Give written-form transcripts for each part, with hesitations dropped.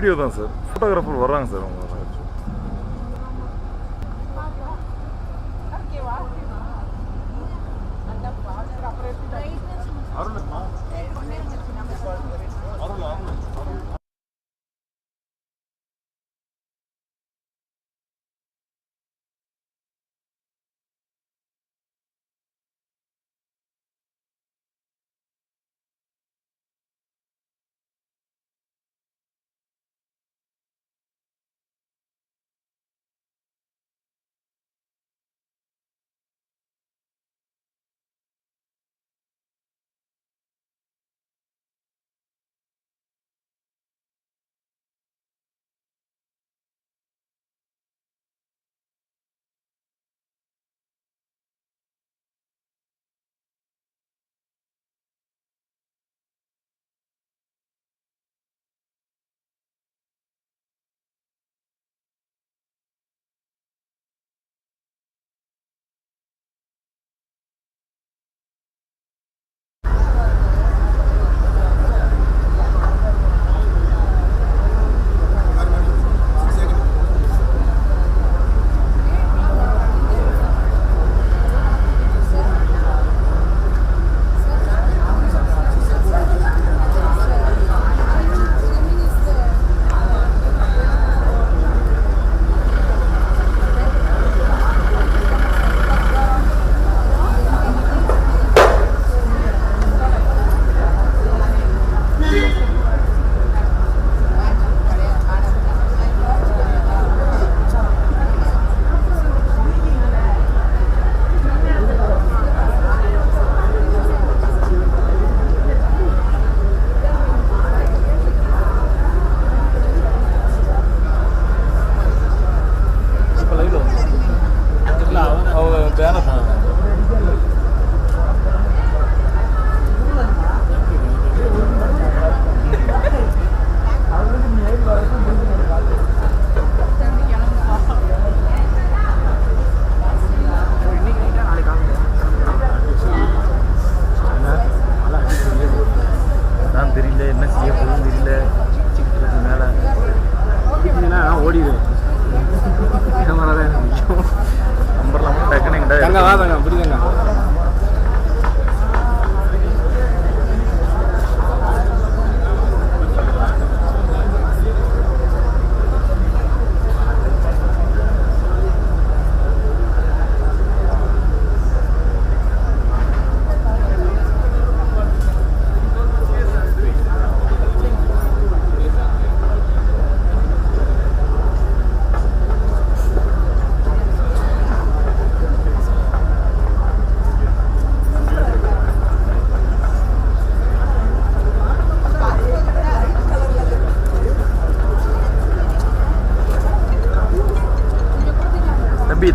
Video தான் sir. Photographer வர்றாங்க sir. அவங்க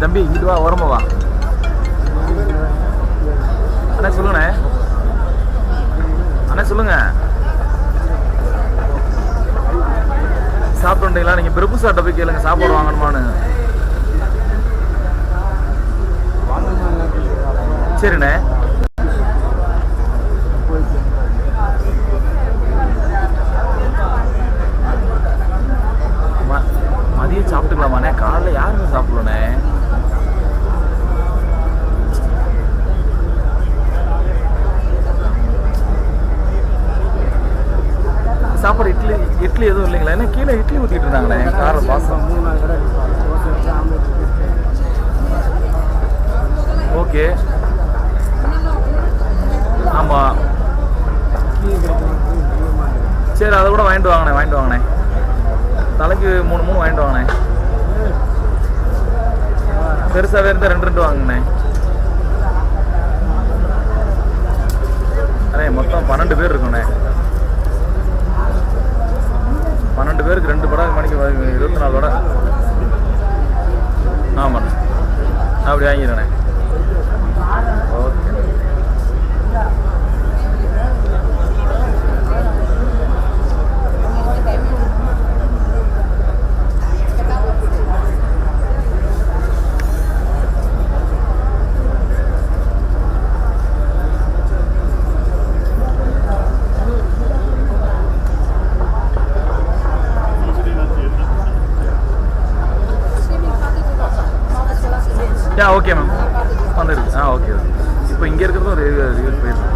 தம்பி இங்கிட்டு வா, ஓரமா வா. அண்ணா சொல்லுங்கண்ணே. அண்ணா சொல்லுங்க. சாப்பிட்டுங்களா? நீங்க பிரபு சார்ட்ட போய் கேளுங்க சாப்பாடு வாங்கணுமான்னு. சரிண்ணே. மதியம் சாப்பிட்டுக்கலாமாண்ணே? காலைல யாருமே சாப்பிடலண்ணே. சாப்பாடு இட்லி எதுவும் இல்லைங்களா? ஏன்னா கீழே இட்லி ஊற்றிட்டு இருந்தாங்களே காரில் பாசம். ஓகே, ஆமாம். சரி, அதை கூட வாங்கிட்டு வாங்கினேன். தலைக்கு 3 வாங்கிட்டு வாங்கினேன். பெருசாகவே இருந்தால் 2 வாங்கினேன். அண்ணே மொத்தம் 12 பேர் இருக்குண்ணே. 12 பேருக்கு 2 படம் மணிக்கு 24 படம். ஆமாண்ணே, அப்படி வாங்கிடுறேண்ணே. ஓகே. யா ஓகே மேம் வந்துருக்கு. ஓகே இப்போ இங்கே இருக்கிறதும் ஒரு ரிவ்யூ போயிருக்கு.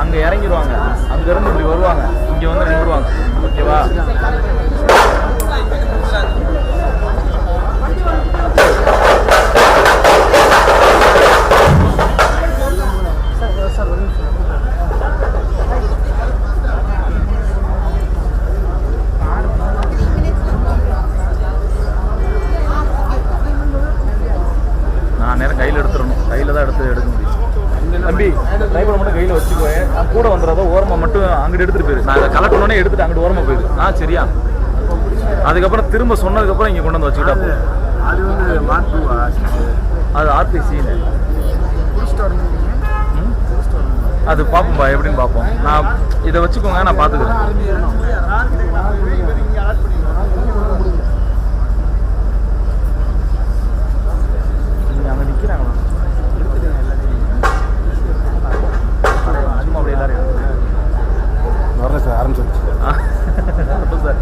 அங்கே இறங்கிடுவாங்க, அங்கேருந்து இப்படி வருவாங்க, இங்கே வந்து நின்றுவாங்க. ஓகேவா? நான் நேரம் கையில் எடுத்துடணும், கையில் தான் எடுக்க முடியும். தம்பி டிரைவரை மட்டும் கையில் வச்சுக்குவேன், நான் கூட வந்துடுறதோ ஓரமாக மட்டும் அங்கிட்டு எடுத்துகிட்டு போயிரு. நான் அதை கலெக்டனோடனே எடுத்துட்டு அங்கிட்டு ஓரமாக போயிரு. சரியா? அதுக்கப்புறம் திரும்ப சொன்னதுக்கப்புறம் இங்கே கொண்டு வந்து வச்சுக்கிட்டா அது வந்து அது ஆர்டிசின்னு அது பார்ப்போம்பா, எப்படின்னு பார்ப்போம். நான் இதை வச்சுக்கோங்க, நான் பார்த்துக்கிறேன். நீங்கள் அங்கே நிற்கிறாங்களா? சும்மா அப்படி எல்லாரும் வரல சார், ஆரம்பிச்சிருச்சு. சார்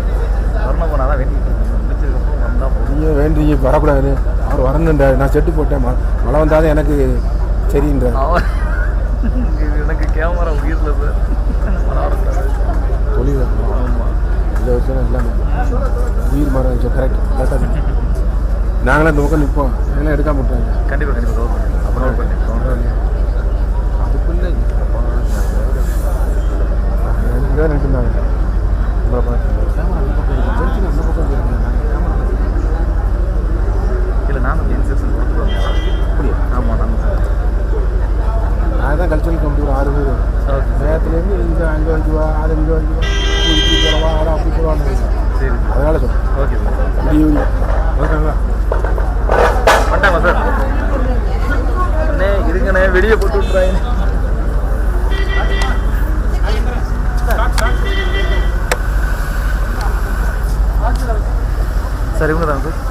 வரணும் போனால் தான் வேண்டிட்டு முடிச்சதுக்கப்புறம் வந்தால் நீங்கள் வேண்டிங்க வரக்கூடாது. அவர் வரணுன்ற நான் செட்டு போட்டேன், மழை வந்தாலும் எனக்கு சரின்ற. எனக்கு கேமரா உயிரில் சார் தொழில். ஆமாம், இந்த வருஷம் எல்லாமே உயிர் மரம் கரெக்ட் கரெக்டாக. நாங்களும் இந்த பக்கம் நிற்போம், எல்லாம் எடுக்காம விட்டாங்க. கண்டிப்பாக கண்டிப்பாக அப்புறம் அதுக்குள்ளே இங்கே நினைச்சிருந்தாங்க. இல்லை நானும் இன்ஸ்ட்ரக்ஷன் கொடுத்துருவாங்க. அப்படியா? ஆமாம், நாங்கள் நான் தான் கல்ச்சரல் கமிட்டி ஒரு 6 பேர் நேரத்துலேருந்து இங்கே அங்கே வைக்குவா, அது இங்கே வைக்குவா, இப்படி போகிறவா, அதை அப்படி போவான்னு. சரி, அதனால சார். Okay sir. ஓகேங்களா? பண்ணிட்டாங்களா சார்? அண்ணே இருங்கண்ணே, வெளியே போட்டு விட்றாங்க. சார் இவங்க தாங்க sir.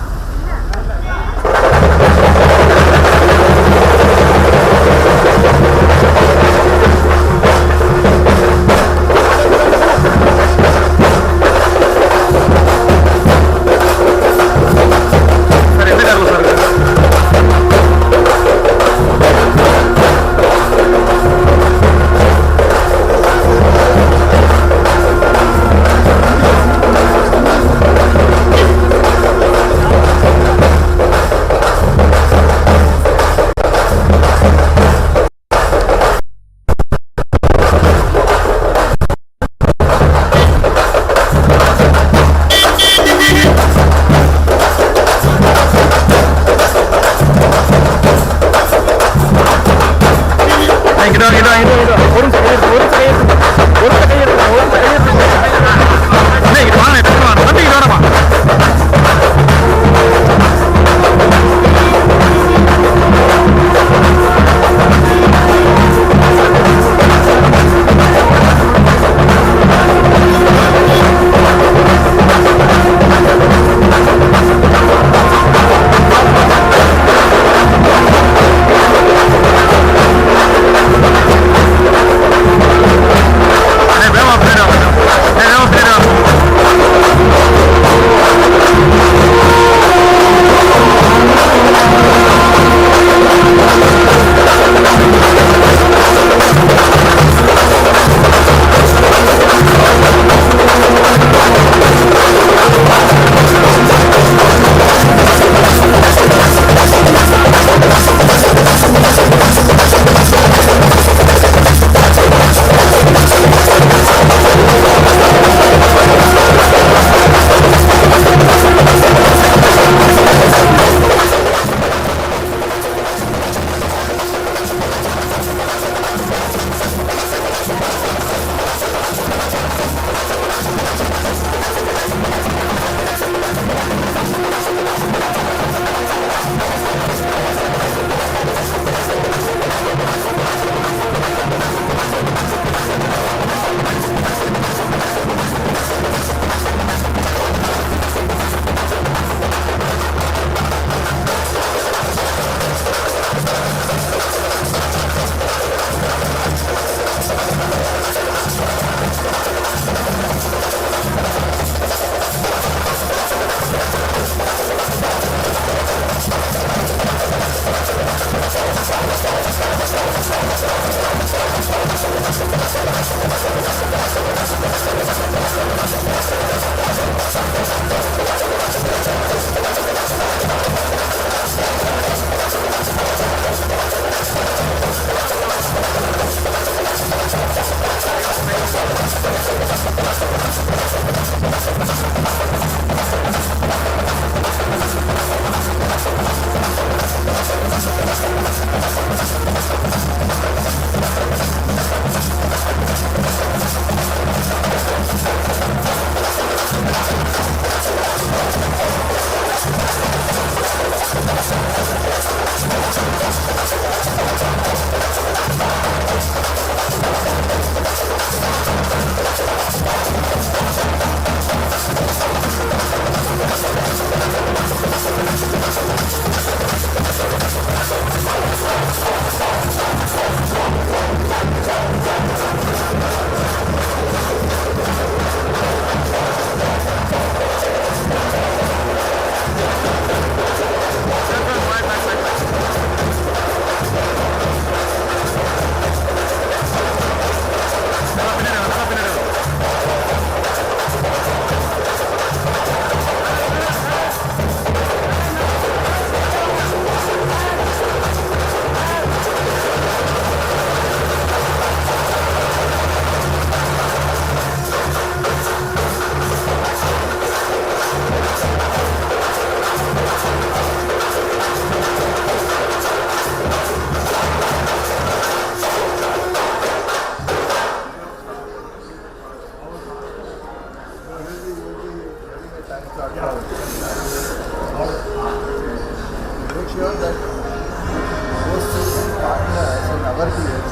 ensure that those two partners in our field,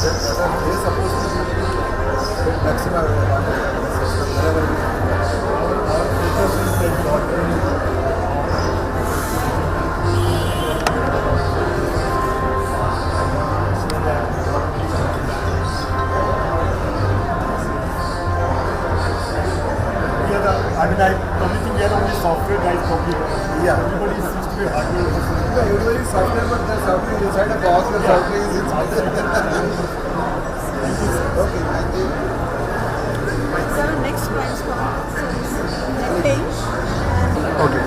that whether they are supposed to get maximum advantage of the system wherever we our focus is the important. I mean, I probably think we are only software guys probably. Yeah. Everybody seems to be hardware. Yeah, everybody is software, but the software is inside a box, the software is inside. Okay, thank you. Sir, next price for page. Okay.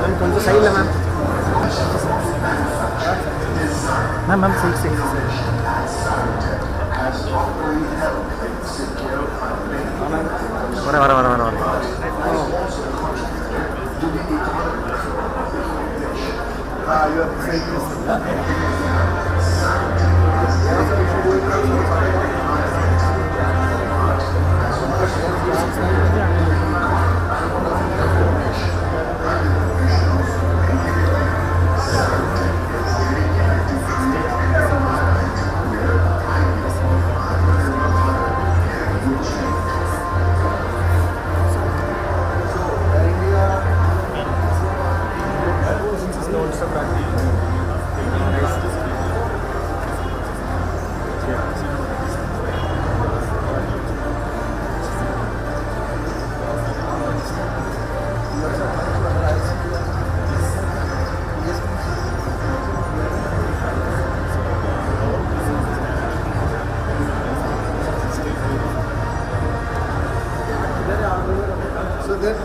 Ma'am कौन सा सही है ma'am? Ma'am सही वरा You are saying this. So then,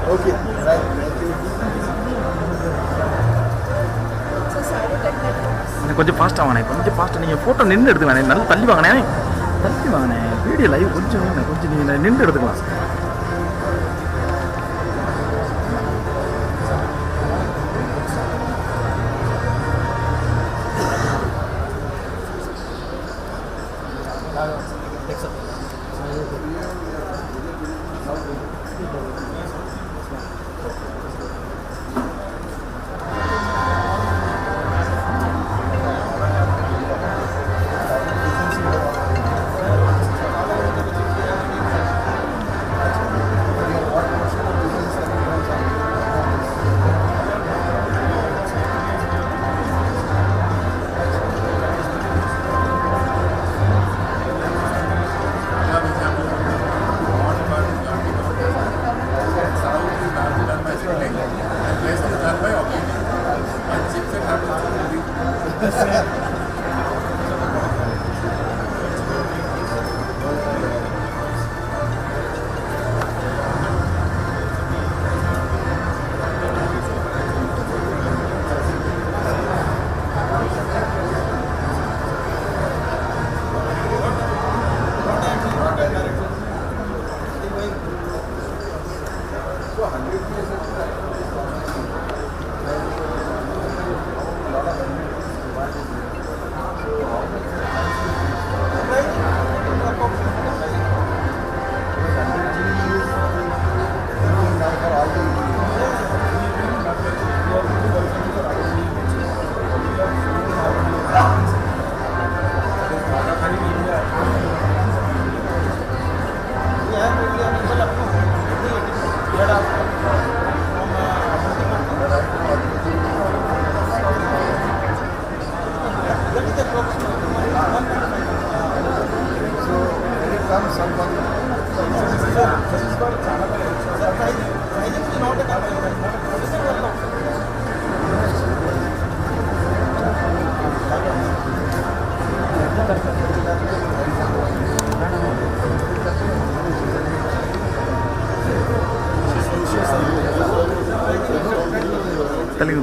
okay, right, thank you. So, side effect networks. கொஞ்சம் ஃபாஸ்ட்டாக வாங்கினேன் நீங்கள் ஃபோட்டோ நின்று எடுத்து வேணே நல்லா தள்ளி வாங்கினேன் வீடியோ லைவ் கொஞ்சம் நீங்கள் நின்று எடுத்துக்கலாம்.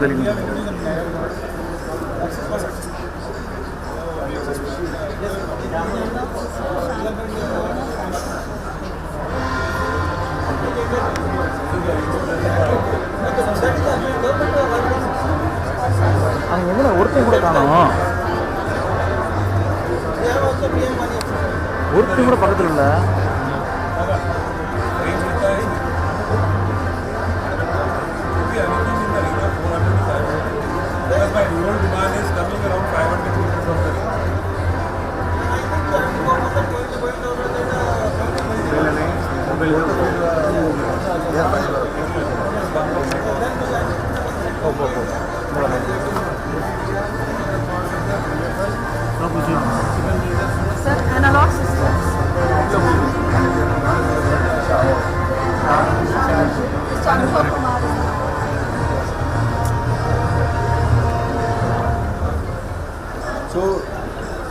தெளிக்கும். அங்கே எங்கே ஒருத்தன் கூட காணோம், ஒருத்தன் கூட பக்கத்தில் இல்லை. My rural demand is coming around 500 meters from the range. Sir, analog systems. So,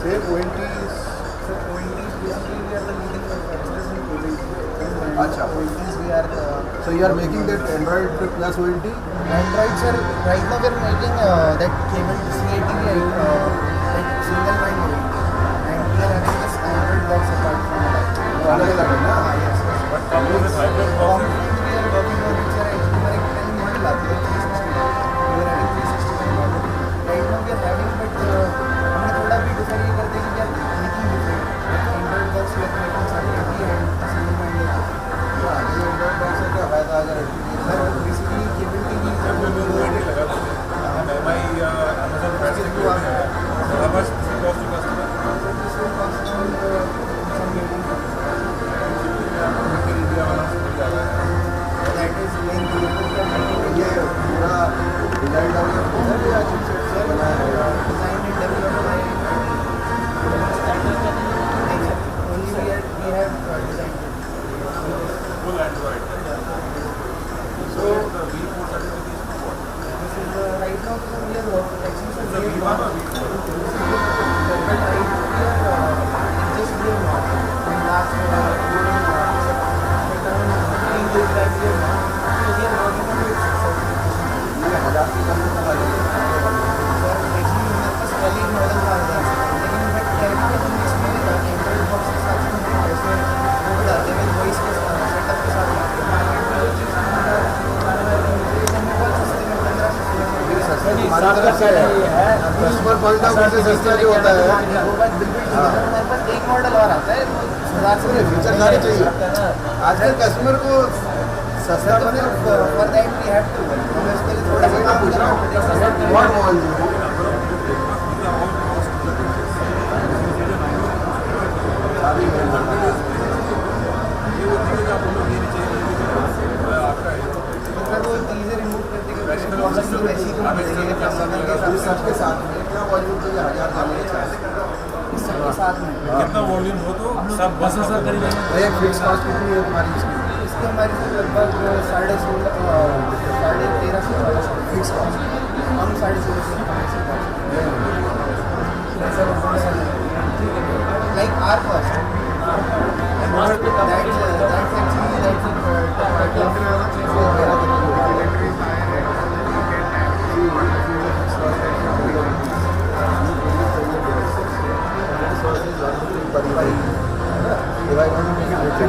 say ONTs basically we are the leading manufacturers in Kodaikanal. Acha. ONTs we are. So you are making that Android plus ONT? Android sir, right now we are making that cable CATV that single line ONT, and we are having this Android box apart from that. अलग-अलग है ना? Yes. But coming with hybrid boxes, We are working on it sir. Actually हमारे एक model आती है 360. We are having 360 model. Right now we are having, but हमने थोड़ा भी डिफर ये करते हैं कि we are making different. Android box we are making CATV and single line ONT. हाँ, ये Android box का क्या फायदा अगर Sir, basically cable TV जब भी लोग ONT लगा देते हैं, हम MI या Amazon Fire Stick लेते हैं, so how much does it cost to customer? this will cost around some million. Within India वाला मिल जाता है. That is when ये पूरा डिजाइन और या चिपसेट से बनाया है? designed and developed by only we have designed it. Full Android. So the V4 certification for what? This is right now so we are actually Is the V1 or V4? just we are not. And last around 15 days back we are not. So we are working on it. ये 1000 की कम तो वाली है। Sir, actually हमारे पास पहले ही model था 1000 से, लेकिन बट कैलकुलेशन इसमें एंड्रॉइड बॉक्स के साथ में ऐसे वो जाते हैं वॉइस के साथ सेटअप के साथ मार्केट में जो चीज़ बहुत सस्ते में 1500 ये हमारी तरफ से है। कस्टमर पॉइंट ऑफ व्यू से सस्ता नहीं होता है। वो बात बिल्कुल ठीक है। हमारे पास एक मॉडल और आता है 1000 से फीचर सारे चाहिए। आजकल कस्टमर को सस्ता तो बने for that we have to हमें उसके लिए थोड़ा सा काम पूछना What all? मतलब वो चीज़ें रिमूव करते हैं वैसी ही सबके साथ में क्या वॉल्यूम तो 1000 जाने के चांस सबके साथ में कितना वॉल्यूम हो तो सब बस सर करेंगे. एक फिक्स कॉस्ट कितनी है तुम्हारी इसकी इसकी हमारी लगभग 1350 फिक्स कॉस्ट हम 1650 लाइक आर कॉस्ट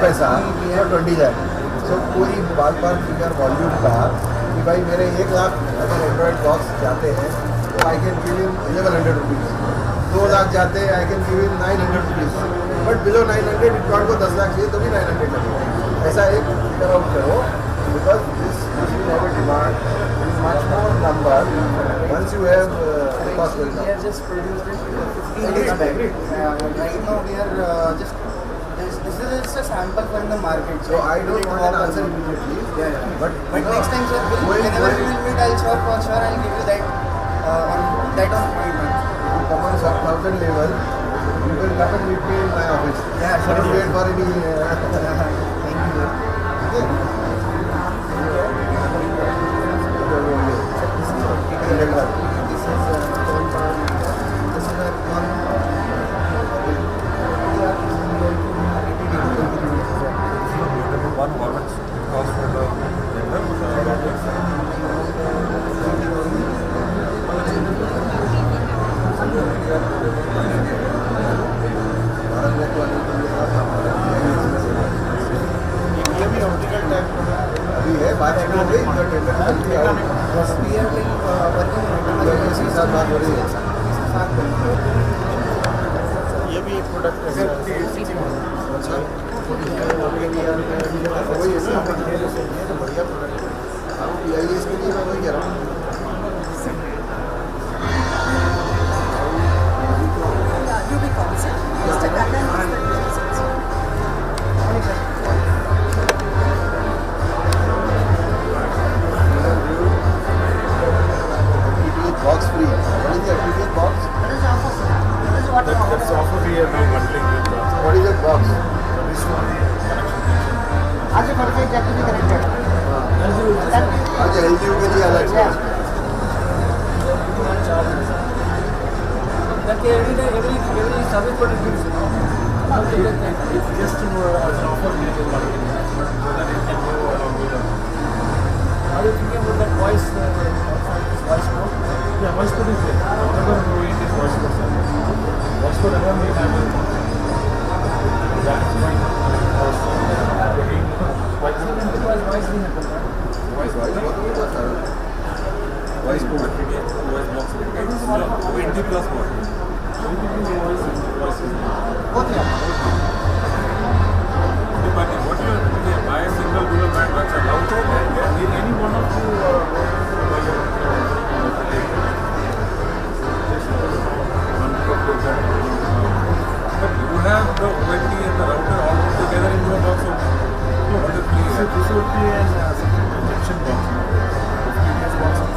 पैसा 20 है. सो कोई बाल बाल फिगर वॉल्यूम का कि भाई मेरे 1 लाख अगर एंड्रॉयड बॉक्स जाते हैं तो I can give in 1100 rupees. 2 lakh जाते हैं I can give in 900 rupees. But below 900 it को 10 लाख चाहिए तो भी 900 लगेगा. ऐसा एक फिगर आउट करो because this demand is much more number once you have cost we are just produced it 15 days back. Right now we are just this is just a sample for the market. So I don't want an answer immediately. But next time sir, whenever we will meet, I'll sure for sure I'll give you that on point. you come on some 1000 level, you will come and meet me in my office. Yeah, sure. Don't wait for any. Thank you. Okay. One government cost for the vendor. ये भी एक product है अच्छा वही है ना तो बढ़िया प्रोडक्ट है अब PIS के लिए मैं वही कह रहा हूँ Rubicon, sir. Mr. Karan is the box free. What is the FTTH box? That is offer, sir. That is what the offer. That's offer we are now bundling with What is that box? this one. आज first है जब भी connected आज LTU के लिए अलग से every service product gives it. It's just an offer we are marketing. So that it can go along with them. Are you thinking about that voice code? Yeah, voice code is there. Whatever we need is voice code. Voice code alone we have it. That is fine. Voice code. Voice box. 20 plus more. Depending what you are buy a single dual band that's a router in any one of the but you have the ONT and the router all put together in your box only. No, but this would be an junction box. This box is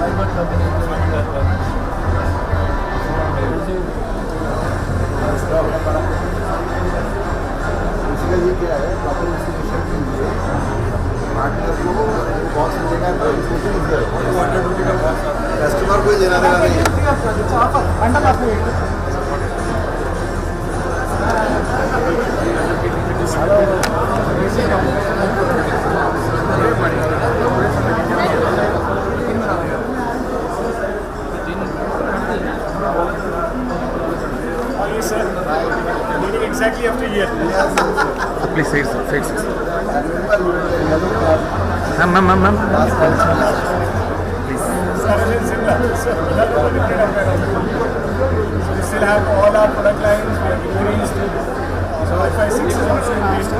fiber company. इसका ये क्या है proper installation के लिए partner को box मिलेगा customer को लेना देना नहीं है Exactly after a year. Please say it, sir. Say it, sir. I remember Ma'am. We still have all our product lines. We have increased. So Wi-Fi 6 is also increased. It's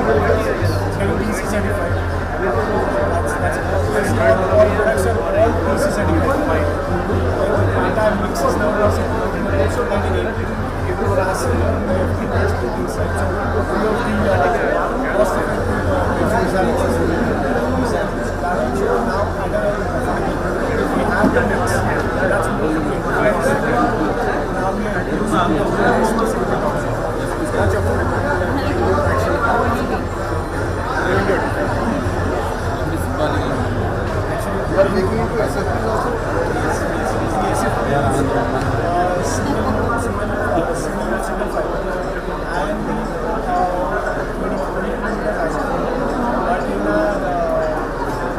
going to be PC certified. That's all products are all PC certified. The entire mix is now possible. Also continuing to give us the FTTH side. So all of the cost-effective now we have the mix. That's more than now we are using you are making it to SFP also. Single fiber and 20 meters but in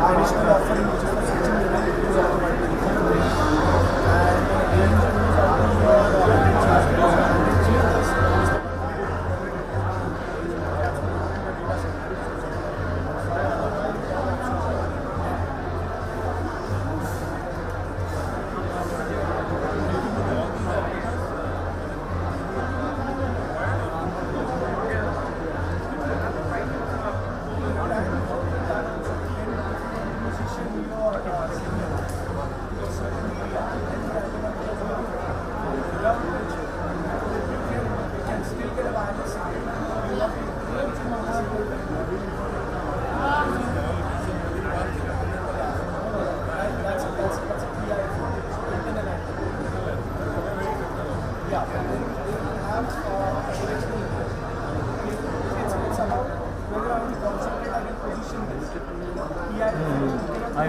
additional offering which is for switching unit it is up to 124 and range is up to 100 Gbps.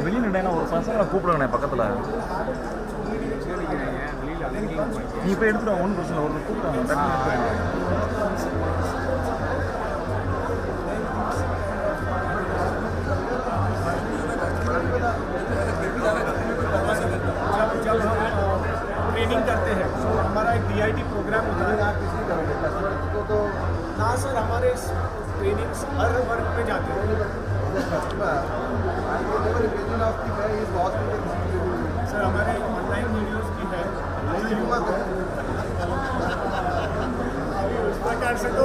வெளியில் நின்னா ஒரு பசங்களை கூப்பிடுங்கண்ணே பக்கத்தில் நீ போய் எடுத்துட்டு ஒன்றும் பிரச்சனை ஒரு கூப்பிடுவாங்க ट्रेनिंग करते हैं तो हमारा एक DIT प्रोग्राम होता है तो ना सर हमारे ट्रेनिंग्स हर वर्ग में जाते हैं सर हमारे ऑनलाइन वीडियोस भी है उस प्रकार से तो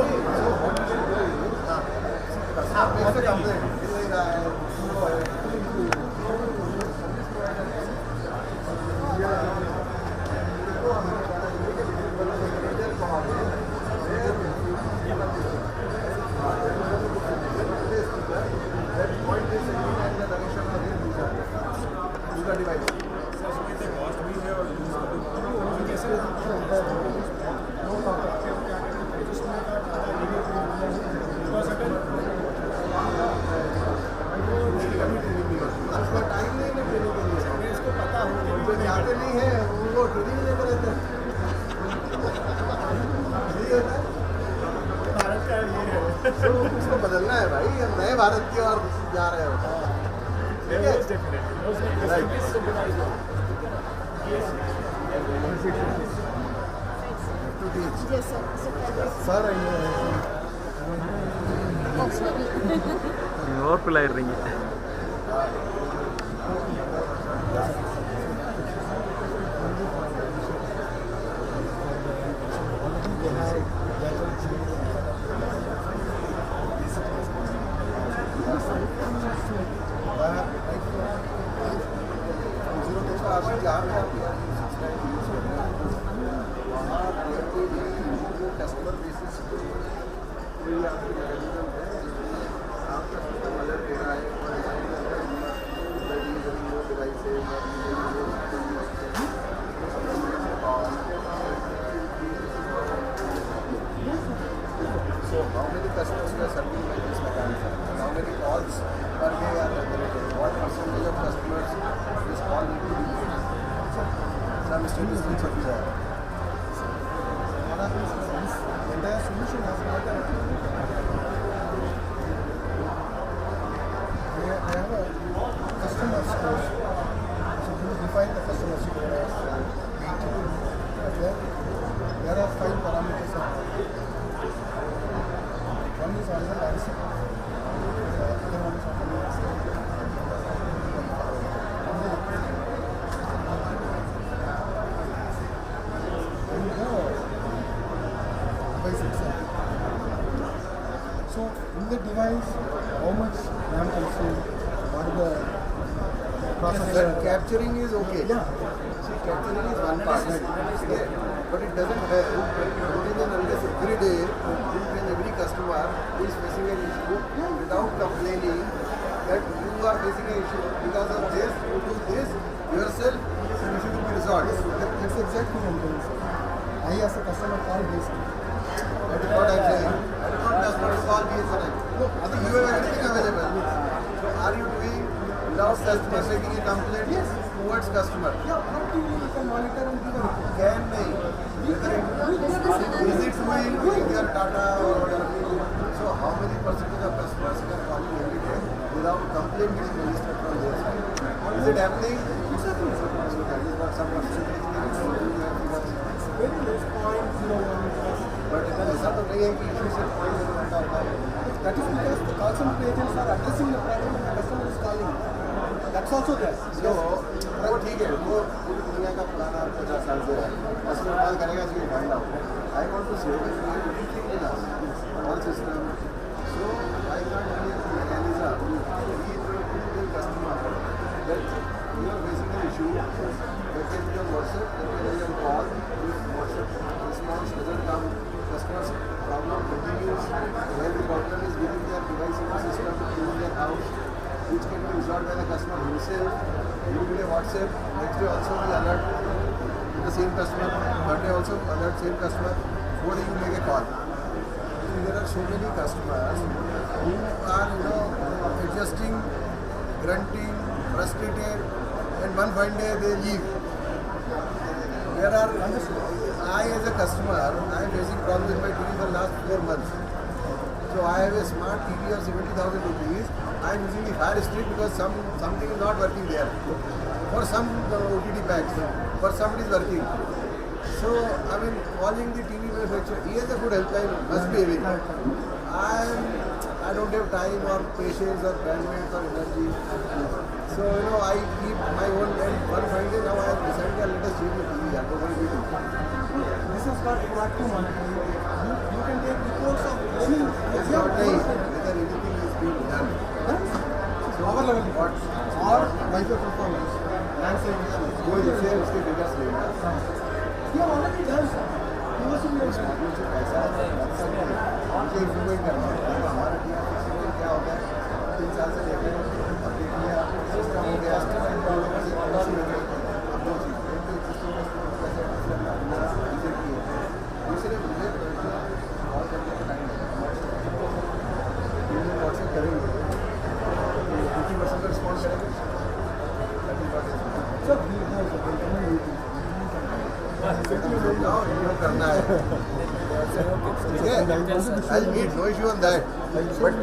कैसे कंप्लेंट मिल नहीं रहा है जाते नहीं है वो ट्रेनिंग लेकर रहते हैं यही होता है भारत का ये है तो उसको बदलना है भाई हम नए भारत की ओर जा रहे हो ठीक है Yes, sir. Sir over fill ஆயிடுறீங்க. कस्टमर बेसिस कोई आपकी मैकेनिज्म है आपका सिस्टम अलर्ट दे रहा है So how many customers you are serving by this mechanism? How many calls per day are generated? What percentage of customers this call need to be made? Some statistics of that. Entire solution has not a they have a customer score. So you define the customer score as 80. There are 5 parameters of that. One is on the license. The other one is on the license. So in the device, how much RAM consumed, what the processor Capturing is okay. Yeah. See, capturing is one part. Okay. But it doesn't help unless every day when every customer is facing an issue without complaining that you are facing an issue because of this, you do this, yourself, the issue will be resolved. That's exactly what I'm doing, sir. I as a customer call basically. That is what I am saying. I do not just want to call BSNL. No, I think you have everything available. So are you doing without customer making a complaint? Yes. Towards customer. Yeah, how do you can monitor and give a report? Can they? Whether it is it doing with your data or whatever. So how many percentage of customers can call you every day without complaint getting registered from their side? Is it happening? It's happening, sir. So that is what some percentage Very less 0.01. but ऐसा तो नहीं है कि issue से point होता है That is because the call center agents are addressing the problem and the customer is calling. That's also there. So वो ठीक है वो पूरी दुनिया का पुराना 50 साल से है कस्टमर कॉल करेगा so you find out I want to say that we have everything in us all system so I can't create a mechanism reiterating the customer that you are facing an issue that can be on WhatsApp that can be on call if WhatsApp response doesn't come customer's problem continues where the problem is within their device ecosystem within their house which can be resolved by the customer himself. You will a WhatsApp, next day also will alert the same customer, third day also alert same customer, fourth day you make a call. So there are so many customers who are adjusting, grunting, frustrated and one fine day they leave. There are, I as a customer, I am facing problems with my TV for last 4 months. So I have a smart TV of 70,000 rupees. I am using the Fire Stick because something is not working there. For some OTT packs, for some it is working. So I mean, calling the TV manufacturer, he has a good helpline, must be having. I don't have time or patience or bandwidth or energy. So, I keep my own, and one fine day now I have decided that let us change the TV. I'm going to do it. This is called proactive monitoring. You can take reports of any It's not like whether anything is being done. power level reports or Wi-Fi performance. Answer issues. Go to say उसके figures लेना. You have already done. You must be able to. कुछ पैसा उनके improvement करना है. हमारा team क्या होता है? 3 साल से देख रहे हैं. अब देख लिया सिस्टम हो गया. अब दो चीज़. एक तो सिस्टम में कैसे विजिट किए. दूसरे मुझे और करने का टाइम टीम में व्हाट्सएप करेंगे. 50% का रिस्पॉन्स करेंगे. So, we have the meeting. करना है. ठीक है. I'll meet. No issue on that. But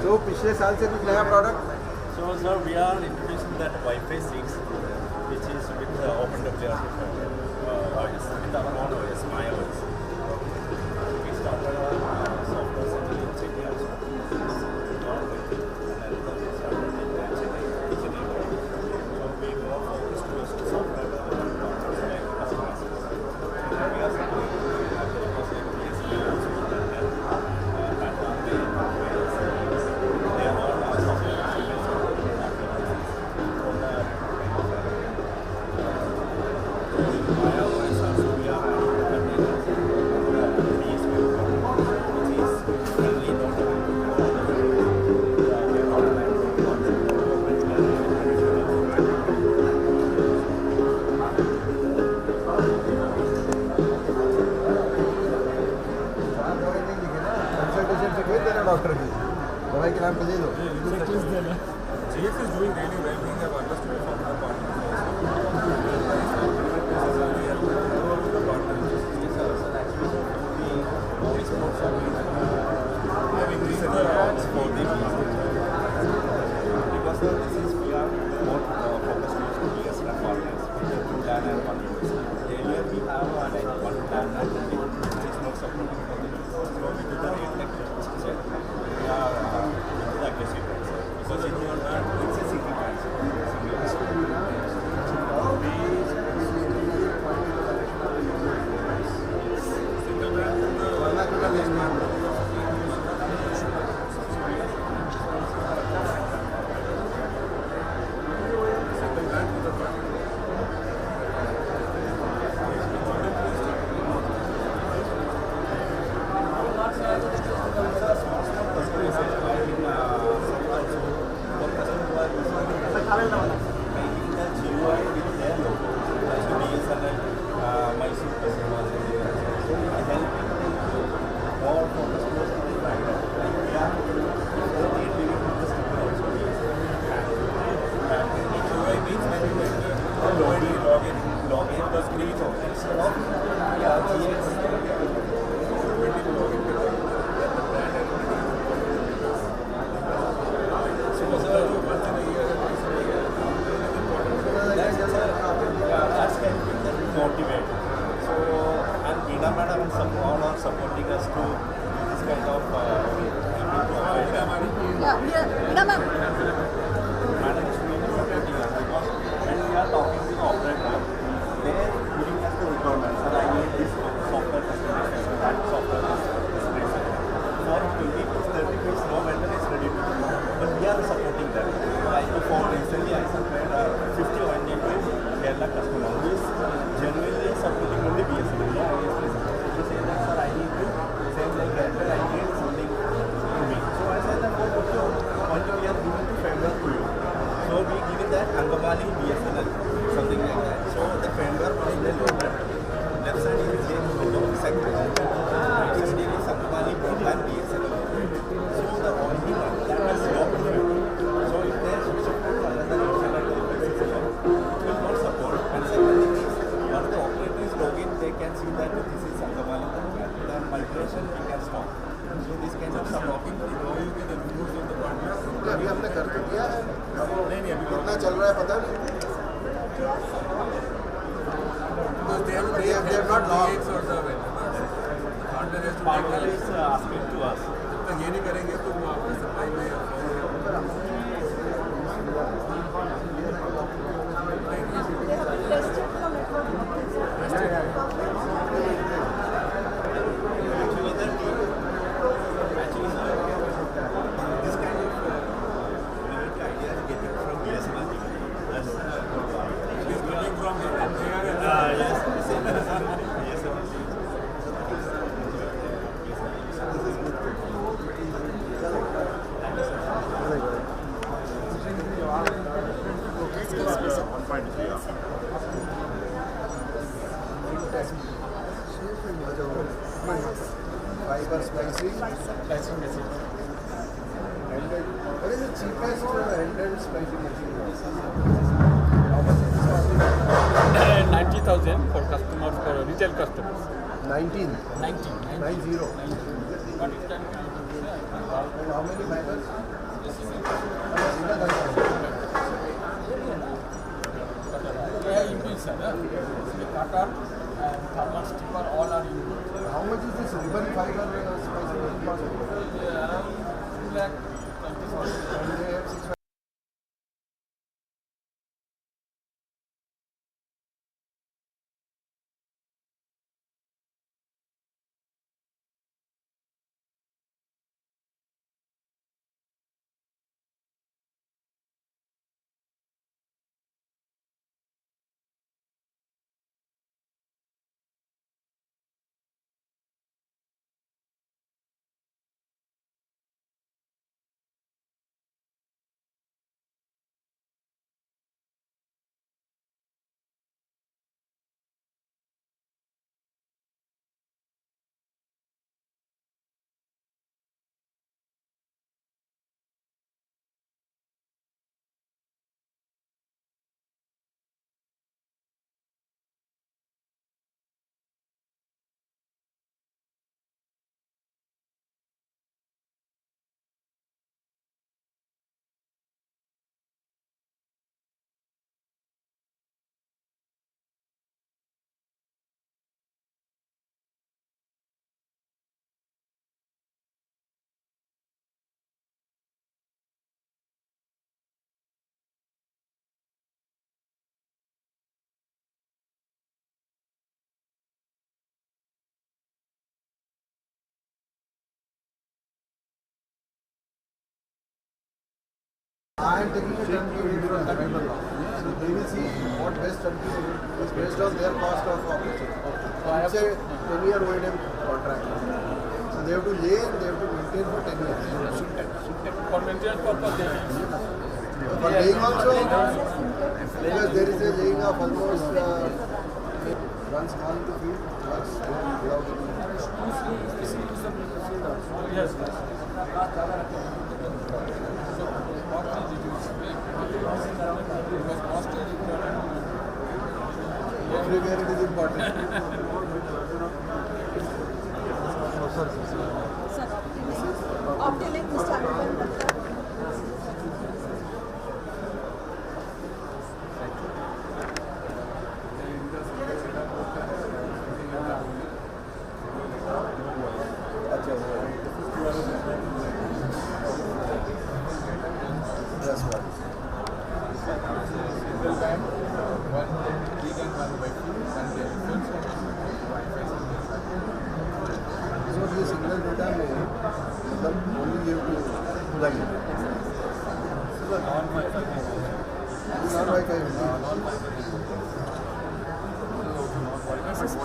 तो पिछले साल से कुछ नया product. So sir, we are introducing that Wi-Fi 6, which is with OpenWR OS, with our own OS, my OS. We started our software center in Chennai also. So we more focused towards software development, like customers. We are supporting BSNL also. Doctor की दवाई के नाम पे दे दो. GX is doing really well. We have understood from the partners. focus close to the Fibre. We are living with the sticker also. And HOI means when you enter login the screen instead of GX. That's helping them motivate. So, and Veena madam and all are supporting us to this kind of Yeah, ma'am. madam is really supporting us because when we are talking to the operator, they are giving us the requirements. Sir, I need this software customization, that software customization. For 20 to 30 days, no vendor is ready to do. But we are supporting them. Like for recently, I supplied 50 OND to Kerala customer who is genuinely supporting only BSNL. No ISP support. So say that, sir, I need to send like Airtel, I need something to me. So I said that, oh, okay, only we are giving to Fibre to you. So we give that Angamali BSNL, something like that. So the Fibre on the left side is the same logo, second right side is Angamali Broadband BSNL. So the only one that is your preferred. So if there is support for another internet or BSNL, will not support. And second thing is, once the operator is login, they can see that this is Angamali Broadband. The migration we can stop. So this kind of support. अभी हमने करके दिया है कितना चल रहा है पता नहीं they have not logged. Partner is asking to us. ये नहीं करेंगे तो वो आपके सप्लाई में Actually, this kind of idea is getting from BSNL. That's it is coming from here. yes, BSNL. Excuse me, sir. Fiber splicing. Handheld. What is the cheapest handheld splicing machine? How much is this costing? 90,000 for customers, for retail customers. 19. 90. 90. But it can And how many fibers? they are inbuilt, sir. The cutter and thermal stripper all are inbuilt. How much is this ribbon fiber splicing machine costing? Around 2 lakh 20,000. And they have 6 I am taking a turnkey from the vendor now. So they will see what best turnkey is based on their cost of operation. It's a 10-year O&M contract. So they have to lay and they have to maintain for 10 years. For maintenance purpose, they will. For laying also, because there is a laying of almost one small to feed plus without Yes. So what did you explain? Because cost is important. Everywhere it is important. Sir, Optilink, Mr. Anupan. Signal data में मतलब only you to plug in non wifi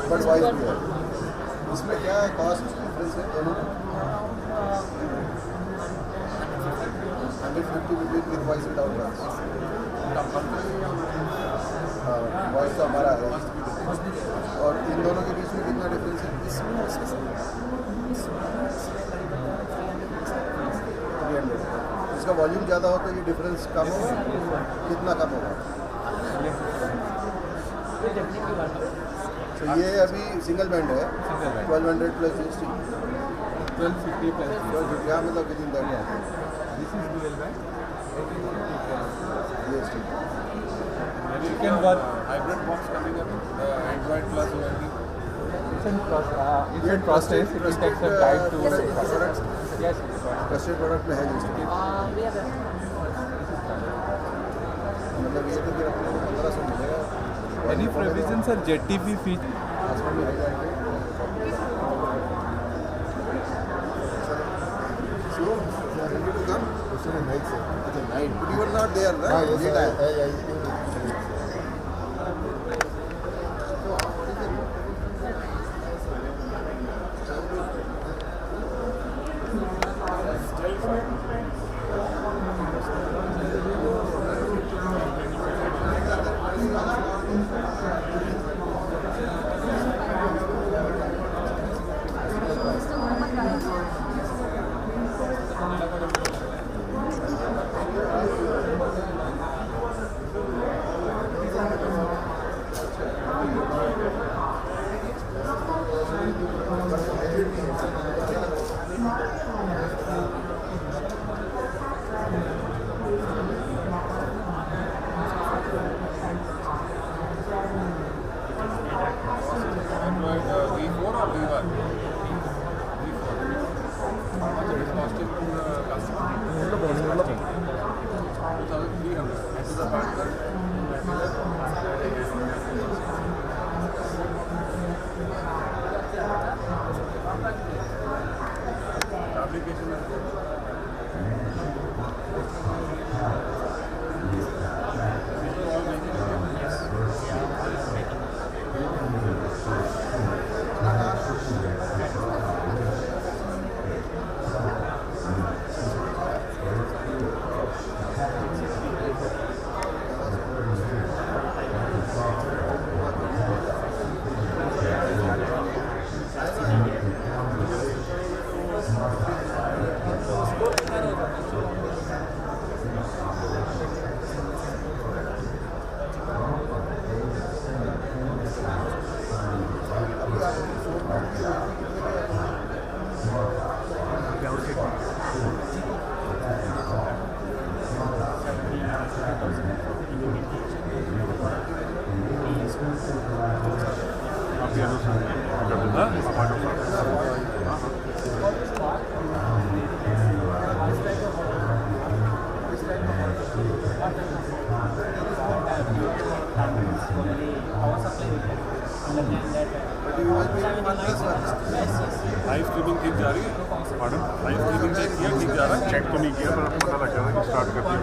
but voice भी है इसमें क्या cost difference है दोनों 150 rupees with voice without voice तो हमारा है और इन दोनों के बीच में कितना डिफरेंस है इसका वॉल्यूम ज़्यादा हो तो ये डिफरेंस कम होगा कितना कम होगा तो ये अभी सिंगल बैंड है 1200 प्लस GST 1250 plus क्या मतलब with in that this is dual band. GST And you can work hybrid box coming up, Android plus OLD. It's in process. It will take some time to. Yes. Trusted product में है GST मतलब ये तो फिर अपने को 1500 मिलेगा Any provisions are JTP feature. आसमान में है So, you are ready to come? Night, sir. It's a night. But you were not there, right? Yes, sir. Android V4 or V1? V4. How much it is costing to the customer? 2,300. To the partner. Application is good. Live streaming ठीक जा रही है madam live streaming check किया ठीक जा रहा है check तो नहीं किया पर पता लग गया कि स्टार्ट कर दिया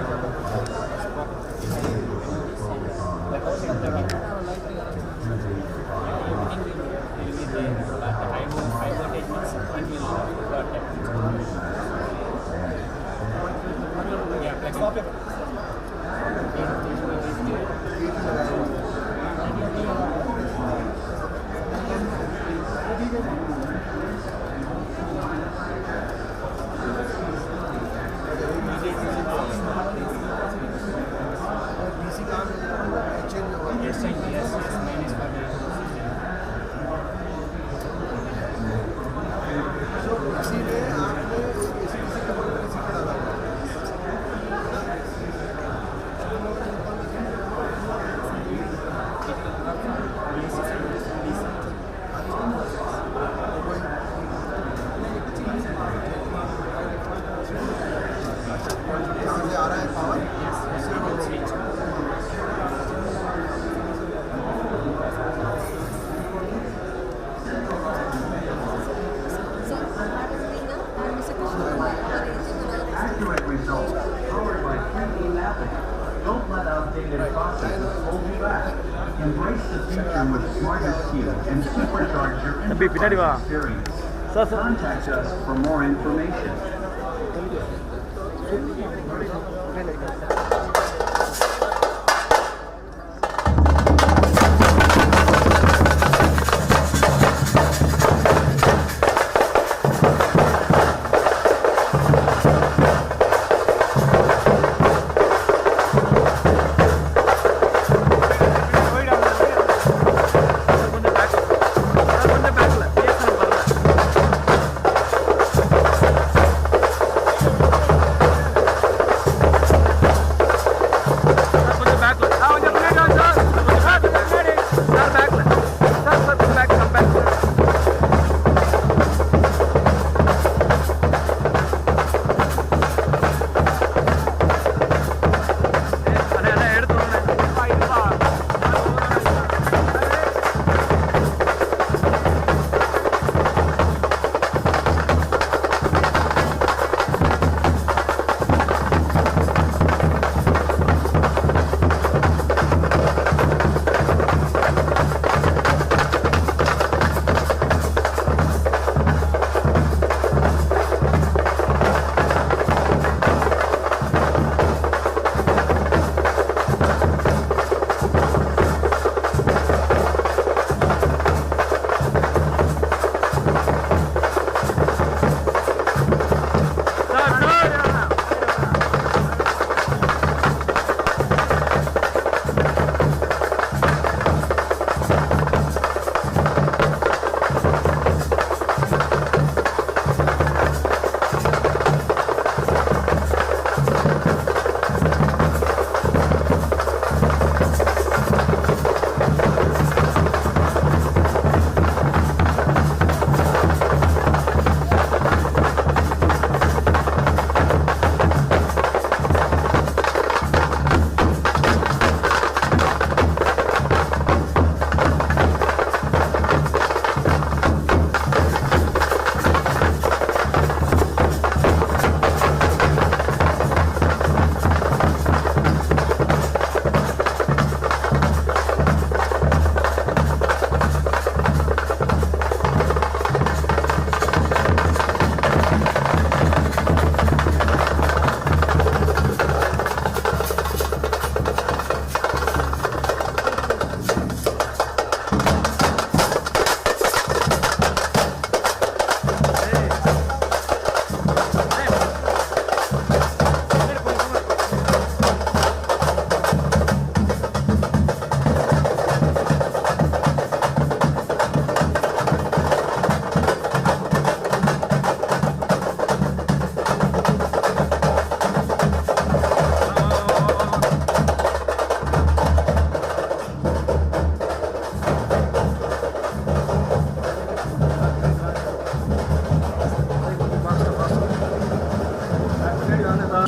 the future with smarter speed and supercharge your தம்பி பின்னாடி வா experience. Sir sir Contact us for more information.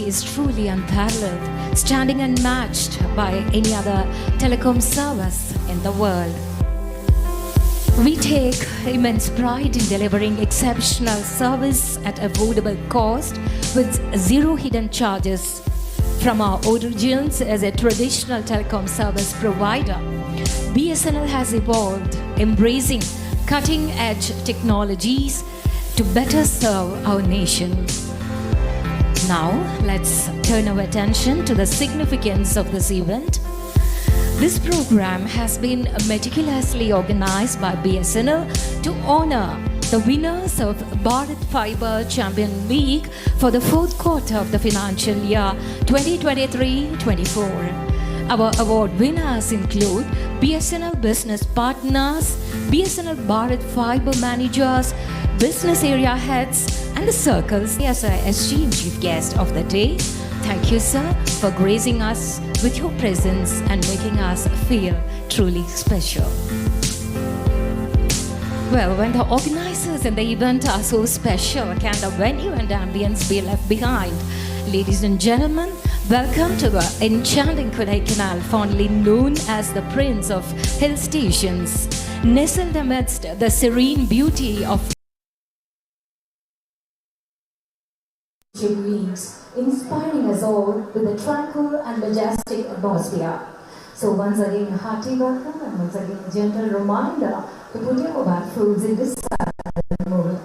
Is truly unparalleled, standing unmatched by any other telecom service in the world. We take immense pride in delivering exceptional service at affordable cost with zero hidden charges. From our origins as a traditional telecom service provider, BSNL has evolved, embracing cutting-edge technologies to better serve our nation. Now, let's turn our attention to the significance of this event. This program has been meticulously organized by BSNL to honor the winners of Bharat Fibre Champion League for the fourth quarter of the financial year 2023-24. Our award winners include BSNL Business Partners, BSNL Bharat Fibre Managers, Business Area Heads, and the Circles. As our esteemed chief guest of the day, thank you, sir, for gracing us with your presence and making us feel truly special. Well, when the organizers and the event are so special, can the venue and ambience be left behind? Ladies and gentlemen, welcome to the enchanting Kodaikanal, fondly known as the Prince of Hill Stations, nestled amidst the serene beauty of Greens, inspiring us all with a tranquil and majestic atmosphere. So once again, hearty welcome and once again, gentle reminder to put your mobile phones in this silent mode.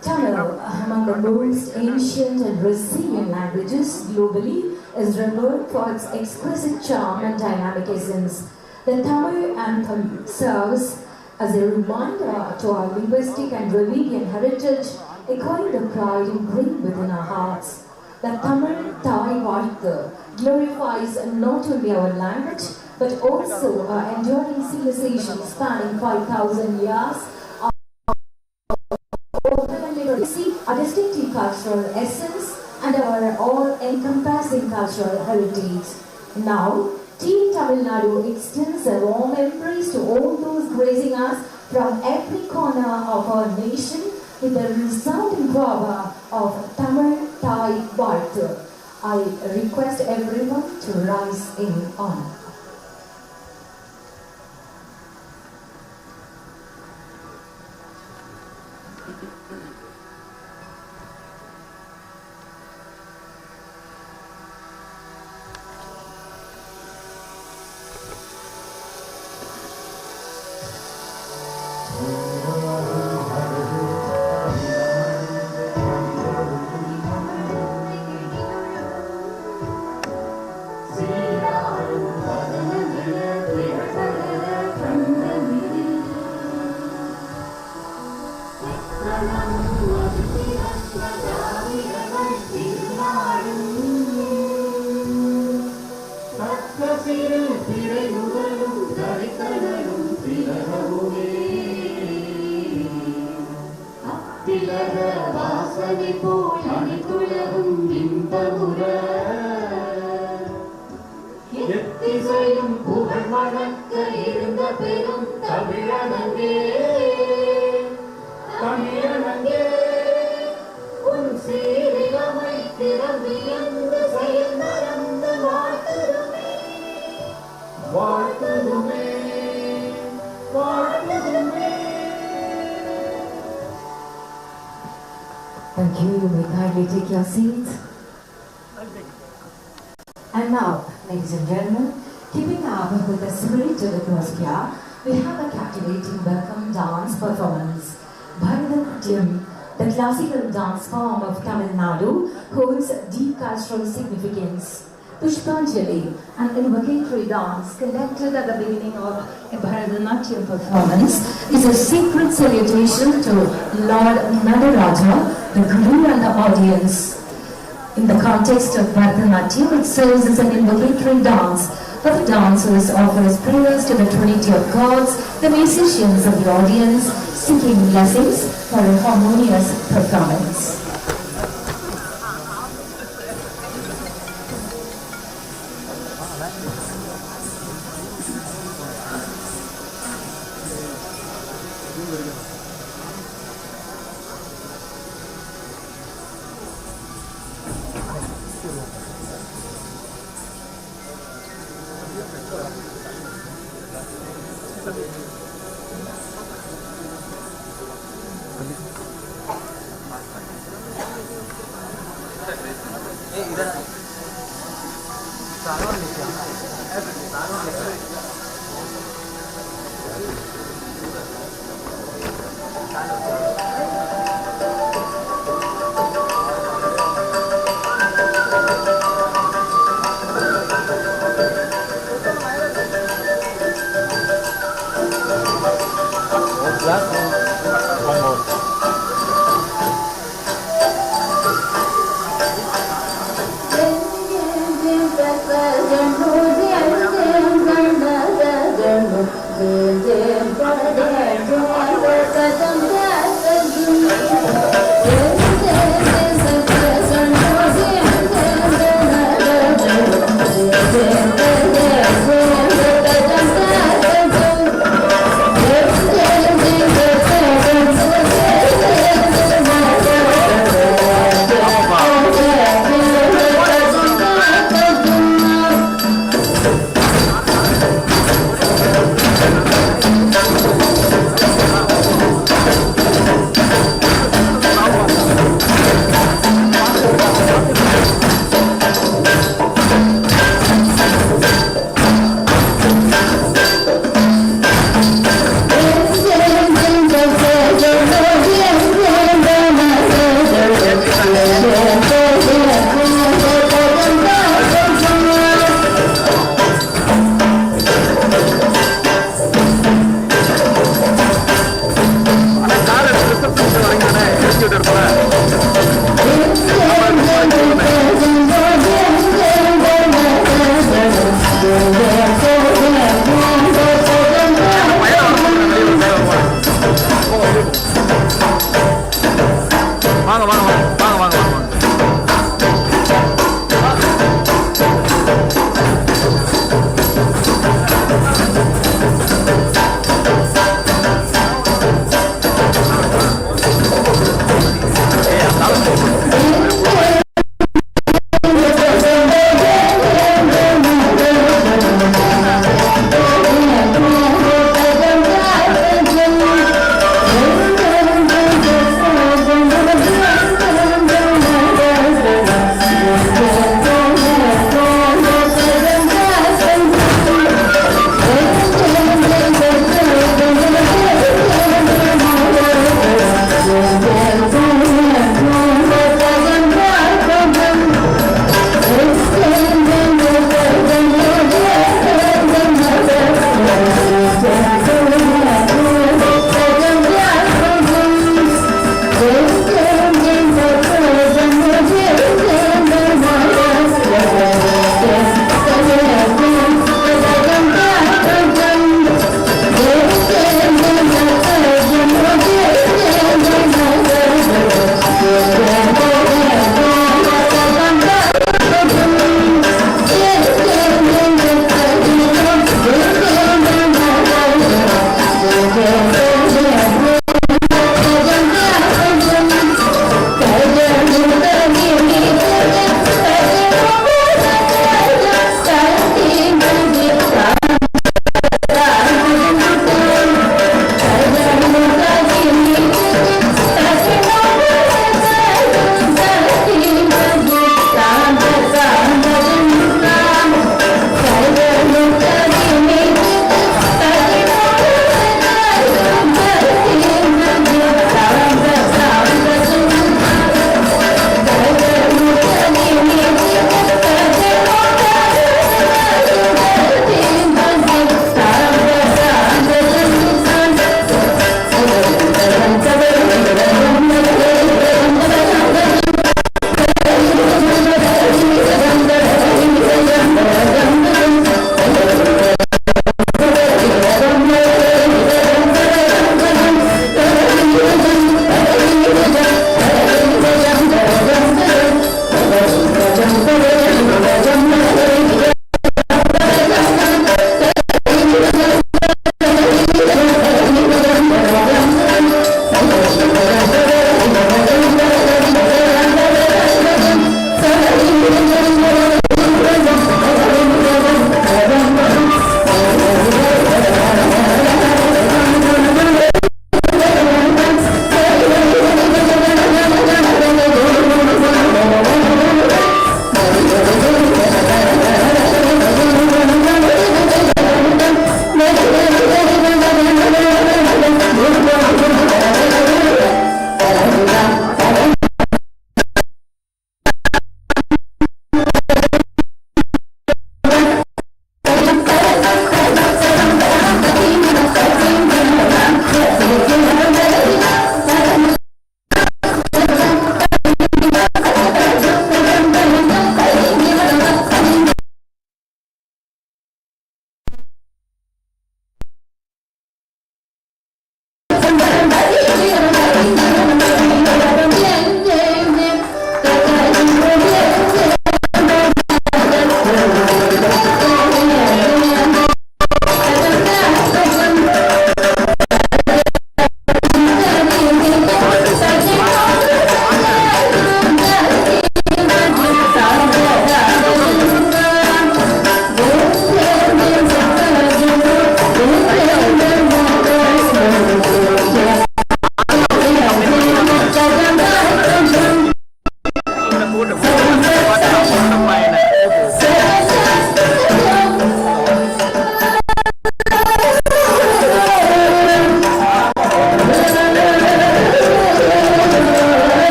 Tamil, among the most ancient and resilient languages globally, is remembered for its exquisite charm and dynamic essence. The Tamil anthem serves as a reminder to our linguistic and Dravidian heritage, echoing the pride ingrained within our hearts. The Tamil Thai Vartha glorifies not only our language but also our enduring civilization spanning 5,000 years of literacy, our distinctive cultural essence and our all-encompassing cultural heritage. Now, Team Tamil Nadu extends a warm embrace to all those gracing us from every corner of our nation with the resounding power of Tamil Thai Vartha. I request everyone to rise in honor. Thank you. You may kindly take your seats. And now, ladies and gentlemen, keeping up with the spirit of the Geospatial, we have a captivating welcome dance performance. Bharat, the classical dance form of Tamil Nadu, holds deep cultural significance. Pushpanjali, an invocatory dance conducted at the beginning of a Bharatanatyam performance, is a sacred salutation to Lord Nadaraja, the Guru and the audience. In the context of Bharatanatyam, it serves as an invocatory dance, where the dancers offers prayers to the Trinity of gods, the musicians of the audience seeking blessings for a harmonious performance.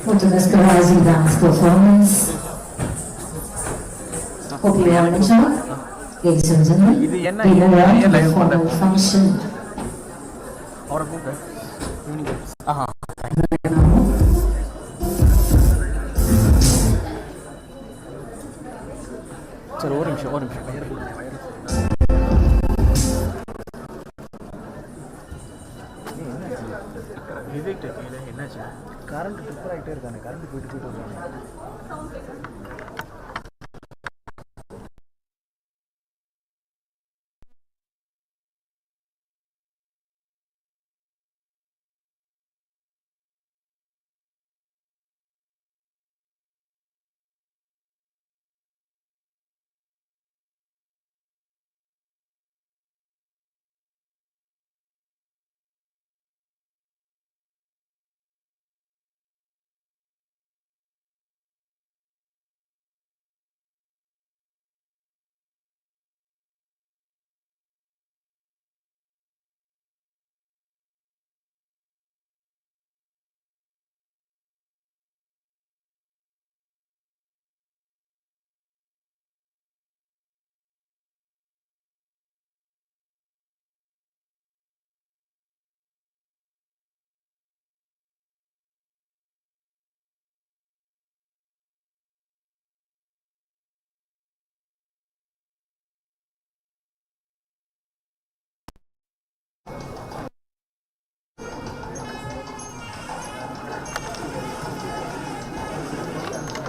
For the mesmerizing dance performance. Hope you all enjoy. Ladies and gentlemen, we now on to the formal function. அவரை கூப்பிட்டு evening ஆஹா சரி ஒரு நிமிஷம் wire Vivek டெக்கில் என்னாச்சு current tripper ஆகிட்டே இருக்கானே current போயிட்டு வருவாங்க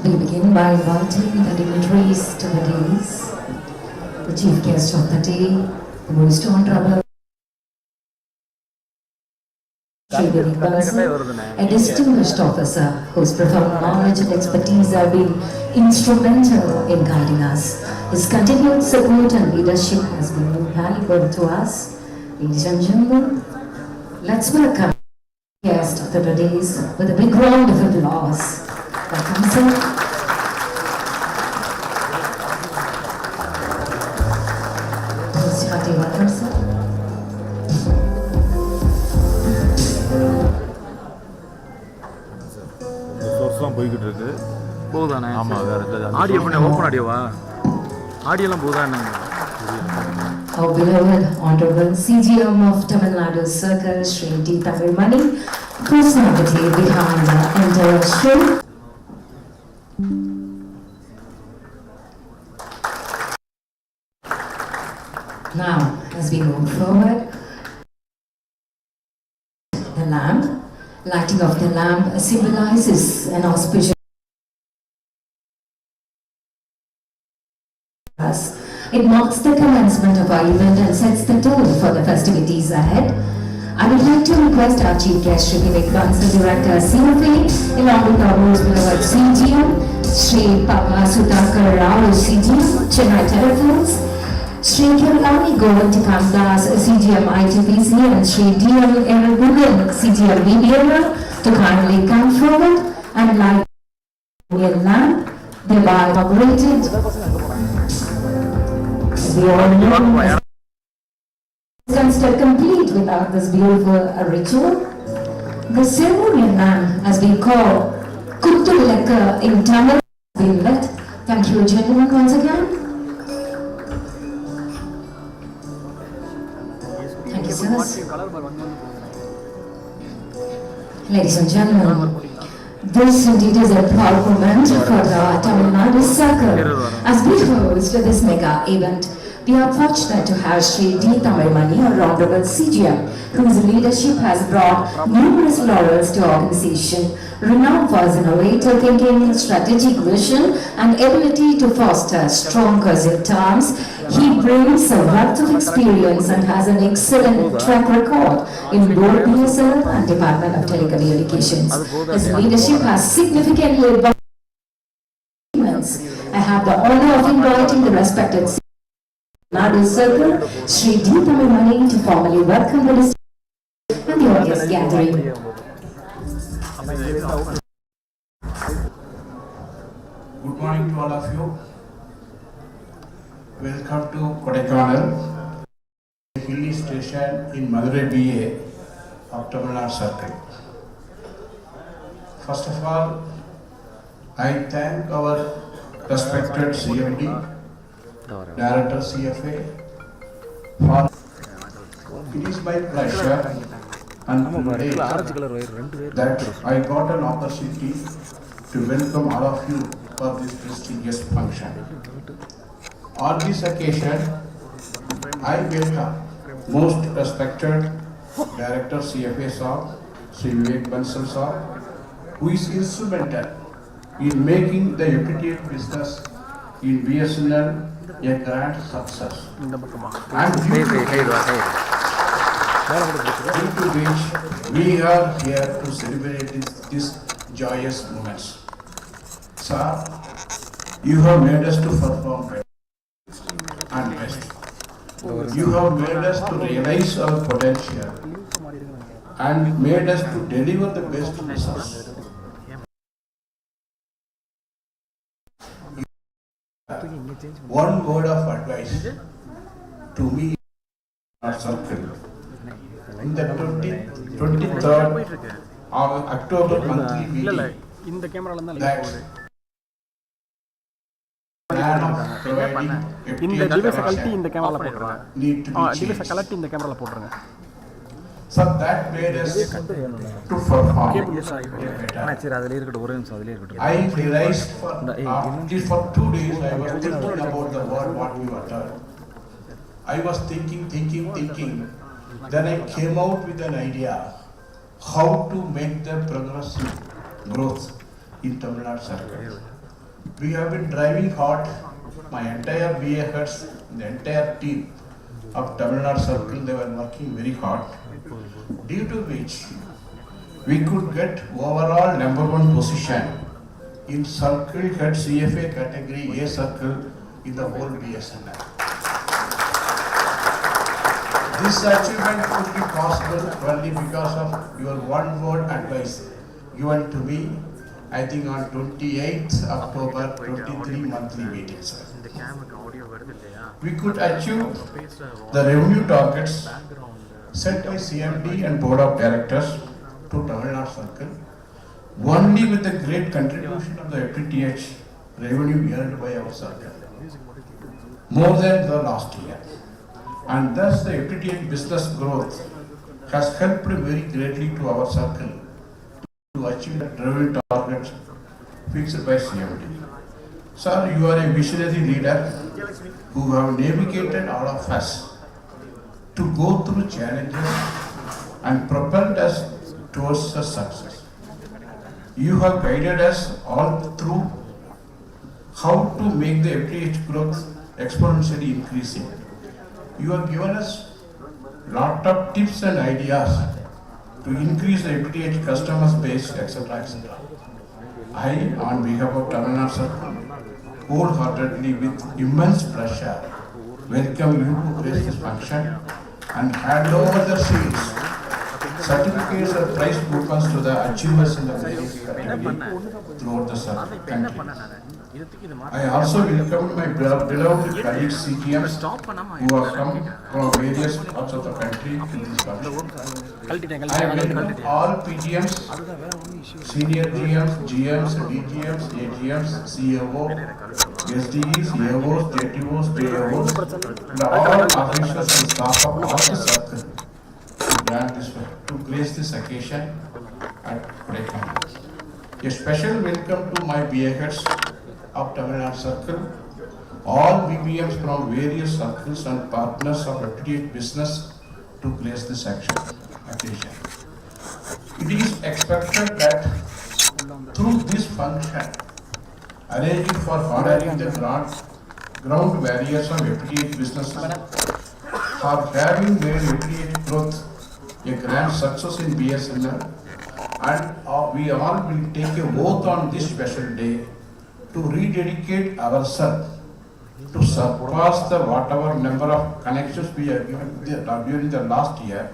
We begin by inviting the dignitaries to the dais, the chief guest of the day, the most honorable a distinguished officer whose profound knowledge and expertise have been instrumental in guiding us. His continued support and leadership has been invaluable to us. Ladies and gentlemen, let's welcome the guest of the days with a big round of applause. Welcome, sir. Please, hearty welcome, sir. சோர்ஸ்லாம் போய்கிட்டு இருக்கு போகுதானே ஆமாம் வேறு audio பண்ண open ஆடியோவா ஆடியோலாம் போகுதா என்னங்க Our beloved Honorable CGM of Tamil Nadu Circle, Sri D. Tamilmani, personality behind the entire show. Now, as we move forward, the lamp, lighting of the lamp symbolizes an auspicious. It marks the commencement of our event and sets the tone for the festivities ahead. I would like to request our chief guest, Shri Vivek Bansal, Director, CFA, along with our most beloved CGM, Shri Padma Sudhakar Rao, CGM, Chennai Telephones, Shri Kirlani Govindikandas, CGM ITPC, and Shri D.M. Erugugan, CGM BBNL, to kindly come forward and light the lamp, thereby inaugurated. We all know is considered complete without this beautiful ritual. The ceremonial lamp, as we call Kuttulekka in Tamil, has been lit. Thank you, gentlemen, once again. Thank you, sirs. Ladies and gentlemen, this indeed is a proud moment for the Tamil Nadu Circle. As we host this mega event, we are fortunate to have Shri D. Tamilmani, our Honorable CGM, whose leadership has brought numerous laurels to our organization, renowned for his innovative thinking, strategic vision, and ability to foster strong cohesive teams. He brings a wealth of experience and has an excellent track record in both BSNL and Department of Telecommunications. His leadership has significantly advanced. I have the honor of inviting the respected Nadu Circle, Shri D. Tamilmani, to formally welcome the district and the audience gathering. Good morning to all of you. Welcome to Kodaikanal, a hilly station in Madurai BA of Tamil Nadu Circle. First of all, I thank our respected CMD, Director CFA, for it is my pleasure and today that I got an opportunity to welcome all of you for this prestigious function. On this occasion, I welcome most respected Director CFA Sir, Sri Vivek Bansal Sir, who is instrumental in making the FTTH business in BSNL a grand success. And due to which we are here to celebrate these joyous moments. Sir, you have made us to perform better and best. You have made us to realize our potential and made us to deliver the best results. One word of advice to me our circle. In the 23rd of October monthly meeting, that plan of providing need to be changed. So that made us to perform better. I realized for at least for 2 days I was thinking about the word what we were told. I was thinking. Then I came out with an idea how to make the progressive growth in Tamil Nadu circle. We have been driving hard, my entire BA heads, the entire team of Tamil Nadu circle, they were working very hard, due to which we could get overall #1 position in circle head CFA category A circle in the whole BSNL. This achievement could be possible only because of your one word advice given to me, I think on 28th October 23 monthly meetings. We could achieve the revenue targets set by CMD and Board of Directors to Tamil Nadu circle only with the great contribution of the FTTH revenue earned by our circle, more than the last year. And thus the FTTH business growth has helped very greatly to our circle to achieve the revenue targets fixed by CMD. Sir, you are a visionary leader who have navigated all of us to go through challenges and propelled us towards the success. You have guided us all through how to make the FTTH growth exponentially increasing. You have given us lot of tips and ideas to increase the FTTH customers base, etc., etc. I, on behalf of Tamil Nadu circle, wholeheartedly with immense pleasure welcome you to grace this function and hand over the shields, certificates and prize coupons to the achievers in the various categories throughout the country. I also welcome my beloved colleagues CGMs who have come from various parts of the country to this function. I welcome all PGMs, senior GMs, GMs, DGMs, AGMs, CAO, SDEs, AOs, JTOs, JAOs, and all officials and staff of all the circle to grace this occasion at Kodaikanal. A special welcome to my BA heads of Tamil Nadu circle, all BBMs from various circles and partners of FTTH business to grace this occasion. It is expected that through this function, arranging for honoring the ground barriers of FTTH businesses are having made FTTH growth a grand success in BSNL, and we all will take a oath on this special day to rededicate ourselves to surpass the whatever number of connections we have given during the last year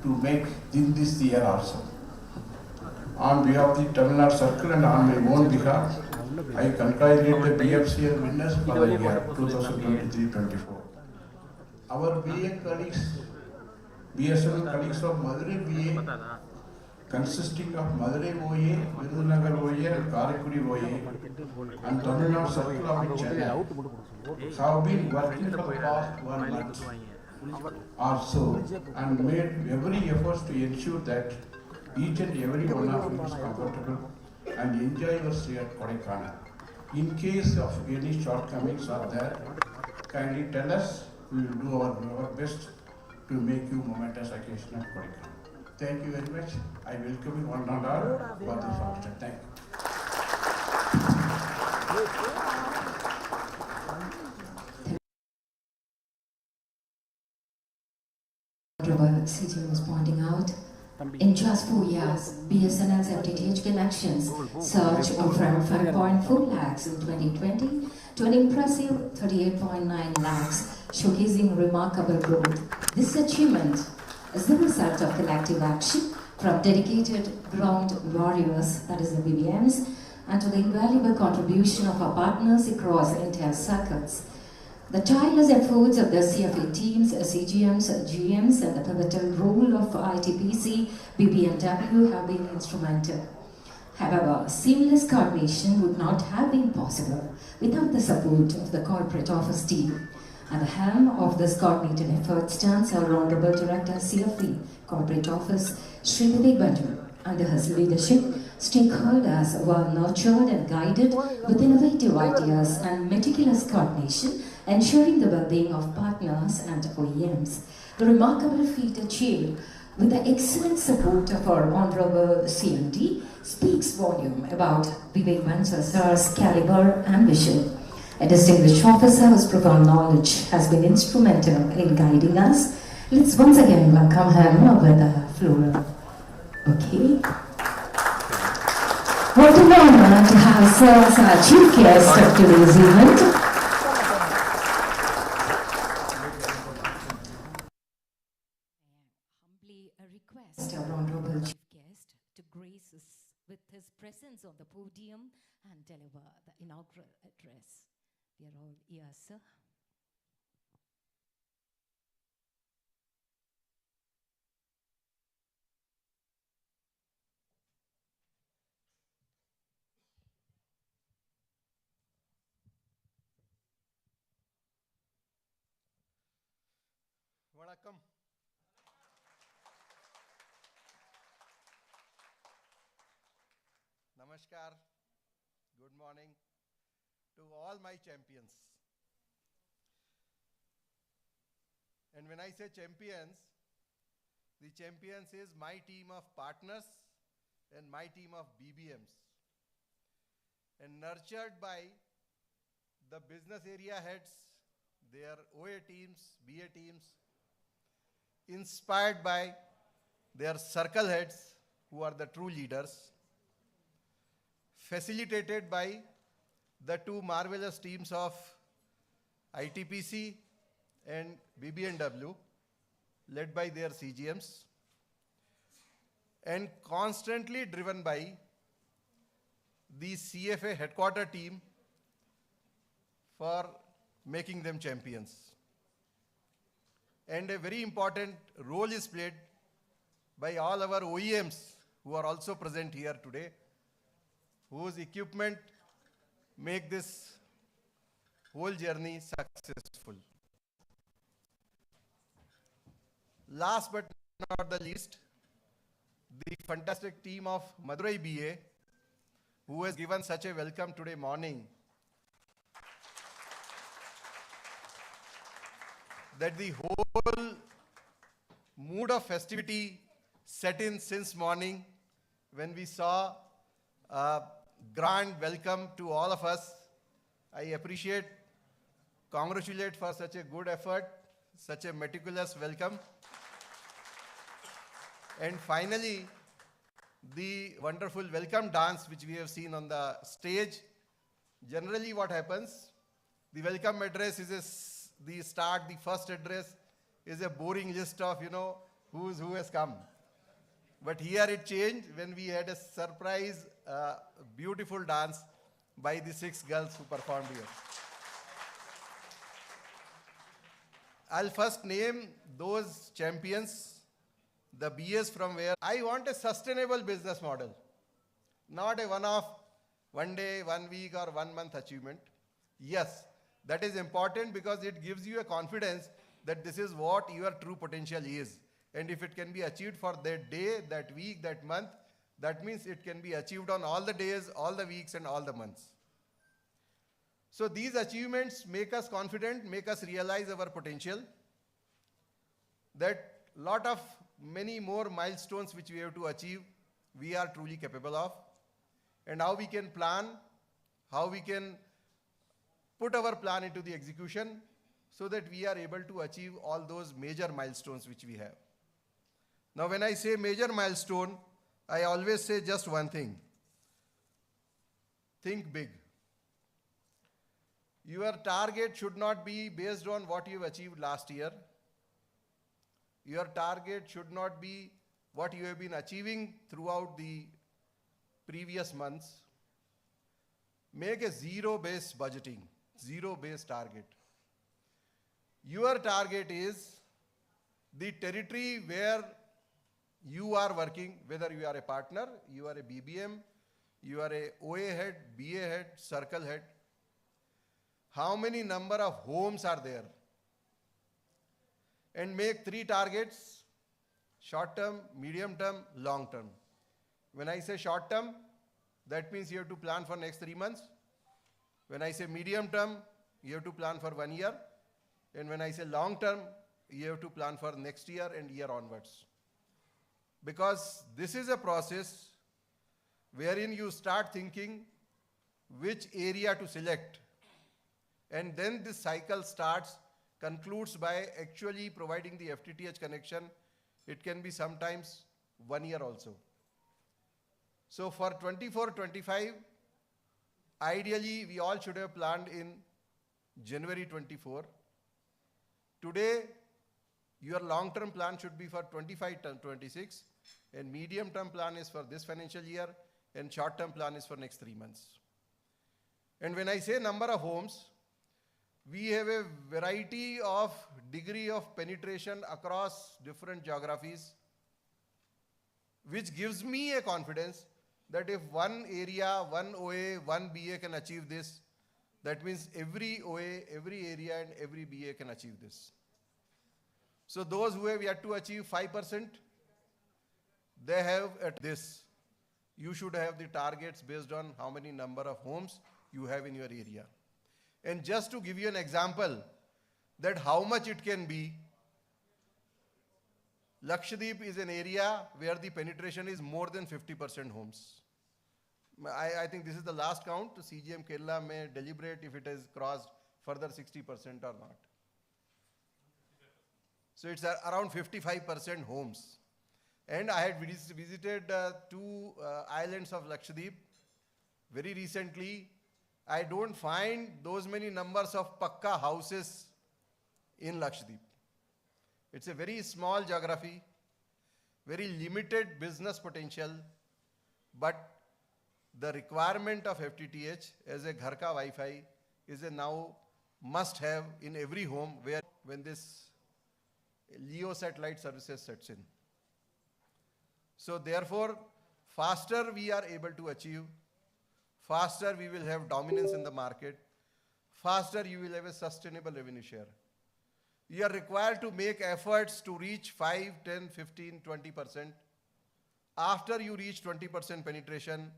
to make in this year also. On behalf of the Tamil Nadu circle and on my own behalf, I congratulate the BFCL winners for the year 2023-24. Our BA colleagues, BSNL colleagues of Madurai BA, consisting of Madurai OA, Virudhunagar OA, and Karaikudi OA, and Tamil Nadu circle of Chennai, have been working for the past 1 month also and made every effort to ensure that each and every one of you is comfortable and enjoy your stay at Kodaikanal. In case of any shortcomings are there, kindly tell us. We will do our best to make you momentous occasion at Kodaikanal. Thank you very much. I welcome you one and all for this function. Thank you. CJ was pointing out, in just 4 years, BSNL's FTTH connections surged from 5.4 lakhs in 2020 to an impressive 38.9 lakhs, showcasing remarkable growth. This achievement is the result of collective action from dedicated ground warriors, that is the BBMs, and to the invaluable contribution of our partners across the entire circuits. The tireless efforts of the CFA teams, CGMs, GMs, and the pivotal role of ITPC, BBNW have been instrumental. However, seamless coordination would not have been possible without the support of the corporate office team. At the helm of this coordinated effort stands our Honorable Director, CFE, Corporate Office, Sri Vivek Bandu. Under his leadership, stakeholders were nurtured and guided with innovative ideas and meticulous coordination, ensuring the well-being of partners and OEMs. The remarkable feat achieved with the excellent support of our Honorable CMD speaks volume about Vivek Bandu sir's caliber and vision. A distinguished officer whose profound knowledge has been instrumental in guiding us. Let's once again welcome him with a floral bouquet. What an honor to have Sir as our chief guest of today's event. Humbly request our Honorable Chief Guest to grace us with his presence on the podium and deliver the inaugural address. We are all ears, sir. Vanakkam. Namaskar. Good morning to all my champions. And when I say champions, the champions is my team of partners and my team of BBMs. And nurtured by the business area heads, their OA teams, BA teams, inspired by their circle heads, who are the true leaders, facilitated by the two marvelous teams of ITPC and BBNW, led by their CGMs, and constantly driven by the CFA headquarter team for making them champions. And a very important role is played by all our OEMs who are also present here today, whose equipment make this whole journey successful. Last but not the least, the fantastic team of Madurai BA, who has given such a welcome today morning, that the whole mood of festivity set in since morning when we saw a grand welcome to all of us. I appreciate, congratulate for such a good effort, such a meticulous welcome. And finally, the wonderful welcome dance which we have seen on the stage. Generally what happens, the welcome address is the first address is a boring list of, who has come. But here it changed when we had a surprise, beautiful dance by the 6 girls who performed here. I'll first name those champions, the BS from where I want a sustainable business model, not a one-off, one day, 1 week or 1 month achievement. Yes, that is important because it gives you a confidence that this is what your true potential is. And if it can be achieved for that day, that week, that month, that means it can be achieved on all the days, all the weeks, and all the months. So these achievements make us confident, make us realize our potential, that lot of many more milestones which we have to achieve, we are truly capable of, and how we can plan, how we can put our plan into the execution so that we are able to achieve all those major milestones which we have. Now, when I say major milestone, I always say just one thing. Think big. Your target should not be based on what you have achieved last year. Your target should not be what you have been achieving throughout the previous months. Make a zero-based budgeting, zero-based target. Your target is the territory where you are working, whether you are a partner, you are a BBM, you are a OA head, BA head, circle head. How many number of homes are there? And make 3 targets: short term, medium term, long term. When I say short term, that means you have to plan for next 3 months. When I say medium term, you have to plan for 1 year. And when I say long term, you have to plan for next year and year onwards. Because this is a process wherein you start thinking which area to select. And then this cycle concludes by actually providing the FTTH connection. It can be sometimes 1 year also. So for 24-25, ideally we all should have planned in January 24. Today, your long-term plan should be for 25-26, and medium-term plan is for this financial year, and short-term plan is for next 3 months. And when I say number of homes, we have a variety of degree of penetration across different geographies, which gives me a confidence that if one area, one OA, one BA can achieve this, that means every OA, every area, and every BA can achieve this. So those who have yet to achieve 5%, they have at this. You should have the targets based on how many number of homes you have in your area. And just to give you an example that how much it can be, Lakshadweep is an area where the penetration is more than 50% homes. I think this is the last count. CGM Kerala may deliberate if it has crossed further 60% or not. So it's around 55% homes. And I had visited 2 islands of Lakshadweep very recently. I don't find those many numbers of pakka houses in Lakshadweep. It's a very small geography, very limited business potential, but the requirement of FTTH as a Ghar Ka Wi-Fi is a now must have in every home when this LEO satellite services sets in. So therefore, faster we are able to achieve, faster we will have dominance in the market, faster you will have a sustainable revenue share. You are required to make efforts to reach 5, 10, 15, 20%. After you reach 20% penetration,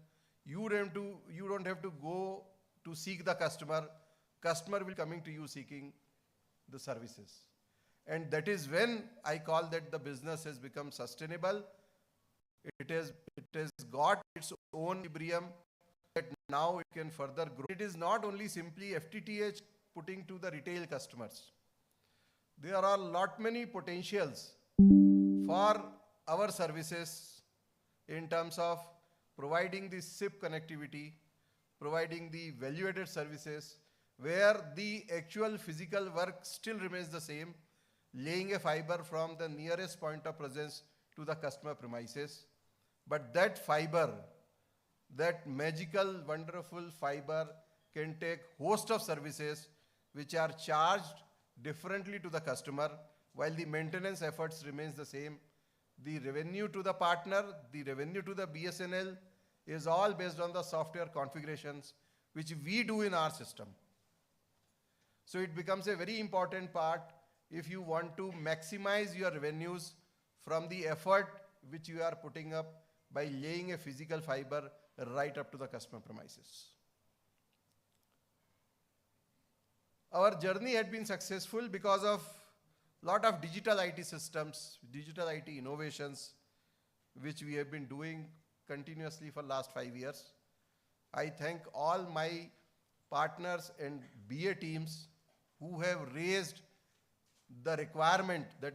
you don't have to go to seek the customer. Customer will coming to you seeking the services. And that is when I call that the business has become sustainable. It has got its own equilibrium that now it can further grow. It is not only simply FTTH putting to the retail customers. There are many potentials for our services in terms of providing the SIP connectivity, providing the value-added services, where the actual physical work still remains the same, laying a fiber from the nearest point of presence to the customer premises. But that fiber, that magical, wonderful fiber can take host of services which are charged differently to the customer, while the maintenance efforts remains the same. The revenue to the partner, the revenue to the BSNL is all based on the software configurations which we do in our system. So it becomes a very important part if you want to maximize your revenues from the effort which you are putting up by laying a physical fiber right up to the customer premises. Our journey had been successful because of lot of digital IT systems, digital IT innovations, which we have been doing continuously for last 5 years. I thank all my partners and BA teams who have raised the requirement that,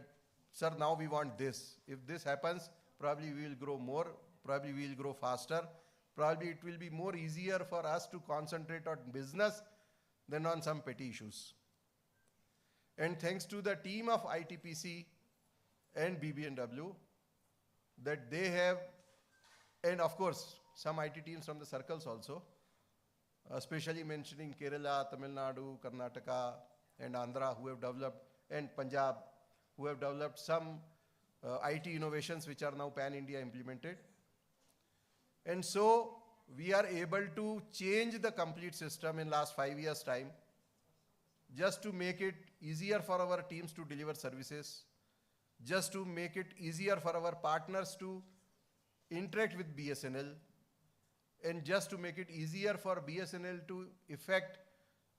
sir, now we want this. If this happens, probably we will grow more, probably we will grow faster, probably it will be more easier for us to concentrate on business than on some petty issues. And thanks to the team of ITPC and BBNW, that they have, and of course, some IT teams from the circles also, especially mentioning Kerala, Tamil Nadu, Karnataka, and Andhra, who have developed, and Punjab, who have developed some IT innovations which are now pan-India implemented. And so we are able to change the complete system in last 5 years' time, just to make it easier for our teams to deliver services, just to make it easier for our partners to interact with BSNL, and just to make it easier for BSNL to effect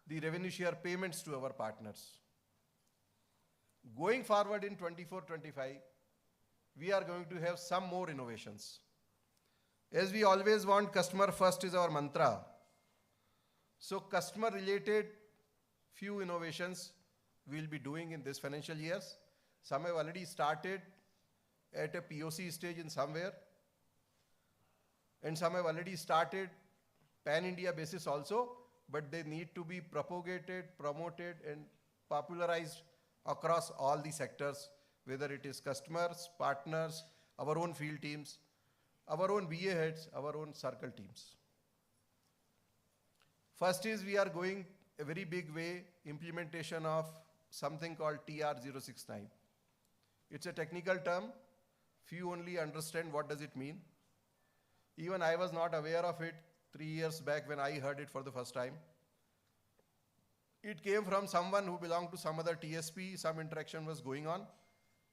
the revenue share payments to our partners. Going forward in 24-25, we are going to have some more innovations. As we always want, customer first is our mantra. So customer related few innovations we'll be doing in this financial years. Some have already started at a POC stage in somewhere, and some have already started pan-India basis also, but they need to be propagated, promoted, and popularized across all the sectors, whether it is customers, partners, our own field teams, our own BA heads, our own circle teams. First is we are going a very big way implementation of something called TR069. It's a technical term. Few only understand what does it mean. Even I was not aware of it 3 years back when I heard it for the first time. It came from someone who belonged to some other TSP, some interaction was going on.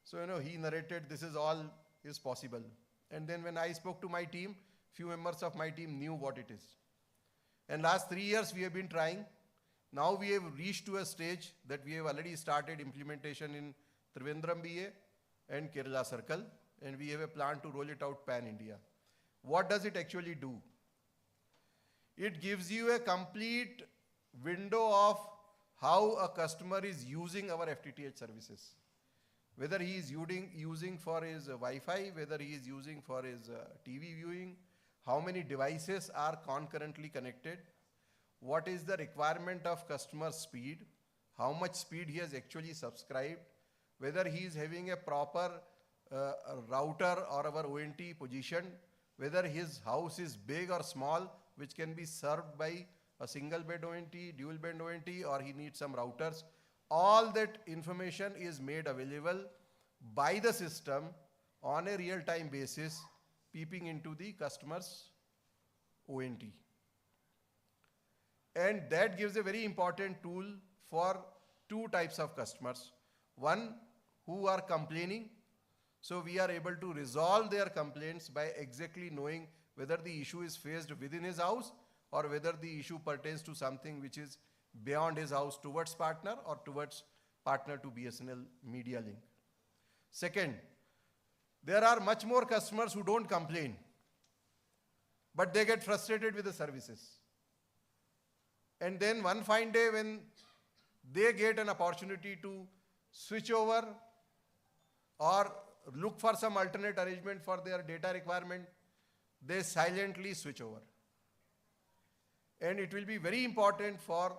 So, he narrated this is all is possible. And then when I spoke to my team, few members of my team knew what it is. And last 3 years we have been trying. Now we have reached to a stage that we have already started implementation in Trivandrum BA and Kerala Circle, and we have a plan to roll it out pan-India. What does it actually do? It gives you a complete window of how a customer is using our FTTH services. Whether he is using for his Wi-Fi, whether he is using for his TV viewing, how many devices are concurrently connected, what is the requirement of customer speed, how much speed he has actually subscribed, whether he is having a proper router or our ONT position, whether his house is big or small, which can be served by a single bed ONT, dual bed ONT, or he needs some routers. All that information is made available by the system on a real-time basis, peeping into the customer's ONT. And that gives a very important tool for two types of customers. One, who are complaining. So we are able to resolve their complaints by exactly knowing whether the issue is faced within his house or whether the issue pertains to something which is beyond his house towards partner or towards partner to BSNL Media Link. Second, there are much more customers who don't complain, but they get frustrated with the services. And then one fine day when they get an opportunity to switch over or look for some alternate arrangement for their data requirement, they silently switch over. And it will be very important for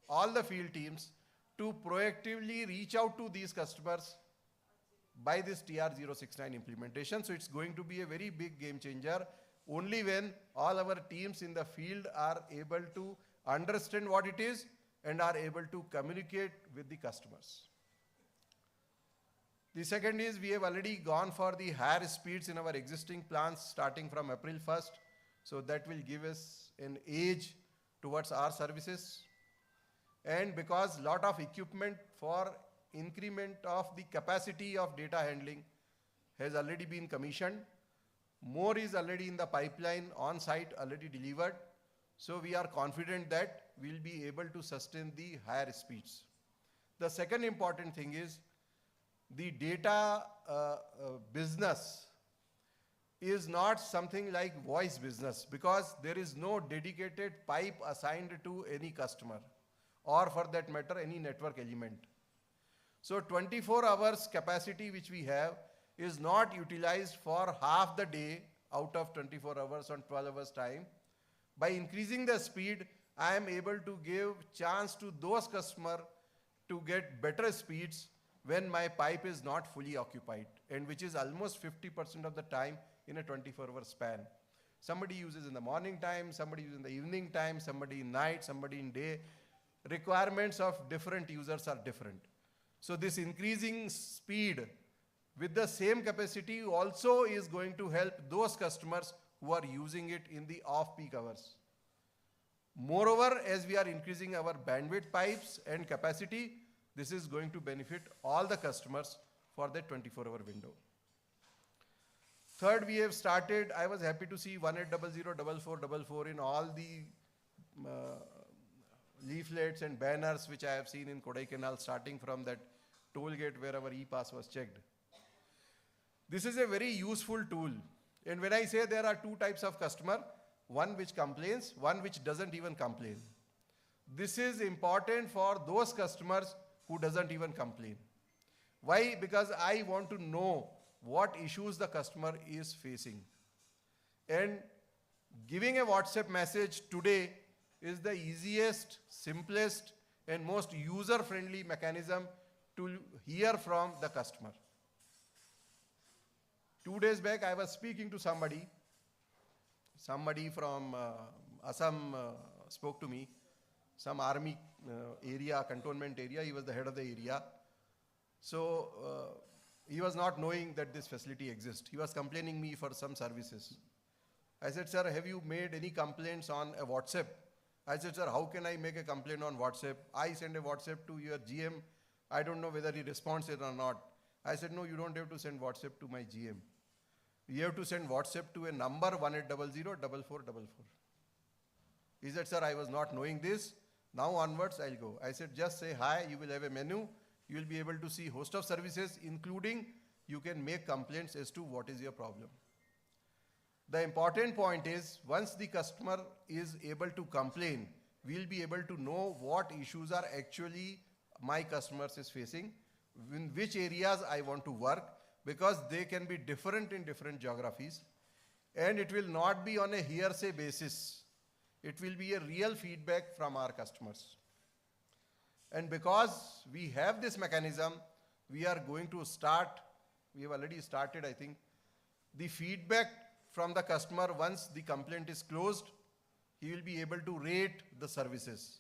all the field teams to proactively reach out to these customers by this TR069 implementation. So it's going to be a very big game changer only when all our teams in the field are able to understand what it is and are able to communicate with the customers. The second is we have already gone for the higher speeds in our existing plans starting from April 1st. So that will give us an edge towards our services. And because lot of equipment for increment of the capacity of data handling has already been commissioned. More is already in the pipeline, on site, already delivered. So we are confident that we'll be able to sustain the higher speeds. The second important thing is the data business is not something like voice business, because there is no dedicated pipe assigned to any customer, or for that matter any network element. So 24 hours capacity which we have is not utilized for half the day out of 24 hours on 12 hours time. By increasing the speed, I am able to give chance to those customers to get better speeds when my pipe is not fully occupied, and which is almost 50% of the time in a 24-hour span. Somebody uses in the morning time, somebody uses in the evening time, somebody in night, somebody in day. Requirements of different users are different. So this increasing speed with the same capacity also is going to help those customers who are using it in the off-peak hours. Moreover, as we are increasing our bandwidth pipes and capacity, this is going to benefit all the customers for that 24-hour window. Third, we have started, I was happy to see 18004444 in all the leaflets and banners which I have seen in Kodaikanal, starting from that toll gate where our e-pass was checked. This is a very useful tool. And when I say there are two types of customer, one which complains, one which doesn't even complain. This is important for those customers who doesn't even complain. Why? Because I want to know what issues the customer is facing. And giving a WhatsApp message today is the easiest, simplest, and most user-friendly mechanism to hear from the customer. 2 days back, I was speaking to somebody from Assam spoke to me, some army area, cantonment area. He was the head of the area. So he was not knowing that this facility exists. He was complaining me for some services. I said, sir, have you made any complaints on a WhatsApp? I said, sir, how can I make a complaint on WhatsApp? I send a WhatsApp to your GM. I don't know whether he responds it or not. I said, no, you don't have to send WhatsApp to my GM. You have to send WhatsApp to a number 18004444. He said, sir, I was not knowing this. Now onwards, I'll go. I said, just say hi. You will have a menu. You will be able to see host of services, including you can make complaints as to what is your problem. The important point is, once the customer is able to complain, we'll be able to know what issues are actually my customers is facing, in which areas I want to work, because they can be different in different geographies. And it will not be on a hearsay basis. It will be a real feedback from our customers. And because we have this mechanism, we are going to start, we have already started, I think, the feedback from the customer. Once the complaint is closed, he will be able to rate the services,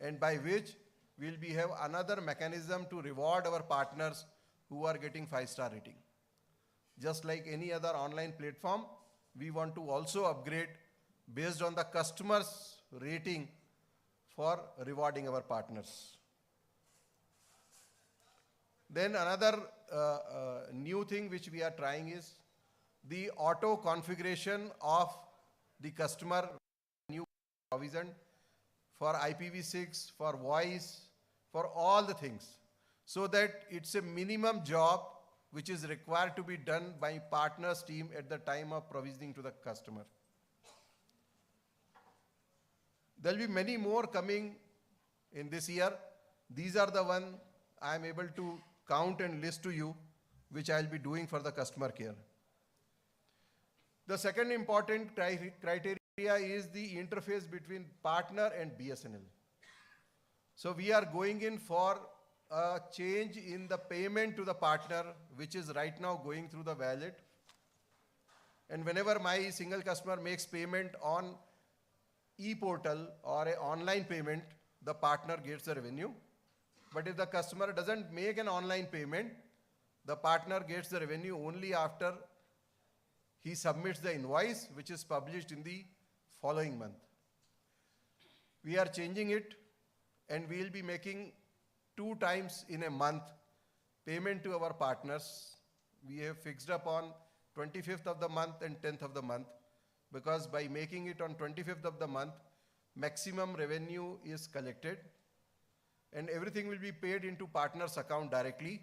and by which we will have another mechanism to reward our partners who are getting 5-star rating. Just like any other online platform, we want to also upgrade based on the customer's rating for rewarding our partners. Then another new thing which we are trying is the auto configuration of the customer new provision for IPv6, for voice, for all the things, so that it's a minimum job which is required to be done by partners team at the time of provisioning to the customer. There will be many more coming in this year. These are the one I am able to count and list to you, which I'll be doing for the customer care. The second important criteria is the interface between partner and BSNL. So we are going in for a change in the payment to the partner, which is right now going through the wallet. And whenever my single customer makes payment on e-portal or an online payment, the partner gets the revenue. But if the customer doesn't make an online payment, the partner gets the revenue only after he submits the invoice, which is published in the following month. We are changing it, and we will be making 2 times in a month payment to our partners. We have fixed upon 25th of the month and 10th of the month, because by making it on 25th of the month, maximum revenue is collected and everything will be paid into partners' account directly.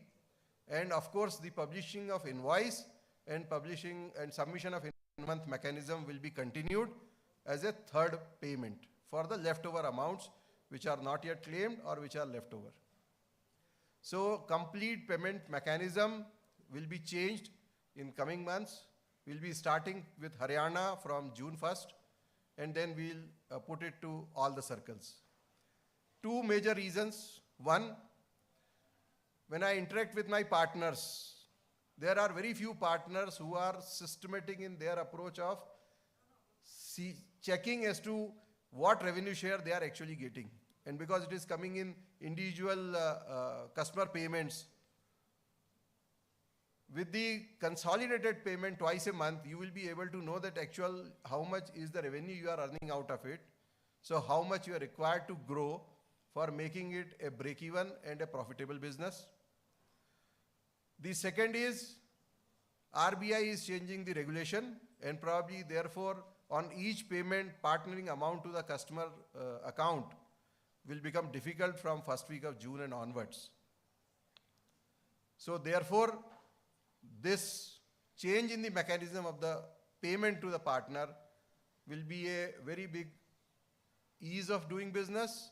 And of course, the publishing of invoice and publishing and submission of in-month mechanism will be continued as a third payment for the leftover amounts which are not yet claimed or which are left over. So complete payment mechanism will be changed in coming months. We'll be starting with Haryana from June 1st, and then we'll put it to all the circles. Two major reasons. One, when I interact with my partners, there are very few partners who are systematic in their approach of checking as to what revenue share they are actually getting. And because it is coming in individual customer payments, with the consolidated payment twice a month, you will be able to know that actual how much is the revenue you are earning out of it. So how much you are required to grow for making it a break-even and a profitable business. The second is RBI is changing the regulation, and probably therefore on each payment partnering amount to the customer account will become difficult from first week of June and onwards. So therefore, this change in the mechanism of the payment to the partner will be a very big ease of doing business,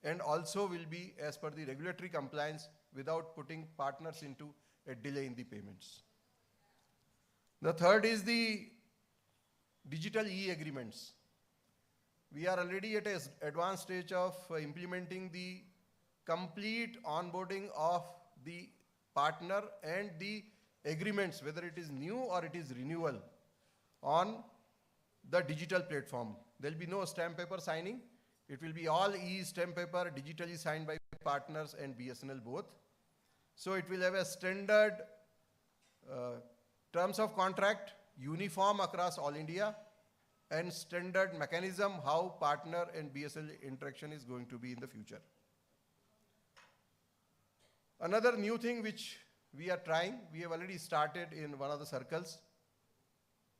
and also will be as per the regulatory compliance without putting partners into a delay in the payments. The third is the digital e-agreements. We are already at an advanced stage of implementing the complete onboarding of the partner and the agreements, whether it is new or it is renewal, on the digital platform. There will be no stamp paper signing. It will be all e-stamp paper digitally signed by partners and BSNL both. So it will have a standard terms of contract, uniform across all India, and standard mechanism how partner and BSNL interaction is going to be in the future. Another new thing which we are trying, we have already started in one of the circles,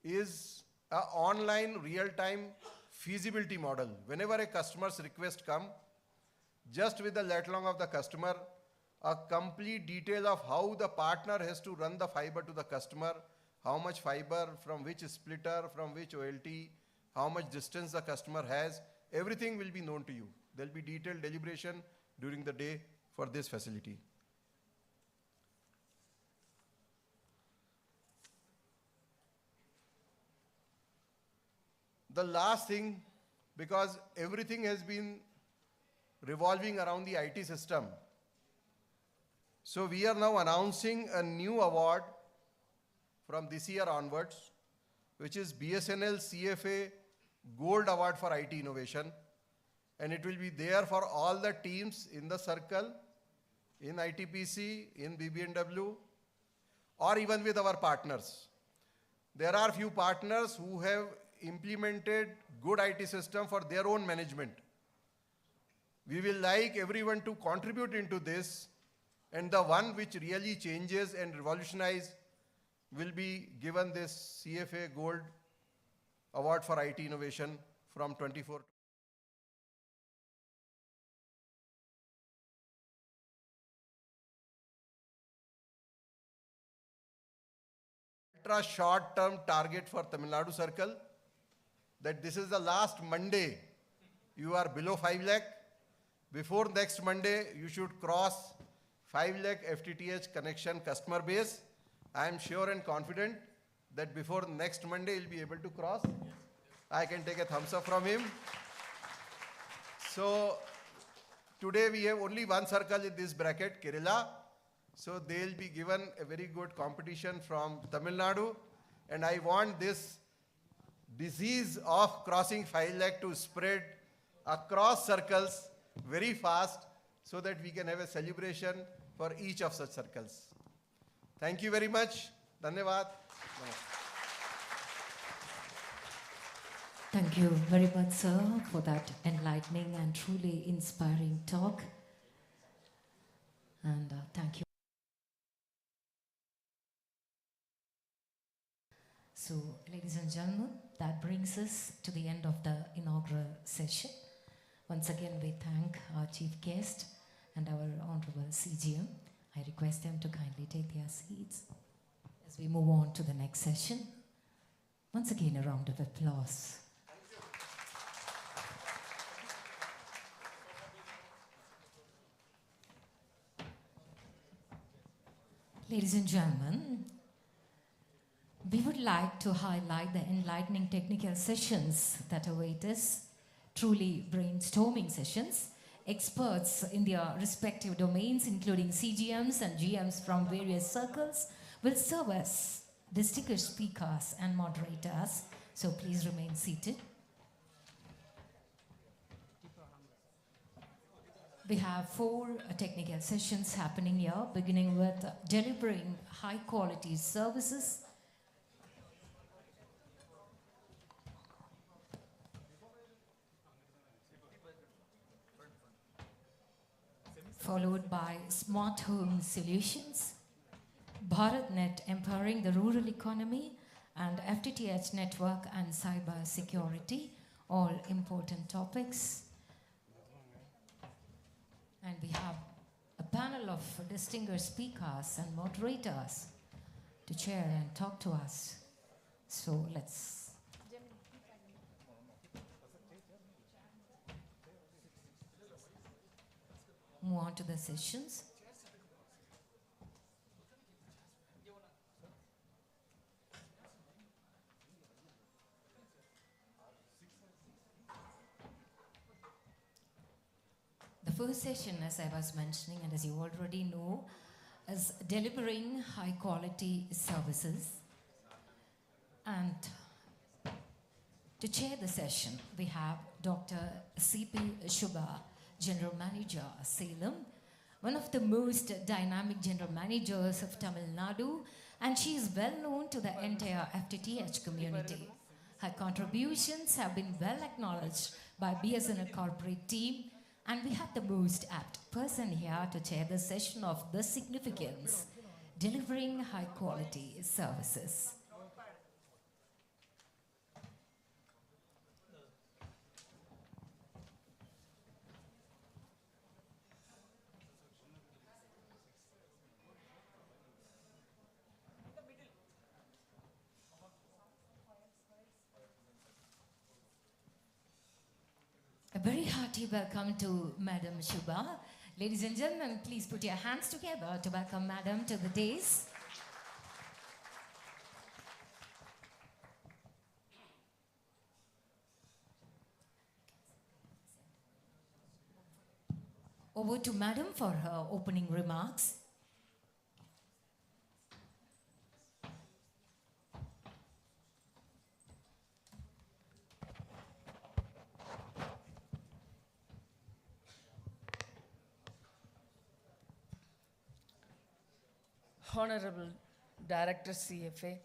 is an online real-time feasibility model. Whenever a customer's request come, just with the let along of the customer, a complete detail of how the partner has to run the fiber to the customer, how much fiber, from which splitter, from which OLT, how much distance the customer has, everything will be known to you. There will be detailed deliberation during the day for this facility. The last thing, because everything has been revolving around the IT system, so we are now announcing a new award from this year onwards, which is BSNL CFA Gold Award for IT Innovation. And it will be there for all the teams in the circle, in ITPC, in BBNW, or even with our partners. There are few partners who have implemented good IT system for their own management. We will like everyone to contribute into this, and the one which really changes and revolutionizes will be given this CFA Gold Award for IT Innovation from 24. Ultra short-term target for Tamil Nadu Circle, that this is the last Monday you are below 5 lakh. Before next Monday, you should cross 5 lakh FTTH connection customer base. I am sure and confident that before next Monday, you'll be able to cross. I can take a thumbs up from him. So today we have only one circle in this bracket, Kerala. So they'll be given a very good competition from Tamil Nadu. And I want this disease of crossing 5 lakh to spread across circles very fast, so that we can have a celebration for each of such circles. Thank you very much. Dhanyavad. Thank you very much, sir, for that enlightening and truly inspiring talk. And thank you. So, ladies and gentlemen, that brings us to the end of the inaugural session. Once again, we thank our chief guest and our honorable CGM. I request them to kindly take their seats as we move on to the next session. Once again, a round of applause. Ladies and gentlemen, we would like to highlight the enlightening technical sessions that await us, truly brainstorming sessions. Experts in their respective domains, including CGMs and GMs from various circles, will serve as distinguished speakers and moderators. So please remain seated. We have 4 technical sessions happening here, beginning with delivering high quality services, followed by smart home solutions, BharatNet empowering the rural economy, and FTTH network and cyber security, all important topics. And we have a panel of distinguished speakers and moderators to chair and talk to us. So let's move on to the sessions. The first session, as I was mentioning, and as you already know, is delivering high quality services. And to chair the session, we have Dr. C.P. Shubha, General Manager, Salem, one of the most dynamic general managers of Tamil Nadu, and she is well known to the entire FTTH community. Her contributions have been well acknowledged by BSNL corporate team, and we have the most apt person here to chair the session of the significance, delivering high quality services. A very hearty welcome to Madam Shubha. Ladies and gentlemen, please put your hands together to welcome Madam to the dais. Over to Madam for her opening remarks. Honorable Director CFA,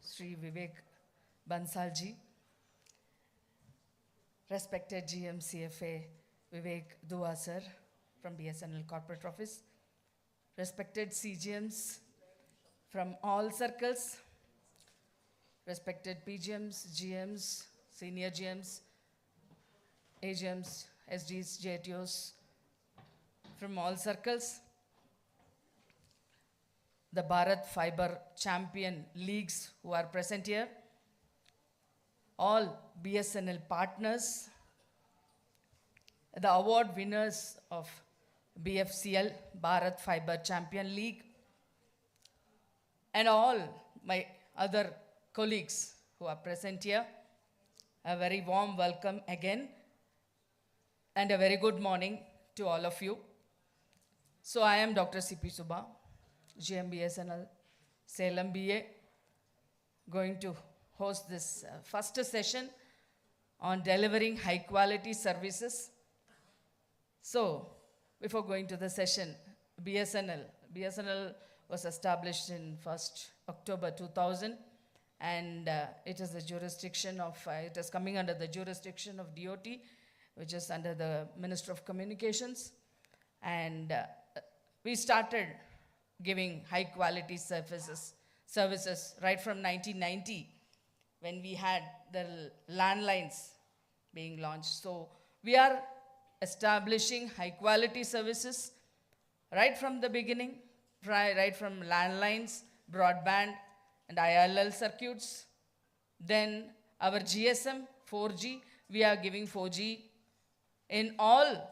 Sri Vivek Bansalji, respected GM CFA Vivek Dua sir from BSNL Corporate Office, respected CGMs from all circles, respected PGMs, GMs, senior GMs, AGMs, SDs, JTOs from all circles, the Bharat Fibre champion leagues who are present here, all BSNL partners, the award winners of BFCL, Bharat Fibre Champion League, and all my other colleagues who are present here. A very warm welcome again and a very good morning to all of you. So I am Dr. C.P. Shubha, GM BSNL, Salem BA, going to host this first session on delivering high quality services. So, before going to the session, BSNL was established in 1st October 2000, and it is the jurisdiction of, it is coming under the jurisdiction of DOT, which is under the Minister of Communications, and we started giving high quality services services right from 1990 when we had the landlines being launched. So we are establishing high quality services right from the beginning, right from landlines, broadband and ILL circuits. Then our GSM 4G, we are giving 4G in all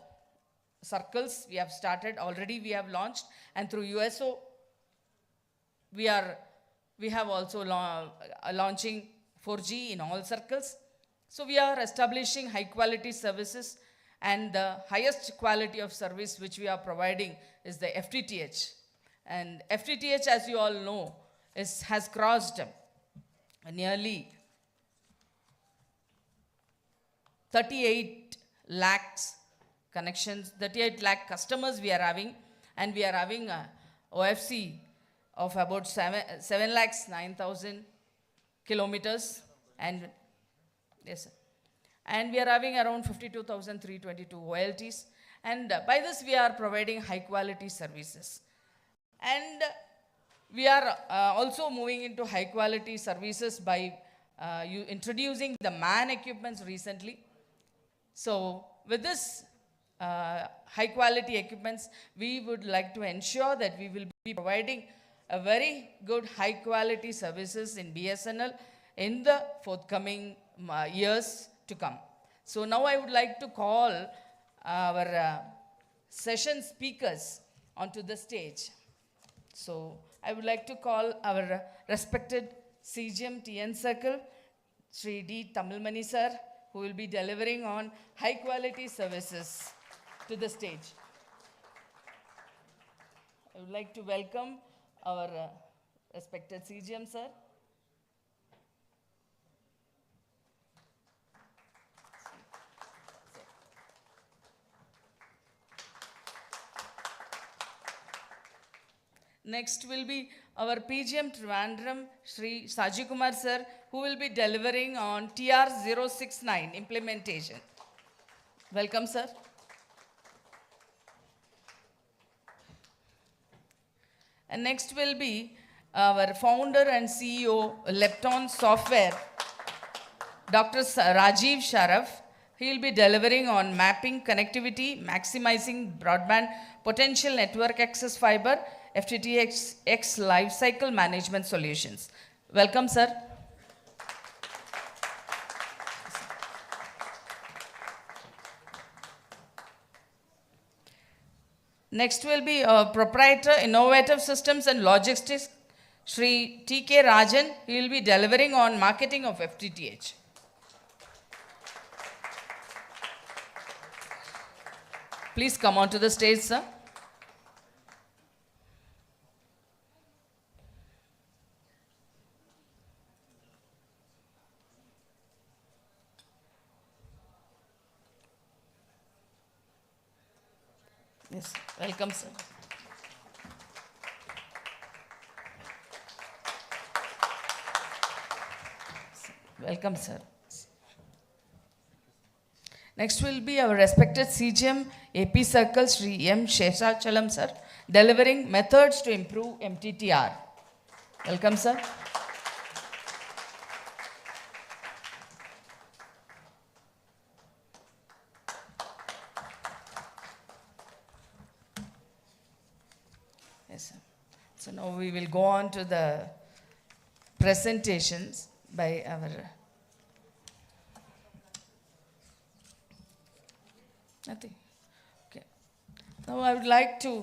circles. We have started already, we have launched, and through USO we have also launching 4G in all circles. So we are establishing high quality services, and the highest quality of service which we are providing is the FTTH. And FTTH, as you all know, has crossed nearly 38 lakhs connections, 38 lakh customers we are having, and we are having a OFC of about 7 lakhs 9,000 kilometers, and yes, sir. And we are having around 52,322 OLTs, and by this we are providing high quality services. And we are also moving into high quality services by introducing the MAN equipments recently. So with this high quality equipments, we would like to ensure that we will be providing a very good high quality services in BSNL in the forthcoming years to come. So now I would like to call our session speakers onto the stage. So I would like to call our respected CGM TN Circle, Sri D. Tamilmani sir, who will be delivering on high quality services to the stage. I would like to welcome our respected CGM sir. Next will be our PGM Trivandrum, Sri Saji Kumar sir, who will be delivering on TR069 implementation. Welcome, sir. And next will be our founder and CEO, Lepton Software, Dr. Rajiv Sharaf. He will be delivering on mapping connectivity, maximizing broadband potential network access fiber, FTTX lifecycle management solutions. Welcome, sir. Next will be proprietor, innovative systems and logistics, Sri T.K. Rajan. He will be delivering on marketing of FTTH. Please come on to the stage, sir. Yes, welcome, sir. Welcome, sir. Next will be our respected CGM AP Circle, Sri M. Sheshachalam, sir, delivering methods to improve MTTR. Welcome, sir. Yes, sir. So now we will go on to the presentations by our nothing. Okay. Now I would like to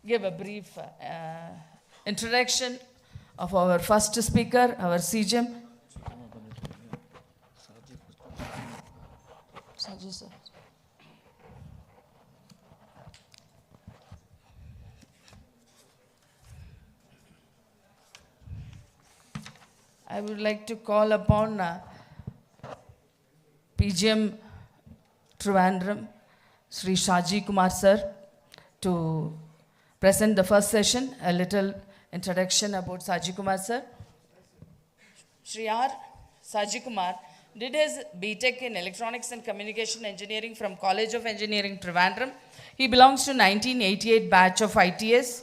give a brief introduction of our first speaker, our CGM. Saji, sir. I would like to call upon PGM Trivandrum, Sri Shaji Kumar sir, to present the first session, a little introduction about Saji Kumar sir. Sri R. Saji Kumar did his BTech in Electronics and Communication Engineering from College of Engineering Trivandrum. He belongs to 1988 batch of ITS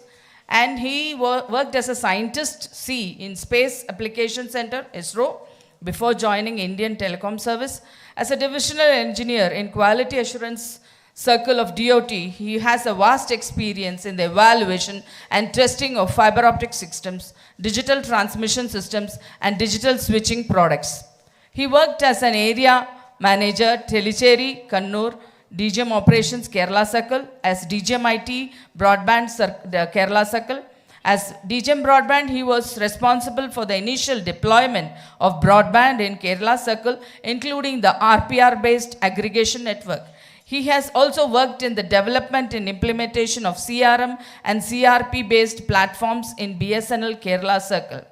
and he worked as a scientist C in Space Application Center, ISRO, before joining Indian Telecom Service. As a divisional engineer in Quality Assurance Circle of DOT, he has a vast experience in the evaluation and testing of fiber optic systems, digital transmission systems, and digital switching products. He worked as an area manager, Telecheri, Kannur, DGM Operations, Kerala Circle, as DGM IT, Broadband, Kerala Circle. As DGM Broadband, he was responsible for the initial deployment of broadband in Kerala Circle, including the RPR-based aggregation network. He has also worked in the development and implementation of CRM and CRP-based platforms in BSNL Kerala Circle.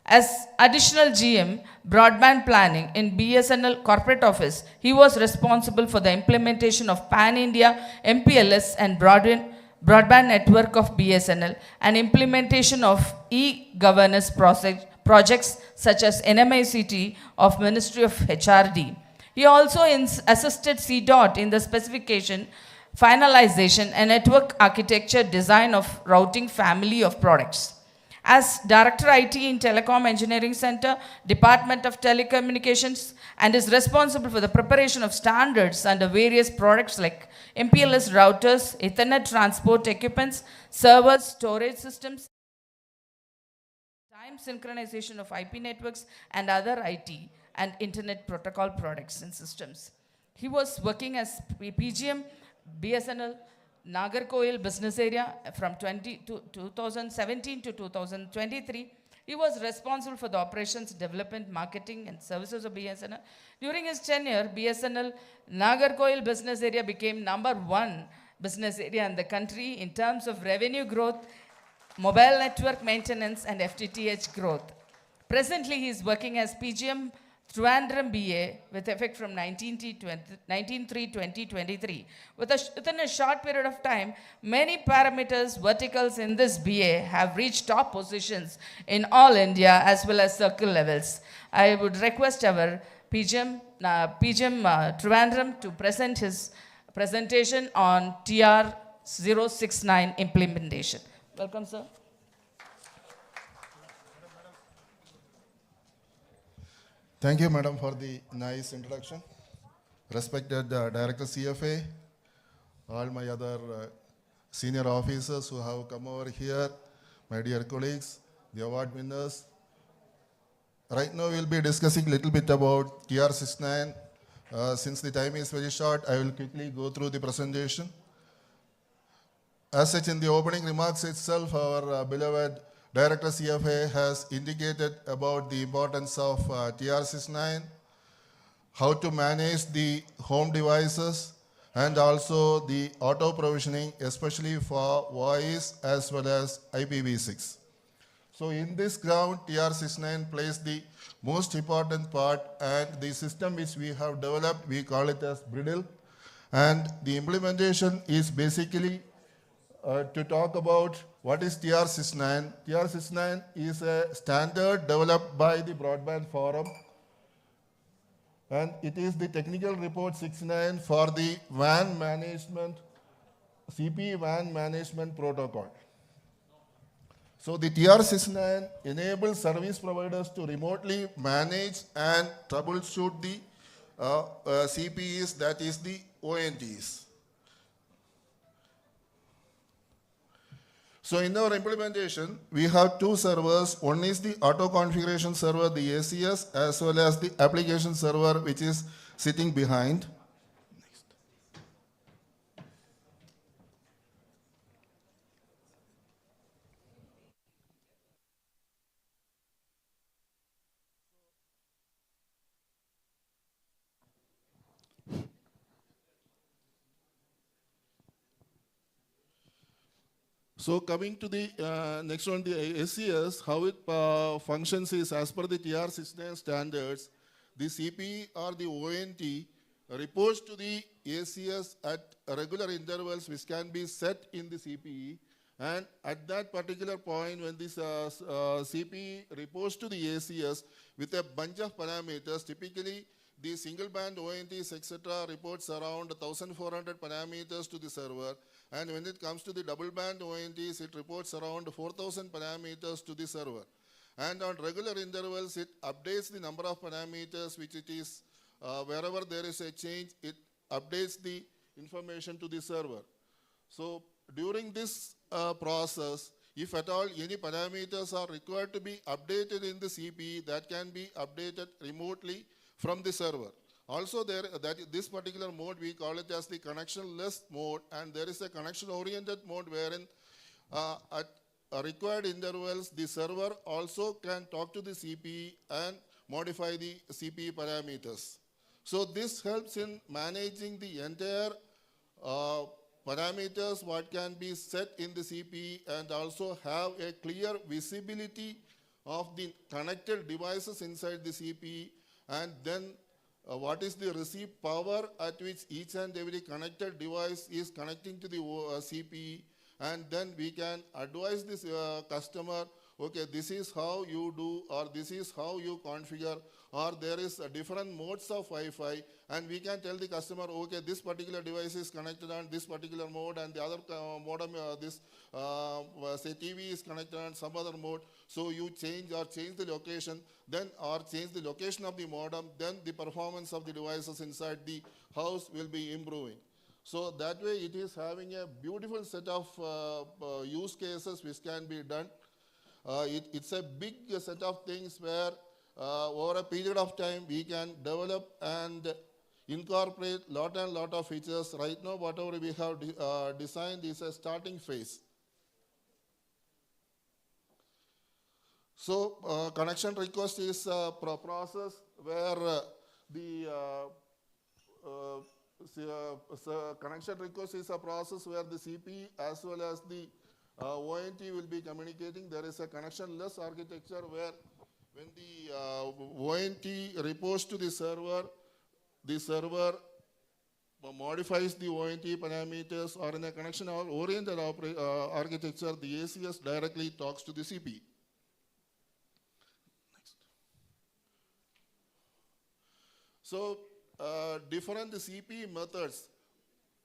As additional GM, broadband planning in BSNL corporate office, he was responsible for the implementation of Pan-India MPLS and broadband network of BSNL and implementation of e-governance projects such as NMICT of Ministry of HRD. He also assisted CDOT in the specification, finalization, and network architecture design of routing family of products. As Director IT in Telecom Engineering Center, Department of Telecommunications, and is responsible for the preparation of standards under various products like MPLS routers, Ethernet transport equipments, servers, storage systems, time synchronization of IP networks, and other IT and Internet protocol products and systems. He was working as PGM, BSNL, Nagarkoil business area from 2017 to 2023. He was responsible for the operations, development, marketing, and services of BSNL. During his tenure, BSNL Nagarkoil business area became #1 business area in the country in terms of revenue growth, mobile network maintenance, and FTTH growth. Presently, he is working as PGM Trivandrum BA with effect from 19/3/2023. Within a short period of time, many parameters, verticals in this BA have reached top positions in all India as well as circle levels. I would request our PGM Trivandrum to present his presentation on TR 069 implementation. Welcome, sir. Thank you, madam, for the nice introduction. Respected Director CFA, all my other senior officers who have come over here, my dear colleagues, the award winners. Right now we'll be discussing a little bit about TR69. Since the time is very short, I will quickly go through the presentation. As such, in the opening remarks itself, our beloved Director CFA has indicated about the importance of TR69, how to manage the home devices, and also the auto provisioning, especially for voice as well as IPv6. So in this ground, TR69 plays the most important part, and the system which we have developed, we call it as Bridle. And the implementation is basically to talk about what is TR69. TR69 is a standard developed by the Broadband Forum, and it is the technical report 69 for the WAN management, CP WAN management protocol. So the TR69 enables service providers to remotely manage and troubleshoot the CPEs, that is the ONTs. So in our implementation, we have two servers. One is the auto configuration server, the ACS, as well as the application server, which is sitting behind. So coming to the next one, the ACS, how it functions is as per the TR69 standards, the CPE or the ONT reports to the ACS at regular intervals which can be set in the CPE, and at that particular point when this CPE reports to the ACS with a bunch of parameters, typically the single band ONTs, etc., reports around 1,400 parameters to the server. And when it comes to the double band ONTs, it reports around 4,000 parameters to the server. And on regular intervals, it updates the number of parameters which it is, wherever there is a change, it updates the information to the server. So during this process, if at all any parameters are required to be updated in the CPE, that can be updated remotely from the server. Also, this particular mode, we call it as the connectionless mode, and there is a connection-oriented mode wherein at required intervals, the server also can talk to the CPE and modify the CPE parameters. So this helps in managing the entire parameters what can be set in the CPE, and also have a clear visibility of the connected devices inside the CPE, and then what is the receive power at which each and every connected device is connecting to the CPE, and then we can advise this customer, okay, this is how you do, or this is how you configure, or there is different modes of Wi-Fi, and we can tell the customer, okay, this particular device is connected on this particular mode, and the other modem, say TV is connected on some other mode, so you change the location, then or change the location of the modem, then the performance of the devices inside the house will be improving. So that way it is having a beautiful set of use cases which can be done. It's a big set of things where over a period of time we can develop and incorporate lot of features. Right now whatever we have designed is a starting phase. So connection request is a process where connection request is a process where the CPE as well as the ONT will be communicating. There is a connectionless architecture where when the ONT reports to the server modifies the ONT parameters, or in a connection-oriented architecture, the ACS directly talks to the CPE. Next. So, different CPE methods.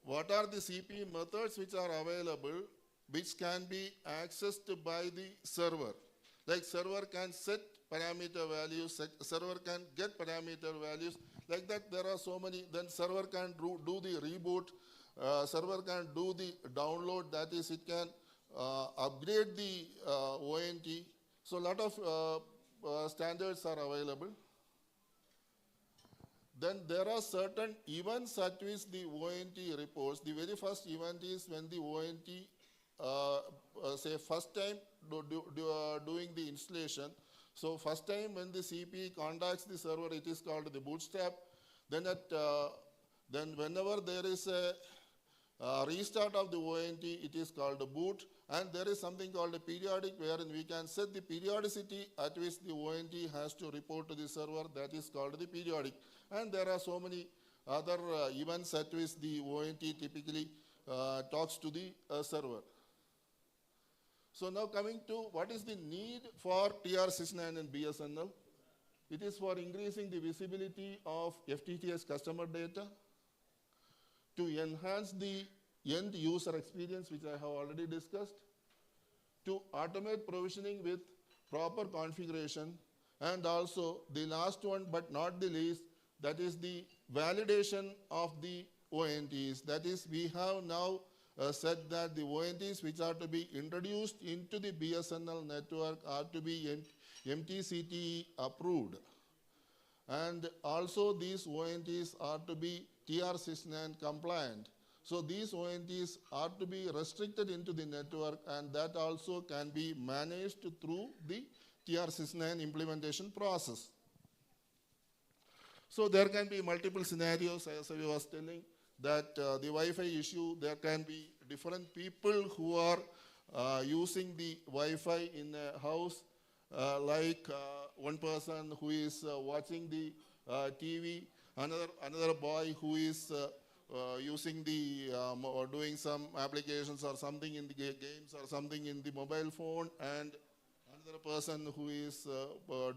What are the CPE methods which are available, which can be accessed by the server? Like server can set parameter values, server can get parameter values. Like that, there are so many. Then server can do the reboot. Server can do the download. That is, it can upgrade the ONT. So a lot of standards are available. Then there are certain events at which the ONT reports. The very first event is when the ONT, say first time doing the installation. So first time when the CPE contacts the server, it is called the bootstrap. Then whenever there is a restart of the ONT, it is called a boot. And there is something called a periodic, wherein we can set the periodicity at which the ONT has to report to the server. That is called the periodic. And there are so many other events at which the ONT typically talks to the server. So now coming to what is the need for TR69 and BSNL. It is for increasing the visibility of FTTH customer data, to enhance the end user experience, which I have already discussed, to automate provisioning with proper configuration, and also the last one but not the least, that is the validation of the ONTs. That is, we have now said that the ONTs which are to be introduced into the BSNL network are to be MTCTE approved. And also these ONTs are to be TR69 compliant. So these ONTs are to be restricted into the network, and that also can be managed through the TR69 implementation process. So there can be multiple scenarios, as I was telling, that the Wi-Fi issue, there can be different people who are using the Wi-Fi in a house, like one person who is watching the TV, another boy who is using the, or doing some applications or something in the games or something in the mobile phone, and another person who is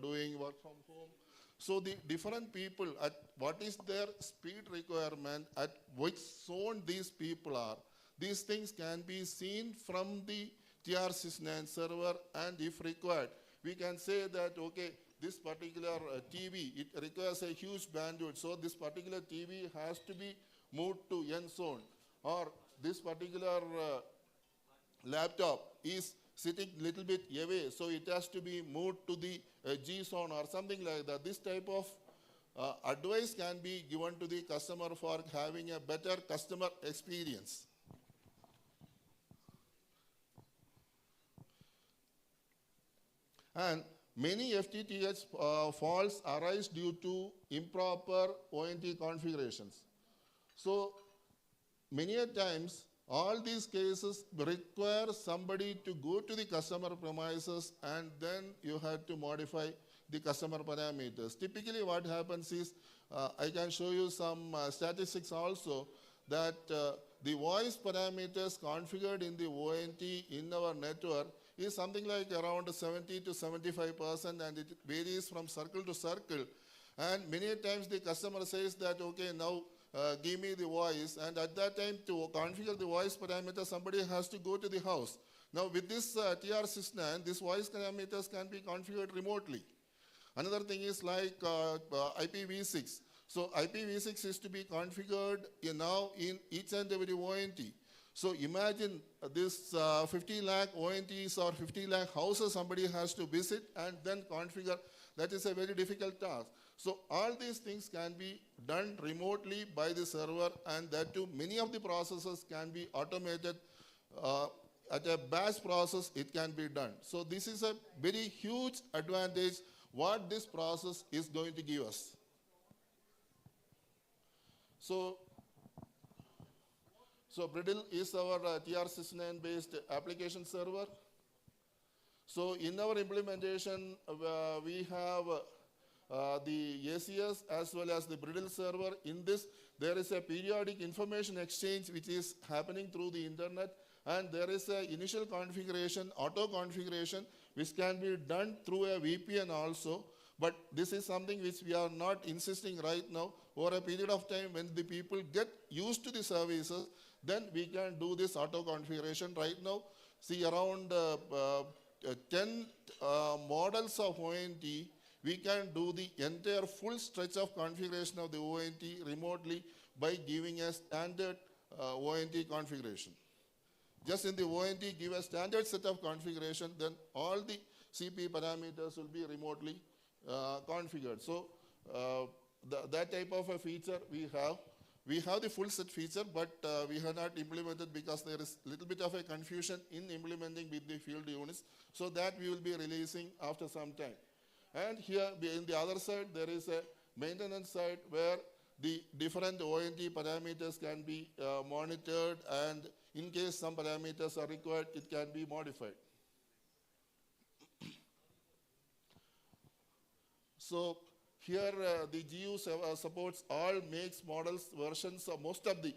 doing work from home. So the different people, at what is their speed requirement, at which zone these people are, these things can be seen from the TR69 server, and if required, we can say that, okay, this particular TV, it requires a huge bandwidth, so this particular TV has to be moved to N zone, or this particular laptop is sitting little bit away, so it has to be moved to the G zone or something like that. This type of advice can be given to the customer for having a better customer experience. And many FTTH faults arise due to improper ONT configurations. So many a times, all these cases require somebody to go to the customer premises, and then you have to modify the customer parameters. Typically what happens is, I can show you some statistics also, that the voice parameters configured in the ONT in our network is something like around 70 to 75%, and it varies from circle to circle. And many times the customer says that, okay, now give me the voice, and at that time to configure the voice parameter, somebody has to go to the house. Now with this TR69, these voice parameters can be configured remotely. Another thing is like IPv6. So IPv6 is to be configured now in each and every ONT. So imagine this 50 lakh ONTs or 50 lakh houses somebody has to visit and then configure. That is a very difficult task. So all these things can be done remotely by the server, and that too many of the processes can be automated. At a batch process it can be done. So this is a very huge advantage what this process is going to give us. So Bridle is our TR69 based application server. So in our implementation, we have the ACS as well as the Bridle server. In this, there is a periodic information exchange which is happening through the internet, and there is an initial configuration, auto configuration, which can be done through a VPN also. But this is something which we are not insisting right now. Over a period of time, when the people get used to the services, then we can do this auto configuration. Right now, see around 10 models of ONT, we can do the entire full stretch of configuration of the ONT remotely by giving a standard ONT configuration. Just in the ONT, give a standard set of configuration, then all the CP parameters will be remotely configured. So that type of a feature we have. We have the full set feature, but we have not implemented because there is a little bit of a confusion in implementing with the field units. So that we will be releasing after some time. And here in the other side, there is a maintenance side where the different ONT parameters can be monitored, and in case some parameters are required, it can be modified. So here the GU supports all makes, models, versions of most of the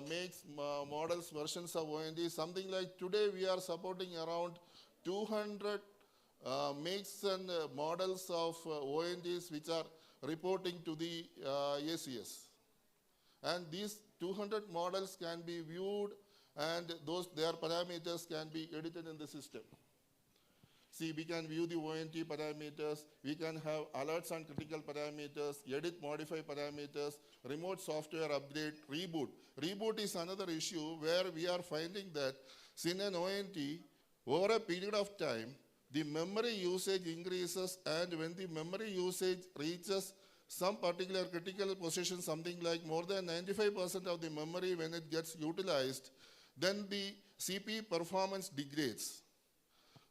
makes, models, versions of ONT. Something like today we are supporting around 200 makes and models of ONTs which are reporting to the ACS. And these 200 models can be viewed, and their parameters can be edited in the system. See, we can view the ONT parameters, we can have alerts on critical parameters, edit, modify parameters, remote software upgrade, reboot. Reboot is another issue where we are finding that in an ONT, over a period of time, the memory usage increases, and when the memory usage reaches some particular critical position, something like more than 95% of the memory when it gets utilized, then the CP performance degrades.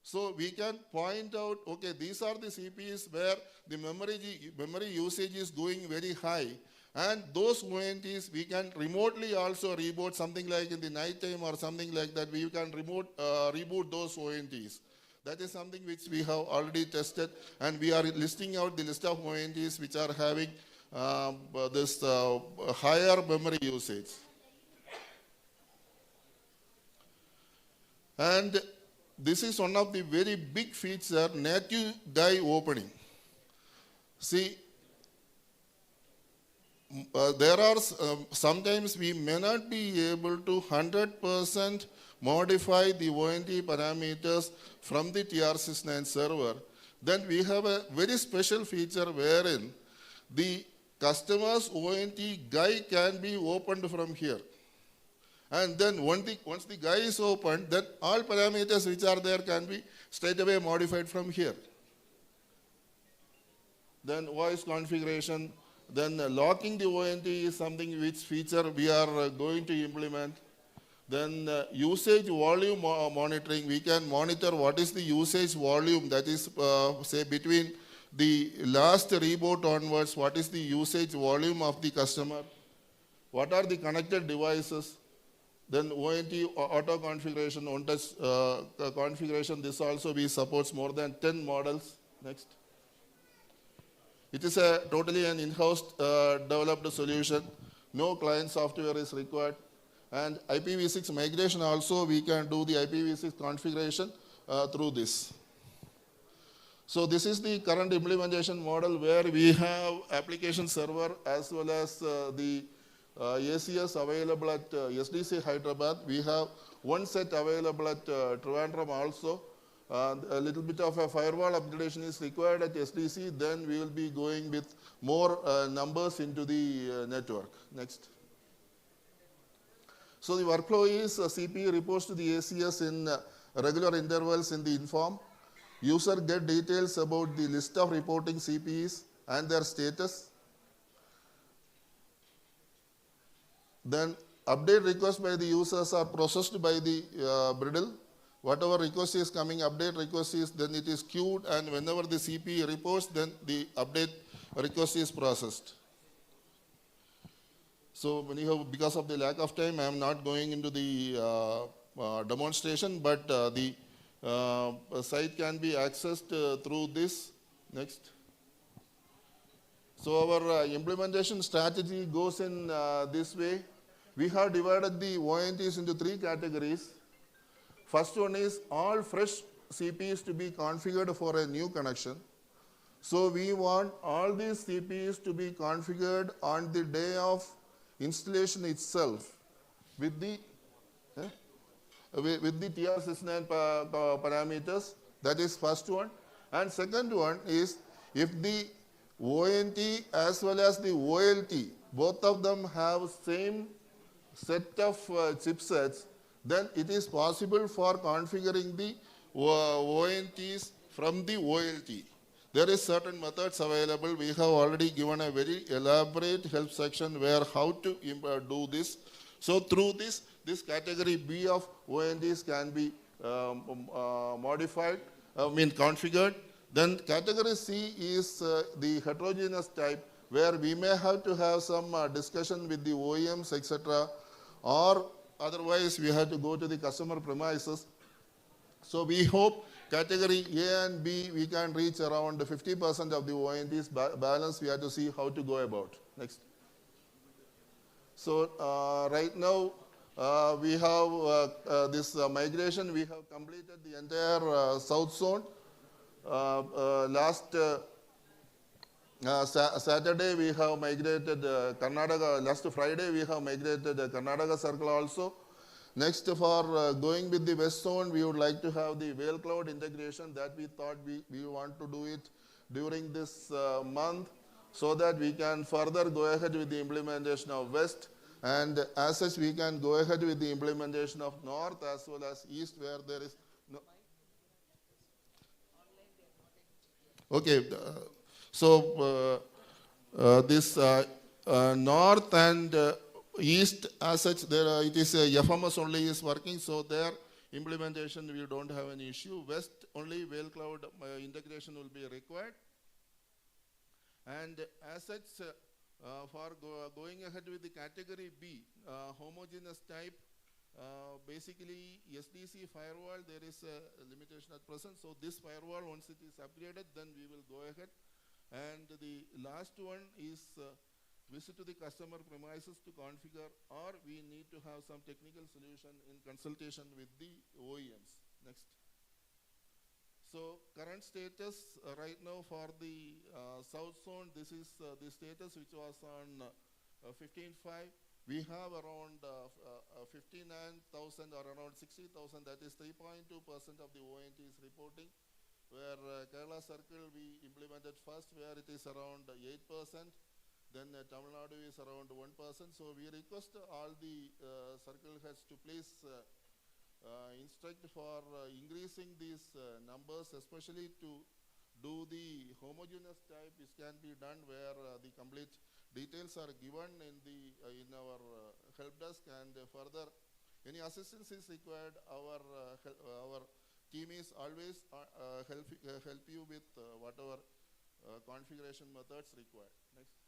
So we can point out, okay, these are the CPs where the memory usage is going very high, and those ONTs we can remotely also reboot, something like in the night time or something like that, we can reboot those ONTs. That is something which we have already tested, and we are listing out the list of ONTs which are having this higher memory usage. And this is one of the very big feature, native die opening. See, there are sometimes we may not be able to 100% modify the ONT parameters from the TR69 server. Then we have a very special feature wherein the customer's ONT guy can be opened from here. And then once the guy is opened, then all parameters which are there can be straight away modified from here. Then voice configuration, then locking the ONT is something which feature we are going to implement. Then usage volume monitoring, we can monitor what is the usage volume, that is say between the last reboot onwards, what is the usage volume of the customer, what are the connected devices. Then ONT auto configuration, on-touch configuration, this also we supports more than 10 models. Next. It is a totally an in-house developed solution. No client software is required. And IPv6 migration also, we can do the IPv6 configuration through this. So this is the current implementation model where we have application server as well as the ACS available at SDC Hyderabad. We have one set available at Trivandrum also. A little bit of a firewall upgradation is required at SDC. Then we will be going with more numbers into the network. Next. So the workflow is CPU reports to the ACS in regular intervals in the inform. User get details about the list of reporting CPEs and their status. Then update requests by the users are processed by the bridle. Whatever request is coming, update request is, then it is queued, and whenever the CPE reports, then the update request is processed. So anyhow, because of the lack of time, I am not going into the demonstration, but the site can be accessed through this. Next. So our implementation strategy goes in this way. We have divided the ONTs into 3 categories. First one is all fresh CPEs to be configured for a new connection. So we want all these CPEs to be configured on the day of installation itself with the TR69 parameters. That is first one. And second one is if the ONT as well as the OLT, both of them have same set of chipsets, then it is possible for configuring the ONTs from the OLT. There is certain methods available. We have already given a very elaborate help section where how to do this. So through this category B of ONTs can be configured. Then category C is the heterogeneous type, where we may have to have some discussion with the OEMs, etc. Or otherwise we have to go to the customer premises. So we hope category A and B, we can reach around 50% of the ONTs. Balance, we have to see how to go about. Next. So right now, we have this migration. We have completed the entire south zone. Last Saturday, we have migrated Karnataka. Last Friday, we have migrated Karnataka circle also. Next, for going with the west zone, we would like to have the Whale Cloud integration that we thought we want to do it during this month so that we can further go ahead with the implementation of west. And as such, we can go ahead with the implementation of north as well as east where there is no. Okay, so this north and east as such, there it is FMS only is working, so their implementation we don't have any issue. West only Whale Cloud integration will be required. And as such, for going ahead with the category B, homogeneous type, basically SDC firewall, there is a limitation at present. So this firewall, once it is upgraded, then we will go ahead. And the last one is visit to the customer premises to configure, or we need to have some technical solution in consultation with the OEMs. Next. So current status right now for the south zone, this is the status which was on 15.5, we have around 59,000 or around 60,000, that is 3.2% of the ONTs reporting, where Kerala Circle we implemented first, where it is around 8%, then Tamil Nadu is around 1%. So we request all the circle heads to please instruct for increasing these numbers, especially to do the homogeneous type, which can be done where the complete details are given in our help desk, and further any assistance is required, our team is always help you with whatever configuration methods required. Next.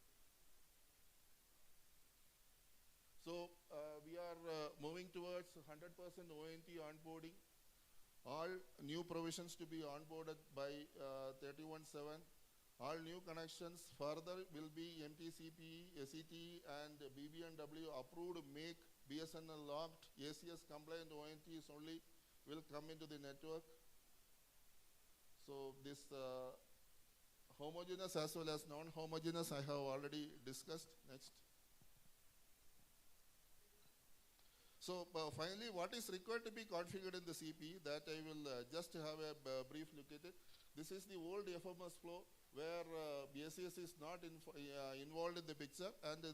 So we are moving towards 100% ONT onboarding. All new provisions to be onboarded by 31/7. All new connections further will be MTCPE, SET, and BBNW approved, make BSNL locked. ACS compliant ONTs only will come into the network. So this homogeneous as well as non-homogeneous I have already discussed. Next. So finally, what is required to be configured in the CP, that I will just have a brief look at it. This is the old FMS flow where BSS is not involved in the picture, and the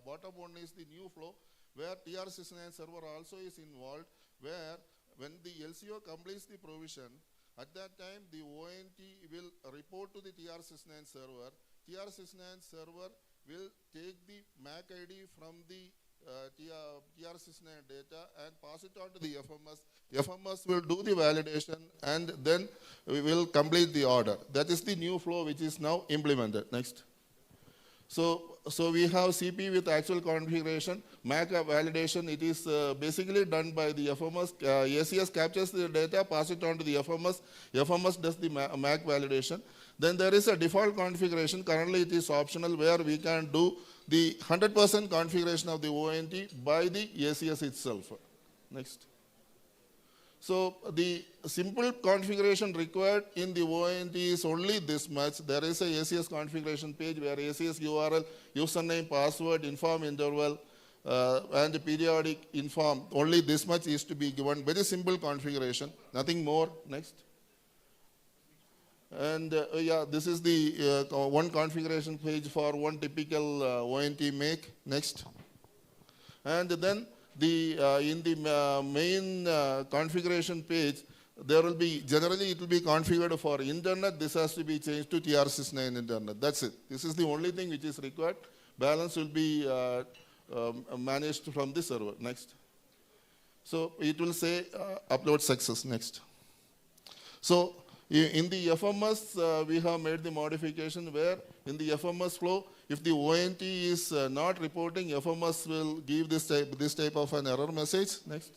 bottom one is the new flow where TR69 server also is involved, where when the LCO completes the provision, at that time the ONT will report to the TR69 server. TR69 server will take the MAC ID from the TR69 data and pass it on to the FMS. FMS will do the validation and then we will complete the order. That is the new flow which is now implemented. Next. So we have CP with actual configuration. MAC validation, it is basically done by the FMS. ACS captures the data, pass it on to the FMS. FMS does the MAC validation. Then there is a default configuration. Currently it is optional, where we can do the 100% configuration of the ONT by the ACS itself. Next. So the simple configuration required in the ONT is only this much. There is a ACS configuration page where ACS URL, username, password, inform interval, and periodic inform. Only this much is to be given. Very simple configuration, nothing more. Next. And yeah, this is the one configuration page for one typical ONT make. Next. And then in the main configuration page, there will be, generally it will be configured for internet. This has to be changed to TR69 internet. That's it. This is the only thing which is required. Balance will be managed from the server. Next. So it will say upload success. Next. So in the FMS, we have made the modification where in the FMS flow, if the ONT is not reporting, FMS will give this type of an error message. Next.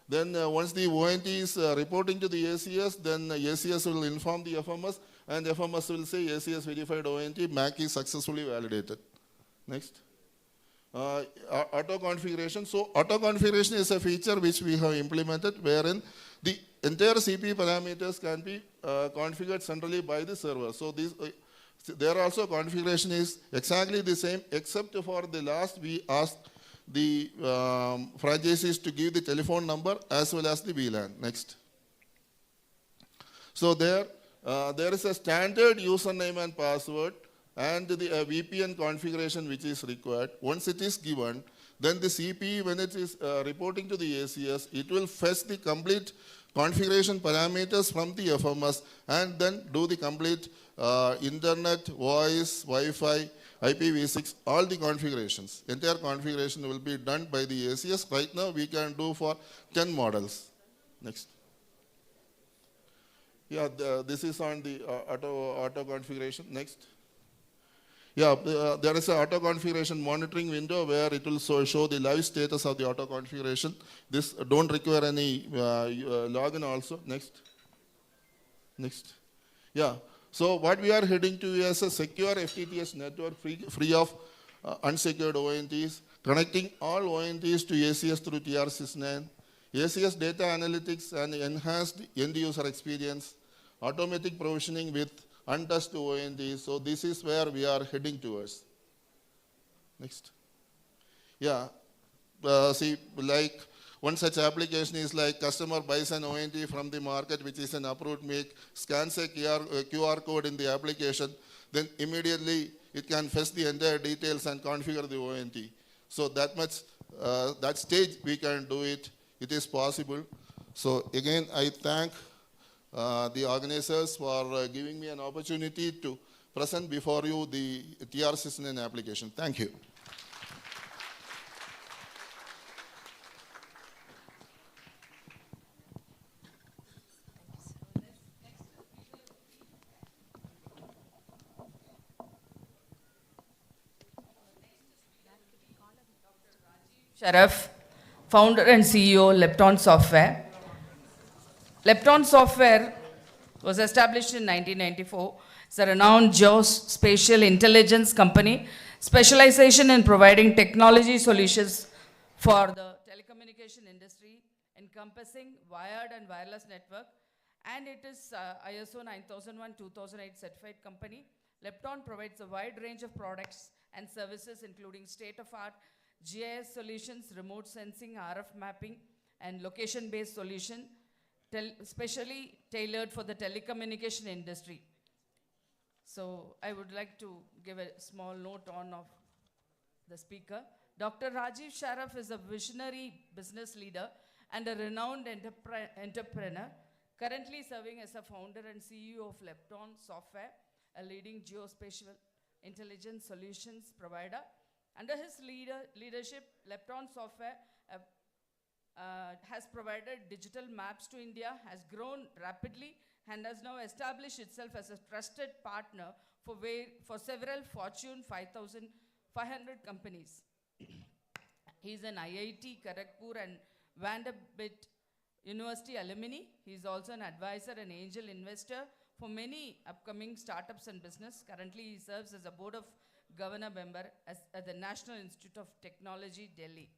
Then once the ONT is reporting to the ACS, then ACS will inform the FMS, and FMS will say ACS verified ONT, MAC is successfully validated. Next. Auto configuration. So auto configuration is a feature which we have implemented, wherein the entire CP parameters can be configured centrally by the server. So there also configuration is exactly the same, except for the last we asked the franchisees to give the telephone number as well as the VLAN. Next. So there is a standard username and password and the VPN configuration which is required. Once it is given, then the CP, when it is reporting to the ACS, it will fetch the complete configuration parameters from the FMS and then do the complete internet, voice, Wi-Fi, IPv6, all the configurations. Entire configuration will be done by the ACS. Right now we can do for 10 models. Next. Yeah, this is on the auto configuration. Next. Yeah, there is an auto configuration monitoring window where it will show the live status of the auto configuration. This don't require any login also. Next. Next. Yeah. So what we are heading to is a secure FTTH network free of unsecured ONTs, connecting all ONTs to ACS through TR69, ACS data analytics and enhanced end user experience, automatic provisioning with untouched ONTs. So this is where we are heading towards. Next. Yeah. See, like one such application is like customer buys an ONT from the market, which is an approved make, scans a QR code in the application, then immediately it can fetch the entire details and configure the ONT. So that much, that stage we can do it. It is possible. So again, I thank the organizers for giving me an opportunity to present before you the TR69 application. Thank you. Sharaf, founder and CEO, Lepton Software. Lepton Software was established in 1994. It's a renowned geospatial intelligence company, specialization in providing technology solutions for the telecommunication industry, encompassing wired and wireless network, and it is ISO 9001-2008 certified company. Lepton provides a wide range of products and services, including state-of-art GIS solutions, remote sensing, RF mapping, and location-based solution, specially tailored for the telecommunication industry. So I would like to give a small note on of the speaker. Dr. Rajiv Sharaf is a visionary business leader and a renowned entrepreneur, currently serving as a founder and CEO of Lepton Software, a leading geospatial intelligence solutions provider. Under his leadership, Lepton Software has provided digital maps to India, has grown rapidly, and has now established itself as a trusted partner for several Fortune 500 companies. He is an IIT Kharagpur and Vanderbilt University alumni. He is also an advisor and angel investor for many upcoming startups and business. Currently, he serves as a board of governor member at the National Institute of Technology, Delhi.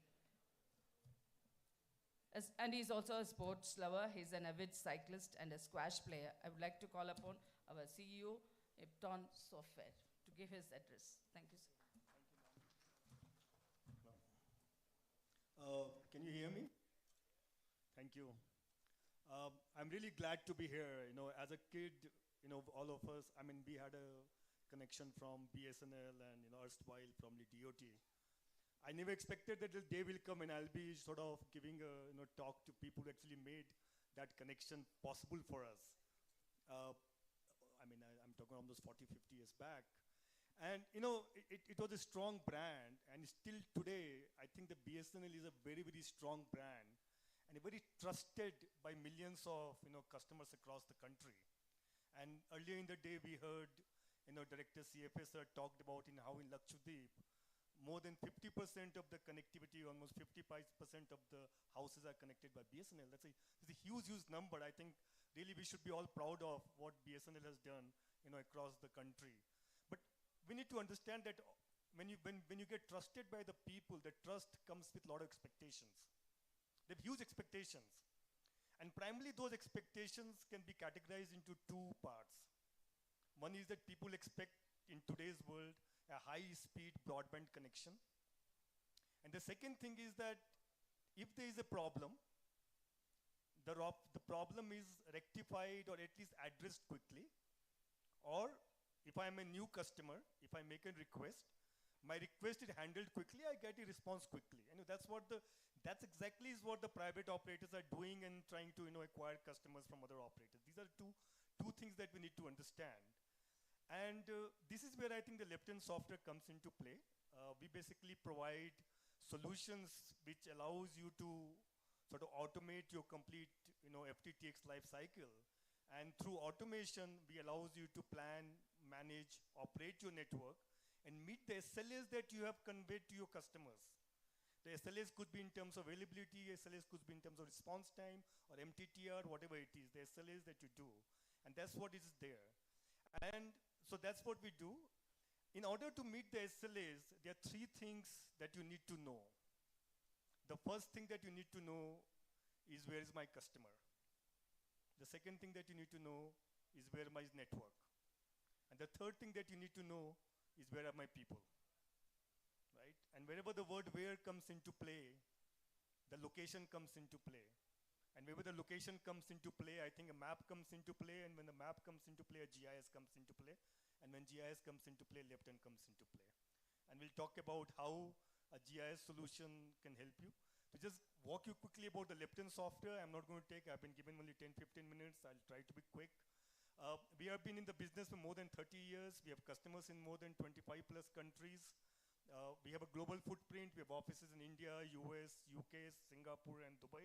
And he's also a sports lover. He's an avid cyclist and a squash player. I would like to call upon our CEO, Lepton Software, to give his address. Thank you, sir. Can you hear me? Thank you. I'm really glad to be here. You know, as a kid, you know, all of us, I mean, we had a connection from BSNL and, you know, erstwhile from the DOT. I never expected that the day will come and I'll be sort of giving a, you know, talk to people who actually made that connection possible for us. I mean, I'm talking almost 40, 50 years back. And, you know, it was a strong brand, and still today, I think the BSNL is a very, very strong brand and very trusted by millions of, you know, customers across the country. And earlier in the day, we heard, you know, Director CFA sir talked about in how in Lakshadweep, more than 50% of the connectivity, almost 55% of the houses are connected by BSNL. That's a huge, huge number. I think really we should be all proud of what BSNL has done, you know, across the country. But we need to understand that when you get trusted by the people, the trust comes with a lot of expectations. They have huge expectations. And primarily those expectations can be categorized into two parts. One is that people expect in today's world a high-speed broadband connection. And the second thing is that if there is a problem, the problem is rectified or at least addressed quickly. Or if I am a new customer, if I make a request, my request is handled quickly, I get a response quickly. And that's exactly what the private operators are doing and trying to, you know, acquire customers from other operators. These are two things that we need to understand. And this is where I think the Lepton software comes into play. We basically provide solutions which allows you to sort of automate your complete, you know, FTTX life cycle. And through automation, we allows you to plan, manage, operate your network, and meet the SLAs that you have conveyed to your customers. The SLAs could be in terms of availability, SLAs could be in terms of response time, or MTTR, whatever it is, the SLAs that you do. And that's what is there. And so that's what we do. In order to meet the SLAs, there are three things that you need to know. The first thing that you need to know is where is my customer. The second thing that you need to know is where my network. And the third thing that you need to know is where are my people. right? And wherever the word where comes into play, the location comes into play. And wherever the location comes into play, I think a map comes into play, and when the map comes into play, a GIS comes into play. And when GIS comes into play, left-hand comes into play. And we'll talk about how a GIS solution can help you. To just walk you quickly about the left-hand software, I'm not going to take, I've been given only 10-15 minutes, I'll try to be quick. We have been in the business for more than 30 years. We have customers in more than 25 plus countries. We have a global footprint. We have offices in India, US, UK, Singapore, and Dubai.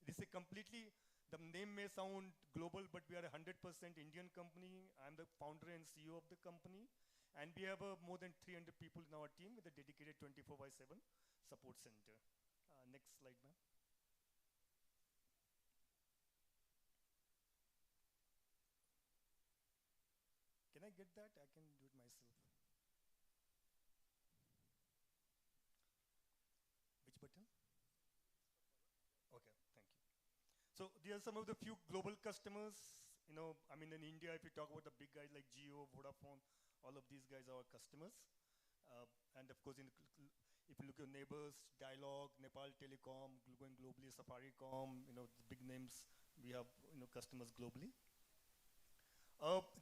It is a completely, the name may sound global, but we are a 100% Indian company. I'm the founder and CEO of the company. And we have more than 300 people in our team with a dedicated 24/7 support center. Next slide, ma'am. Can I get that? I can do it myself. Which button? Okay, thank you. So there are some of the few global customers. You know, I mean, in India, if you talk about the big guys like Jio, Vodafone, all of these guys are our customers. And of course, if you look at neighbors, Dialog, Nepal Telecom, going globally, Safaricom, you know, the big names, we have, you know, customers globally.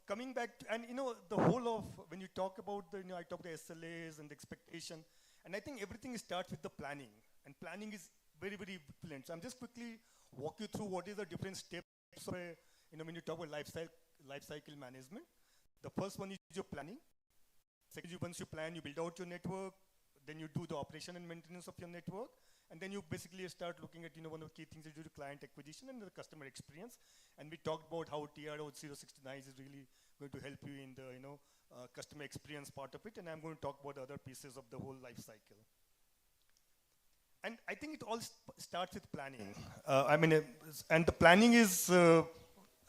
Coming back, and you know, the whole of, when you talk about the, you know, I talk the SLAs and the expectation, and I think everything starts with the planning, and planning is very, very important. So I'm just quickly walk you through what is the different steps of a, you know, when you talk about life cycle management. The first one is your planning. Second, once you plan, you build out your network, then you do the operation and maintenance of your network, and then you basically start looking at, you know, one of the key things is the client acquisition and the customer experience. And we talked about how TRO 069 is really going to help you in the, you know, customer experience part of it, and I'm going to talk about the other pieces of the whole life cycle. And I think it all starts with planning. I mean, and the planning is, I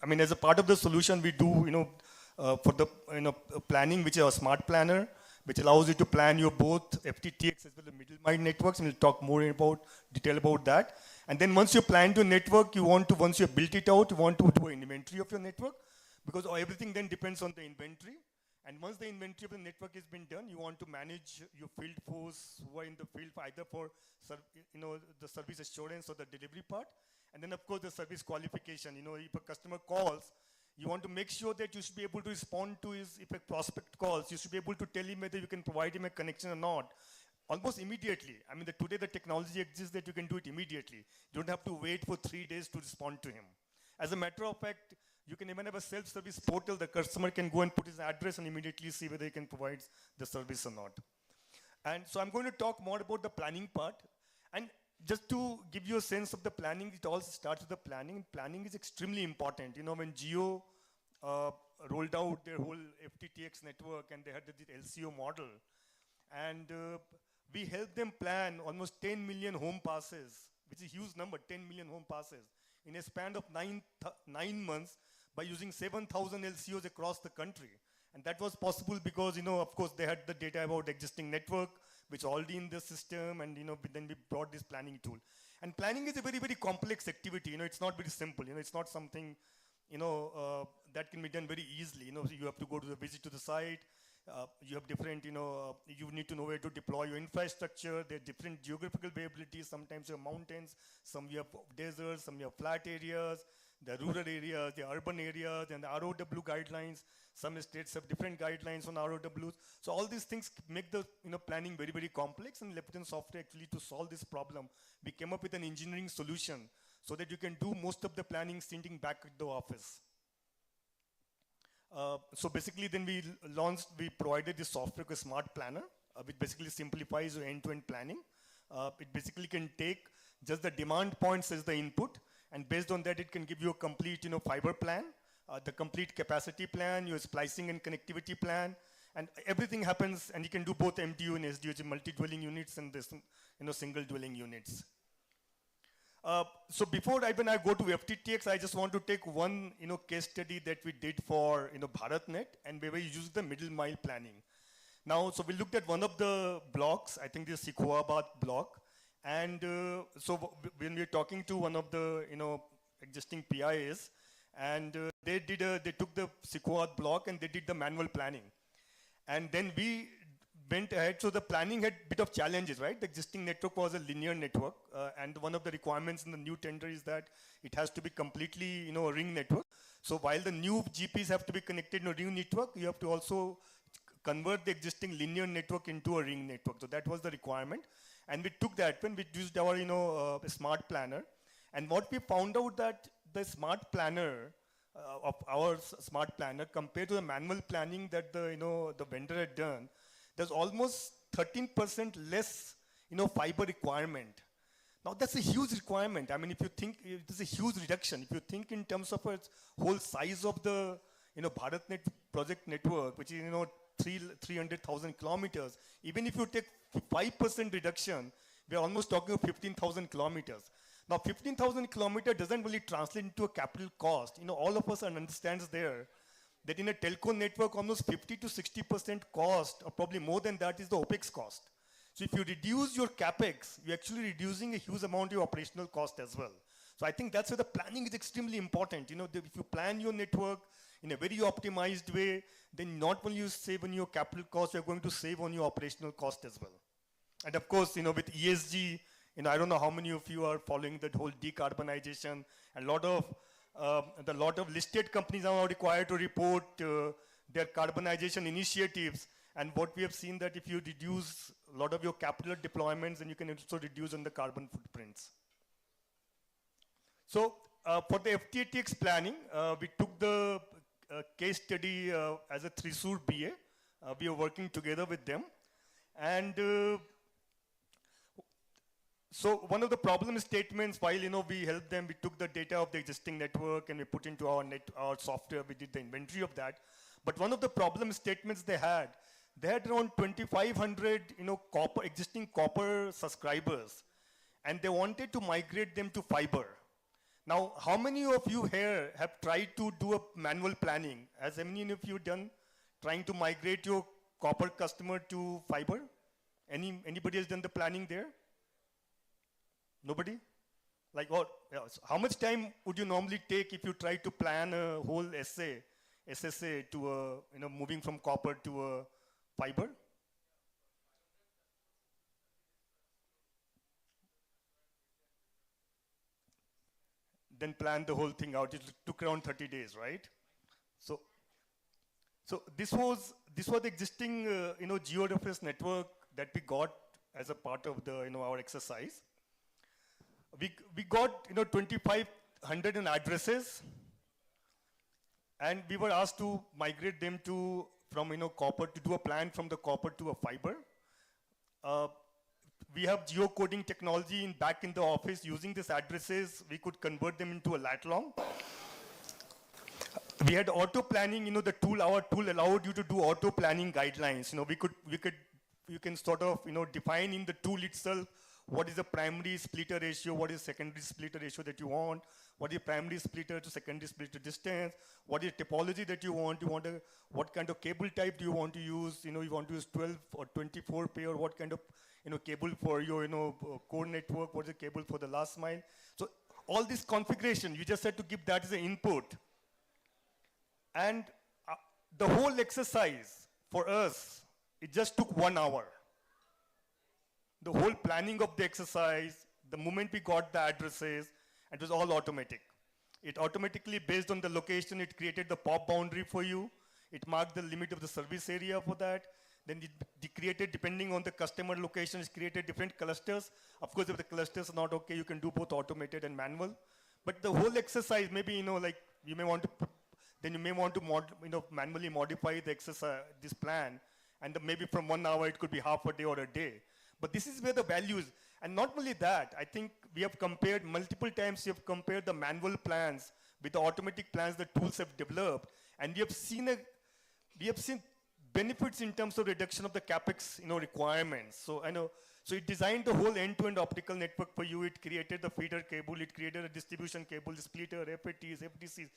mean, as a part of the solution, we do, you know, for the, you know, planning, which is a smart planner, which allows you to plan your both FTTX as well as middle mile networks, and we'll talk more about detail about that. And then once you plan your network, you want to, once you have built it out, you want to do an inventory of your network, because everything then depends on the inventory. And once the inventory of the network has been done, you want to manage your field force who are in the field either for, you know, the service assurance or the delivery part. And then of course the service qualification. You know, if a customer calls, you want to make sure that you should be able to respond to his, if a prospect calls, you should be able to tell him whether you can provide him a connection or not, almost immediately. I mean, today the technology exists that you can do it immediately. You don't have to wait for 3 days to respond to him. As a matter of fact, you can even have a self-service portal. The customer can go and put his address and immediately see whether he can provide the service or not. And so I'm going to talk more about the planning part. And just to give you a sense of the planning, it all starts with the planning. Planning is extremely important. You know, when Jio rolled out their whole FTTX network and they had the LCO model, and we helped them plan almost 10 million home passes, which is a huge number, 10 million home passes, in a span of 9 months by using 7,000 LCOs across the country. And that was possible because, you know, of course, they had the data about existing network, which already in the system, and, you know, then we brought this planning tool. And planning is a very, very complex activity. You know, it's not very simple. You know, it's not something, you know, that can be done very easily. You know, so you have to go to the visit to the site. You have different, you know, you need to know where to deploy your infrastructure. There are different geographical variabilities. Sometimes you have mountains, some you have deserts, some you have flat areas, the rural areas, the urban areas, and the ROW guidelines. Some states have different guidelines on ROWs. So all these things make the, you know, planning very, very complex. And Lepton Software, actually, to solve this problem, we came up with an engineering solution so that you can do most of the planning sitting back at the office. So basically then we provided this software called Smart Planner, which basically simplifies your end-to-end planning. It basically can take just the demand points as the input, and based on that it can give you a complete, you know, fiber plan, the complete capacity plan, your splicing and connectivity plan, and everything happens, and you can do both MDU and SDU, multi-dwelling units and this, you know, single dwelling units. So before when I go to FTTX, I just want to take one, you know, case study that we did for, you know, BharatNet, and where we used the middle mile planning. Now, so we looked at one of the blocks, I think the Sikhuabad block, and so when we were talking to one of the, you know, existing PIAs, and they took the Sikhuabad block and they did the manual planning. And then we went ahead. So the planning had a bit of challenges, right? The existing network was a linear network, and one of the requirements in the new tender is that it has to be completely, a ring network. So while the new GPs have to be connected in a ring network, you have to also convert the existing linear network into a ring network. So that was the requirement. And we took that when we used our, smart planner. And what we found out that the smart planner, of our smart planner compared to the manual planning that the vendor had done, there's almost 13% less, fiber requirement. Now that's a huge requirement. I mean, if you think it is a huge reduction, if you think in terms of its whole size of the, BharatNet project network, which is, 300,000 kilometers, even if you take 5% reduction, we're almost talking of 15,000 kilometers. Now, 15,000 kilometers doesn't really translate into a capital cost. All of us understands there that in a telco network, almost 50 to 60% cost, or probably more than that, is the OPEX cost. So if you reduce your CapEx, you're actually reducing a huge amount of your operational cost as well. So I think that's where the planning is extremely important. If you plan your network in a very optimized way, then not only you save on your capital cost, you're going to save on your operational cost as well. And of course, with ESG, I don't know how many of you are following that whole decarbonization, and a lot of listed companies are now required to report their carbonization initiatives. And what we have seen that if you reduce a lot of your capital deployments, then you can also reduce on the carbon footprints. So for the FTTX planning, we took the case study as a Thrissur BA. We are working together with them. And so one of the problem statements, while we helped them, we took the data of the existing network and we put into our software, we did the inventory of that. But one of the problem statements they had around 2,500 existing copper subscribers, and they wanted to migrate them to fiber. Now, how many of you here have tried to do a manual planning? Has any of you done trying to migrate your copper customer to fiber? Anybody has done the planning there? Nobody? Like what? So how much time would you normally take if you try to plan a whole SSA to moving from copper to a fiber? Then plan the whole thing out. It took around 30 days, right? So this was the existing georeference network that we got as a part of the our exercise. We got 2,500 addresses, and we were asked to migrate them from copper, to do a plan from the copper to a fiber. We have geocoding technology back in the office. Using these addresses, we could convert them into a lat long. We had auto planning. Our tool allowed you to do auto planning guidelines. You can sort of define in the tool itself what is the primary splitter ratio, what is secondary splitter ratio that you want, what is primary splitter to secondary splitter distance, what is topology that you want, what kind of cable type do you want to use, you want to use 12 or 24 pair, what kind of cable for your core network, what is the cable for the last mile. So all this configuration, you just had to give that as an input. And the whole exercise for us, it just took 1 hour. The whole planning of the exercise, the moment we got the addresses, it was all automatic. It automatically, based on the location, it created the POP boundary for you. It marked the limit of the service area for that. Then it created, depending on the customer location, it created different clusters. Of course, if the clusters are not okay, you can do both automated and manual. But the whole exercise, maybe, like you may want to, manually modify the exercise, this plan. And maybe from 1 hour, it could be half a day or a day. But this is where the value is. And not only that, I think we have compared multiple times, we have compared the manual plans with the automatic plans the tools have developed. And we have seen benefits in terms of reduction of the CapEx requirements. So it designed the whole end-to-end optical network for you. It created the feeder cable, it created a distribution cable, splitter, FATs, FTCs,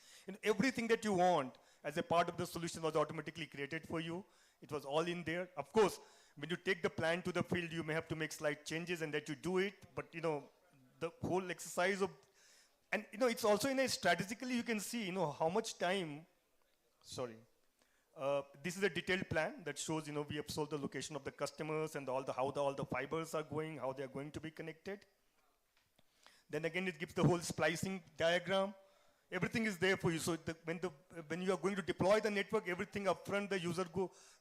everything that you want as a part of the solution was automatically created for you. It was all in there. Of course, when you take the plan to the field, you may have to make slight changes and that you do it. But, the whole exercise of, and, it's also strategically you can see, how much time, This is a detailed plan that shows, we have sold the location of the customers and all the fibers are going, how they are going to be connected. Then again, it gives the whole splicing diagram. Everything is there for you. So when you are going to deploy the network, everything upfront, the user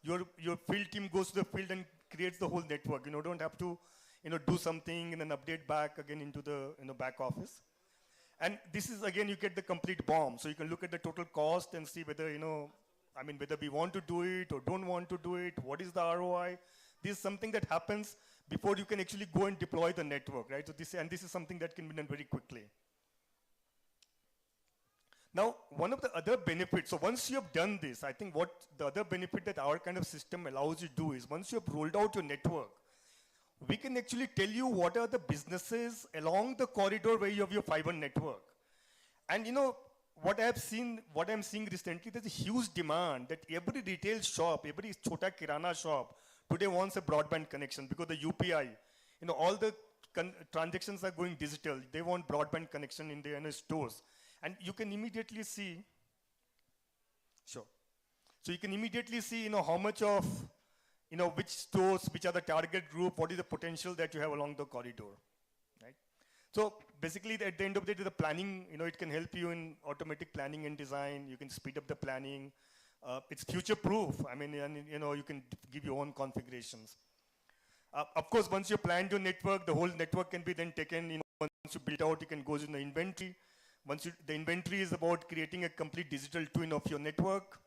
your field team goes to the field and creates the whole network. Don't have to, do something and then update back again into the, back office. And this is, again, you get the complete BOM. So you can look at the total cost and see whether, whether we want to do it or don't want to do it, what is the ROI. This is something that happens before you can actually go and deploy the network, right? So this is something that can be done very quickly. Now, one of the other benefits, so once you have done this, I think what the other benefit that our kind of system allows you to do is once you have rolled out your network, we can actually tell you what are the businesses along the corridor where you have your fiber network. And what I'm seeing recently, there's a huge demand that every retail shop, every chota kirana shop today wants a broadband connection because the UPI, all the transactions are going digital. They want broadband connection in their stores. And you can immediately see, sure. So you can immediately see, how much of, which stores, which are the target group, what is the potential that you have along the corridor, right? So basically, at the end of the day, the planning, it can help you in automatic planning and design. You can speed up the planning. It's future-proof. And you can give your own configurations. Of course, once you planned your network, the whole network can be then taken. Once you build out, you can go in the inventory. The inventory is about creating a complete digital twin of your network.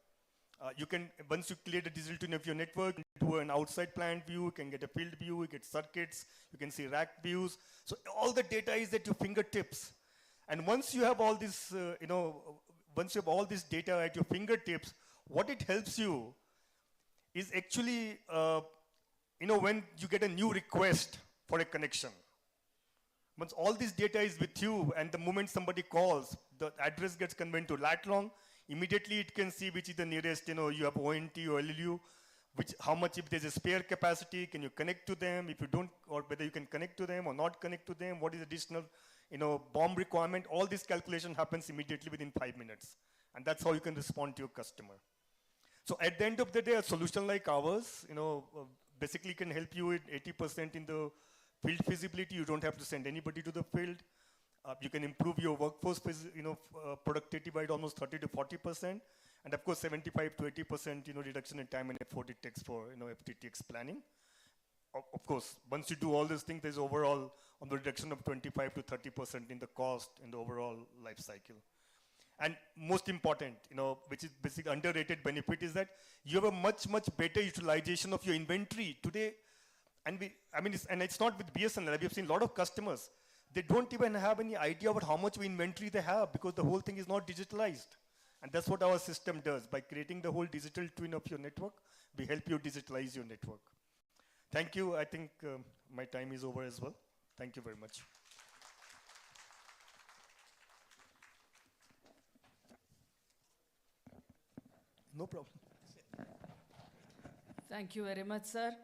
Once you clear the digital twin of your network, you can do an outside plant view, you can get a field view, you get circuits, you can see rack views. So all the data is at your fingertips. And once you have all this, once you have all this data at your fingertips, what it helps you is actually, when you get a new request for a connection. Once all this data is with you and the moment somebody calls, the address gets conveyed to lat long, immediately it can see which is the nearest, you have ONT or LLU, how much, if there's a spare capacity, can you connect to them, if you don't, or whether you can connect to them or not connect to them, what is additional, BOM requirement, all this calculation happens immediately within 5 minutes. And that's how you can respond to your customer. So at the end of the day, a solution like ours, basically can help you with 80% in the field feasibility. You don't have to send anybody to the field. You can improve your workforce, productivity by almost 30 to 40%, and of course 75 to 80%, reduction in time and effort it takes for, FTTX planning. Of course, once you do all these things, there's overall on the reduction of 25 to 30% in the cost in the overall life cycle. And most important, which is basically underrated benefit is that you have a much better utilization of your inventory today. And it's not with BSNL. We have seen a lot of customers. They don't even have any idea about how much inventory they have because the whole thing is not digitalized. And that's what our system does. By creating the whole digital twin of your network, we help you digitalize your network. Thank you. I think my time is over as well. Thank you very much. No problem. Thank you very much, sir,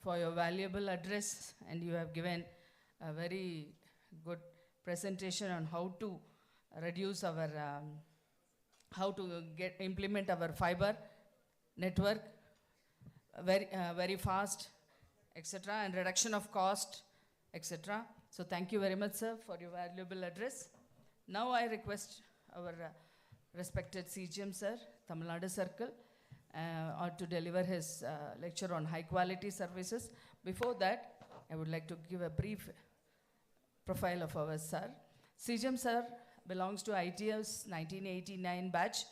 for your valuable address, and you have given a very good presentation on how to reduce our, how to implement our fiber network very fast, etc., and reduction of cost, etc. So thank you very much, sir, for your valuable address. Now I request our respected CGM, sir, Tamil Nadu Circle, to deliver his lecture on high quality services. Before that, I would like to give a brief profile of our sir. CGM sir belongs to ITF's 1989 batch,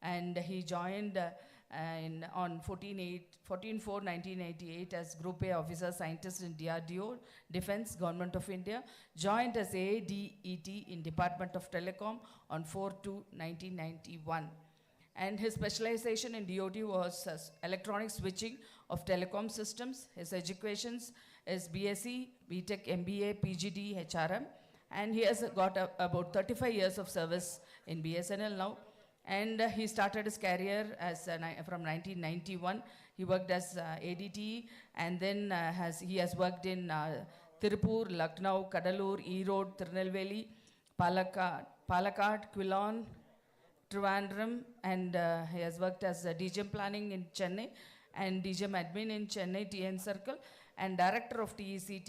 and he joined on 14/4/1988 as Group A Officer Scientist in DRDO, Defense, Government of India. Joined as ADET in Department of Telecom on 4/2/1991. And his specialization in DOT was electronic switching of telecom systems. His educations is BSc, BTech, MBA, PGD, HRM. And he has got about 35 years of service in BSNL now. And he started his career as from 1991. He worked as ADT, and then he has worked in Tirupur, Lucknow, Kadalur, Erode, Tirunelveli, Palakkad, Quilon, Trivandrum, and he has worked as a DGM planning in Chennai and DGM admin in Chennai TN Circle, and director of TEC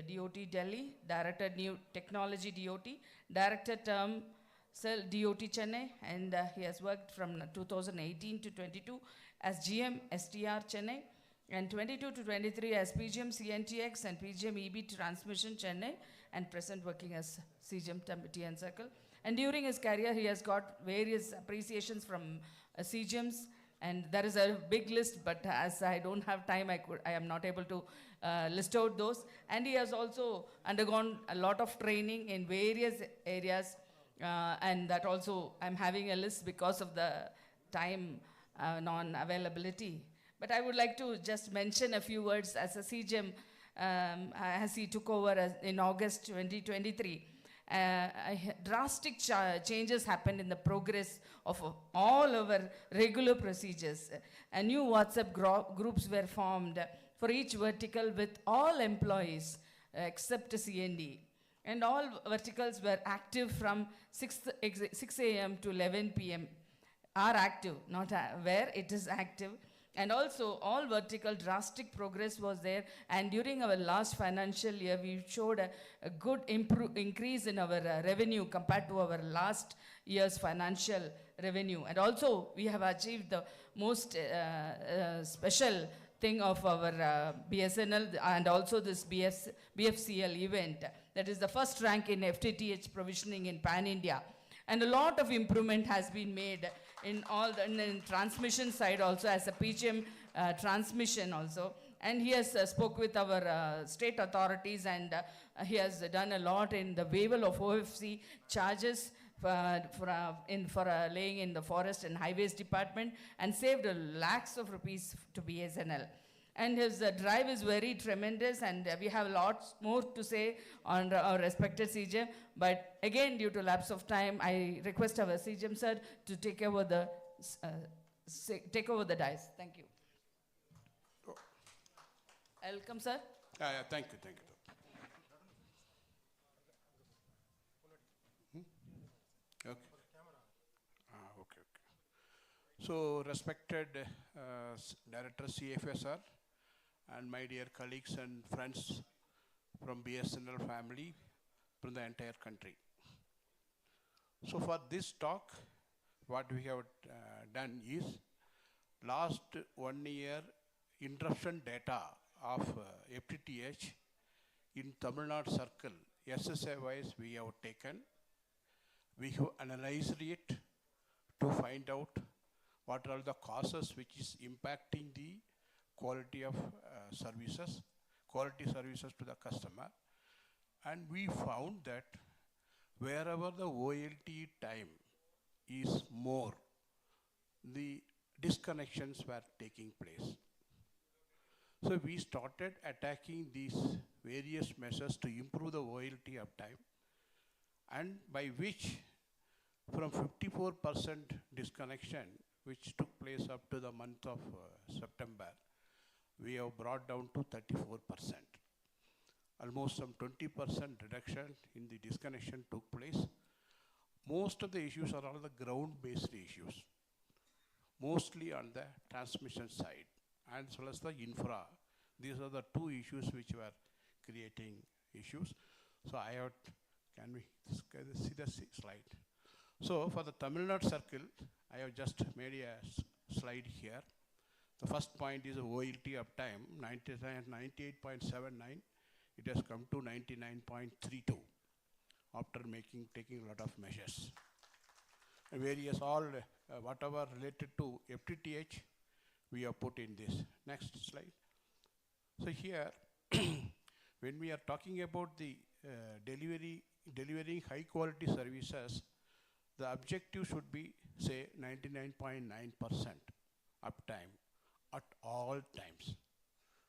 DOT Delhi, director new technology DOT, director term cell DOT Chennai, and he has worked from 2018 to 22 as GM STR Chennai, and 22 to 23 as PGM CNTX and PGM EB Transmission Chennai, and present working as CGM TN Circle. And during his career, he has got various appreciations from CGMs, and there is a big list, but as I don't have time, I am not able to list out those. And he has also undergone a lot of training in various areas, and that also I'm having a list because of the time non-availability. But I would like to just mention a few words as a CGM as he took over in August 2023. Drastic changes happened in the progress of all our regular procedures. New WhatsApp groups were formed for each vertical with all employees except CND. And all verticals were active from 6 a.m. to 11 p.m. Are active, not where it is active. And also all vertical drastic progress was there, and during our last financial year we showed a good increase in our revenue compared to our last year's financial revenue. And also we have achieved the most special thing of our BSNL and also this BFCL event, that is the first rank in FTTH provisioning in Pan India. And a lot of improvement has been made in all the in transmission side also, as a PGM transmission also. And he has spoke with our state authorities, and he has done a lot in the waiver of OFC charges for laying in the forest and highways department, and saved lakhs of rupees to BSNL. And his drive is very tremendous, and we have lots more to say on our respected CGM. But again, due to lapse of time, I request our CGM sir to take over the dice. Thank you. Welcome, sir. Thank you. Okay. Okay. So, respected Director CFSR and my dear colleagues and friends from BSNL family from the entire country. So, for this talk, what we have done is last 1 year interruption data of FTTH in Tamil Nadu circle, SSA wise we have taken. We have analyzed it to find out what are the causes which is impacting the quality of quality services to the customer. And we found that wherever the OLT time is more, the disconnections were taking place. So we started attacking these various measures to improve the OLT uptime, and by which from 54% disconnection, which took place up to the month of September, we have brought down to 34%. Almost some 20% reduction in the disconnection took place. Most of the issues are all the ground-based issues, mostly on the transmission side, and as well as the infra. These are the two issues which were creating issues. So I have, can we see the slide? So for the Tamil Nadu circle, I have just made a slide here. The first point is OLT uptime, 98.79. It has come to 99.32 after taking a lot of measures. And various whatever related to FTTH, we have put in this. Next slide. So here, when we are talking about the delivering high quality services, the objective should be, say, 99.9% uptime at all times.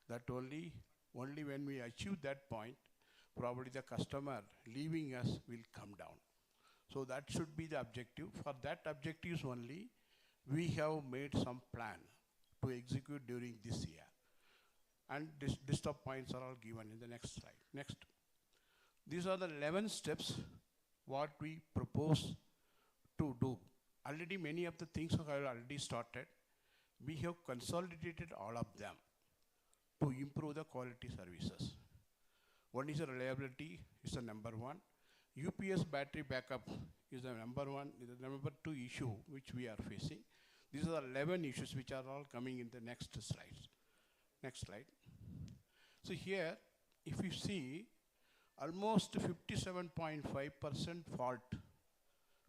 That only when we achieve that point, probably the customer leaving us will come down. So that should be the objective. For that objectives only, we have made some plan to execute during this year. And list of points are all given in the next slide. Next. These are the 11 steps what we propose to do already many of the things have already started. We have consolidated all of them to improve the quality services. One is the reliability, is the number one. UPS battery backup is the number one, is the number two issue which we are facing. These are 11 issues which are all coming in the next slides. Next slide. So here, if you see, almost 57.5% fault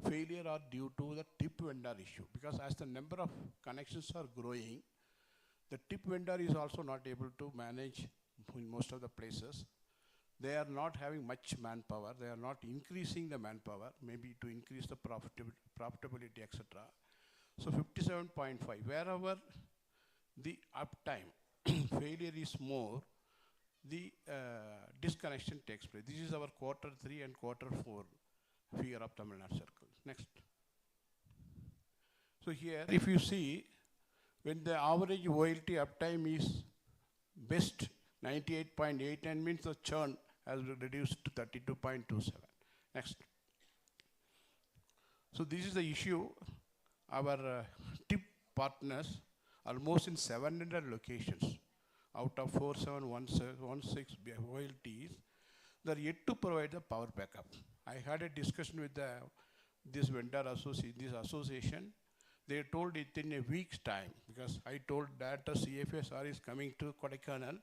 failure are due to the tip vendor issue, because as the number of connections are growing, the tip vendor is also not able to manage in most of the places. They are not having much manpower. They are not increasing the manpower, maybe to increase the profitability, etc. So 57.5, wherever the uptime failure is more, the disconnection takes place. This is our quarter 3 and quarter 4 figure of Tamil Nadu circle. Next. So here, if you see, when the average OLT uptime is best 98.89 means the churn has reduced to 32.27. Next. So this is the issue. Our tip partners almost in 700 locations out of 4716 OLTs, they are yet to provide the power backup. I had a discussion with this vendor association. They told it in a week's time, because I told that the CFSR is coming to Kodaikanal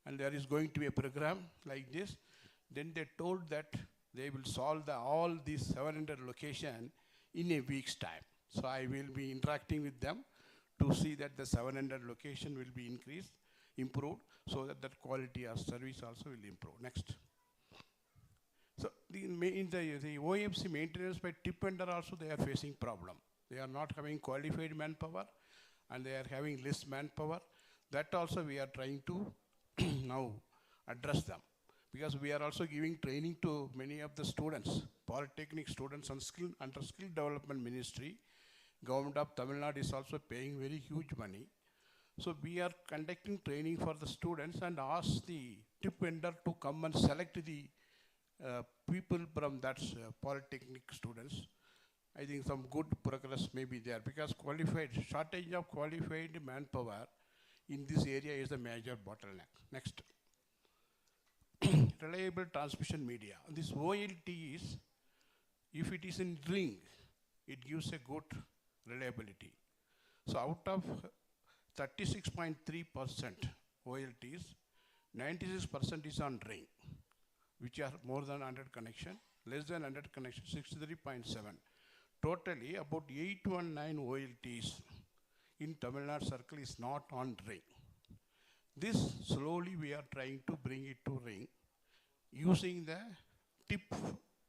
and there is going to be a program like this. Then they told that they will solve all these 700 locations in a week's time. So I will be interacting with them to see that the 700 location will be improved, so that the quality of service also will improve. Next. So the OMC maintenance by tip vendor also, they are facing problem. They are not having qualified manpower and they are having less manpower. That also we are trying to now address them, because we are also giving training to many of the students, polytechnic students under skill development ministry. Government of Tamil Nadu is also paying very huge money. So we are conducting training for the students and ask the tip vendor to come and select the people from that polytechnic students. I think some good progress may be there, because shortage of qualified manpower in this area is a major bottleneck. Next. Reliable transmission media. This OLT is, if it is in ring, it gives a good reliability. So out of 36.3% OLTs, 96% is on ring, which are more than 100 connection, less than 100 connection, 63.7. Totally about 819 OLTs in Tamil Nadu circle is not on ring. This slowly we are trying to bring it to ring using the tip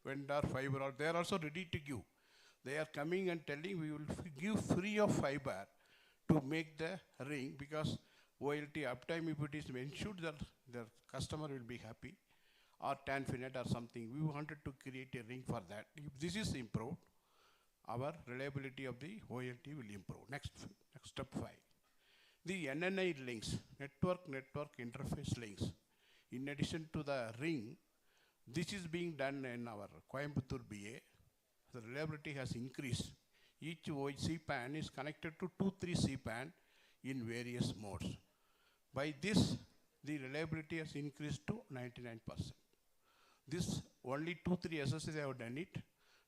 vendor Fibre. They are also ready to give. They are coming and telling we will give free of fiber to make the ring, because OLT uptime, if it is ensured that the customer will be happy, or Tanfinet or something, we wanted to create a ring for that. If this is improved, our reliability of the OLT will improve. Next step 5. The NNI links, network interface links. In addition to the ring, this is being done in our Coimbatore BA. The reliability has increased. Each CPAN is connected to 2-3 CPAN in various modes. By this, the reliability has increased to 99%. This only 2-3 SSA have done it.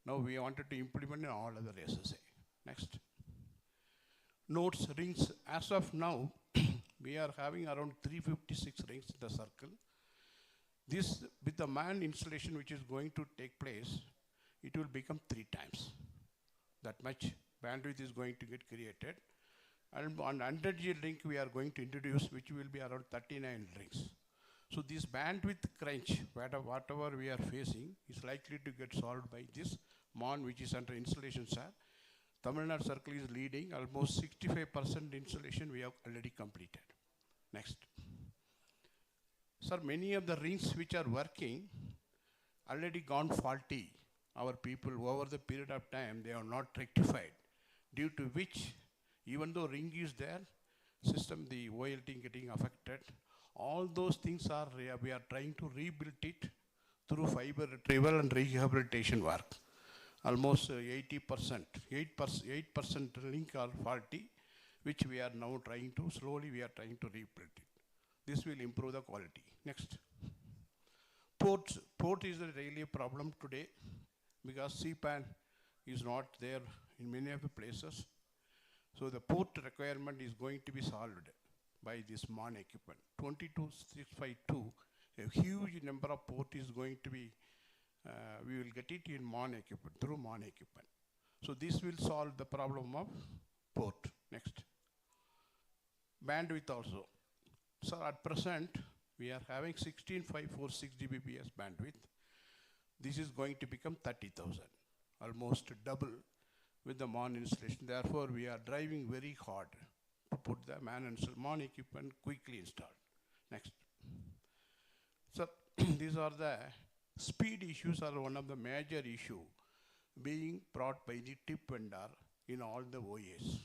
Now we wanted to implement in all other SSA. Next. Nodes, rings. As of now, we are having around 356 rings in the circle. This, with the man installation which is going to take place, it will become 3 times. That much bandwidth is going to get created. And on 100G link we are going to introduce, which will be around 39 rings. So this bandwidth crunch, whatever we are facing, is likely to get solved by this MON, which is under installation, sir. Tamil Nadu circle is leading, almost 65% installation we have already completed. Next. Sir, many of the rings which are working already gone faulty. Our people, over the period of time, they are not rectified, due to which, even though ring is there, system, the OLT getting affected, all those things are, we are trying to rebuild it through fiber retrieval and rehabilitation work. almost 80%, 8% link are faulty, which we are now trying to, slowly we are trying to rebuild it. This will improve the quality. Next. Port is really a problem today because CPAN is not there in many of the places. So the port requirement is going to be solved by this MON equipment. 22652, a huge number of port is going to be, we will get it in MON equipment, through MON equipment. So this will solve the problem of port. Next. Bandwidth also. So at present, we are having 16,546 Gbps bandwidth. This is going to become 30,000, almost double with the MON installation. Therefore, we are driving very hard to put the MON equipment quickly installed. Next. So these are the speed issues are one of the major issue being brought by the tip vendor in all the OAs.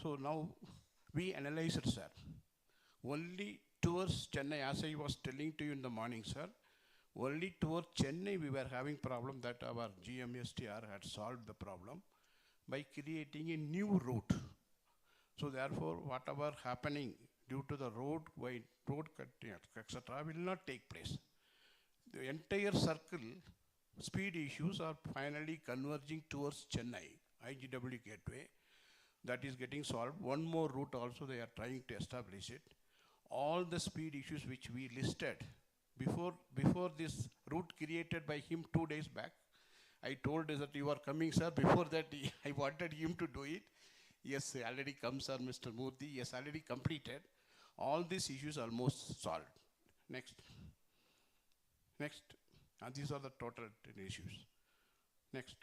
So now we analyze it, sir. Only towards Chennai, as I was telling to you in the morning, sir, only towards Chennai we were having problem that our GMSTR had solved the problem by creating a new route. So therefore, whatever happening due to the road cutting, etc., will not take place. The entire circle speed issues are finally converging towards Chennai, IGW gateway. That is getting solved. One more route also they are trying to establish it. All the speed issues which we listed before this route created by him 2 days back, I told that you are coming, sir. Before that, I wanted him to do it. Yes, already come, sir, Mr. Murthy. Yes, already completed. All these issues almost solved. Next. Next. And these are the total 10 issues. Next.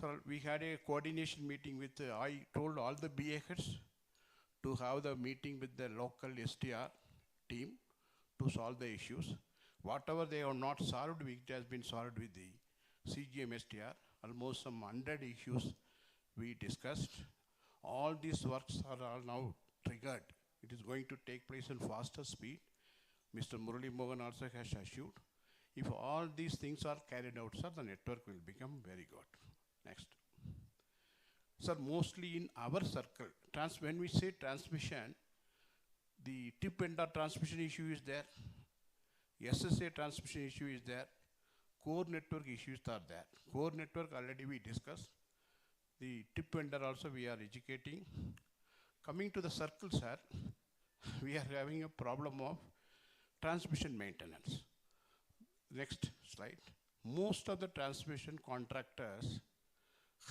So we had a coordination meeting with, I told all the BA heads to have the meeting with the local STR team to solve the issues. Whatever they are not solved, it has been solved with the CGM STR. Almost some 100 issues we discussed. All these works are all now triggered. It is going to take place in faster speed. Mr. Murali Mohan also has assured. If all these things are carried out, sir, the network will become very good. Next. Sir, mostly in our circle, when we say transmission, the tip vendor transmission issue is there, SSA transmission issue is there, core network issues are there. Core network already we discussed. The tip vendor also we are educating. Coming to the circle, sir, we are having a problem of transmission maintenance. Next slide. Most of the transmission contractors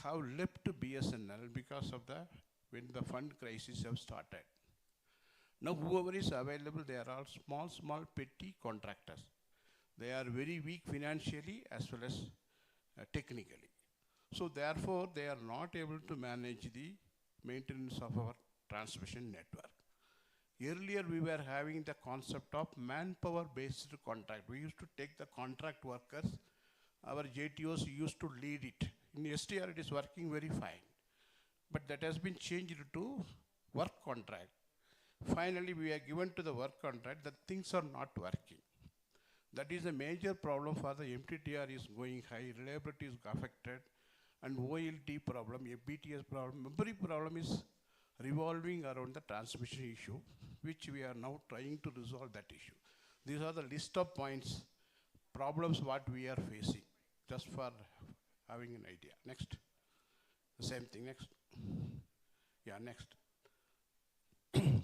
have left BSNL because of when the fund crisis have started. Now whoever is available, they are all small petty contractors. They are very weak financially as well as technically. So therefore, they are not able to manage the maintenance of our transmission network. Earlier, we were having the concept of manpower-based contract. We used to take the contract workers. Our JTOs used to lead it. In STR, it is working very fine. But that has been changed to work contract. Finally, we are given to the work contract that things are not working. That is a major problem for the MTTR is going high, reliability is affected, and OLT problem, BTS problem, every problem is revolving around the transmission issue, which we are now trying to resolve that issue. These are the list of points, problems what we are facing, just for having an idea. Next. The same thing, next. Yeah, next.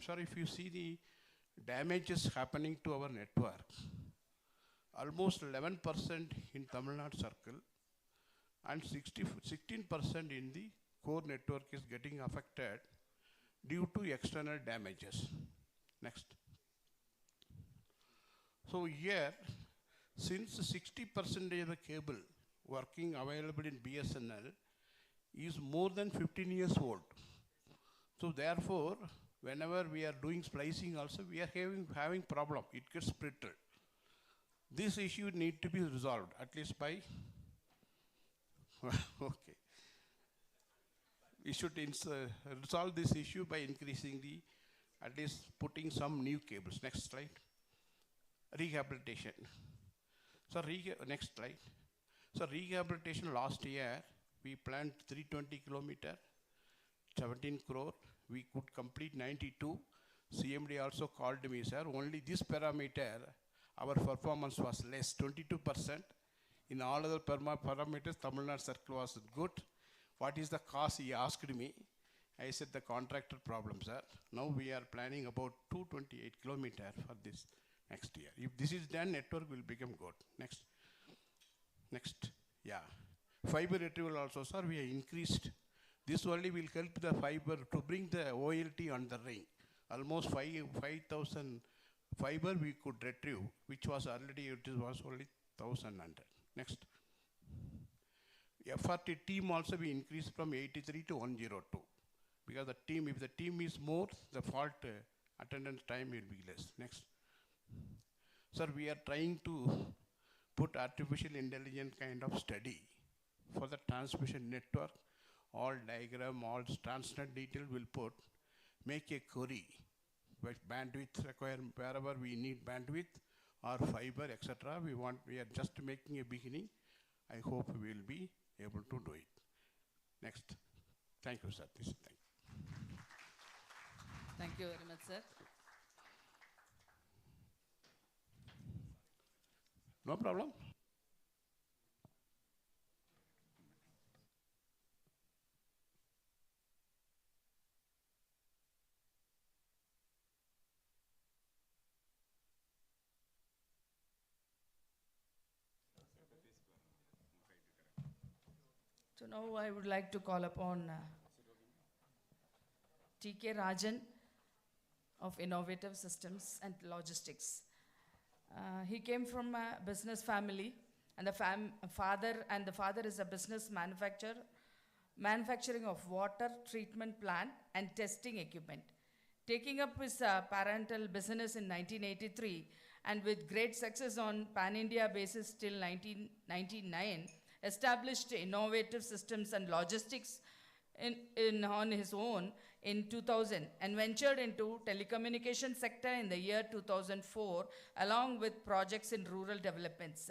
Sir, if you see the damages happening to our network, almost 11% in Tamil Nadu circle and 16% in the core network is getting affected due to external damages. Next. So here, since 60% of the cable working available in BSNL is more than 15 years old. So therefore, whenever we are doing splicing also, we are having problem. It gets brittle. This issue need to be resolved, at least by, okay. We should resolve this issue by increasing the, at least putting some new cables. Next slide. Rehabilitation. So next slide. So rehabilitation last year, we planned 320 kilometer, 17 crore. We could complete 92. CMD also called me, sir, only this parameter, our performance was less, 22%. In all other parameters, Tamil Nadu circle was good. What is the cost, he asked me. I said the contractor problem, sir. Now we are planning about 228 kilometer for this next year. If this is done, network will become good. Next, yeah. Fiber retrieval also, sir, we have increased. This only will help the fiber to bring the OLT on the ring. Almost 5,000 fiber we could retrieve, which was already, it was only 1,100. Next. FRT team also we increased from 83 to 102. Because the team, if the team is more, the fault attendance time will be less. Next. Sir, we are trying to put artificial intelligence kind of study for the transmission network. All diagram, all transnet detail will put, make a query, with bandwidth require wherever we need bandwidth or fiber, etc. We are just making a beginning. I hope we will be able to do it. Next. Thank you, sir. Thank you very much, sir. No problem. So now I would like to call upon T.K. Rajan of Innovative Systems and Logistics. He came from a business family, and the father is a business manufacturing of water treatment plant and testing equipment. Taking up his parental business in 1983, and with great success on pan-India basis till 1999, established Innovative Systems and Logistics on his own in 2000 and ventured into telecommunication sector in the year 2004 along with projects in rural developments.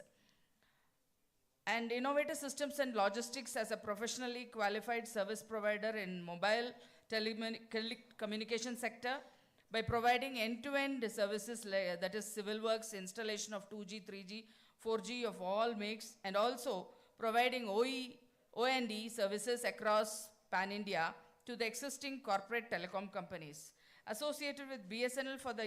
And Innovative Systems and Logistics as a professionally qualified service provider in mobile telecommunication sector by providing end-to-end services that is civil works, installation of 2G, 3G, 4G of all makes, and also providing O&D services across pan-India to the existing corporate telecom companies. Associated with BSNL from the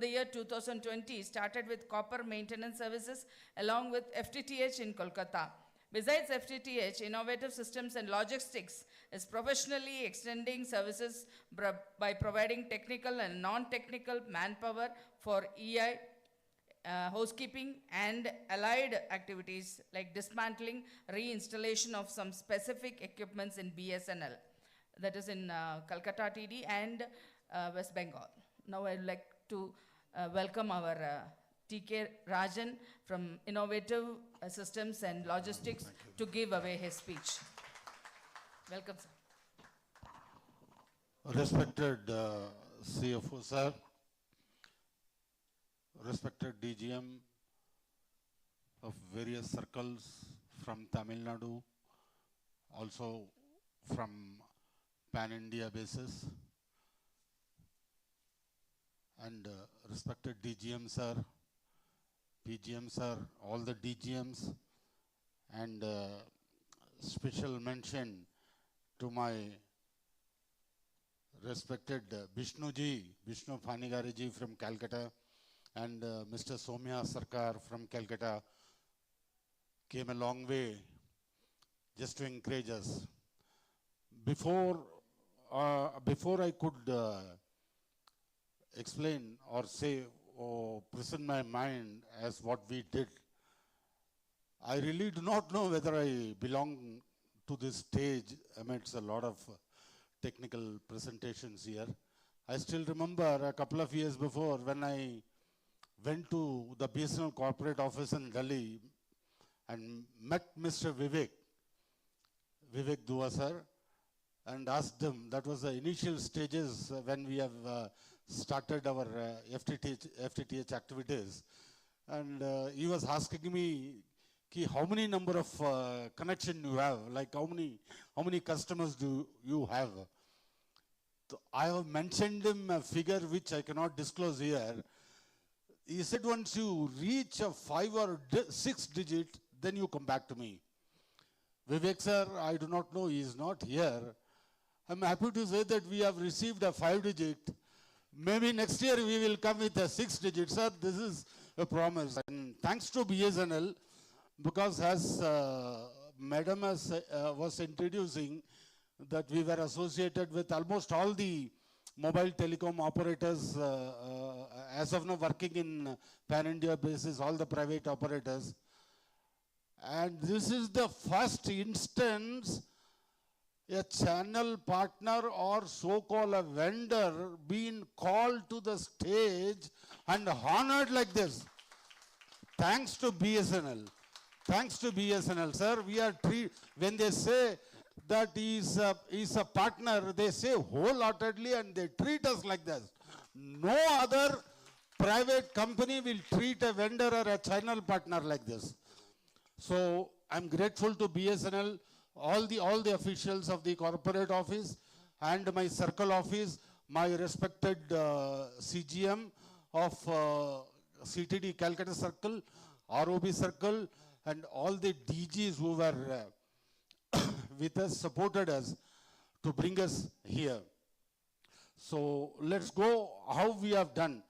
year 2020, started with copper maintenance services along with FTTH in Kolkata. Besides FTTH, Innovative Systems and Logistics is professionally extending services by providing technical and non-technical manpower for EI, housekeeping and allied activities like dismantling, reinstallation of some specific equipments in BSNL, that is in Calcutta TD and West Bengal. Now I would like to welcome our T.K. Rajan from Innovative Systems and Logistics to give away his speech. Welcome, sir. Respected CFO, sir. Respected DGM of various circles from Tamil Nadu, also from pan-India basis, and respected DGM sir, PGM sir, all the DGMs, and special mention to my respected Vishnu Phanigari ji from Calcutta, and Mr. Somya Sarkar from Calcutta came a long way just to encourage us. Before I could explain or say or present my mind as what we did, I really do not know whether I belong to this stage amidst a lot of technical presentations here. I still remember a couple of years before when I went to the BSNL corporate office in Delhi and met Mr. Vivek Dua sir, and asked him, that was the initial stages when we have started our FTTH activities. And he was asking me, how many number of connection you have, like how many customers do you have. So I have mentioned him a figure which I cannot disclose here. He said once you reach a 5 or 6 digit, then you come back to me. Vivek sir, I do not know, he is not here. I'm happy to say that we have received a 5 digit. Maybe next year we will come with a 6 digit. Sir, this is a promise. And thanks to BSNL, because as Madam was introducing, that we were associated with almost all the mobile telecom operators, as of now working in pan-India basis, all the private operators. And this is the first instance a channel partner or so-called a vendor being called to the stage and honored like this. Thanks to BSNL. Thanks to BSNL, sir. We are when they say that he's a partner, they say wholeheartedly and they treat us like this. No other private company will treat a vendor or a channel partner like this. So I'm grateful to BSNL, all the officials of the corporate office and my circle office, my respected CGM of CTD Calcutta Circle, ROB Circle, and all the DGs who were with us, supported us to bring us here. So let's go how we have done.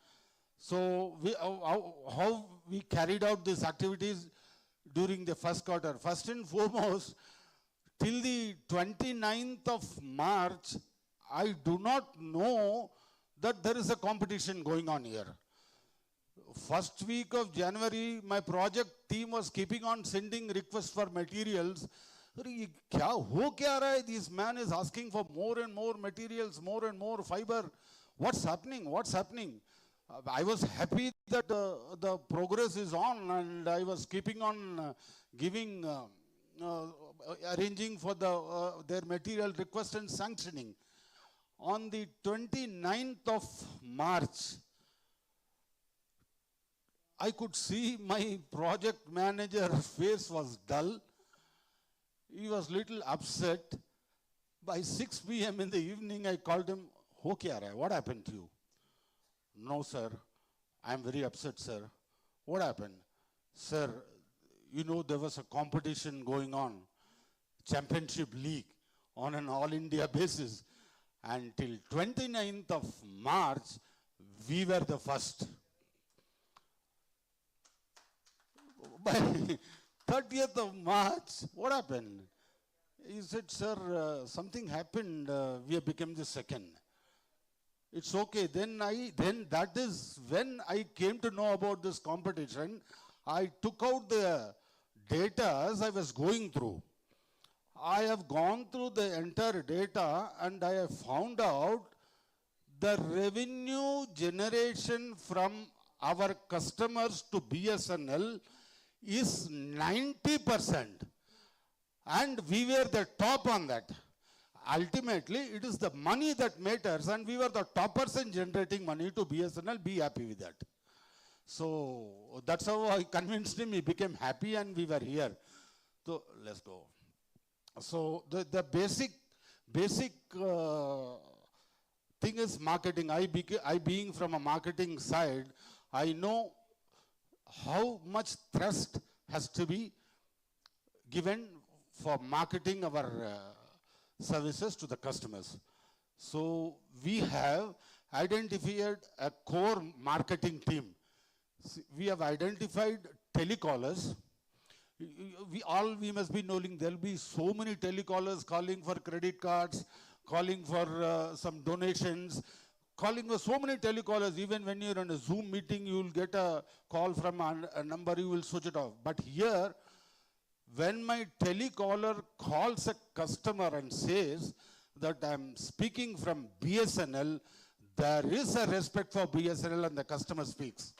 So how we carried out these activities during the first quarter. First and foremost, till the 29th of March, I do not know that there is a competition going on here. First week of January, my project team was keeping on sending requests for materials. This man is asking for more and more materials, more and more fiber. What's happening? What's happening? I was happy that the progress is on, and I was keeping on giving, arranging for their material request and sanctioning. On the 29th of March, I could see my project manager's face was dull. He was little upset. By 6 p.m. in the evening, I called him, what happened to you? No, sir. I'm very upset, sir. What happened? Sir, you know there was a competition going on, Championship League, on an all-India basis. And till 29th of March, we were the first. By 30th of March, what happened? He said, sir, something happened. We have become the second. It's okay. Then that is when I came to know about this competition. I took out the data as I was going through. I have gone through the entire data and I have found out the revenue generation from our customers to BSNL is 90%. And we were the top on that. Ultimately, it is the money that matters, and we were the toppers in generating money to BSNL. Be happy with that. So that's how I convinced him. He became happy, and we were here. So let's go. So the basic thing is marketing. I being from a marketing side, I know how much thrust has to be given for marketing our services to the customers. So we have identified a core marketing team. We have identified telecallers. We must be knowing there will be so many telecallers calling for credit cards, calling for some donations, calling for so many telecallers. Even when you're on a Zoom meeting, you will get a call from a number, you will switch it off. But here, when my telecaller calls a customer and says that I'm speaking from BSNL, there is a respect for BSNL and the customer speaks.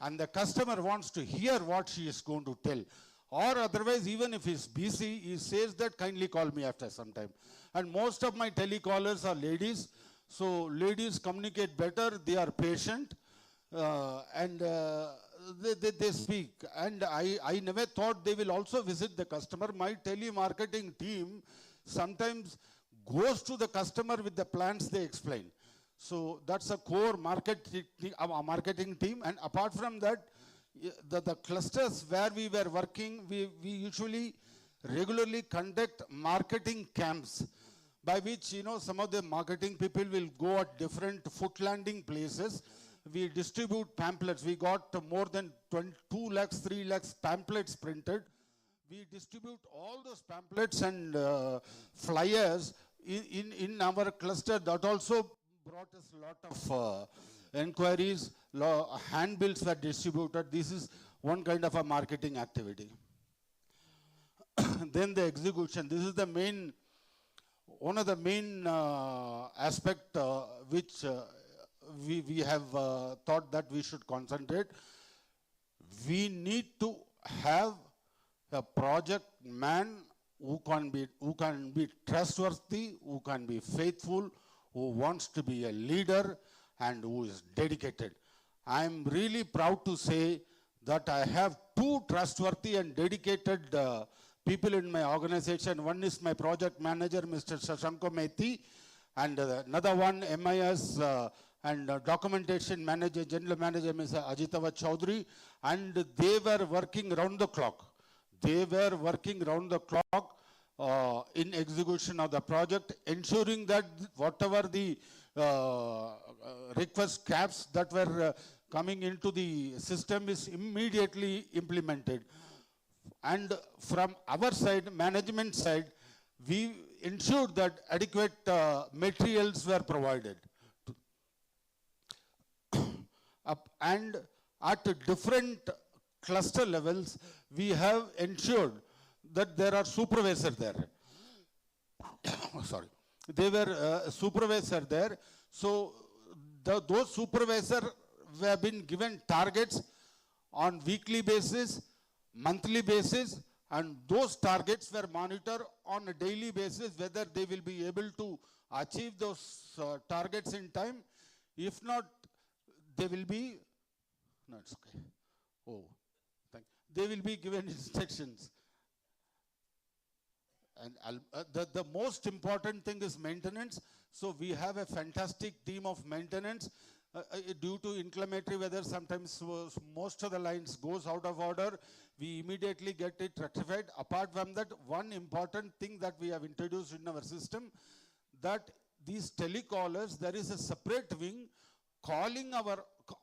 And the customer wants to hear what she is going to tell. Or otherwise, even if he's busy, he says that kindly call me after some time. And most of my telecallers are ladies. So ladies communicate better, they are patient. And they speak. And I never thought they will also visit the customer. My telemarketing team sometimes goes to the customer with the plans they explain. So that's a core marketing team. And apart from that, the clusters where we were working, we usually regularly conduct marketing camps by which, some of the marketing people will go at different foot landing places. We distribute pamphlets. We got more than 2 lakhs, 3 lakhs pamphlets printed. We distribute all those pamphlets and flyers in our cluster. That also brought us a lot of inquiries. Handbills were distributed. This is one kind of a marketing activity. Then the execution. This is the main, one of the main aspect which we have thought that we should concentrate. We need to have a project man who can be trustworthy, who can be faithful, who wants to be a leader, and who is dedicated. I am really proud to say that I have 2 trustworthy and dedicated people in my organization. One is my project manager, Mr. Shashanko Methi, and another one, MIS and documentation manager, general manager, Mr. Ajitava Chaudhary, and they were working round the clock. They were working round the clock in execution of the project, ensuring that whatever the request caps that were coming into the system is immediately implemented. And from our side, management side, we ensured that adequate materials were provided. And at different cluster levels, we have ensured that there are supervisors there. Sorry. They were supervisor there. So those supervisors have been given targets on weekly basis, monthly basis, and those targets were monitored on a daily basis whether they will be able to achieve those targets in time. If not, they will be, no, it's okay. Oh, thank you. They will be given instructions. And the most important thing is maintenance. So we have a fantastic team of maintenance. Due to inclement weather, sometimes most of the lines goes out of order. We immediately get it rectified. Apart from that, one important thing that we have introduced in our system, that these telecallers, there is a separate wing calling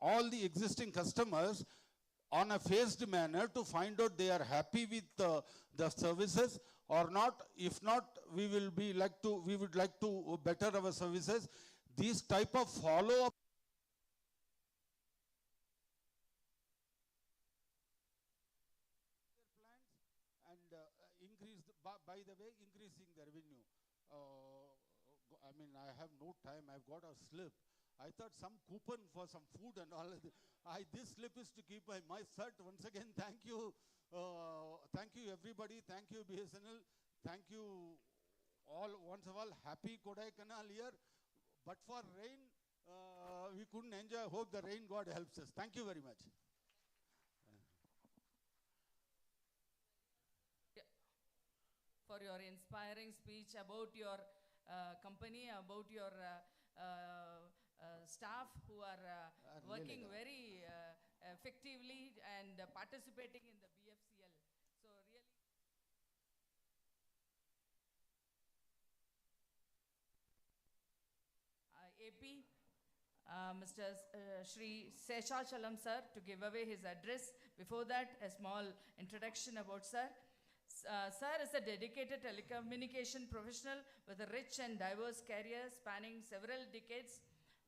all the existing customers on a phased manner to find out they are happy with the services or not. If not, we would like to better our services. These type of follow-up and increasing the revenue. I have no time. I've got a slip. I thought some coupon for some food and all. This slip is to keep my shirt. Once again, thank you. Thank you, everybody. Thank you, BSNL. Thank you all. Once of all, happy Kodaikanal year. But for rain, we couldn't enjoy. Hope the rain God helps us. Thank you very much. For your inspiring speech about your company, about your staff who are working very effectively and participating in the BFCL. So really, AP, Mr. Shri Seshachalam sir, to give away his address. Before that, a small introduction about sir. Sir is a dedicated telecommunication professional with a rich and diverse career spanning several decades.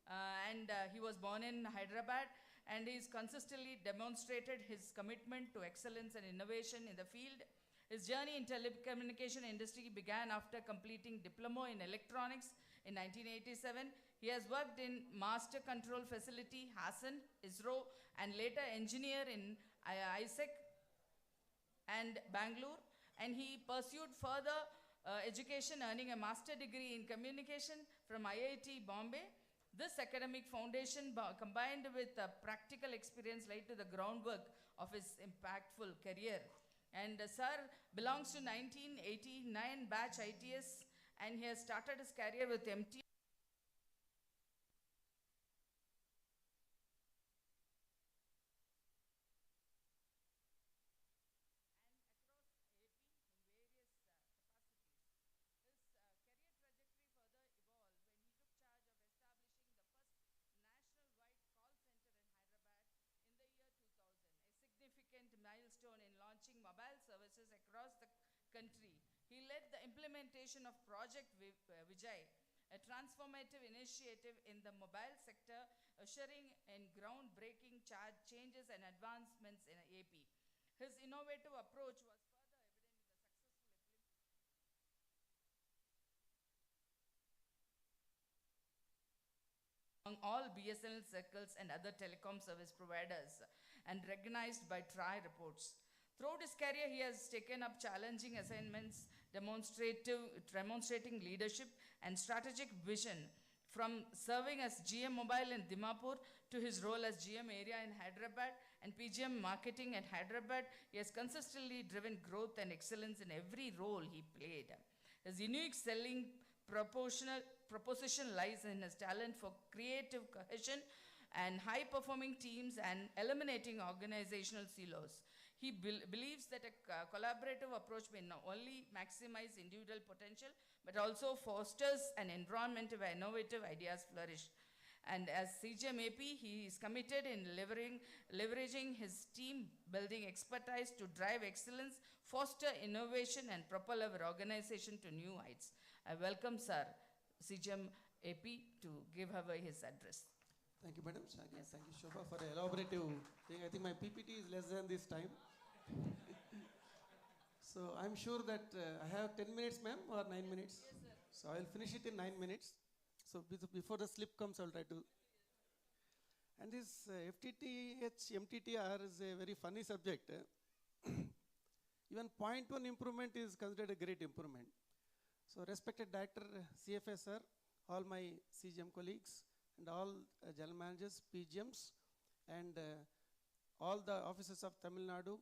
And he was born in Hyderabad, and he's consistently demonstrated his commitment to excellence and innovation in the field. His journey in telecommunication industry began after completing diploma in electronics in 1987. He has worked in master control facility, Hassan, ISRO, and later engineer in ISEC and Bangalore. And he pursued further education, earning a master degree in communication from IIT Bombay. This academic foundation combined with practical experience laid to the groundwork of his impactful career. And sir belongs to 1989 batch ITS, and he has started his career with MT. Significant milestone in launching mobile services across the country. He led the implementation of Project Vijay, a transformative initiative in the mobile sector, ushering in groundbreaking changes and advancements in AP. His innovative approach was further evident in the successful among all BSNL circles and other telecom service providers, and recognized by TRI reports. Throughout his career, he has taken up challenging assignments, demonstrating leadership and strategic vision, from serving as GM Mobile in Dimapur to his role as GM Area in Hyderabad and PGM Marketing at Hyderabad. He has consistently driven growth and excellence in every role he played. His unique selling proposition lies in his talent for creative cohesion and high-performing teams and eliminating organizational silos. He believes that a collaborative approach may not only maximize individual potential, but also fosters an environment where innovative ideas flourish. And as CGM AP, he is committed in leveraging his team-building expertise to drive excellence, foster innovation, and propel our organization to new heights. I welcome Sir CGM AP to give away his address. Thank you, madam. Yes. Thank you, Shobha, for the elaborative thing. I think my PPT is less than this time. So I'm sure that I have 10 minutes, ma'am, or 9 minutes? Yes, sir. So I'll finish it in 9 minutes. So before the slip comes, I'll try to. And this FTTH, MTTR is a very funny subject. Even 0.1 improvement is considered a great improvement. So respected Director CFA, sir, all my CGM colleagues, and all general managers, PGMs, and all the officers of Tamil Nadu,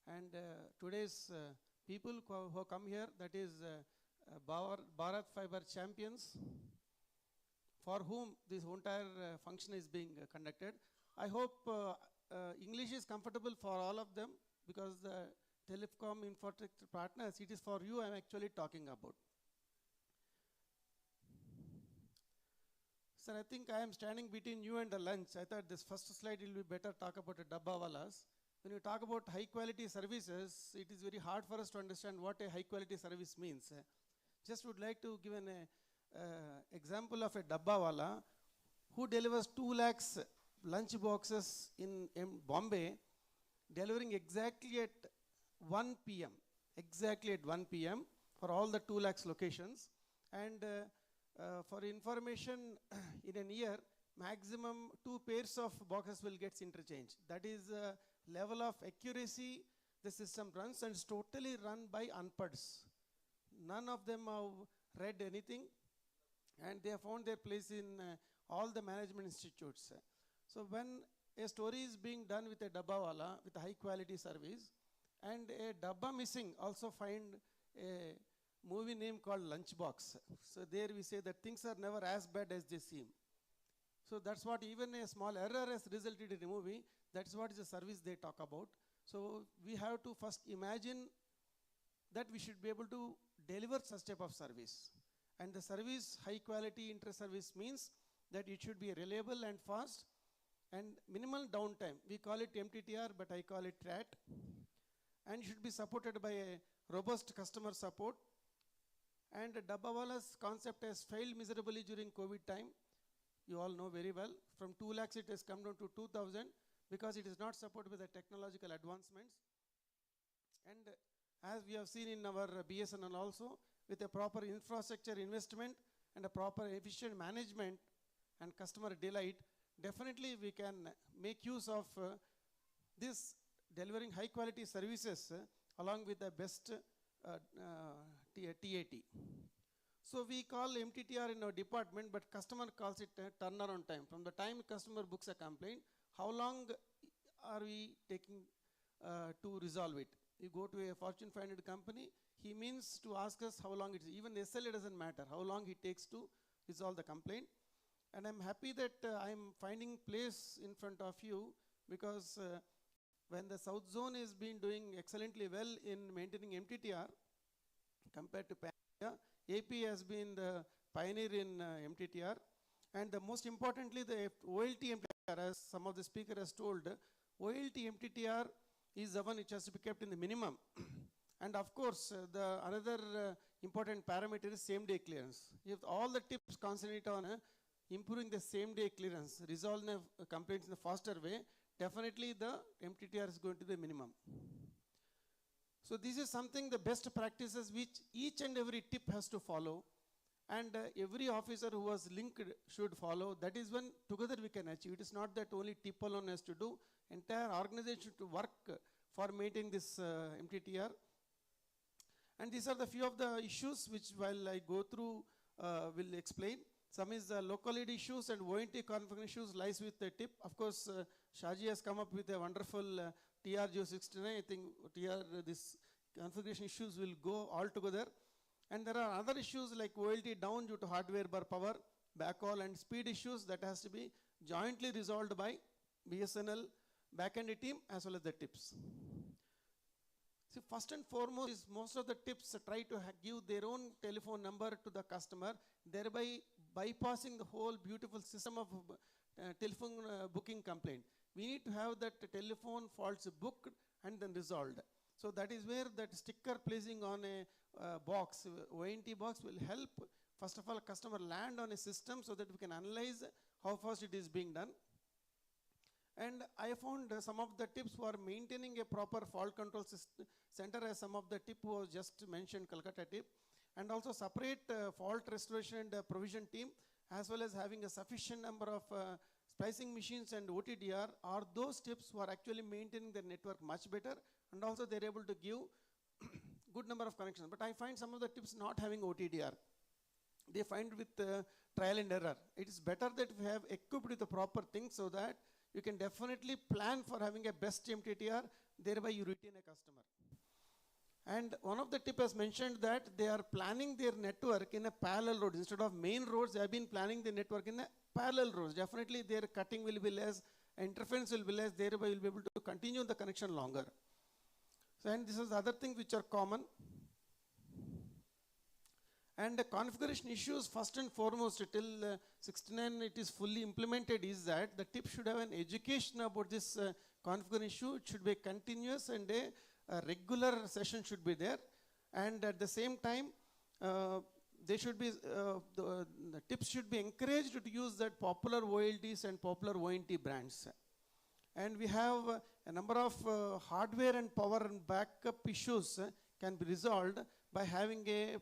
and today's people who come here, that is Bharat Fibre champions, for whom this entire function is being conducted. I hope English is comfortable for all of them, because the Telecom infrastructure partners, it is for you I am actually talking about. Sir, I think I am standing between you and the lunch. I thought this first slide will be better talk about the dabbawalas. When you talk about high quality services, it is very hard for us to understand what a high quality service means. Just would like to give an example of a dabbawala who delivers 2 lakhs lunch boxes in Bombay, delivering exactly at 1 p.m. Exactly at 1 p.m. for all the 2 lakhs locations. And for information, in a year, maximum 2 pairs of boxes will get interchanged. That is the level of accuracy the system runs, and it's totally run by unpads. None of them have read anything, and they have found their place in all the management institutes. So when a story is being done with a dabbawala, with a high quality service, and a dabba missing, also find a movie name called Lunchbox. So there we say that things are never as bad as they seem. So that's what, even a small error has resulted in a movie. That's what is the service they talk about. So we have to first imagine that we should be able to deliver such type of service. And the service, high quality inter-service, means that it should be reliable and fast and minimal downtime. We call it MTTR, but I call it TRAT. And should be supported by a robust customer support. And dabbawala's concept has failed miserably during COVID time. You all know very well. From 2 lakhs it has come down to 2,000 because it is not supported by the technological advancements. And as we have seen in our BSNL also, with a proper infrastructure investment and a proper efficient management and customer delight, definitely we can make use of this delivering high quality services along with the best TAT. So we call MTTR in our department, but customer calls it turnaround time. From the time customer books a complaint, how long are we taking to resolve it? You go to a Fortune 500 company, he means to ask us how long it is. Even SLA doesn't matter, how long it takes to resolve the complaint. And I'm happy that I'm finding place in front of you, because when the South Zone is been doing excellently well in maintaining MTTR compared to Pan-India, AP has been the pioneer in MTTR. And the most importantly, the OLT MTTR, as some of the speaker has told, OLT MTTR is the one which has to be kept in the minimum. And of course, the another important parameter is same-day clearance. If all the tips concentrate on improving the same-day clearance, resolving complaints in a faster way, definitely the MTTR is going to be the minimum. So this is something, the best practices which each and every tip has to follow, and every officer who was linked should follow. That is when together we can achieve. It is not that only tip alone has to do. Entire organization to work for maintaining this MTTR. And these are the few of the issues which, while I go through, will explain. Some is the local lead issues and ONT configuration issues lies with the tip. Of course, Shaji has come up with a wonderful TR069. I think this configuration issues will go all together. And there are other issues like OLT down due to hardware bar power, backhaul and speed issues that has to be jointly resolved by BSNL backend team as well as the tips. See, first and foremost is most of the tips try to give their own telephone number to the customer, thereby bypassing the whole beautiful system of telephone booking complaint. We need to have that telephone faults booked and then resolved. So that is where that sticker placing on a box, ONT box, will help. First of all, customer land on a system so that we can analyze how fast it is being done. And I found some of the tips for maintaining a proper fault control center, as some of the tip was just mentioned, Calcutta tip, and also separate fault restoration and provision team, as well as having a sufficient number of splicing machines and OTDR are those tips who are actually maintaining the network much better, and also they're able to give good number of connections. But I find some of the tips not having OTDR. They find with trial and error. It is better that we have equipped with the proper things so that you can definitely plan for having a best MTTR, thereby you retain a customer. And one of the tip has mentioned that they are planning their network in a parallel road. Instead of main roads, they have been planning the network in a parallel roads. Definitely their cutting will be less, interference will be less, thereby you'll be able to continue the connection longer. So, and this is other things which are common. And the configuration issues, first and foremost, till 69 it is fully implemented, is that the tip should have an education about this configuration issue. It should be continuous, and a regular session should be there. And at the same time, they should be, the tips should be encouraged to use that popular OLTs and popular ONT brands. And we have a number of hardware and power and backup issues can be resolved by having a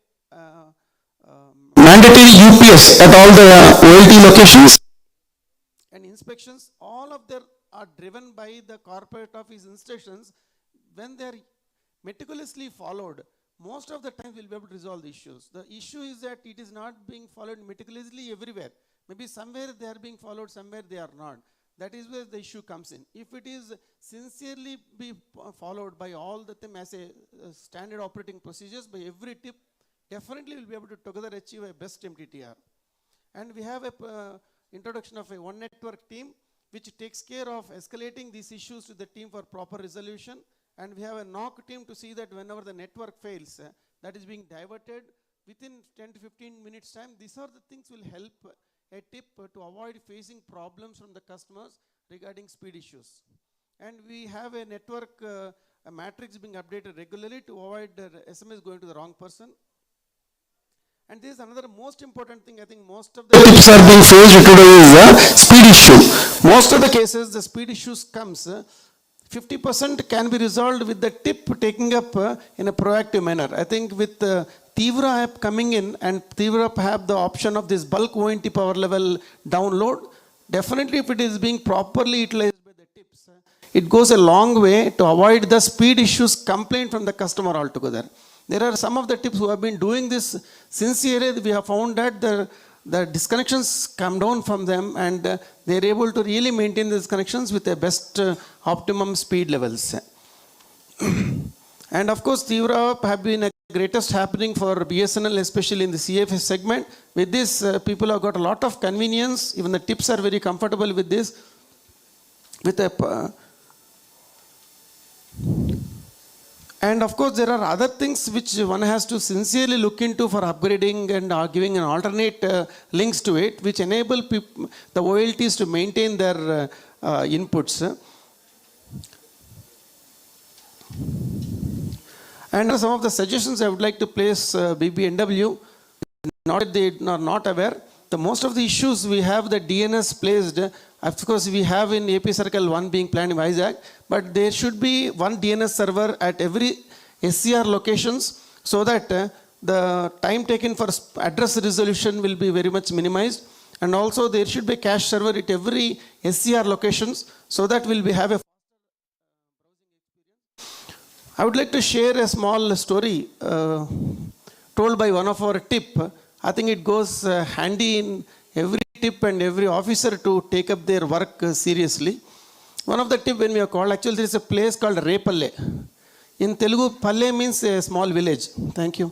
mandatory UPS at all the OLT locations. And inspections, all of them are driven by the corporate office instructions. When they are meticulously followed, most of the time we'll be able to resolve the issues. The issue is that it is not being followed meticulously everywhere. Maybe somewhere they are being followed, somewhere they are not. That is where the issue comes in. If it is sincerely be followed by all the them as a standard operating procedures by every tip, definitely we'll be able to together achieve a best MTTR. And we have a introduction of a one network team which takes care of escalating these issues to the team for proper resolution. And we have a NOC team to see that whenever the network fails, that is being diverted within 10 to 15 minutes time. These are the things will help a tip to avoid facing problems from the customers regarding speed issues. And we have a network a matrix being updated regularly to avoid SMS going to the wrong person. And this is another most important thing. I think most of the tips are being faced today is a speed issue. Most of the cases, the speed issues comes 50% can be resolved with the tip taking up in a proactive manner. I think with Fibre app coming in, and Fibre app have the option of this bulk ONT power level download, definitely if it is being properly utilized by the tips, it goes a long way to avoid the speed issues complaint from the customer altogether. There are some of the tips who have been doing this sincerely. We have found that the disconnections come down from them, and they are able to really maintain these connections with the best optimum speed levels. And of course, Fibre have been a greatest happening for BSNL, especially in the CFS segment. With this, people have got a lot of convenience. Even the tips are very comfortable with this. With a and of course, there are other things which one has to sincerely look into for upgrading and giving an alternate links to it, which enable the OLTs to maintain their inputs. And some of the suggestions I would like to place BBNW, not that they are not aware. The most of the issues we have the DNS placed, of course we have in AP Circle 1 being planned in Vizag, but there should be one DNS server at every SCR locations so that the time taken for address resolution will be very much minimized. And also there should be a cache server at every SCR locations so that we'll have a I would like to share a small story told by one of our tip. I think it goes handy in every tip and every officer to take up their work seriously. One of the tip when we are called, actually there is a place called Repalle. In Telugu, Palle means a small village. Thank you.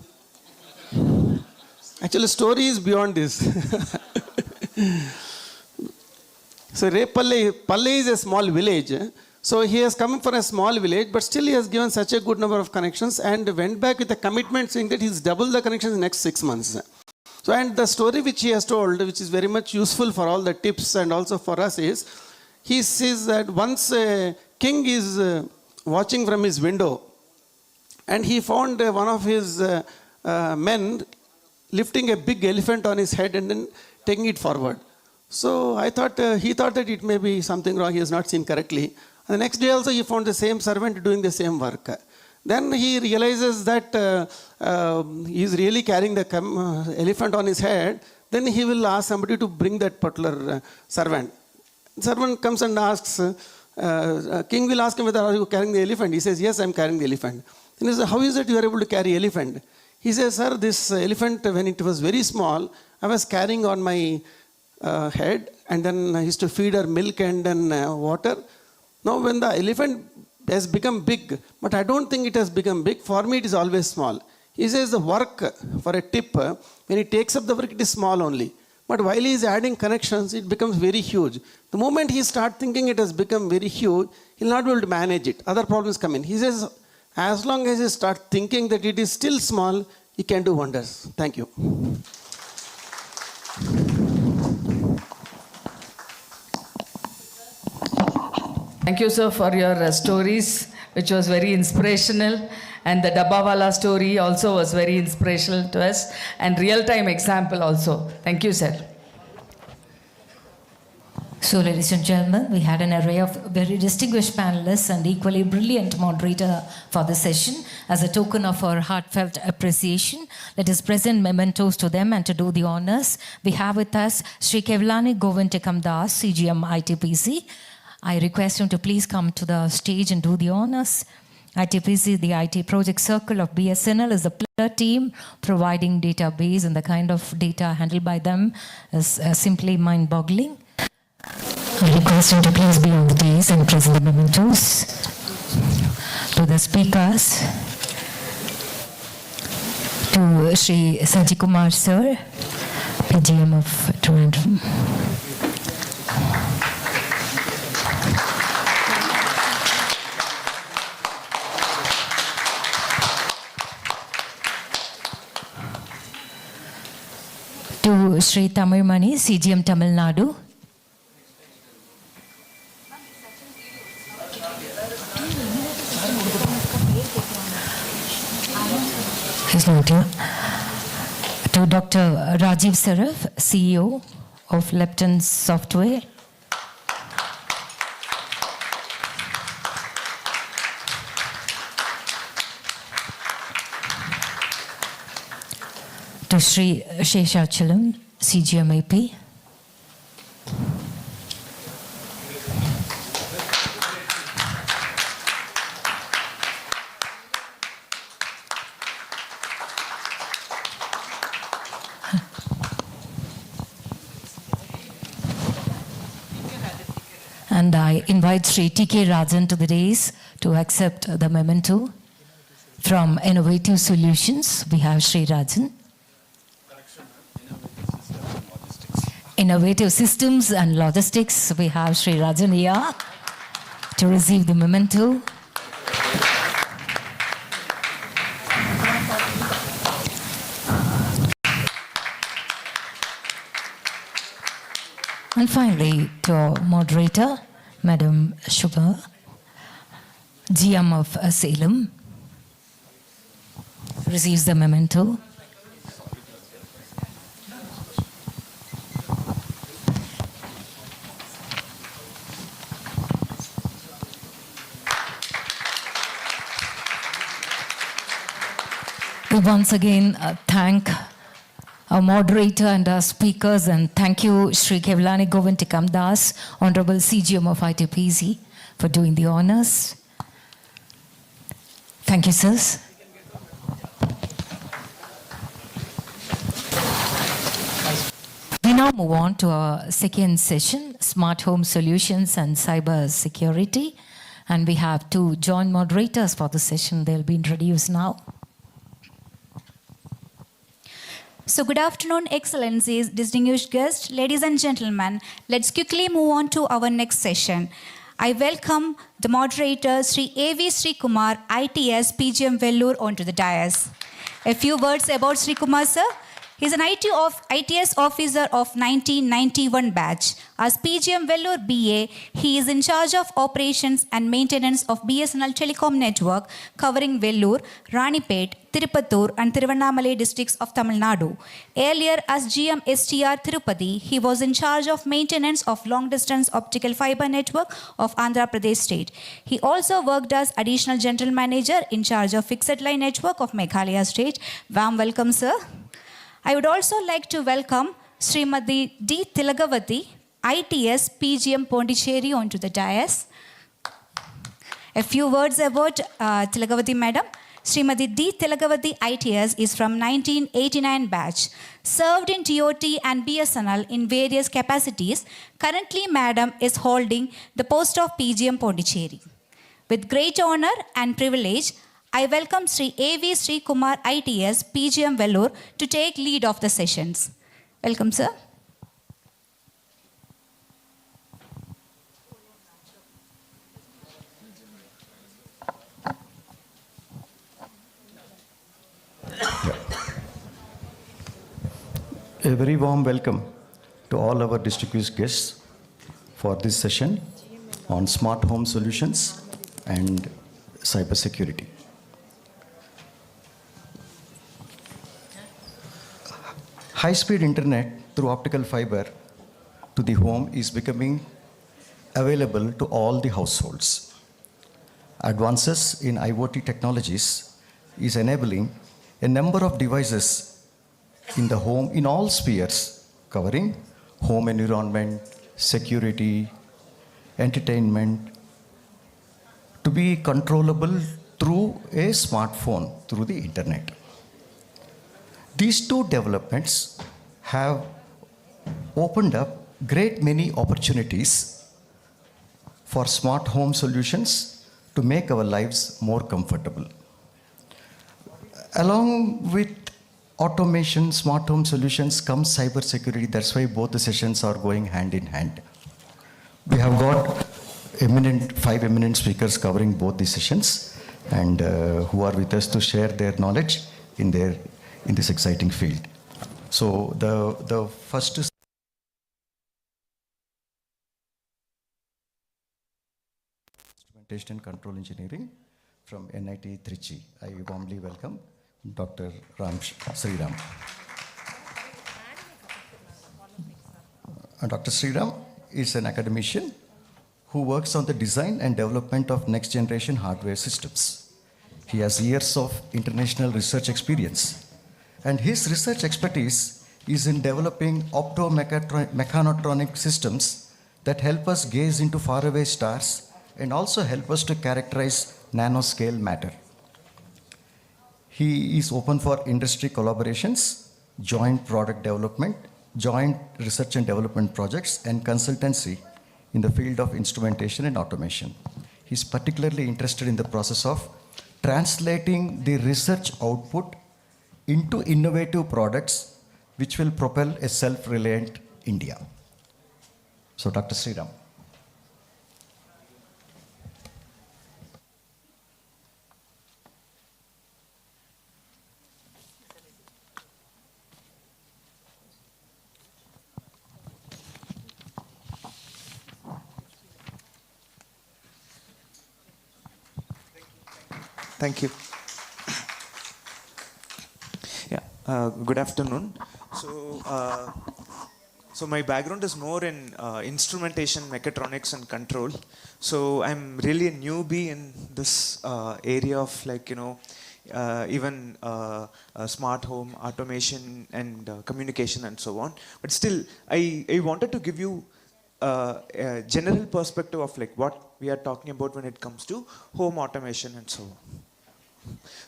Actually, story is beyond this. So Repalle, Palle is a small village. So he has come for a small village, but still he has given such a good number of connections and went back with a commitment saying that he's double the connections in the next 6 months. So, and the story which he has told, which is very much useful for all the tips and also for us is, he says that once a king is watching from his window and he found one of his men lifting a big elephant on his head and then taking it forward. So I thought, he thought that it may be something wrong, he has not seen correctly. The next day also he found the same servant doing the same work. Then he realizes that he is really carrying the elephant on his head. Then he will ask somebody to bring that particular servant. The servant comes and asks, king will ask him whether are you carrying the elephant. He says, yes, I am carrying the elephant. Then he says, how is it you are able to carry elephant? He says, sir, this elephant when it was very small, I was carrying on my head and then I used to feed her milk and then water. Now when the elephant has become big, but I don't think it has become big, for me it is always small. He says the work for a tip, when he takes up the work, it is small only. But while he is adding connections, it becomes very huge. The moment he starts thinking it has become very huge, he will not be able to manage it. Other problems come in. He says, as long as he starts thinking that it is still small, he can do wonders. Thank you. Thank you, sir, for your stories, which was very inspirational. And the Dabbawala story also was very inspirational to us. And real-time example also. Thank you, sir. So, ladies and gentlemen, we had an array of very distinguished panelists and equally brilliant moderator for the session. As a token of our heartfelt appreciation, let us present mementos to them and to do the honors. We have with us Sri Kevlani Govintekam Das, CGM ITPC. I request him to please come to the stage and do the honors. ITPC, the IT project circle of BSNL, is the pillar team providing database, and the kind of data handled by them is simply mind-boggling. I request him to please be on the dais and present the mementos to the speakers. To Sri Sanjay Kumar sir, PGM of Trivandrum. To Sri Tamil Mani, CGM Tamil Nadu. He's not here. To Dr. Rajiv Saraf, CEO of Lepton Software. To Sri Sheshachalam, CGM AP. I invite Sri T.K. Rajan to the dais to accept the memento. From Innovative Solutions, we have Sri Rajan. Innovative Systems and Logistics, we have Sri Rajan here to receive the memento. And finally, to our moderator, Madam Shubha, GM of Salem, receives the memento. We once again thank our moderator and our speakers, and thank you, Sri Kevalani Govintikam Das, Honorable CGM of ITPC, for doing the honors. Thank you, sirs. We now move on to our second session, Smart Home Solutions and Cyber Security. And we have two joint moderators for the session. They'll be introduced now. So good afternoon, Excellencies, distinguished guests, ladies and gentlemen. Let's quickly move on to our next session. I welcome the moderator, Sri A.V. Sri Kumar, ITS PGM Vellore, onto the dais. A few words about Sri Kumar, sir. He is an ITS officer of 1991 batch. As PGM Vellore BA, he is in charge of operations and maintenance of BSNL Telecom network covering Vellore, Ranipet, Tirupattur and Tiruvannamalai districts of Tamil Nadu. Earlier, as GM STR Tirupati, he was in charge of maintenance of long-distance optical fiber network of Andhra Pradesh state. He also worked as additional general manager in charge of fixed line network of Meghalaya state. Warm welcome, sir. I would also like to welcome Srimati D. Tilagavati, ITS PGM Pondicherry, onto the dais. A few words about Tilagavati madam. Srimati D. Tilagavati ITS is from 1989 batch. Served in TOT and BSNL in various capacities. Currently, madam is holding the post of PGM Pondicherry. With great honor and privilege, I welcome Sri A.V. Sri Kumar ITS PGM Vellore to take lead of the sessions. Welcome, sir. A very warm welcome to all our distinguished guests for this session on smart home solutions and cyber security. High-speed internet through optical fiber to the home is becoming available to all the households. Advances in IoT technologies is enabling a number of devices in the home in all spheres, covering home environment, security, entertainment, to be controllable through a smartphone, through the internet. These two developments have opened up great many opportunities for smart home solutions to make our lives more comfortable. Along with automation, smart home solutions comes cyber security. That's why both the sessions are going hand in hand. We have got five eminent speakers covering both the sessions, and who are with us to share their knowledge in this exciting field. So the first is Instrumentation and Control Engineering from NIT Trichy. I warmly welcome Dr. Sriram. Dr. Sriram is an academician who works on the design and development of next generation hardware systems. He has years of international research experience, and his research expertise is in developing optomechanotronic systems that help us gaze into faraway stars and also help us to characterize nanoscale matter. He is open for industry collaborations, joint product development, joint research and development projects, and consultancy in the field of instrumentation and automation. He's particularly interested in the process of translating the research output into innovative products which will propel a self-reliant India. So, Dr. Sriram. Thank you. Yeah, good afternoon. So my background is more in instrumentation, mechatronics, and control. So I'm really a newbie in this area of even smart home, automation, and communication, and so on. But still, I wanted to give you a general perspective of what we are talking about when it comes to home automation and so on.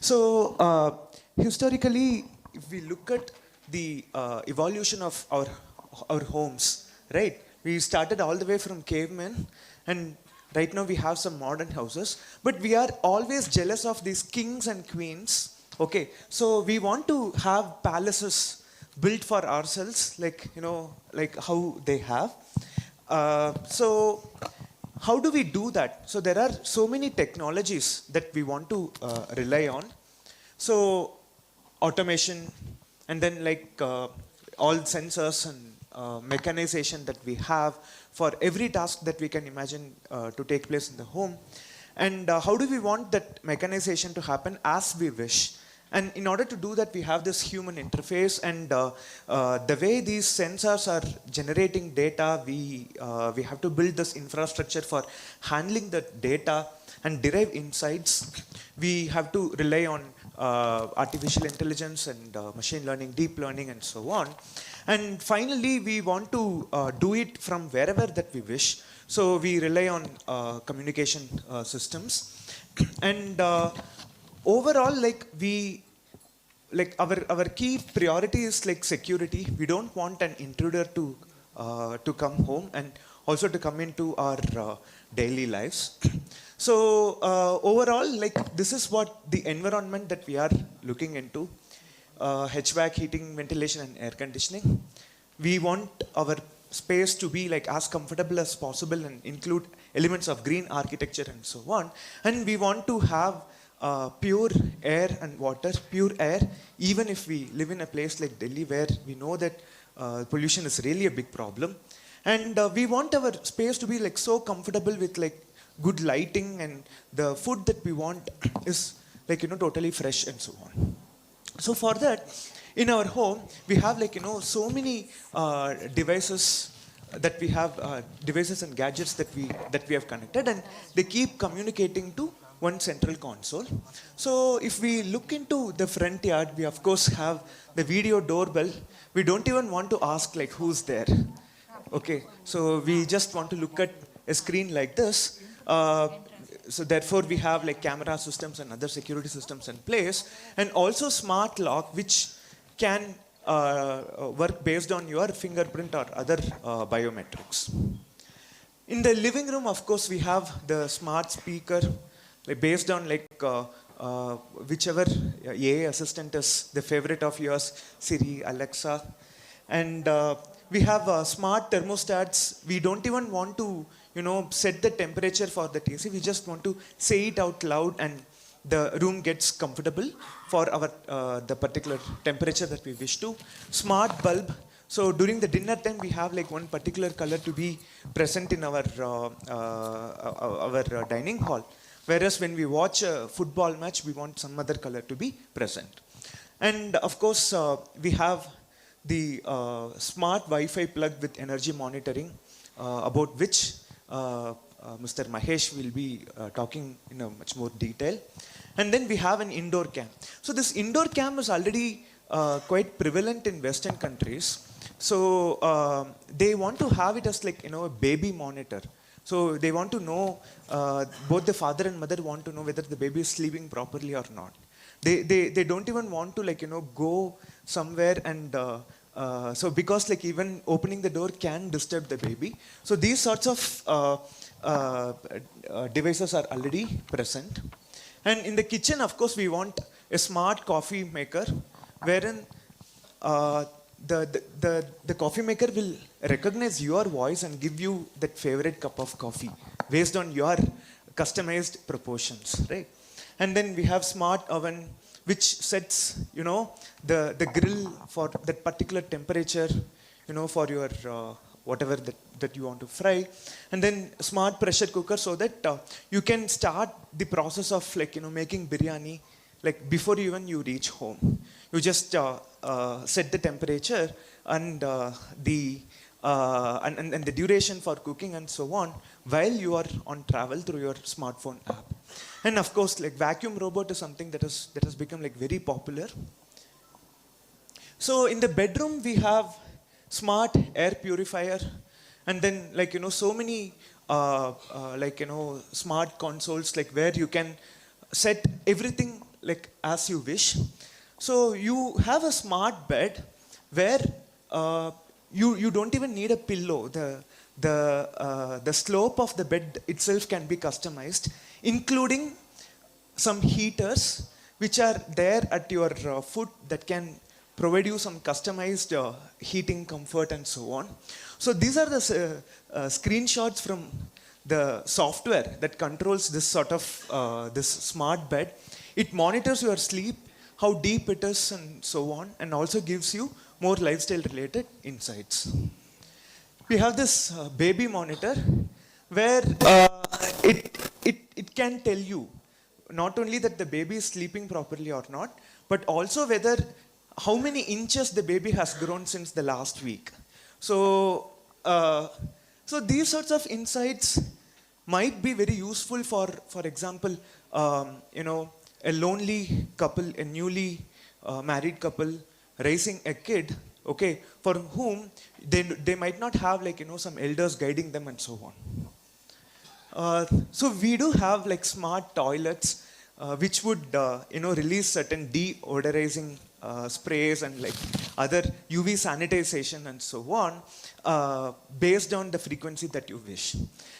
So historically, if we look at the evolution of our homes, right? We started all the way from cavemen, and right now we have some modern houses, but we are always jealous of these kings and queens. Okay, so we want to have palaces built for ourselves, like how they have. So how do we do that? So there are so many technologies that we want to rely on. So automation, and then all sensors and mechanization that we have for every task that we can imagine to take place in the home. And how do we want that mechanization to happen as we wish? And in order to do that, we have this human interface, and the way these sensors are generating data, we have to build this infrastructure for handling the data and derive insights. We have to rely on artificial intelligence and machine learning, deep learning, and so on. And finally, we want to do it from wherever that we wish. So we rely on communication systems. And overall, our key priority is security. We don't want an intruder to come home and also to come into our daily lives. So overall, this is what the environment that we are looking into: HVAC, heating, ventilation, and air conditioning. We want our space to be as comfortable as possible and include elements of green architecture and so on. And we want to have pure air and water, pure air, even if we live in a place like Delhi where we know that pollution is really a big problem. And we want our space to be so comfortable with good lighting, and the food that we want is totally fresh and so on. So for that, in our home, we have so many devices that we have, devices and gadgets that we have connected, and they keep communicating to one central console. So if we look into the front yard, we of course have the video doorbell. We don't even want to ask who's there. Okay, so we just want to look at a screen like this. So therefore we have camera systems and other security systems in place, and also smart lock, which can work based on your fingerprint or other biometrics. In the living room, of course, we have the smart speaker, based on whichever AI assistant is the favorite of yours, Siri, Alexa. And we have smart thermostats. We don't even want to set the temperature for the AC. We just want to say it out loud, and the room gets comfortable for our the particular temperature that we wish to. Smart bulb. So during the dinner time, we have one particular color to be present in our dining hall. Whereas when we watch a football match, we want some other color to be present. And of course, we have the smart Wi-Fi plug with energy monitoring, about which Mr. Mahesh will be talking in a much more detail. And then we have an indoor cam. So this indoor cam is already quite prevalent in Western countries. So they want to have it as a baby monitor. So they want to know, both the father and mother want to know whether the baby is sleeping properly or not. They don't even want to go somewhere and So because like even opening the door can disturb the baby. So these sorts of devices are already present. And in the kitchen, of course, we want a smart coffee maker wherein the coffee maker will recognize your voice and give you that favorite cup of coffee based on your customized proportions, right? And then we have smart oven which sets, the grill for that particular temperature, for your whatever that you want to fry. And then smart pressure cooker so that you can start the process of making biryani like before even you reach home. You just set the temperature and the duration for cooking and so on while you are on travel through your smartphone app. And of course, like vacuum robot is something that has become like very popular. So in the bedroom we have smart air purifier, and then so many smart consoles like where you can set everything like as you wish. So you have a smart bed where you don't even need a pillow. The slope of the bed itself can be customized, including some heaters which are there at your foot that can provide you some customized heating comfort and so on. So these are the screenshots from the software that controls this sort of this smart bed. It monitors your sleep, how deep it is and so on, and also gives you more lifestyle related insights. We have this baby monitor where it can tell you not only that the baby is sleeping properly or not, but also whether how many inches the baby has grown since the last week. So these sorts of insights might be very useful for example, a lonely couple, a newly married couple raising a kid, okay, for whom they might not have some elders guiding them and so on. So we do have smart toilets which would release certain deodorizing sprays and other UV sanitization and so on based on the frequency that you wish.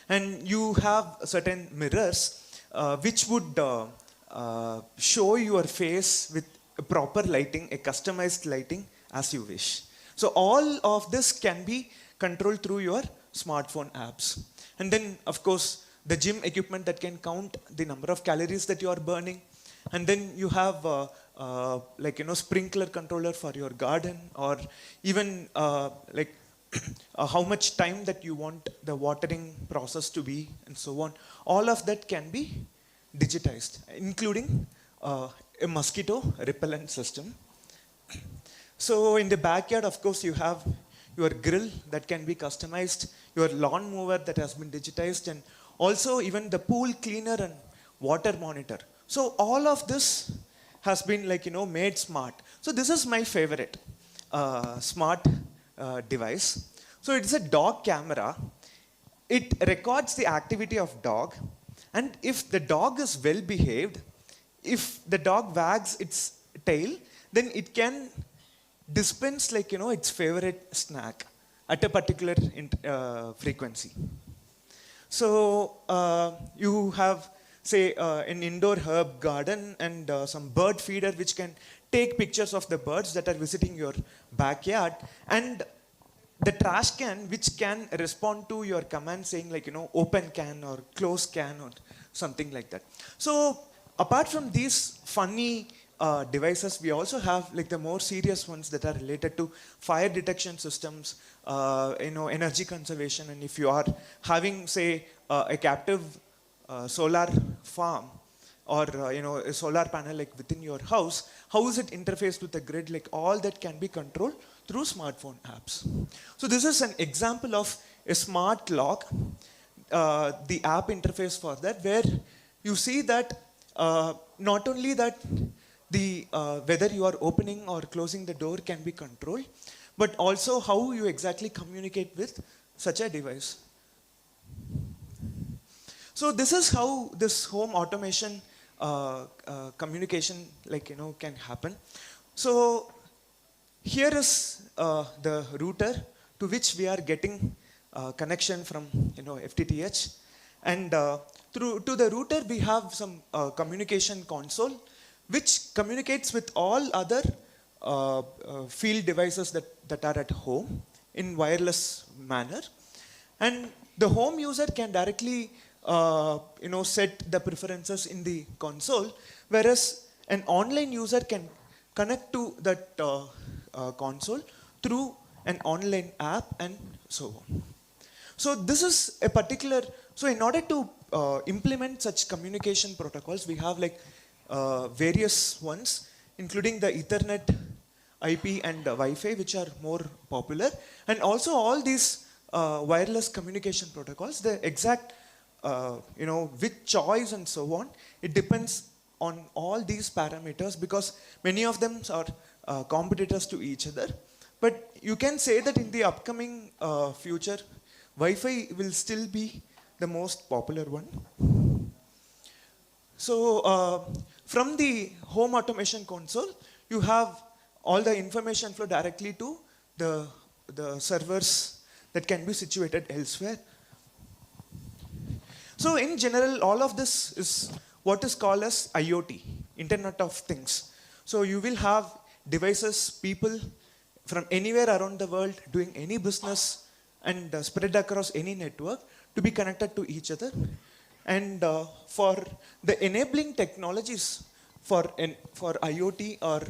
And you have certain mirrors which would show your face with a proper lighting, a customized lighting as you wish. So all of this can be controlled through your smartphone apps. And then of course the gym equipment that can count the number of calories that you are burning. And then you have sprinkler controller for your garden, or even how much time that you want the watering process to be and so on. All of that can be digitized, including a mosquito repellent system. So in the backyard, of course, you have your grill that can be customized, your lawn mower that has been digitized, and also even the pool cleaner and water monitor. So all of this has been made smart. So this is my favorite smart device. So it's a dog camera. It records the activity of dog, and if the dog is well behaved, if the dog wags its tail, then it can dispense its favorite snack at a particular frequency. So you have say an indoor herb garden and some bird feeder which can take pictures of the birds that are visiting your backyard, and the trash can which can respond to your command saying open can or close can or something like that. So apart from these funny devices, we also have the more serious ones that are related to fire detection systems, energy conservation. And if you are having say a captive solar farm or a solar panel within your house, how is it interfaced with the grid? All that can be controlled through smartphone apps. So this is an example of a smart lock, the app interface for that, where you see that not only that the whether you are opening or closing the door can be controlled, but also how you exactly communicate with such a device. So this is how this home automation communication can happen. So here is the router to which we are getting connection from FTTH, and through to the router we have some communication console which communicates with all other field devices that are at home in wireless manner, and the home user can directly set the preferences in the console, whereas an online user can connect to that console through an online app and so on. So this is a particular, so in order to implement such communication protocols, we have like various ones, including the Ethernet, IP and Wi-Fi, which are more popular, and also all these wireless communication protocols, the exact which choice and so on, it depends on all these parameters, because many of them are competitors to each other. But you can say that in the upcoming future, Wi-Fi will still be the most popular one. So from the home automation console, you have all the information flow directly to the servers that can be situated elsewhere. So in general, all of this is what is called as IoT, Internet of Things. So you will have devices, people from anywhere around the world doing any business and spread across any network to be connected to each other. And for the enabling technologies for IoT are,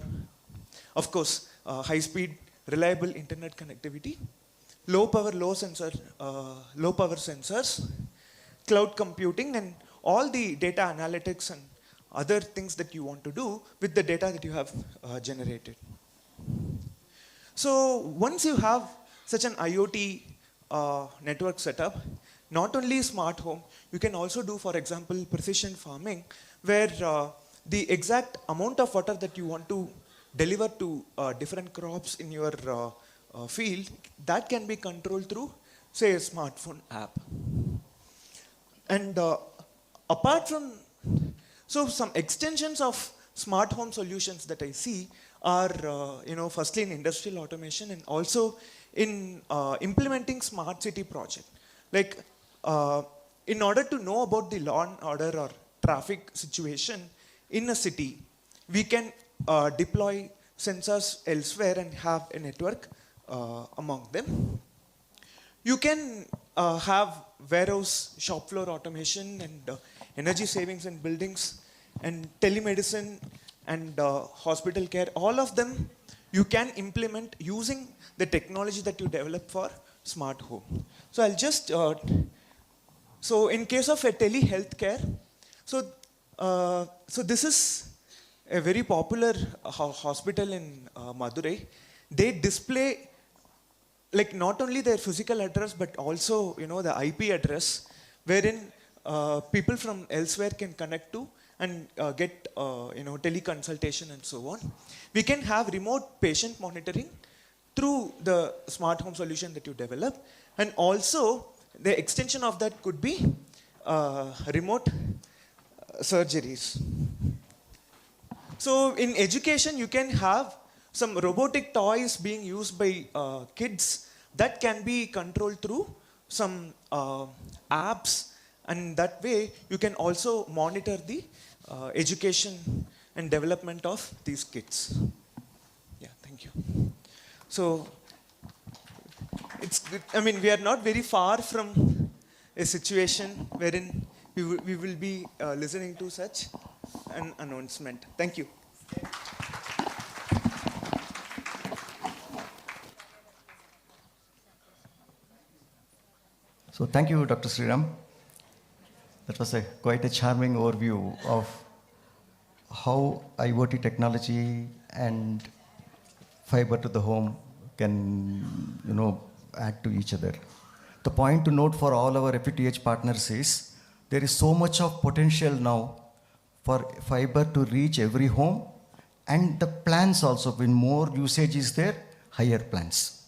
of course, high-speed, reliable internet connectivity, low power sensors, cloud computing, and all the data analytics and other things that you want to do with the data that you have generated. So once you have such an IoT network setup, not only smart home, you can also do, for example, precision farming, where the exact amount of water that you want to deliver to different crops in your field, that can be controlled through, say, a smartphone app. And apart from, so some extensions of smart home solutions that I see are, firstly in industrial automation and also in implementing smart city project. Like, in order to know about the law and order or traffic situation in a city, we can deploy sensors elsewhere and have a network among them. You can have warehouse shop floor automation and energy savings in buildings and telemedicine and hospital care. All of them you can implement using the technology that you develop for smart home. So I'll just, so in case of a telehealthcare, so this is a very popular hospital in Madurai. They display like not only their physical address, but also the IP address, wherein people from elsewhere can connect to and get teleconsultation and so on. We can have remote patient monitoring through the smart home solution that you develop, and also the extension of that could be remote surgeries. So in education, you can have some robotic toys being used by kids that can be controlled through some apps, and that way you can also monitor the education and development of these kids. Yeah, thank you. So it's good. I mean, we are not very far from a situation wherein we will be listening to such an announcement. Thank you. So thank you, Dr. Sriram. That was quite a charming overview of how IoT technology and fiber to the home can, add to each other. The point to note for all our FTTH partners is there is so much of potential now for fiber to reach every home, and the plans also, when more usage is there, higher plans.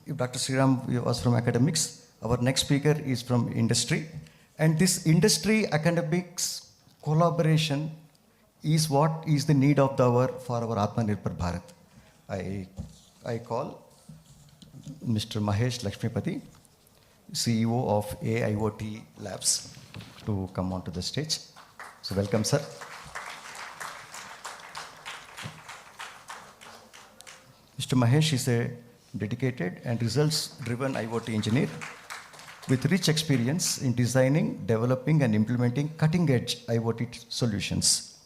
If Dr. Sriram was from academics, our next speaker is from industry. And this industry academics collaboration is what is the need of the hour for our Atmanirbhar Bharat. I call Mr. Mahesh Lakshmipati, CEO of AIoT Labs, to come onto the stage. So welcome, sir. Mr. Mahesh is a dedicated and results-driven IoT engineer with rich experience in designing, developing, and implementing cutting-edge IoT solutions.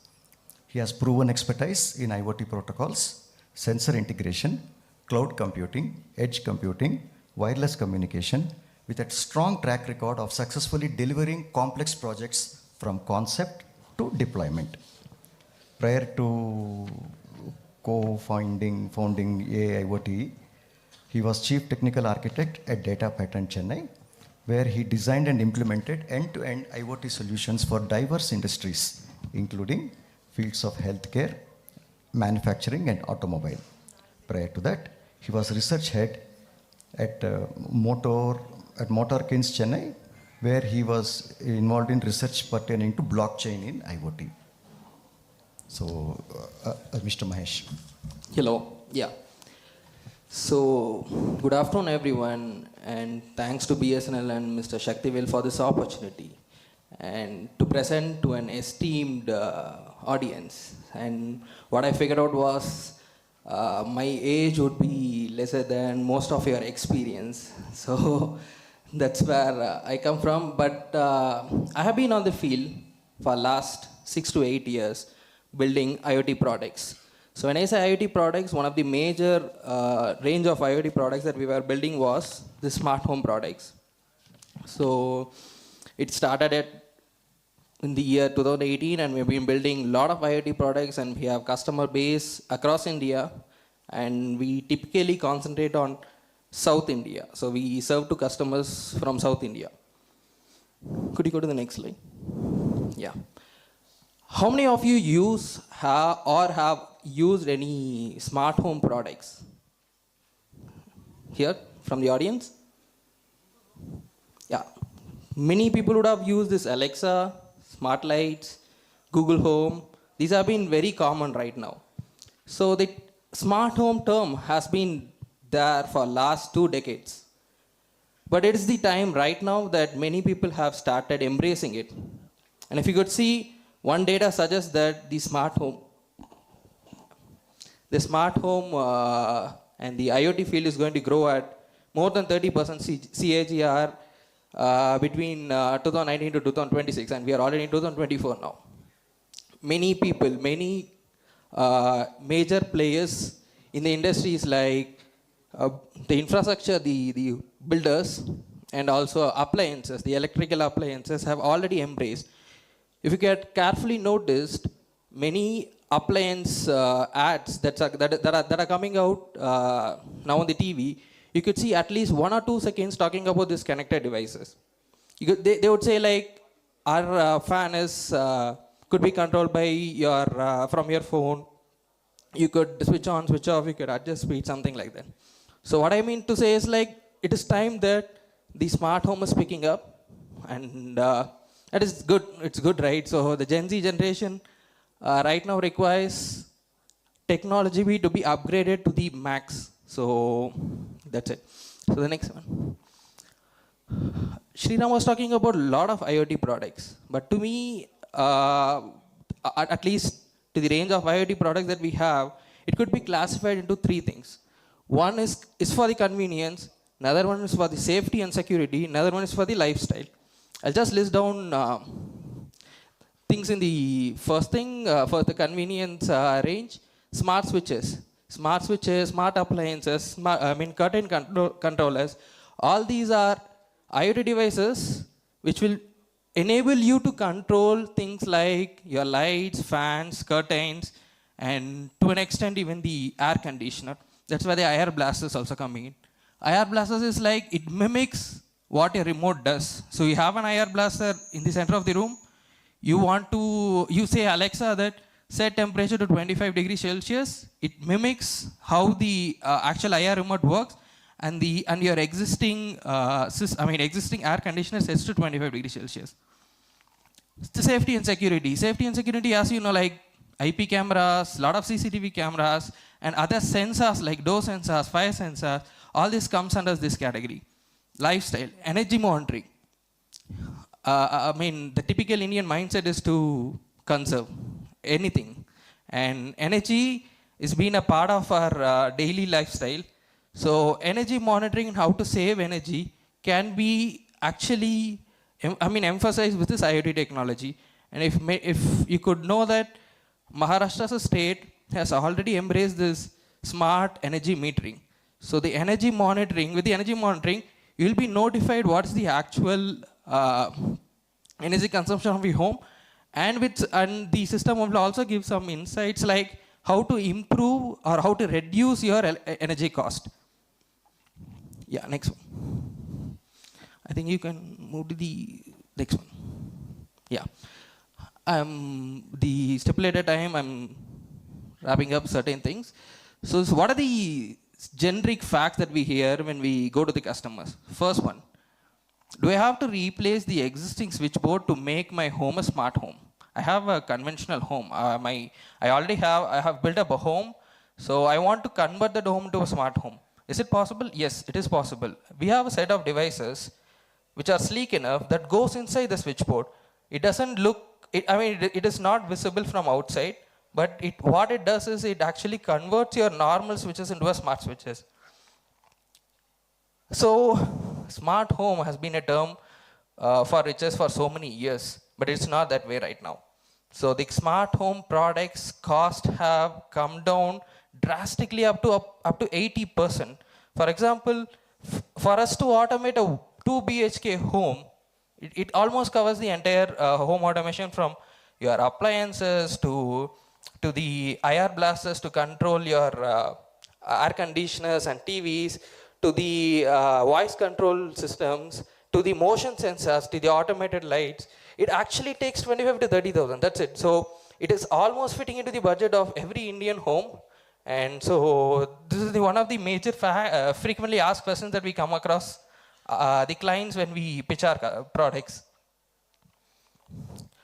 He has proven expertise in IoT protocols, sensor integration, cloud computing, edge computing, wireless communication, with a strong track record of successfully delivering complex projects from concept to deployment. Prior to founding AIoT, he was Chief Technical Architect at Data Pattern Chennai, where he designed and implemented end-to-end IoT solutions for diverse industries, including fields of healthcare, manufacturing, and automobile. Prior to that, he was research head at Motorkins Chennai, where he was involved in research pertaining to blockchain in IoT. So, Mr. Mahesh. Hello. Yeah. So, good afternoon, everyone, and thanks to BSNL and Mr. Shaktivel for this opportunity and to present to an esteemed audience. And what I figured out was my age would be lesser than most of your experience. So, that's where I come from. But I have been on the field for last 6 to 8 years building IoT products. So when I say IoT products, one of the major range of IoT products that we were building was the smart home products. So it started in the year 2018, and we've been building a lot of IoT products, and we have customer base across India, and we typically concentrate on South India. So we serve to customers from South India. Could you go to the next slide? Yeah. How many of you have used any smart home products? Here, from the audience? Yeah. Many people would have used this Alexa, smart lights, Google Home. These have been very common right now. So the smart home term has been there for last 2 decades. But it is the time right now that many people have started embracing it. And if you could see, one data suggests that the smart home and the IoT field is going to grow at more than 30% CAGR between 2019 to 2026, and we are already in 2024 now. Many people, many major players in the industries like the infrastructure, the builders, and also appliances, the electrical appliances have already embraced. If you get carefully noticed, many appliance ads that are coming out now on the TV, you could see at least 1 or 2 seconds talking about these connected devices. They would say like, our fan is could be controlled by your from your phone. You could switch on, switch off. You could adjust speed, something like that. So what I mean to say is like, it is time that the smart home is picking up, and that is good. It's good, right? So the Gen Z generation right now requires technology to be upgraded to the max. So that's it. So the next one. Sriram was talking about a lot of IoT products, but to me, at least to the range of IoT products that we have, it could be classified into 3 things. One is for the convenience, another one is for the safety and security, another one is for the lifestyle. I'll just list down things in the first thing for the convenience range. Smart switches, smart appliances, curtain controllers. All these are IoT devices which will enable you to control things like your lights, fans, curtains, and to an extent even the air conditioner. That's why the IR blaster is also coming in. IR blasters is like, it mimics what a remote does. So you have an IR blaster in the center of the room. You say Alexa that set temperature to 25 degrees Celsius. It mimics how the actual IR remote works, and your existing existing air conditioner sets to 25 degrees Celsius. It's the safety and security. Safety and security, as you know, like IP cameras, lot of CCTV cameras, and other sensors like door sensors, fire sensors, all this comes under this category. Lifestyle, energy monitoring. The typical Indian mindset is to conserve anything. And energy has been a part of our daily lifestyle. So energy monitoring and how to save energy can be actually, emphasized with this IoT technology. And if you could know that Maharashtra as a state has already embraced this smart energy metering. So the energy monitoring, with the energy monitoring, you will be notified what's the actual energy consumption of your home, and the system will also give some insights like how to improve or how to reduce your energy cost. Yeah, next one. I think you can move to the next one. Yeah. The stipulated time, I'm wrapping up certain things. So what are the generic facts that we hear when we go to the customers? First one, do I have to replace the existing switchboard to make my home a smart home? I have a conventional home. I have built up a home, so I want to convert that home to a smart home. Is it possible? Yes, it is possible. We have a set of devices which are sleek enough that goes inside the switchboard. It doesn't look, it is not visible from outside, but what it does is it actually converts your normal switches into a smart switches. So, smart home has been a term for riches for so many years, but it's not that way right now. So the smart home products cost have come down drastically up to 80%. For example, for us to automate a 2 BHK home, it almost covers the entire home automation, from your appliances to the IR blasters to control your air conditioners and TVs, to the voice control systems, to the motion sensors, to the automated lights. It actually takes 25 to 30,000. That's it. So it is almost fitting into the budget of every Indian home. And so this is one of the major frequently asked questions that we come across the clients when we pitch our products.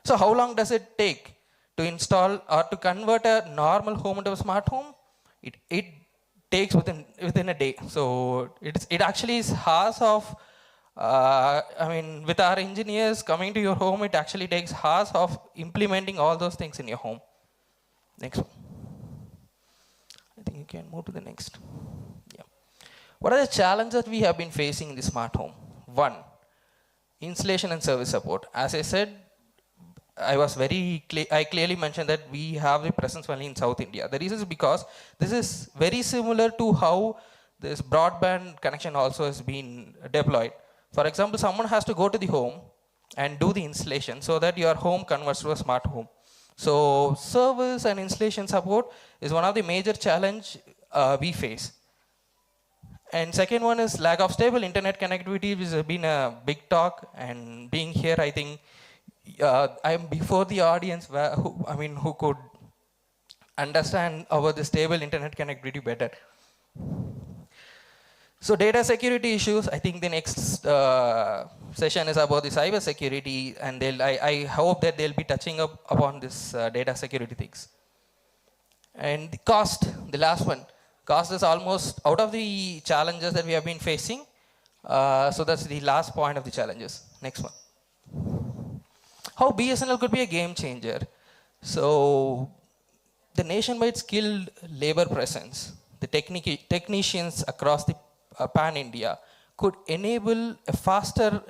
So how long does it take to install or to convert a normal home into a smart home? It takes within a day. So it actually is hours of, with our engineers coming to your home, it actually takes hours of implementing all those things in your home. Next one. I think you can move to the next. Yeah. What are the challenges we have been facing in the smart home? One, installation and service support. As I said, I clearly mentioned that we have a presence only in South India. The reason is because this is very similar to how this broadband connection also has been deployed. For example, someone has to go to the home and do the installation so that your home converts to a smart home. So service and installation support is one of the major challenge we face. And second one is lack of stable internet connectivity, which has been a big talk. And being here, I think I am before the audience who could understand about the stable internet connectivity better. So data security issues, I think the next session is about the cyber security, and I hope that they'll be touching upon this data security things. And the cost, the last one. Cost is almost out of the challenges that we have been facing. So that's the last point of the challenges. Next one. How BSNL could be a game changer. So the nationwide skilled labor presence, the technicians across the pan-India could enable a faster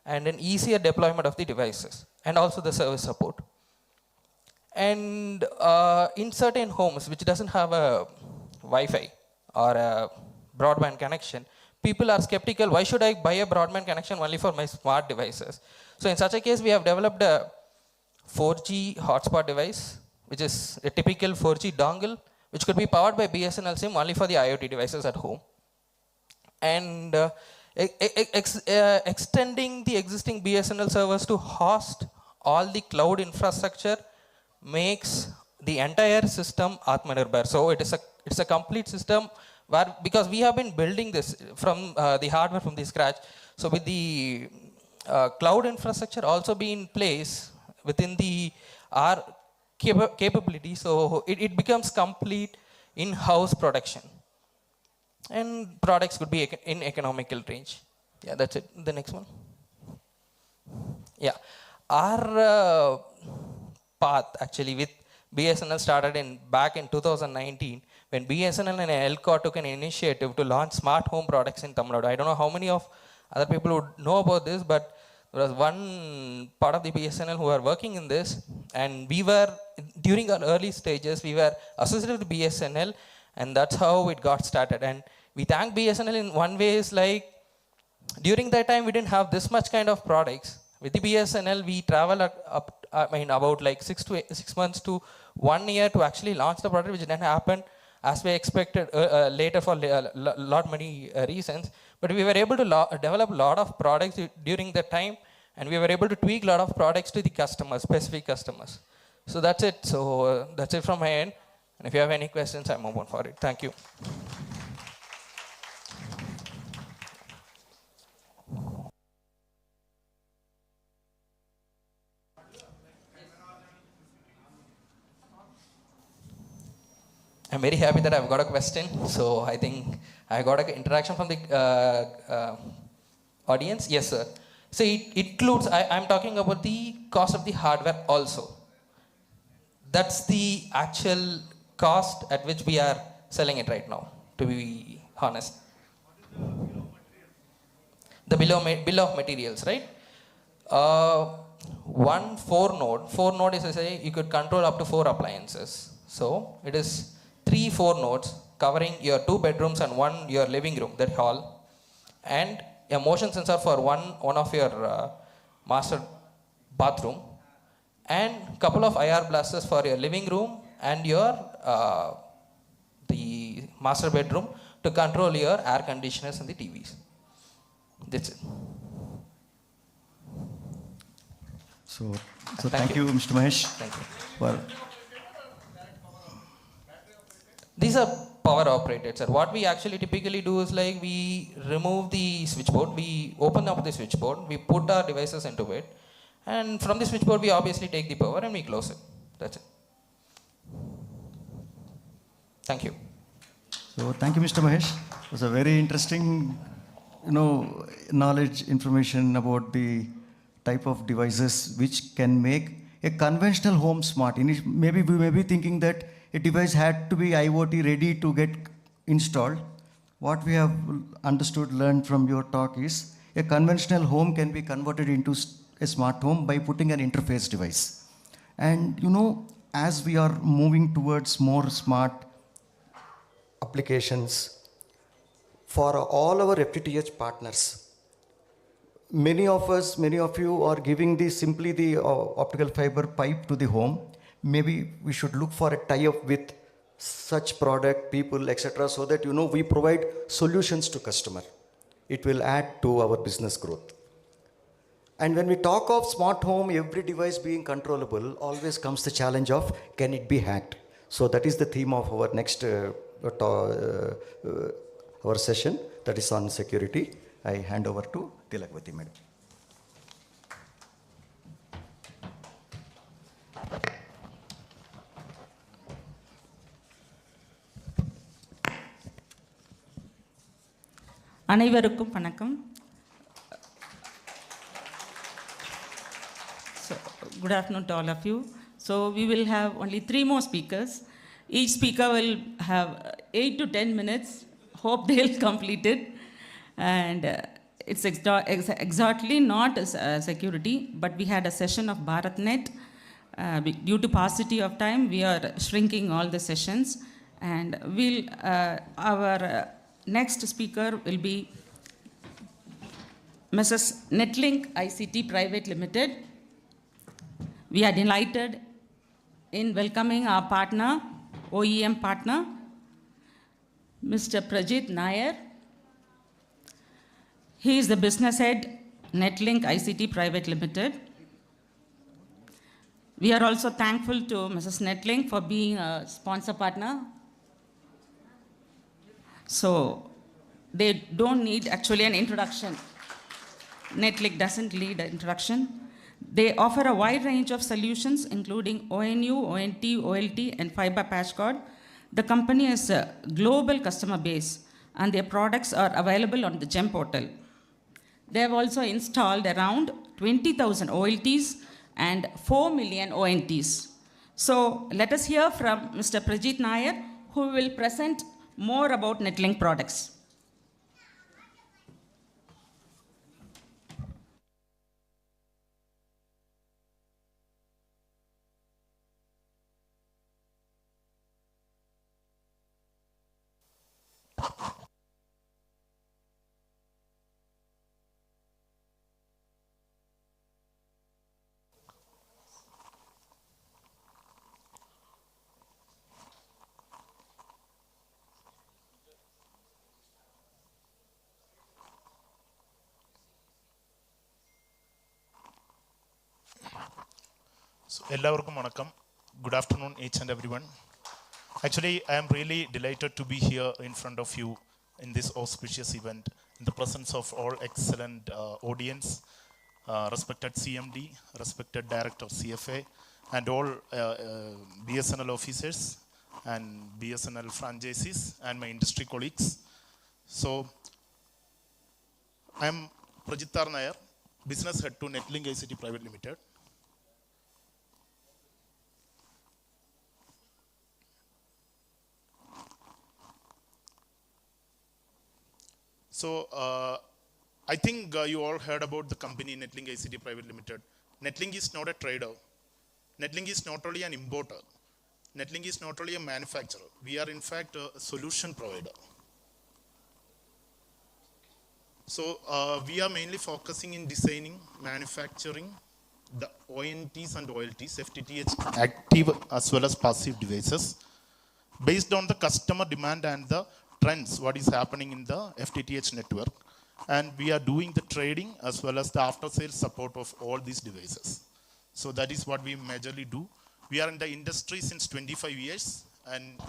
and an easier deployment of the devices and also the service support. And in certain homes which doesn't have a Wi-Fi or a broadband connection, people are skeptical, why should I buy a broadband connection only for my smart devices? So in such a case, we have developed a 4G hotspot device, which is a typical 4G dongle, which could be powered by BSNL SIM only for the IoT devices at home. And extending the existing BSNL servers to host all the cloud infrastructure makes the entire system Atmanirbhar. So it's a complete system where, because we have been building this from the hardware from the scratch. So with the cloud infrastructure also be in place within our capability, so it becomes complete in-house production. And products could be in economical range. Yeah, that's it. The next one. Yeah. Our path actually with BSNL started back in 2019 when BSNL and ELCO took an initiative to launch smart home products in Tamil Nadu. I don't know how many of other people would know about this, but there was one part of the BSNL who were working in this, and we were, during our early stages, we were associated with BSNL, and that's how it got started. And we thank BSNL in one way is like, during that time we didn't have this much kind of products. With the BSNL, we traveled about like 6 months to 1 year to actually launch the product, which didn't happen as we expected later for lot many reasons. But we were able to develop a lot of products during that time, and we were able to tweak a lot of products to the customers, specific customers. So that's it. So that's it from my end. And if you have any questions, I'm open for it. Thank you. I'm very happy that I've got a question. So I think I got an interaction from the audience. Yes, sir. So it includes, I'm talking about the cost of the hardware also. That's the actual cost at which we are selling it right now, to be honest. The bill of materials, right? One 4 node is to say you could control up to 4 appliances. So it is 3 4 nodes covering your 2 bedrooms and 1 your living room, that hall, and a motion sensor for one of your master bathroom, and couple of IR blasters for your living room and your the master bedroom to control your air conditioners and the TVs. That's it. So thank you, Mr. Mahesh. Thank you. Well, these are power operated, sir. What we actually typically do is like we remove the switchboard, we open up the switchboard, we put our devices into it, and from the switchboard we obviously take the power and we close it. That's it. Thank you. so thank you, Mr. Mahesh. It was a very interesting, knowledge, information about the type of devices which can make a conventional home smart. Maybe we may be thinking that a device had to be IoT ready to get installed. What we have understood, learned from your talk is a conventional home can be converted into a smart home by putting an interface device. And as we are moving towards more smart applications, for all our FTTH partners, many of you are giving simply the optical fiber pipe to the home. Maybe we should look for a tie-up with such product, people, etc., so that we provide solutions to customer. It will add to our business growth. And when we talk of smart home, every device being controllable, always comes the challenge of can it be hacked? So that is the theme of our next our session, that is on security. I hand over to Tilakvati madam. அனைவருக்கும் வணக்கம். So, good afternoon to all of you. So we will have only 3 more speakers. Each speaker will have 8 to 10 minutes. Hope they'll complete it. And it's exactly not security, but we had a session of BharatNet. Due to paucity of time, we are shrinking all the sessions. And our next speaker will be Mrs. Netlink ICT Private Limited. We are delighted in welcoming our partner, OEM partner, Mr. Prajit Nair. He is the business head, Netlink ICT Private Limited. We are also thankful to Mrs. Netlink for being a sponsor partner. So they don't need actually an introduction. Netlink doesn't need an introduction. They offer a wide range of solutions, including ONU, ONT, OLT, and fiber patch cord. The company has a global customer base, and their products are available on the GEM portal. They have also installed around 20,000 OLTs and 4 million ONTs. So let us hear from Mr. Prajit Nair, who will present more about Netlink products. So, എല്ലാവർക്കും വണക്കം. Good afternoon, each and everyone. Actually, I am really delighted to be here in front of you in this auspicious event, in the presence of all excellent audience, respected CMD, respected Director CFA, and all BSNL officers and BSNL franchisees and my industry colleagues. So, I am Prajit Nair, Business Head to Netlink ICT Private Limited. So, I think you all heard about the company Netlink ICT Private Limited. Netlink is not a trader. Netlink is not only an importer. Netlink is not only a manufacturer. We are in fact a solution provider. So, we are mainly focusing in designing, manufacturing the ONTs and OLTs, FTTH active as well as passive devices, based on the customer demand and the trends, what is happening in the FTTH network. And we are doing the trading as well as the after-sales support of all these devices. So that is what we majorly do. We are in the industry since 25 years, and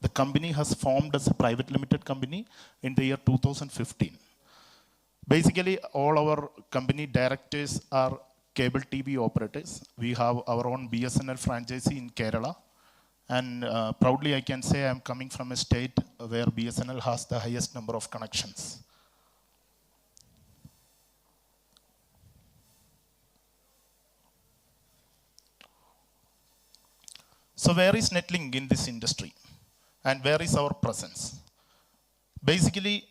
the company has formed as a private limited company in the year 2015. Basically, all our company directors are cable TV operators. We have our own BSNL franchisee in Kerala. And proudly I can say I am coming from a state where BSNL has the highest number of connections. So where is Netlink in this industry? And where is our presence? Basically,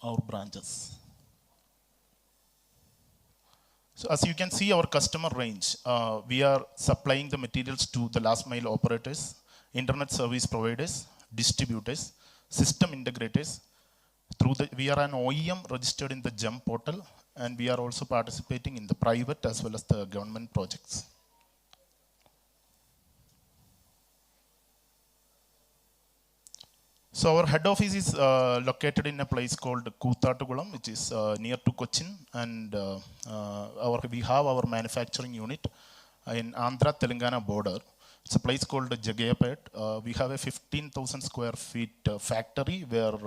our branches. So as you can see our customer range, we are supplying the materials to the last mile operators, internet service providers, distributors, system integrators. We are an OEM registered in the GEM portal, and we are also participating in the private as well as the government projects. So our head office is located in a place called Koothatukulam, which is near to Cochin, and we have our manufacturing unit in Andhra Telangana border. It's a place called Jagayapet. We have a 15,000 square feet factory where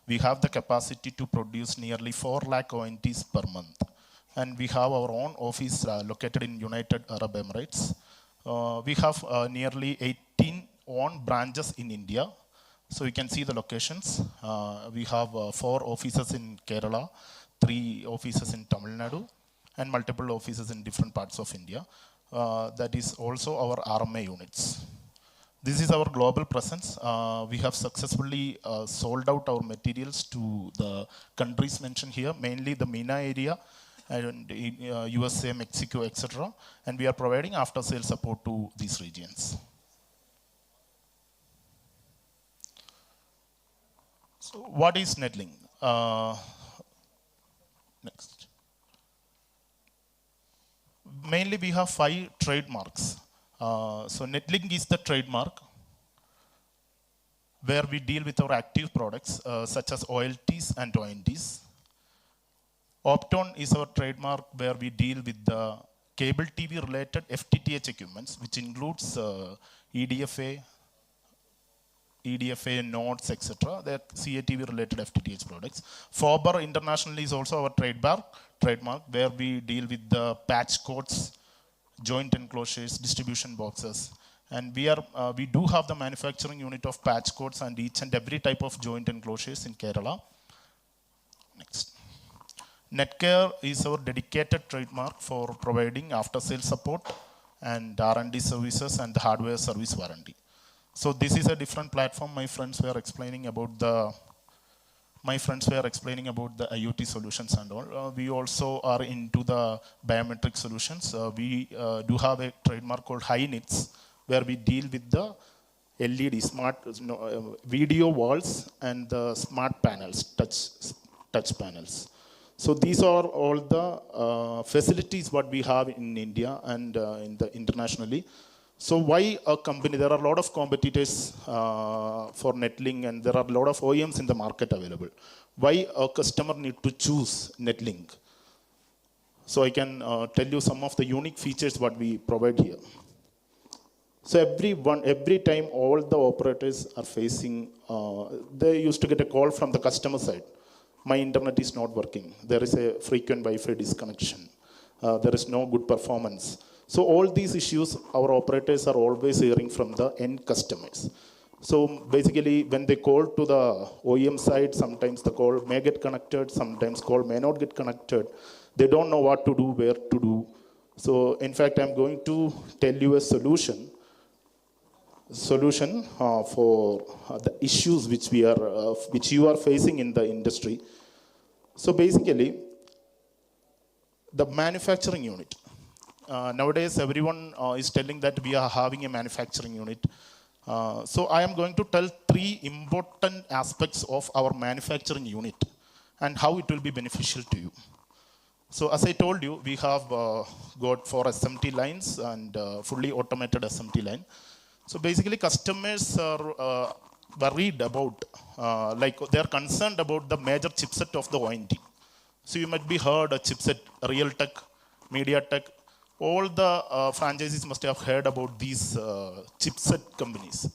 we have the capacity to produce nearly 4 lakh ONTs per month. And we have our own office located in United Arab Emirates. We have nearly 18 own branches in India. So you can see the locations. We have 4 offices in Kerala, 3 offices in Tamil Nadu, and multiple offices in different parts of India. That is also our RMA units. This is our global presence. We have successfully sold out our materials to the countries mentioned here, mainly the MENA area, and USA, Mexico, etc. And we are providing after-sales support to these regions. So what is Netlink? Next. Mainly we have 5 trademarks. So Netlink is the trademark where we deal with our active products such as OLTs and ONTs. Opton is our trademark where we deal with the cable TV related FTTH equipments, which includes EDFA, EDFA nodes, etc. They are CATV related FTTH products. Fibre internationally is also our trademark, where we deal with the patch codes, joint enclosures, distribution boxes. And we do have the manufacturing unit of patch codes and each and every type of joint enclosures in Kerala. Next. Netcare is our dedicated trademark for providing after-sales support and R&D services and the hardware service warranty. So this is a different platform. My friends were explaining about the IoT solutions and all. We also are into the biometric solutions. We do have a trademark called HiNits, where we deal with the LED smart video walls and the smart panels, touch panels. So these are all the facilities what we have in India and internationally. So why a company? There are a lot of competitors for Netlink, and there are a lot of OEMs in the market available. Why a customer need to choose Netlink? So I can tell you some of the unique features what we provide here. So every time all the operators are facing, they used to get a call from the customer side. My internet is not working. There is a frequent Wi-Fi disconnection. There is no good performance. So all these issues, our operators are always hearing from the end customers. So basically, when they call to the OEM side, sometimes the call may get connected, sometimes call may not get connected. They don't know what to do, where to do. So in fact, I'm going to tell you a solution for the issues which you are facing in the industry. So basically, the manufacturing unit. Nowadays, everyone is telling that we are having a manufacturing unit. So I am going to tell 3 important aspects of our manufacturing unit and how it will be beneficial to you. So as I told you, we have got 4 SMT lines and fully automated SMT line. So basically, customers are worried about, they are concerned about the major chipset of the ONT. So you might be heard a chipset, Realtek, MediaTek, all the franchises must have heard about these chipset companies.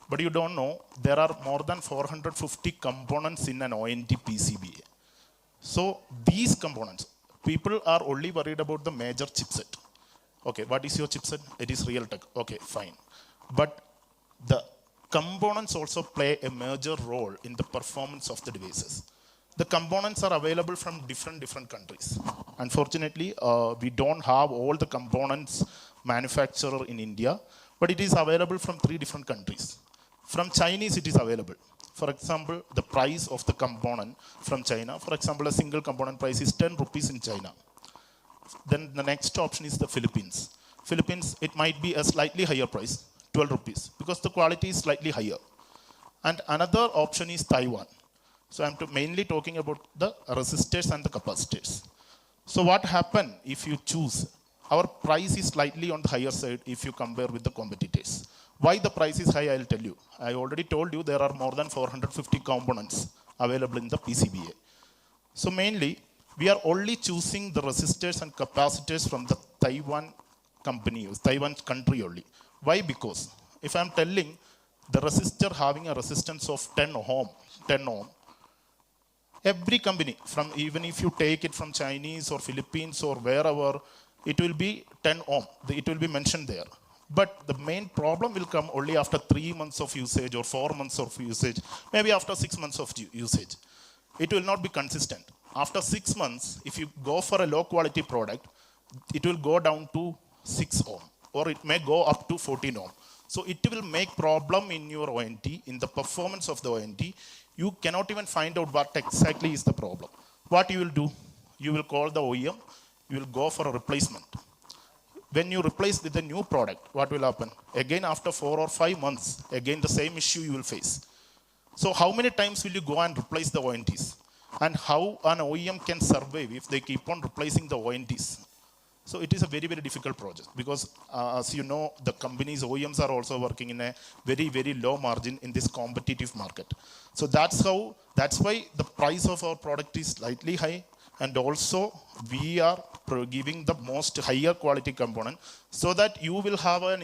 But you don't know, there are more than 450 components in an ONT PCBA. So these components, people are only worried about the major chipset. Okay, what is your chipset? It is Realtek. Okay, fine. But the components also play a major role in the performance of the devices. The components are available from different countries. Unfortunately, we don't have all the components manufactured in India, but it is available from 3 different countries. From Chinese, it is available. For example, the price of the component from China, for example, a single component price is 10 rupees in China. Then the next option is the Philippines. Philippines, it might be a slightly higher price, 12 rupees, because the quality is slightly higher. And another option is Taiwan. So I'm mainly talking about the resistors and the capacitors. So what happens if you choose? Our price is slightly on the higher side if you compare with the competitors. Why the price is high, I'll tell you. I already told you there are more than 450 components available in the PCBA. So mainly, we are only choosing the resistors and capacitors from the Taiwan country only. Why? Because if I'm telling the resistor having a resistance of 10 ohm, every company, from even if you take it from Chinese or Philippines or wherever, it will be 10 ohm. It will be mentioned there. But the main problem will come only after 3 months of usage or 4 months of usage, maybe after 6 months of usage. It will not be consistent. After 6 months, if you go for a low quality product, it will go down to 6 ohm, or it may go up to 14 ohm. So it will make problem in your ONT, in the performance of the ONT. You cannot even find out what exactly is the problem. What you will do? You will call the OEM, you will go for a replacement. When you replace with the new product, what will happen? Again, after 4 or 5 months, again the same issue you will face. So how many times will you go and replace the ONTs? And how an OEM can survive if they keep on replacing the ONTs? So it is a very, very difficult project because as you know, the companies, OEMs are also working in a very, very low margin in this competitive market. So that's why the price of our product is slightly high, and also we are giving the most higher quality component so that you will have an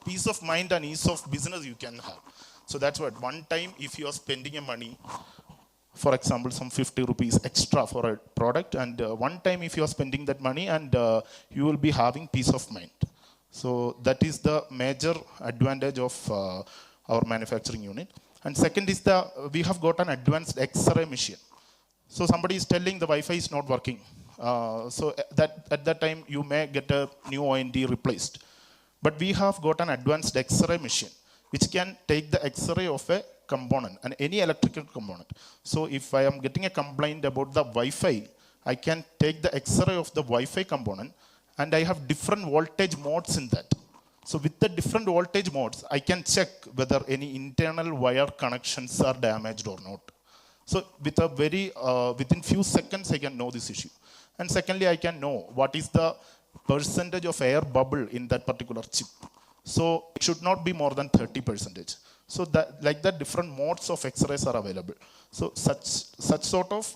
peace of mind and ease of business you can have. So that's what, one time if you are spending a money, for example, some 50 rupees extra for a product, and one time if you are spending that money, and you will be having peace of mind. So that is the major advantage of our manufacturing unit. And second is we have got an advanced X-ray machine. So somebody is telling the Wi-Fi is not working. So at that time you may get a new ONT replaced. But we have got an advanced X-ray machine which can take the X-ray of a component and any electrical component. So if I am getting a complaint about the Wi-Fi, I can take the X-ray of the Wi-Fi component, and I have different voltage modes in that. So with the different voltage modes, I can check whether any internal wire connections are damaged or not. So with a within few seconds, I can know this issue. And secondly, I can know what is the percentage of air bubble in that particular chip. So it should not be more than 30%. So that, like that, different modes of X-rays are available. So such sort of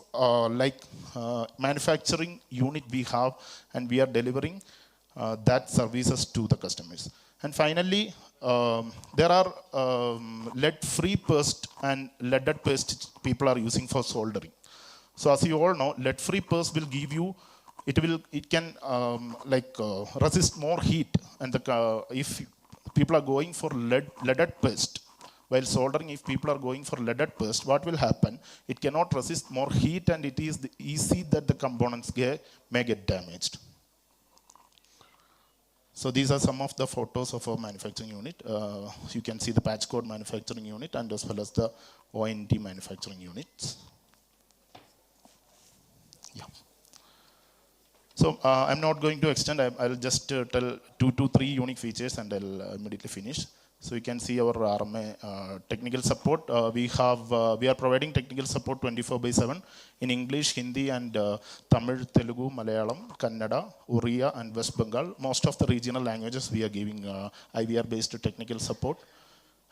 manufacturing unit we have, and we are delivering that services to the customers. And finally, there are lead-free paste and leaded paste people are using for soldering. So as you all know, lead-free paste will give you, it can resist more heat. And if people are going for leaded paste, while soldering, if people are going for leaded paste, what will happen? It cannot resist more heat, and it is easy that the components may get damaged. So these are some of the photos of our manufacturing unit. You can see the patch code manufacturing unit and as well as the ONT manufacturing units. Yeah. So I'm not going to extend. I'll just tell 2 to 3 unique features, and I'll immediately finish. So you can see our RMA technical support. We are providing technical support 24/7 in English, Hindi, and Tamil, Telugu, Malayalam, Kannada, Oriya, and West Bengal. Most of the regional languages we are giving IVR-based technical support.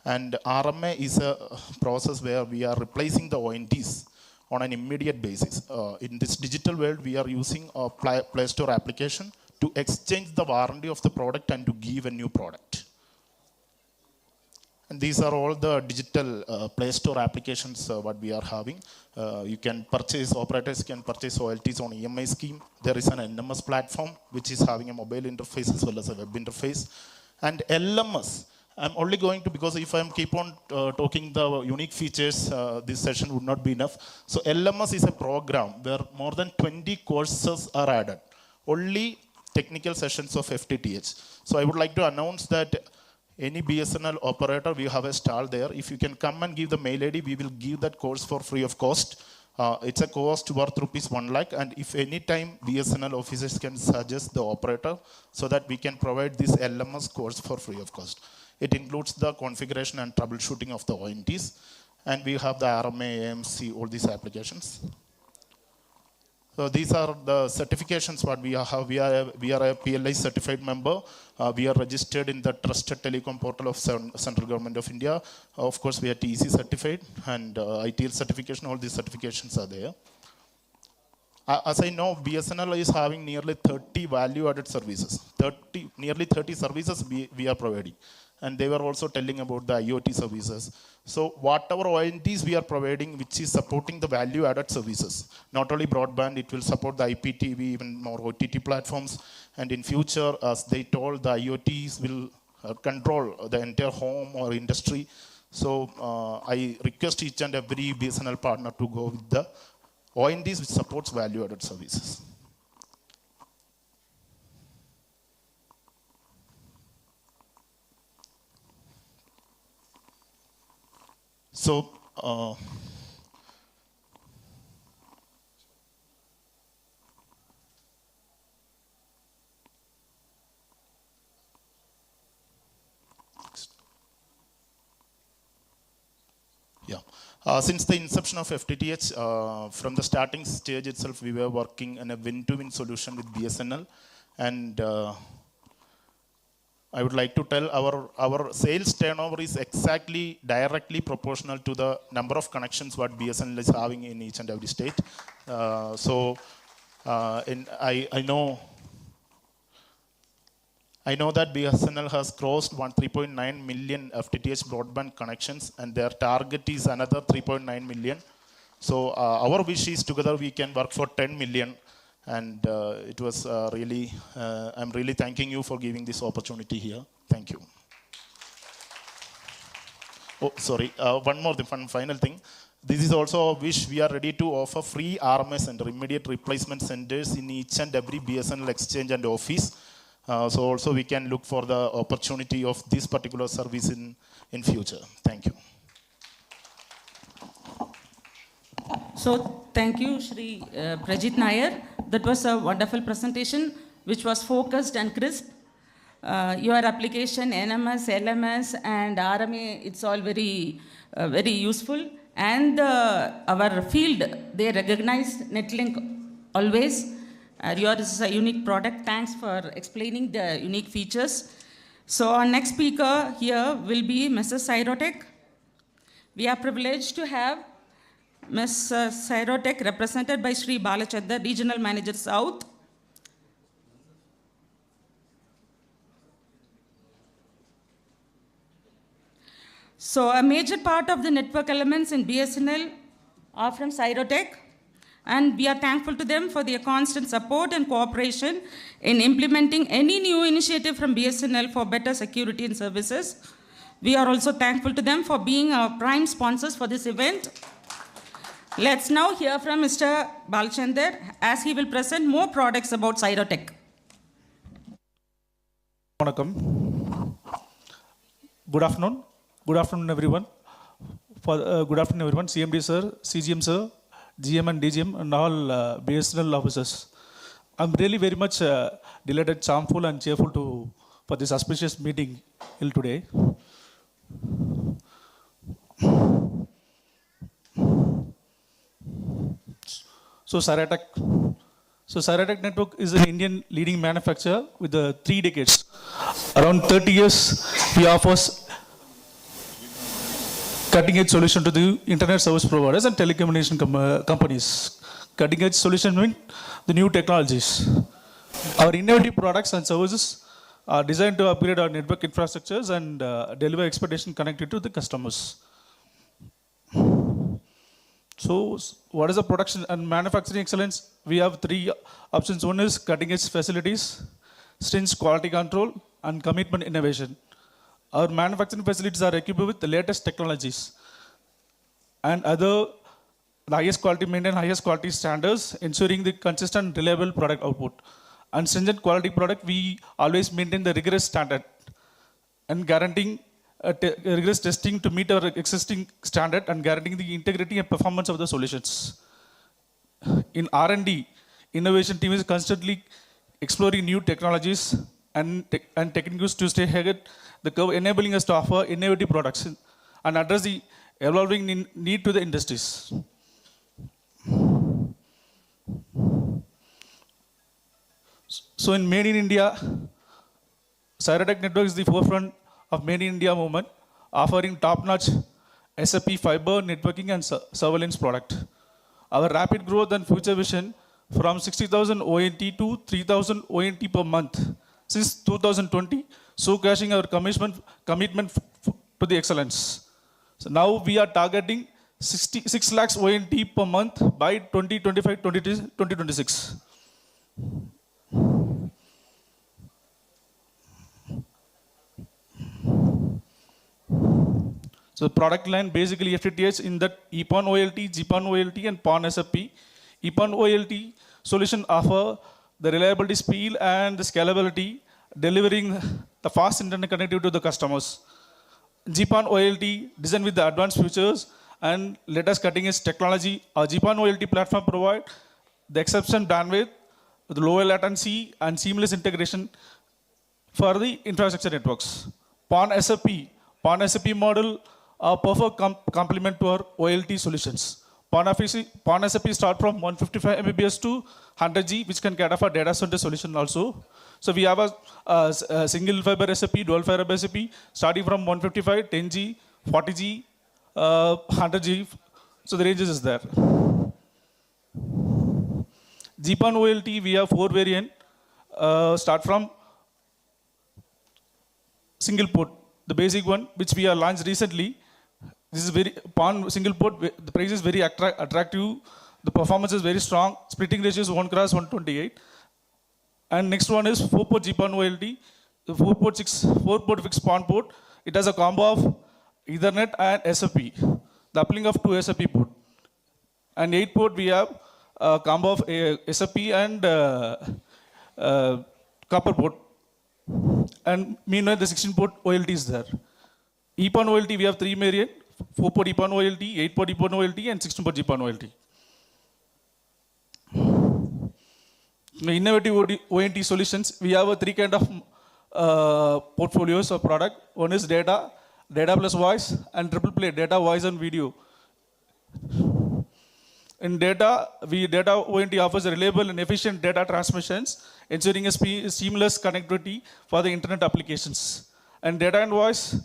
And RMA is a process where we are replacing the ONTs on an immediate basis. In this digital world, we are using a Play Store application to exchange the warranty of the product and to give a new product. And these are all the digital Play Store applications what we are having. You can purchase, operators can purchase OLTs on EMI scheme. There is an NMS platform which is having a mobile interface as well as a web interface. And LMS, I'm only going to, because if I keep on talking the unique features, this session would not be enough. So LMS is a program where more than 20 courses are added. Only technical sessions of FTTH. So I would like to announce that any BSNL operator, we have a stall there. If you can come and give the mail ID, we will give that course for free of cost. It's a cost worth ₹1 lakh. And if any time BSNL officers can suggest the operator so that we can provide this LMS course for free of cost. It includes the configuration and troubleshooting of the ONTs. And we have the RMA, AMC, all these applications. So these are the certifications what we have. We are a PLI certified member. We are registered in the Trusted Telecom portal of Central Government of India. Of course, we are TEC certified and ITL certification. All these certifications are there. As I know, BSNL is having nearly 30 value-added services. Nearly 30 services we are providing. And they were also telling about the IoT services. So whatever ONTs we are providing, which is supporting the value-added services, not only broadband, it will support the IPTV, even more OTT platforms. And in future, as they told, the IoTs will control the entire home or industry. So I request each and every BSNL partner to go with the ONTs which supports value-added services. So, since the inception of FTTH, from the starting stage itself, we were working in a win-to-win solution with BSNL. And I would like to tell our sales turnover is exactly directly proportional to the number of connections what BSNL is having in each and every state. I I know that BSNL has crossed 3.9 million FTTH broadband connections, and their target is another 3.9 million. So our wish is together we can work for 10 million. And it was really, I'm really thanking you for giving this opportunity here. Thank you. Oh, sorry, one more thing, one final thing. This is also a wish. We are ready to offer free RMS center, immediate replacement centers in each and every BSNL exchange and office. So also we can look for the opportunity of this particular service in future. Thank you. So thank you, Shri Prajit Nair. That was a wonderful presentation, which was focused and crisp. Your application, NMS, LMS, and RMA, it's all very, very useful. And our field, they recognize Netlink always. Yours is a unique product. Thanks for explaining the unique features. So our next speaker here will be Mrs. Cyrotech. We are privileged to have Ms. Cyrotech represented by Sri Balachandar, Regional Manager South. So a major part of the network elements in BSNL are from Cyrotech, and we are thankful to them for their constant support and cooperation in implementing any new initiative from BSNL for better security and services. We are also thankful to them for being our prime sponsors for this event. Let's now hear from Mr. Balachandar as he will present more products about Cyrotech. Good afternoon. Good afternoon, everyone. Good afternoon, everyone. CMD sir, CGM sir, GM and DGM, and all BSNL officers. I'm really very much delighted, charmful, and cheerful for this auspicious meeting till today. So Cyrotech Network is an Indian leading manufacturer with 3 decades. Around 30 years, we offer cutting-edge solution to the internet service providers and telecommunication companies. Cutting-edge solution means the new technologies. Our innovative products and services are designed to upgrade our network infrastructures and deliver expectation connected to the customers. So, what is the production and manufacturing excellence? We have 3 options. One is cutting-edge facilities, stringent quality control, and commitment innovation. Our manufacturing facilities are equipped with the latest technologies and the highest quality, maintain highest quality standards, ensuring the consistent, reliable product output. And stringent quality product, we always maintain the rigorous standard and guaranteeing rigorous testing to meet our existing standard and guaranteeing the integrity and performance of the solutions. In R&D, innovation team is constantly exploring new technologies and techniques to stay ahead the curve, enabling us to offer innovative products and address the evolving need to the industries. So in Made in India, Cyrotech Network is the forefront of Made in India movement, offering top-notch SAP fiber networking and surveillance product. Our rapid growth and future vision from 60,000 ONT to 3,000 ONT per month since 2020, so cashing our commitment to the excellence. So now we are targeting 6 lakhs ONT per month by 2025-2026. So the product line basically FTTH in that EPON OLT, GPON OLT, and PON SFP. EPON OLT solution offer the reliability, speed, and the scalability, delivering the fast internet connectivity to the customers. GPON OLT designed with the advanced features and latest cutting-edge technology. Our GPON OLT platform provide the exception bandwidth, the lower latency, and seamless integration for the infrastructure networks. PON SFP model are perfect complement to our OLT solutions. PON SFP start from 155 Mbps to 100 G, which can cater for data center solution also. So we have a single fiber SFP, dual fiber SFP, starting from 155, 10 G, 40 G, 100 G. So the ranges is there. GPON OLT, we have 4 variants. Start from single port, the basic one, which we have launched recently. This is very, PON single port, the price is very attractive, the performance is very strong, splitting ratio is 1:128. And next one is 4-port GPON OLT, the 4-port fixed PON port. It has a combo of Ethernet and SFP, the uplink of 2 SFP port. And 8-port we have a combo of SFP and copper port. And meanwhile the 16-port OLT is there. EPON OLT we have 3 variant, 4-port EPON OLT, 8-port EPON OLT and 16-port GPON OLT. Innovative ONT solutions, we have 3 kind of portfolios of product. One is data plus voice, and triple play, data, voice and video. In data ONT offers reliable and efficient data transmissions, ensuring a seamless connectivity for the internet applications. And data and voice,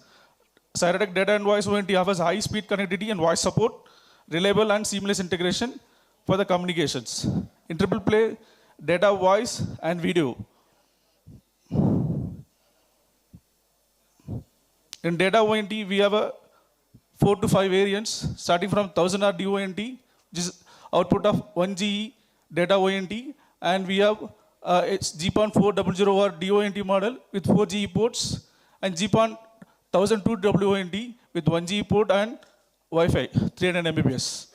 Cyratec data and voice ONT offers high speed connectivity and voice support, reliable and seamless integration for the communications. In triple play, data, voice and video. In data ONT, we have a 4 to 5 variants, starting from 1000 R DONT, which is output of 1 GE data ONT, and we have GPON 400 R DONT model with 4 GE ports, and GPON 1002 WONT with 1 GE port and Wi-Fi 300 Mbps.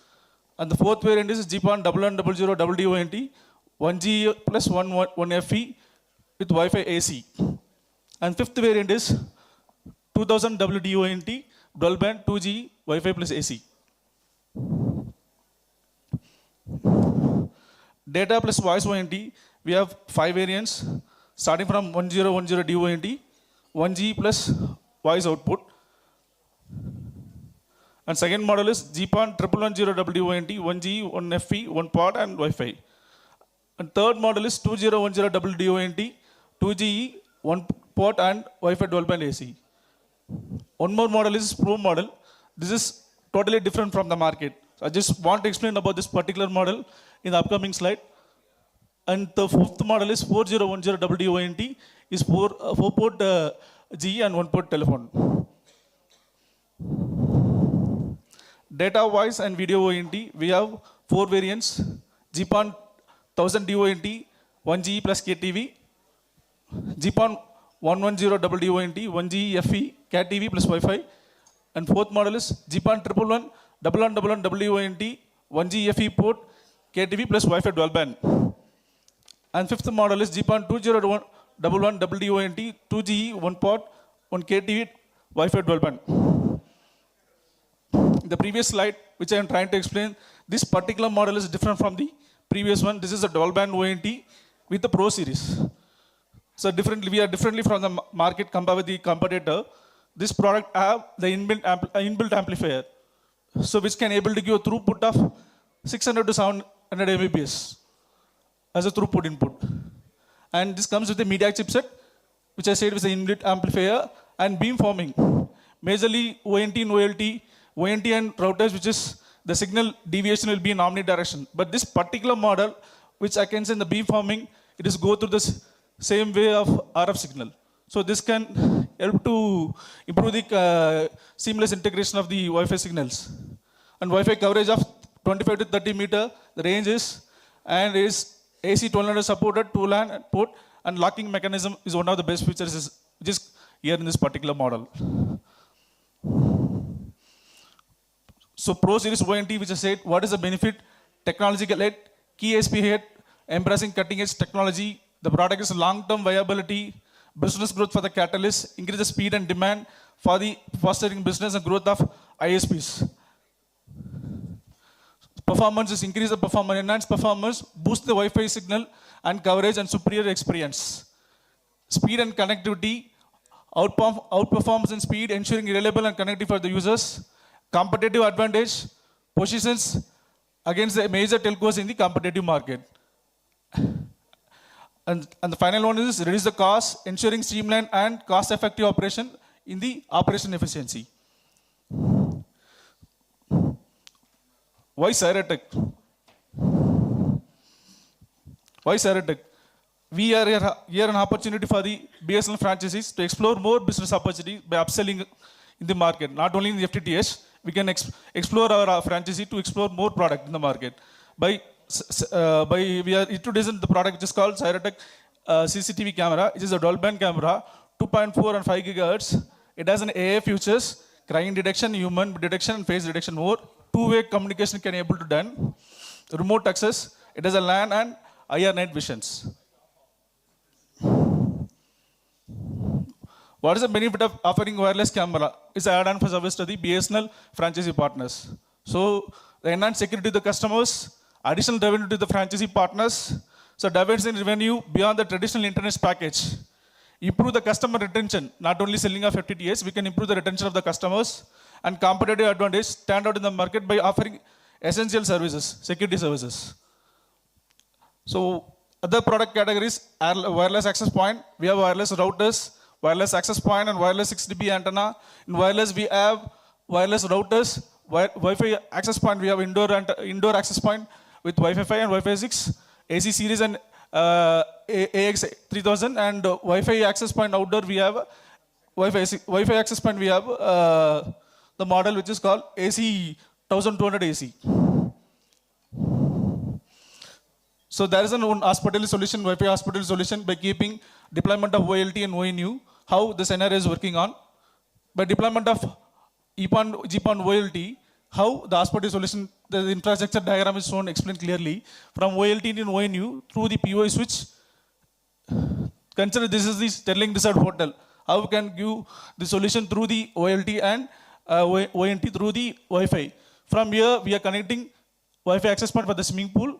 And the fourth variant is GPON 1100 WDONT, 1 GE plus 1 FE with Wi-Fi AC. And fifth variant is 2000 WDONT, dual band 2G Wi-Fi plus AC. Data plus voice ONT, we have 5 variants, starting from 1010 DONT, 1G plus voice output. And second model is GPON 1110 WDONT, 1G, 1 FE, 1 pod and Wi-Fi. And third model is 2010 WDONT, 2GE, 1 port and Wi-Fi dual band AC. One more model is Pro model. This is totally different from the market. I just want to explain about this particular model in the upcoming slide. And the fourth model is 4010 WDONT, is 4-port GE and 1-port telephone. Data, voice and video ONT, we have 4 variants. GPON 1000 DONT, 1GE plus KTV. GPON 110 WDONT, 1GE FE, KTV plus Wi-Fi. And fourth model is GPON 111 WONT, 1G FE port, KTV plus Wi-Fi dual band. And fifth model is GPON 2011 WONT, 2GE, 1 port, 1 KTV, Wi-Fi dual band. The previous slide, which I am trying to explain, this particular model is different from the previous one. This is a dual band ONT with the Pro series. So we are differently from the market compared with the competitor. This product have the inbuilt amplifier, so which can able to give a throughput of 600 to 700 Mbps as a throughput input. And this comes with a media chipset, which I said was the inbuilt amplifier, and beamforming. Majorly ONT and OLT, ONT and routers, which is the signal deviation will be in omnidirection. But this particular model, which I can say in the beamforming, it is go through this same way of RF signal. So this can help to improve the seamless integration of the Wi-Fi signals. And Wi-Fi coverage of 25 to 30 meter, the range is, and is AC 1200 supported, 2 LAN port, and locking mechanism is one of the best features which is here in this particular model. So Pro Series ONT, which I said, what is the benefit? Technological led, key ASP head, embracing cutting edge technology. The product is long-term viability, business growth for the catalyst, increase the speed and demand for the fostering business and growth of ISPs. Performance is increase the performance, enhance performance, boost the Wi-Fi signal and coverage and superior experience. Speed and connectivity, outperformance in speed, ensuring reliable and connectivity for the users. Competitive advantage, positions against the major telcos in the competitive market. And the final one is reduce the cost, ensuring streamlined and cost-effective operation in the operation efficiency. Why Cyratec? Why Cyratec? we are here an opportunity for the BSNL franchisees to explore more business opportunity by upselling in the market. Not only in the FTTH, we can explore our franchisee to explore more product in the market. By we are introducing the product which is called Cyrotech CCTV camera. It is a dual band camera, 2.4 and 5 gigahertz. It has an AI features, crime detection, human detection, and face detection more. Two-way communication can able to done. Remote access. It has a LAN and IR night visions. What is the benefit of offering wireless camera? It's an add-on for service to the BSNL franchisee partners. So, the enhanced security to the customers, additional revenue to the franchisee partners, so diversing revenue beyond the traditional internet package. Improve the customer retention, not only selling of FTTS, we can improve the retention of the customers and competitive advantage, stand out in the market by offering essential services, security services. So, other product categories are wireless access point, we have wireless routers, wireless access point and wireless 6 dB antenna. In wireless, we have wireless routers, Wi-Fi access point, we have indoor access point with Wi-Fi 5 and Wi-Fi 6, AC series and AX3000, and Wi-Fi access point outdoor, we have Wi-Fi access point, we have the model which is called AC 1200 AC. So there is an hospital solution, Wi-Fi hospital solution, by keeping deployment of OLT and ONU, how the scenario is working on. By deployment of EPON, GPON, OLT, how the hospital solution, the infrastructure diagram is shown, explained clearly. From OLT and ONU through the POI switch, consider this is the Sterling Resort Hotel. How we can give the solution through the OLT and ONT through the Wi-Fi. From here, we are connecting Wi-Fi access point for the swimming pool.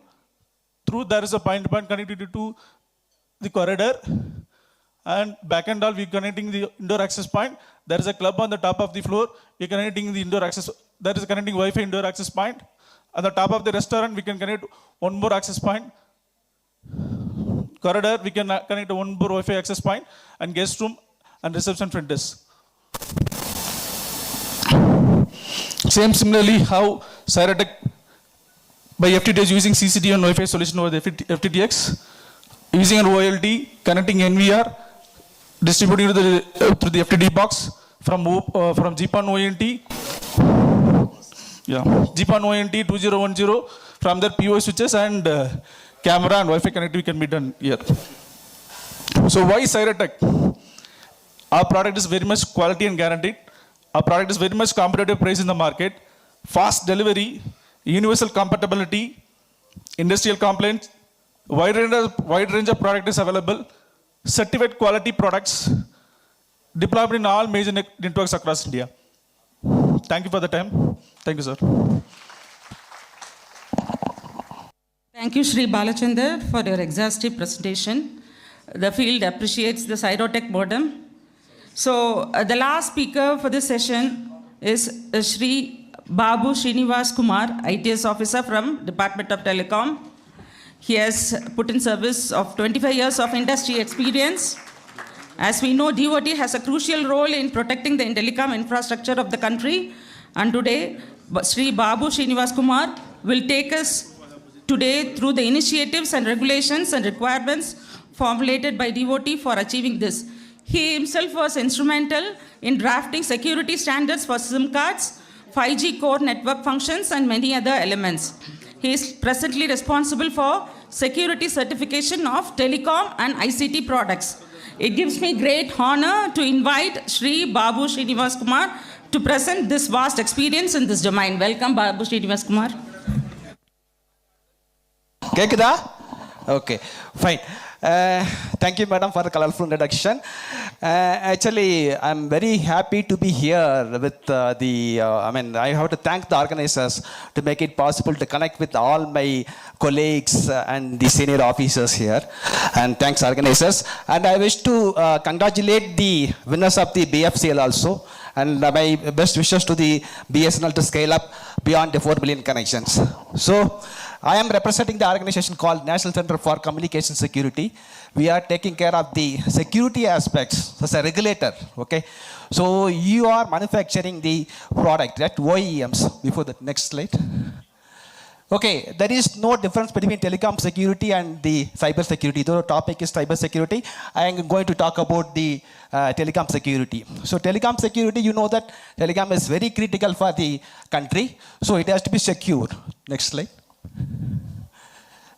Through there is a point-to-point connectivity to the corridor, and back and all we are connecting the indoor access point. There is a club on the top of the floor. We are connecting the indoor access. There is a connecting Wi-Fi indoor access point. At the top of the restaurant, we can connect one more access point. Corridor, we can connect one more Wi-Fi access point, and guest room and reception front desk. Similarly, how Cyrotech by FTTX using CCTV and Wi-Fi solution over the FTTX, using an OLT, connecting NVR, distributing to through the FTD box from GPON ONT, GPON ONT 2010, from their POI switches and camera and Wi-Fi connectivity can be done here. So why Cyrotech? Our product is very much quality and guaranteed. Our product is very much competitive price in the market, fast delivery, universal compatibility, industrial complaints, wide range of product is available, certified quality products, deployed in all major networks across India. Thank you for the time. Thank you, sir. Thank you, Shri Balachandar, for your exhaustive presentation. The field appreciates the Cyrotech modem. So, the last speaker for this session is Shri Babu Srinivas Kumar, ITS officer from Department of Telecom. He has put in service of 25 years of industry experience. As we know, DOT has a crucial role in protecting the telecom infrastructure of the country. And today, Shri Babu Srinivas Kumar will take us today through the initiatives and regulations and requirements formulated by DOT for achieving this. He himself was instrumental in drafting security standards for SIM cards, 5G core network functions, and many other elements. He is presently responsible for security certification of telecom and ICT products. It gives me great honor to invite Shri Babu Srinivas Kumar to present this vast experience in this domain. Welcome, Babu Srinivas Kumar. Kekda? Okay, fine. Thank you, madam, for the colorful introduction. Actually, I'm very happy to be here with I have to thank the organizers to make it possible to connect with all my colleagues and the senior officers here. And thanks, organizers. And I wish to congratulate the winners of the BFCL also. And my best wishes to the BSNL to scale up beyond the 4 million connections. So, I am representing the organization called National Center for Communication Security. We are taking care of the security aspects as a regulator, okay? So you are manufacturing the product, right? OEMs. Before the next slide. Okay, there is no difference between telecom security and the cyber security. The topic is cyber security. I am going to talk about the telecom security. So telecom security, you know that telecom is very critical for the country. So it has to be secure. Next slide.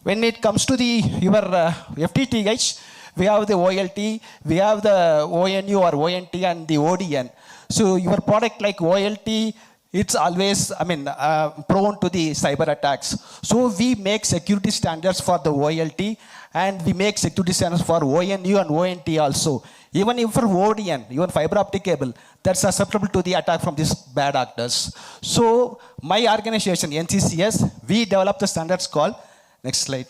When it comes to your FTTH, we have the OLT, we have the ONU or ONT and the ODN. So your product like OLT, it's always, prone to the cyber attacks. So we make security standards for the OLT and we make security standards for ONU and ONT also. Even if for ODN, even fiber optic cable, that's susceptible to the attack from these bad actors. So my organization, NCCS, we developed the standards called, next slide.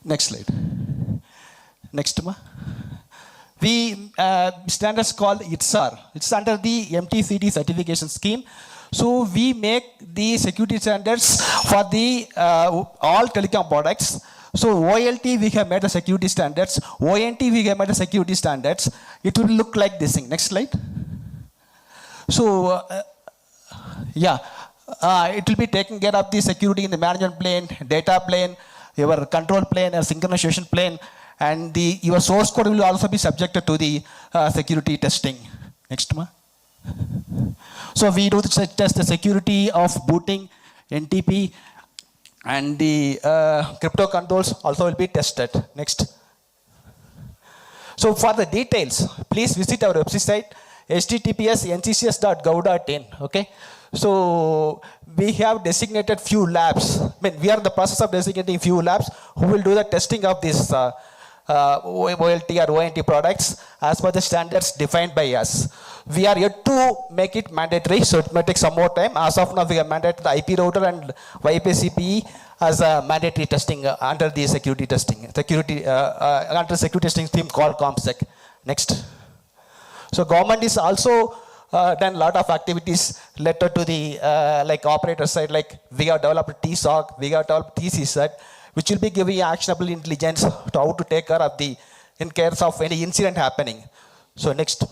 Next slide. Next one. We standards called ITSAR. It's under the MTCD certification scheme. So we make the security standards for the all telecom products. So OLT we have made the security standards. ONT we have made the security standards. It will look like this thing. Next slide. So it will be taking care of the security in the management plane, data plane, your control plane, or synchronization plane. And your source code will also be subjected to the security testing. Next one. So we do test the security of booting, NTP, and the crypto controls also will be tested. Next. So for the details, please visit our website, https://nccs.gov.in. Okay. So we have designated few labs. We are in the process of designating few labs who will do the testing of this OLT or ONT products as per the standards defined by us. We are yet to make it mandatory, so it may take some more time. As of now, we have mandated the IP router and Wi-Fi CPE as a mandatory testing under the security testing, under security testing team called ComSec. Next. So government is also done a lot of activities related to the like operator side, like we have developed TSOC, we have developed TCSAT, which will be giving actionable intelligence to how to take care of in case of any incident happening. So next.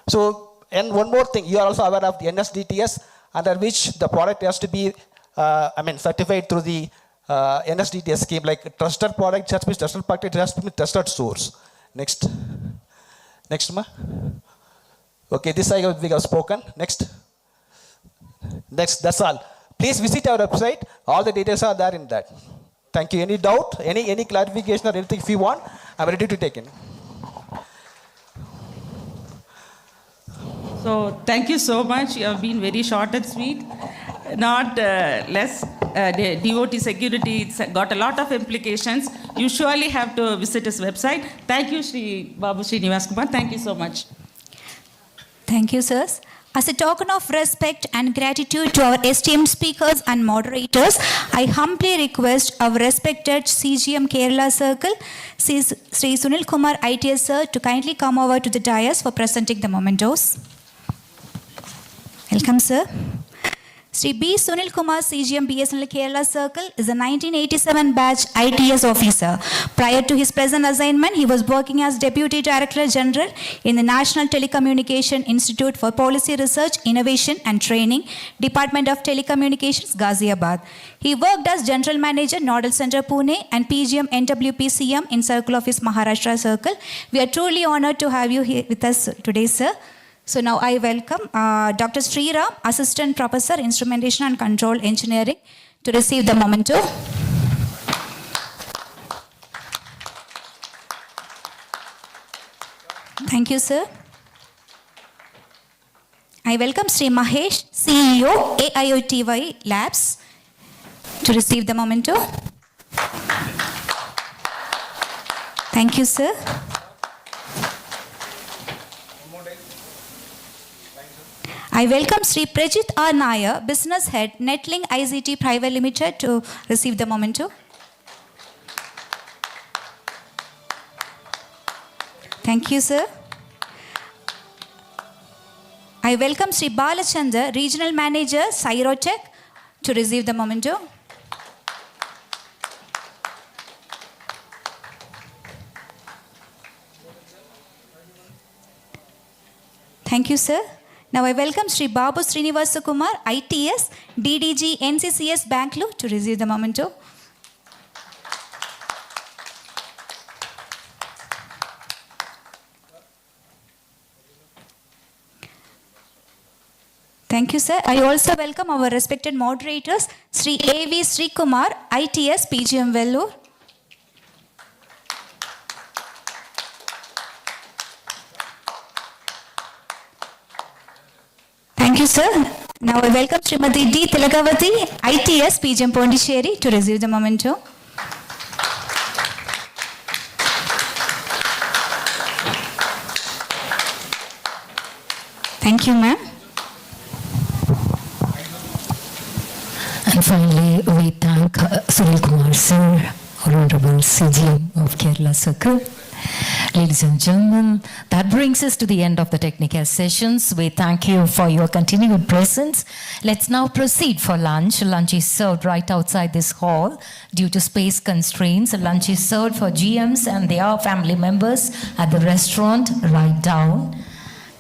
So, and one more thing, you are also aware of the NSDTS, under which the product has to be, certified through the NSDTS scheme, like trusted product, it has to be trusted product, it has to be trusted source. Next. Next, ma. Okay, this we have spoken. Next. Next, that's all. Please visit our website. All the details are there in that. Thank you. Any doubt, any clarification or anything if you want, I'm ready to take in. So thank you so much. You have been very short and sweet. Not less. The devotee security, it's got a lot of implications. You surely have to visit his website. Thank you, Sri Babu Srinivas Kumar. Thank you so much. Thank you, sirs. As a token of respect and gratitude to our esteemed speakers and moderators, I humbly request our respected CGM Kerala Circle, Sri Sunil Kumar ITS sir, to kindly come over to the dais for presenting the mementos. Welcome, sir. Sri B. Sunil Kumar, CGM BSNL Kerala Circle, is a 1987 batch ITS officer. Prior to his present assignment, he was working as Deputy Director General in the National Telecommunication Institute for Policy Research, Innovation and Training, Department of Telecommunications, Ghaziabad. He worked as General Manager, Nodal Center, Pune, and PGM NWPCM in Circle Office, Maharashtra Circle. We are truly honored to have you here with us today, sir. So now I welcome Dr. Sriram, Assistant Professor, Instrumentation and Control Engineering, to receive the memento. Thank you, sir. I welcome Sri Mahesh, CEO, AIoTY Labs, to receive the memento. Thank you, sir. I welcome Sri Prajit R. Nair, Business Head, Netlink ICT Private Limited, to receive the memento. Thank you, sir. I welcome Sri Balachandra, Regional Manager, Cyrotech, to receive the memento. Thank you, sir. Now I welcome Sri Babu Srinivasa Kumar, ITS, DDG, NCCS, Bangalore to receive the memento. Thank you, sir. I also welcome our respected moderators, Sri A.V. Sri Kumar, ITS, PGM Vellore. Thank you, sir. Now I welcome Srimati D. Tilakavati, ITS, PGM Pondicherry to receive the memento. Thank you, ma'am. And finally, we thank Sunil Kumar Sir, Honorable CGM of Kerala Circle. Ladies and gentlemen, that brings us to the end of the technical sessions. We thank you for your continued presence. Let's now proceed for lunch. Lunch is served right outside this hall. Due to space constraints, lunch is served for GMs and their family members at the restaurant right down.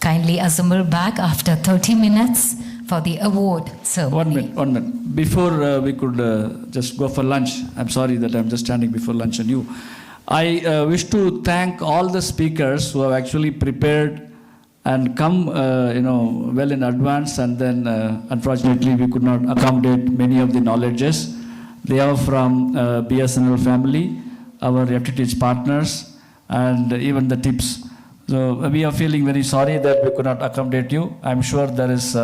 Kindly assemble back after 30 minutes for the award ceremony. 1 minute. Before we could just go for lunch, I'm sorry that I'm just standing before lunch on you. I wish to thank all the speakers who have actually prepared and come, well in advance, and then unfortunately we could not accommodate many of the knowledges. They are from BSNL family, our FTTH partners, and even the tips. So we are feeling very sorry that we could not accommodate you. I'm sure there is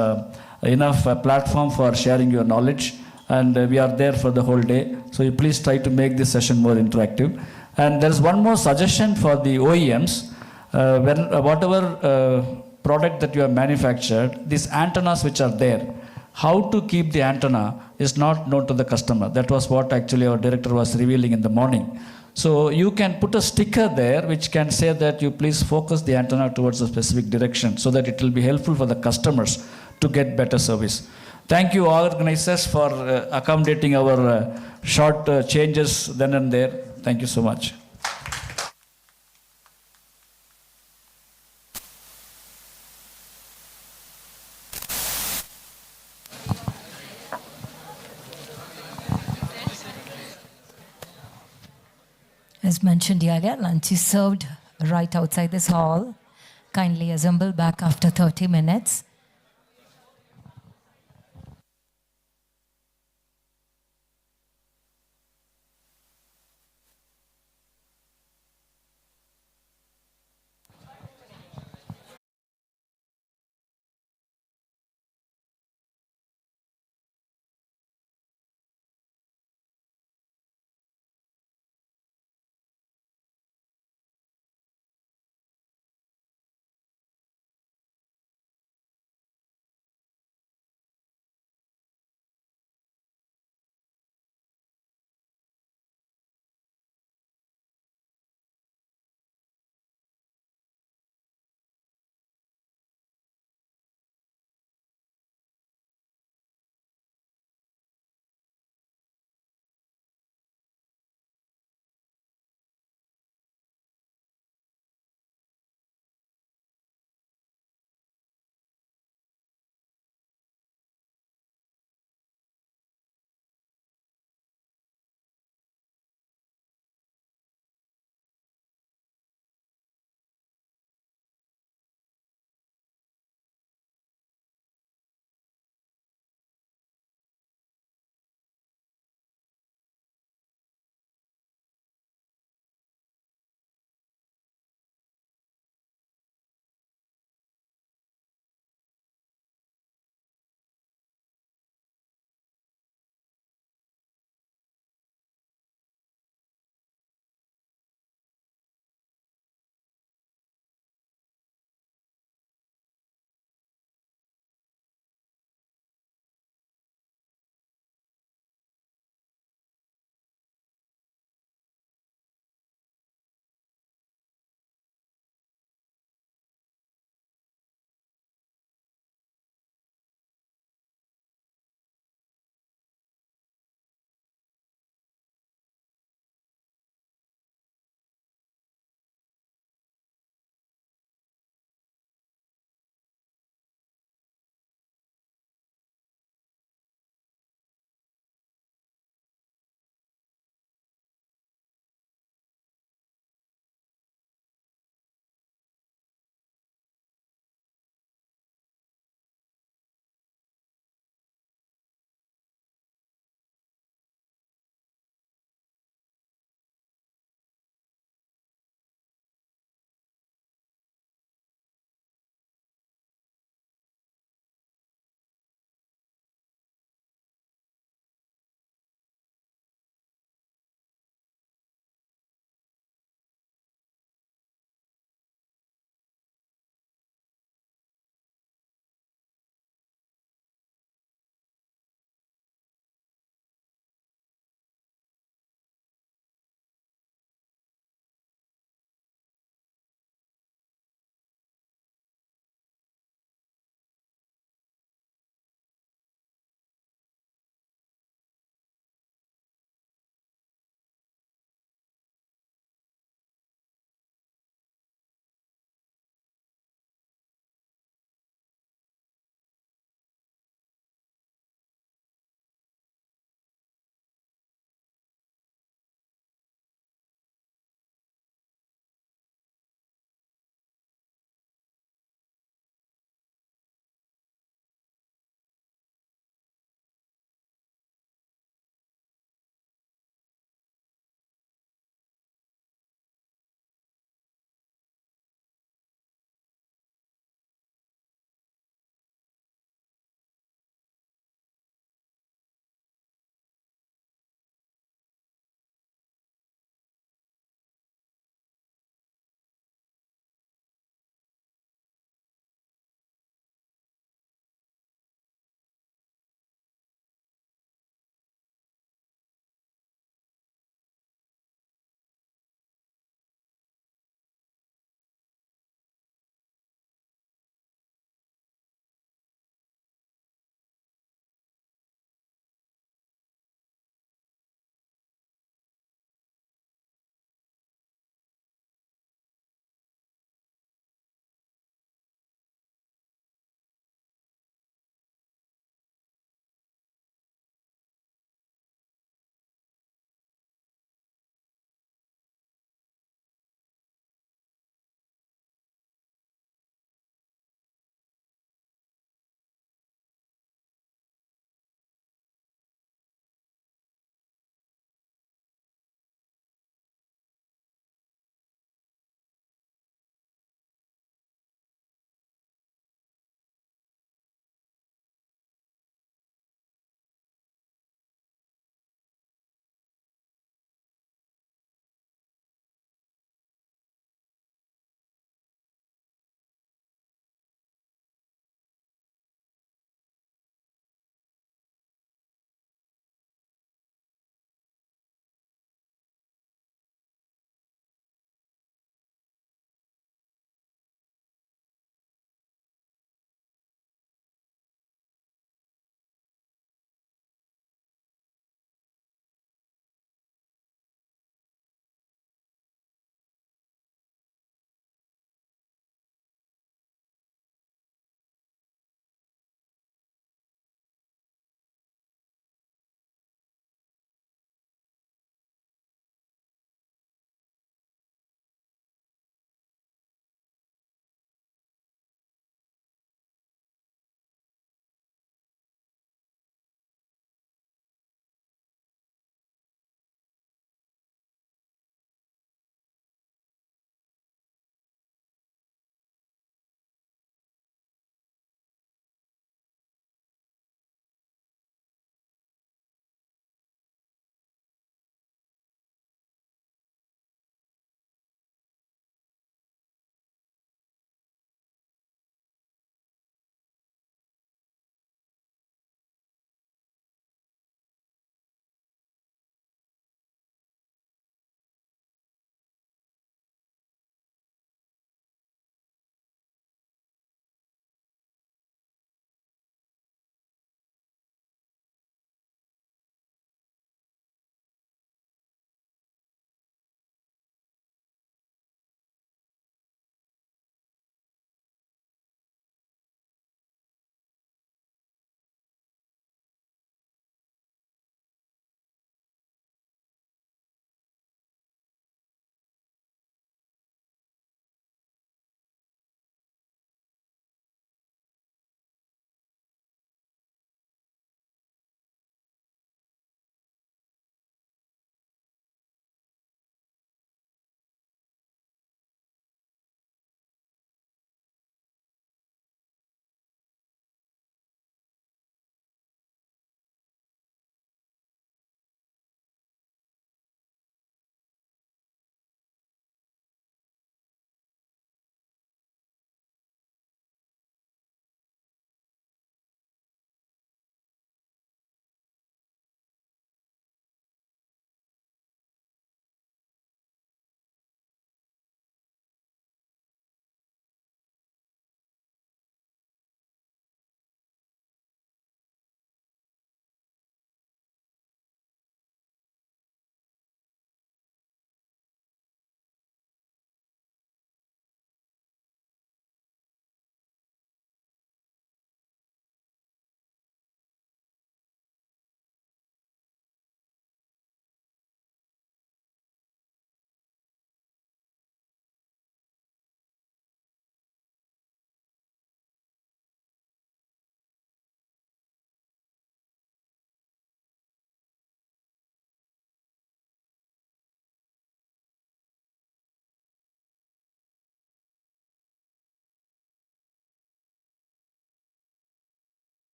enough platform for sharing your knowledge, and we are there for the whole day. So you please try to make this session more interactive. And there's one more suggestion for the OEMs. Whatever product that you have manufactured, these antennas which are there, how to keep the antenna is not known to the customer. That was what actually our director was revealing in the morning. So you can put a sticker there which can say that you please focus the antenna towards a specific direction so that it will be helpful for the customers to get better service. Thank you all organizers for accommodating our short changes then and there. Thank you so much. As mentioned earlier, lunch is served right outside this hall. Kindly assemble back after 30 minutes.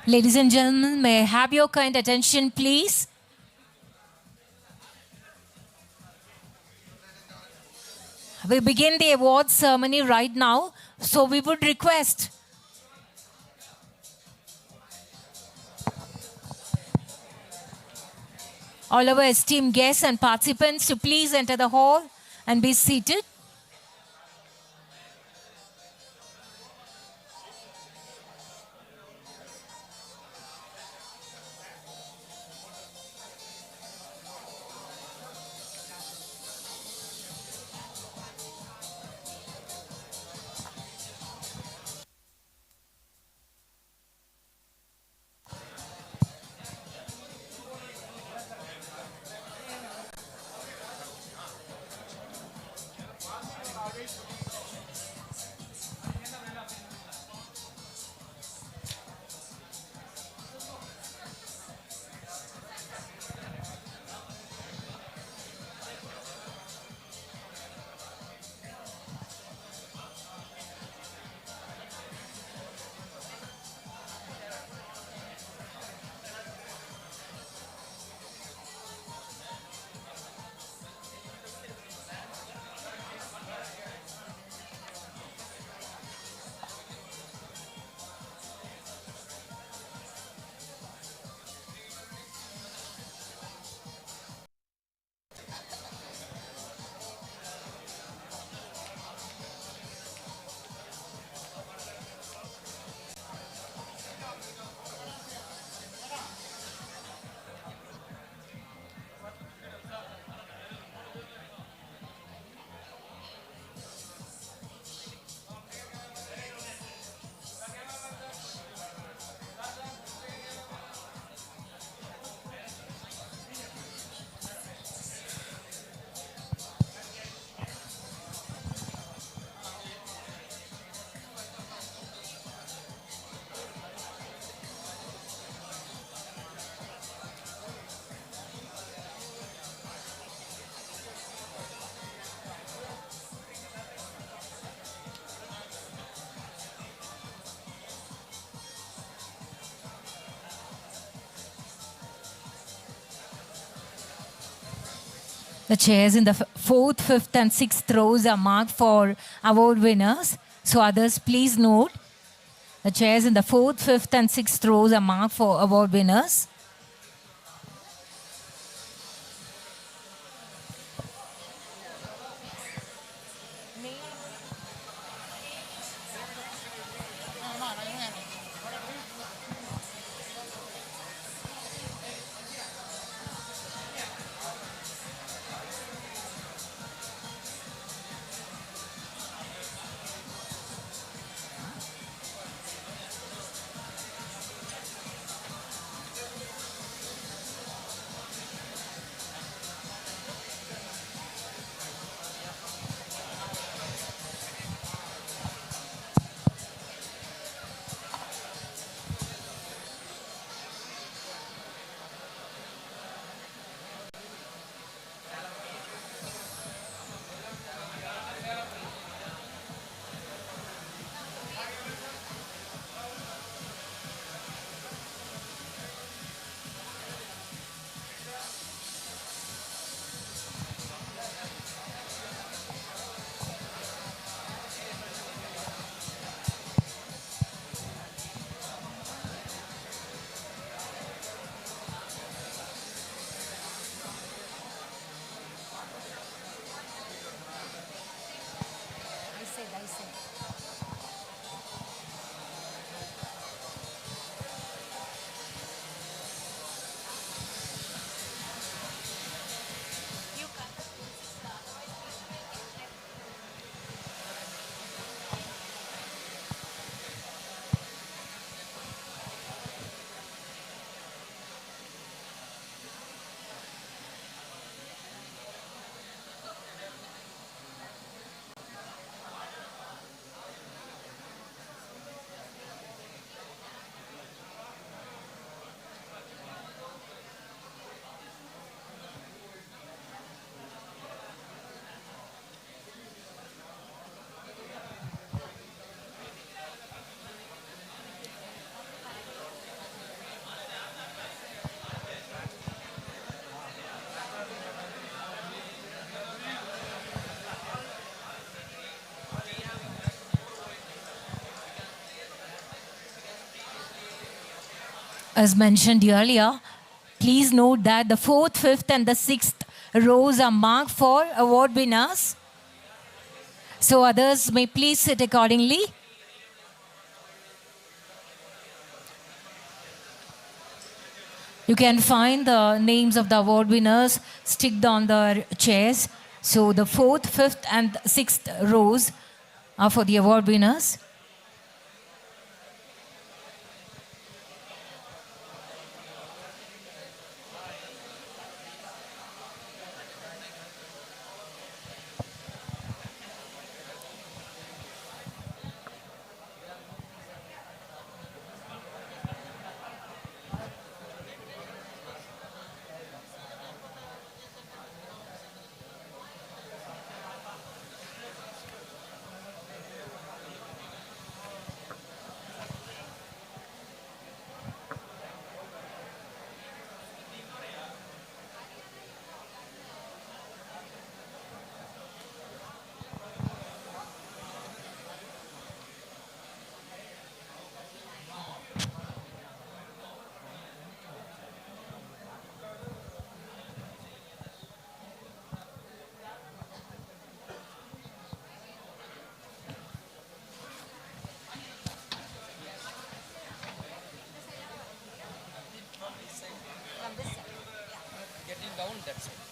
Ladies and gentlemen, may I have your kind attention, please? We begin the awards ceremony right now, so we would request all our esteemed guests and participants to please enter the hall and be seated. The chairs in the fourth, fifth, and sixth rows are marked for award winners. So others, please note, the chairs in the fourth, fifth, and sixth rows are marked for award winners. As mentioned earlier, please note that the 4th, 5th, and the 6th rows are marked for award winners. So others may please sit accordingly. You can find the names of the award winners sticked on the chairs. So the 4th, 5th, and 6th rows are for the award winners. Getting down that side.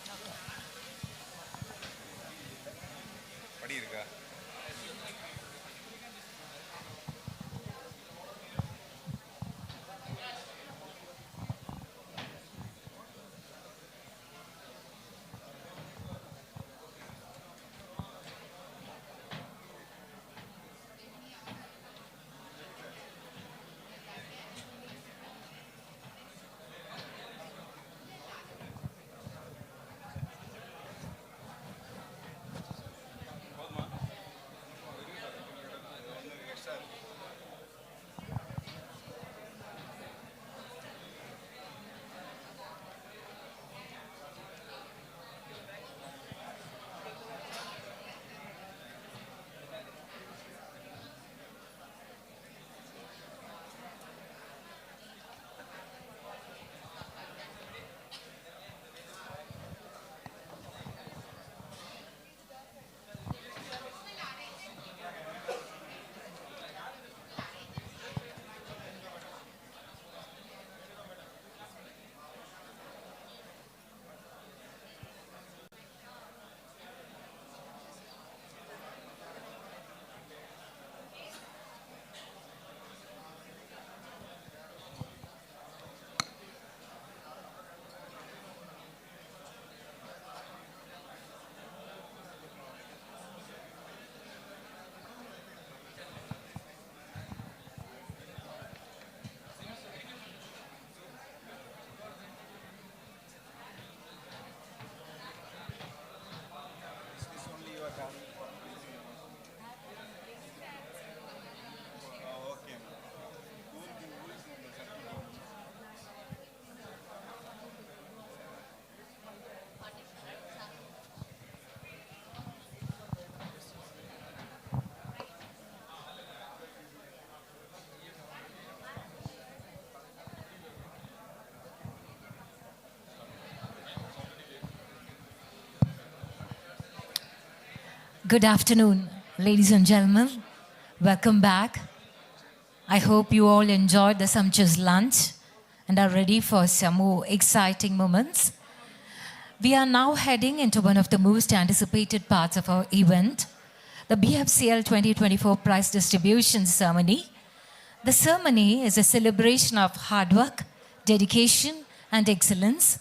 Good afternoon, ladies and gentlemen. Welcome back. I hope you all enjoyed the sumptuous lunch and are ready for some more exciting moments. We are now heading into one of the most anticipated parts of our event, the BFCL 2024 prize distribution ceremony. The ceremony is a celebration of hard work, dedication, and excellence.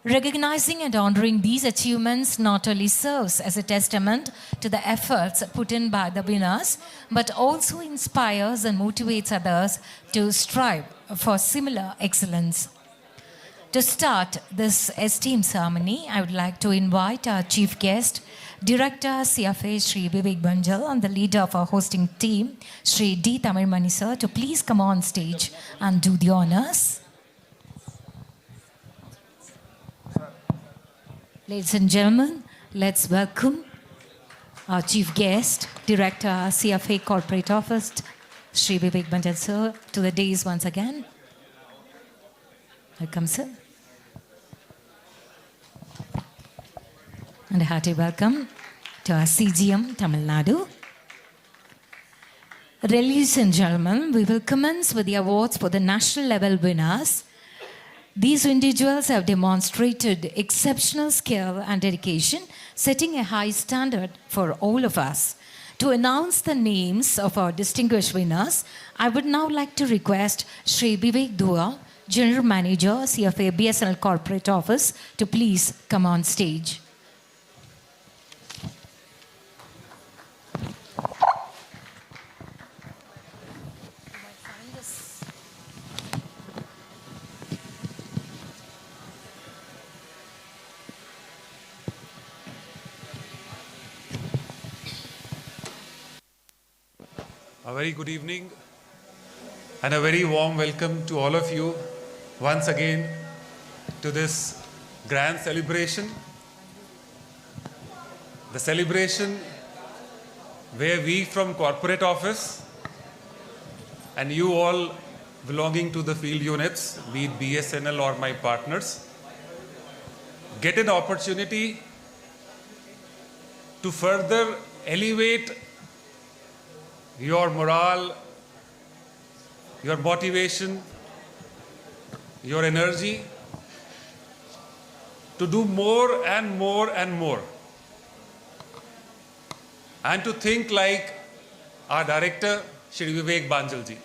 Recognizing and honoring these achievements not only serves as a testament to the efforts put in by the winners, but also inspires and motivates others to strive for similar excellence. To start this esteemed ceremony, I would like to invite our chief guest, Director CFA Sri Vivek Banjal, and the leader of our hosting team, Sri D. Tamilmani sir, to please come on stage and do the honors. Ladies and gentlemen, let's welcome our chief guest, Director CFA Corporate Office, Sri Vivek Banjal sir, to the dais once again. Welcome, sir. And a hearty welcome to our CGM, Tamil Nadu. Ladies and gentlemen, we will commence with the awards for the national level winners. These individuals have demonstrated exceptional skill and dedication, setting a high standard for all of us. To announce the names of our distinguished winners, I would now like to request Shri Vivek Dua, General Manager, CFA BSNL Corporate Office, to please come on stage. A very good evening and a very warm welcome to all of you once again to this grand celebration. The celebration where we from corporate office and you all belonging to the field units, be it BSNL or my partners, get an opportunity to further elevate your morale, your motivation, your energy to do more and more and more. And to think like our director, Shri Vivek Banjalji.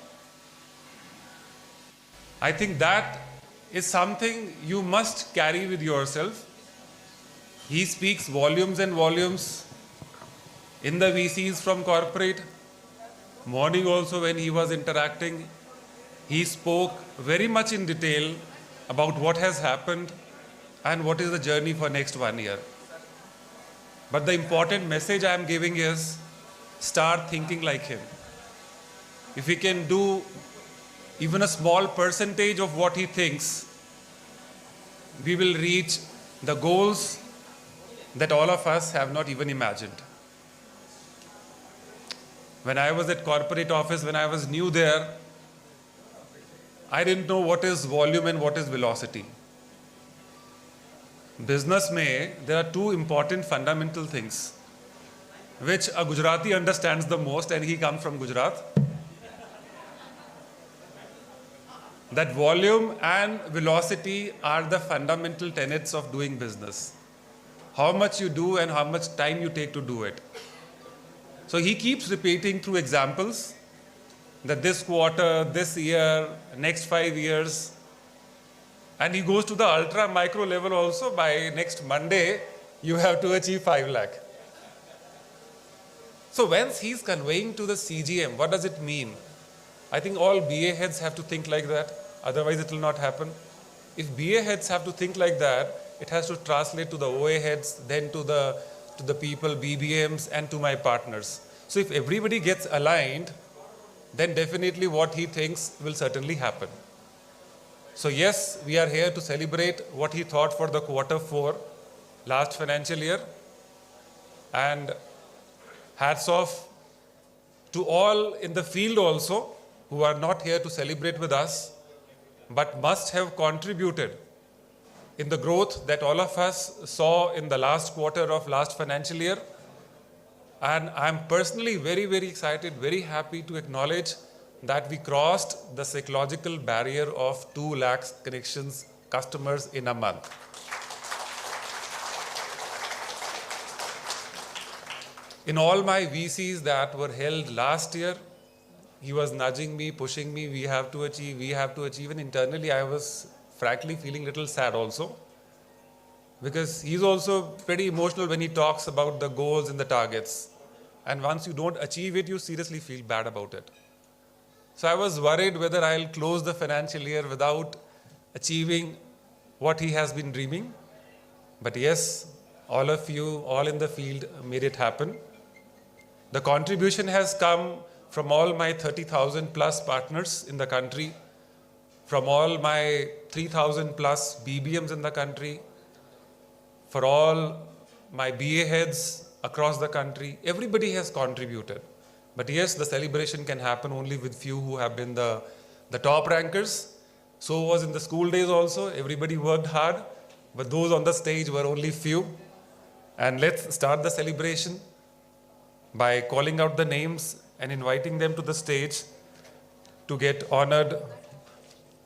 I think that is something you must carry with yourself. He speaks volumes and volumes in the VCs from corporate. Morning also when he was interacting, he spoke very much in detail about what has happened and what is the journey for next 1 year. But the important message I am giving is start thinking like him. If we can do even a small percentage of what he thinks, we will reach the goals that all of us have not even imagined. When I was at corporate office, when I was new there, I didn't know what is volume and what is velocity. Business mein, there are two important fundamental things, which a Gujarati understands the most, and he comes from Gujarat. That volume and velocity are the fundamental tenets of doing business. How much you do and how much time you take to do it. So he keeps repeating through examples that this quarter, this year, next 5 years, and he goes to the ultra micro level also. By next Monday, you have to achieve 5 lakh. So once he's conveying to the CGM, what does it mean? I think all BA heads have to think like that, otherwise it will not happen. If BA heads have to think like that, it has to translate to the OA heads, then to the people, BBMs, and to my partners. So if everybody gets aligned, then definitely what he thinks will certainly happen. So yes, we are here to celebrate what he thought for the Q4 last financial year. And hats off to all in the field also who are not here to celebrate with us, but must have contributed in the growth that all of us saw in the last quarter of last financial year. And I'm personally very, very excited, very happy to acknowledge that we crossed the psychological barrier of 2 lakhs connections, customers in a month. In all my VCs that were held last year, he was nudging me, pushing me, we have to achieve. And internally, I was frankly feeling a little sad also. Because he's also pretty emotional when he talks about the goals and the targets. And once you don't achieve it, you seriously feel bad about it. So I was worried whether I'll close the financial year without achieving what he has been dreaming. But yes, all of you, all in the field made it happen. The contribution has come from all my 30,000 plus partners in the country, from all my 3,000 plus BBMs in the country, for all my BA heads across the country. Everybody has contributed. But yes, the celebration can happen only with few who have been the top rankers. So was in the school days also. Everybody worked hard, but those on the stage were only few. And let's start the celebration by calling out the names and inviting them to the stage to get honored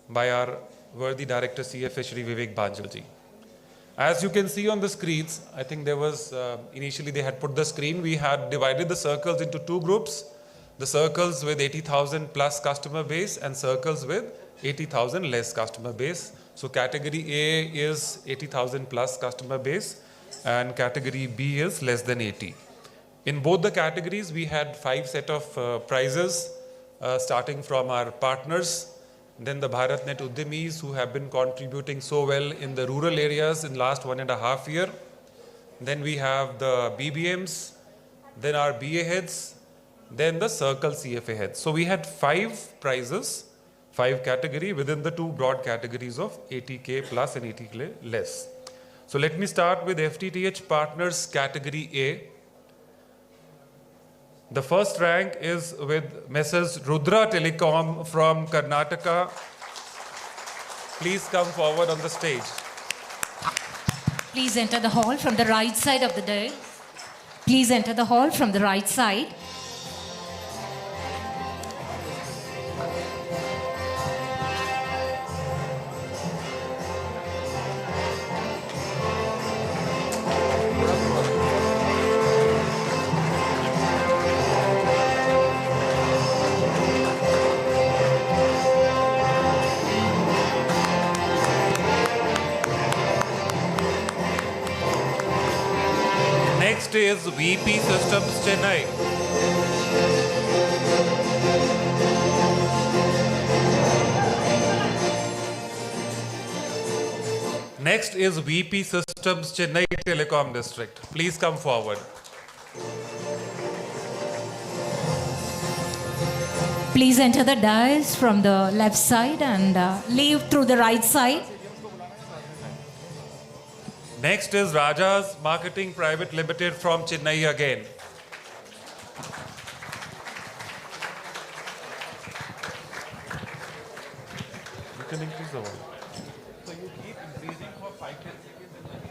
by our worthy director CFA Shri Vivek Banjalji. As you can see on the screens, I think there was, initially they had put the screen, we had divided the circles into two groups, the circles with 80,000 plus customer base and circles with 80,000 less customer base. So category A is 80,000 plus customer base and category B is less than 80. In both the categories, we had 5 set of prizes, starting from our partners, then the BharatNet Udyamis who have been contributing so well in the rural areas in last 1.5 years. Then we have the BBMs, then our BA heads, then the Circle CFA heads. So we had 5 prizes, 5 category within the 2 broad categories of 80K plus and 80K less. So let me start with FTTH partners category A. The first rank is with Messrs. Rudra Telecom from Karnataka. Please come forward on the stage. Please enter the hall from the right side of the day. Please enter the hall from the right side. Next is VP Systems Chennai. Next is VP Systems Chennai Telecom District. Please come forward. Please enter the dais from the left side and leave through the right side. Next is Raja's Marketing Private Limited from Chennai again. You can increase the volume. So you keep increasing for 5-10 seconds and then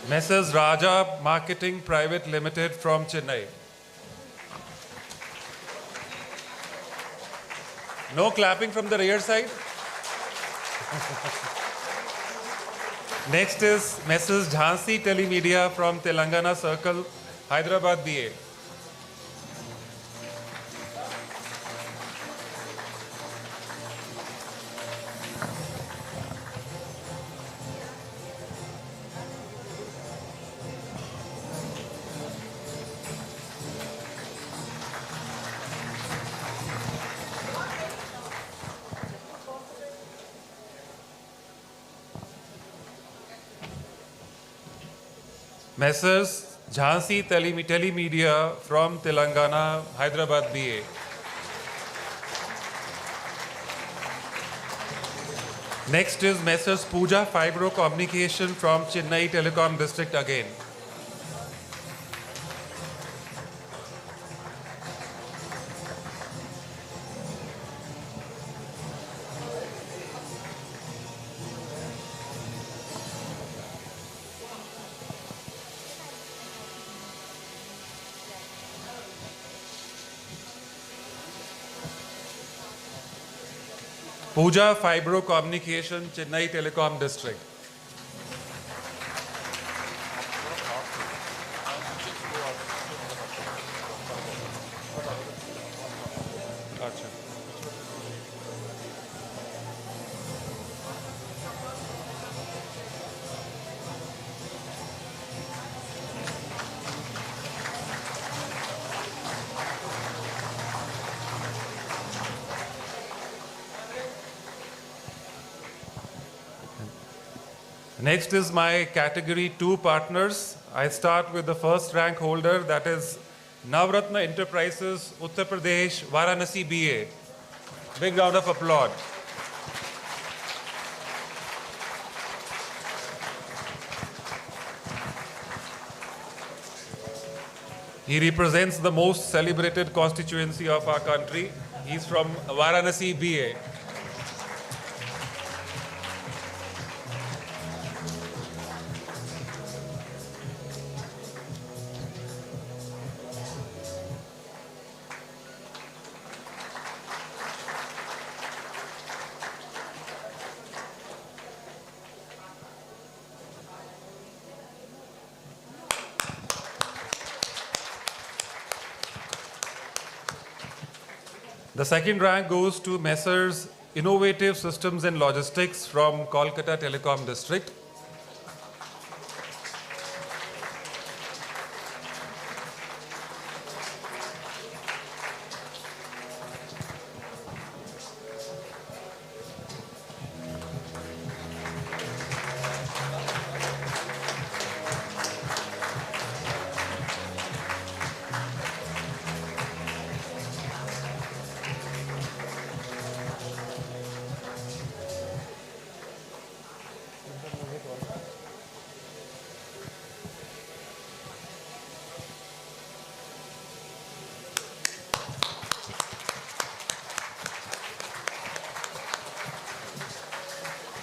Messrs. Raja Marketing Private Limited from Chennai. No clapping from the rear side. Next is Messrs. Jhansi Telemedia from Telangana Circle, Hyderabad BA. Messrs. Jhansi Telemedia from Telangana, Hyderabad BA. Next is Messrs. Pooja Fibre Communication from Chennai Telecom District again. Pooja Fibre Communication, Chennai Telecom District. Next is my category 2 partners. I start with the first rank holder, that is Navratna Enterprises, Uttar Pradesh, Varanasi BA. Big round of applause. He represents the most celebrated constituency of our country. He's from Varanasi BA. The second rank goes to Messrs. Innovative Systems and Logistics from Kolkata Telecom District.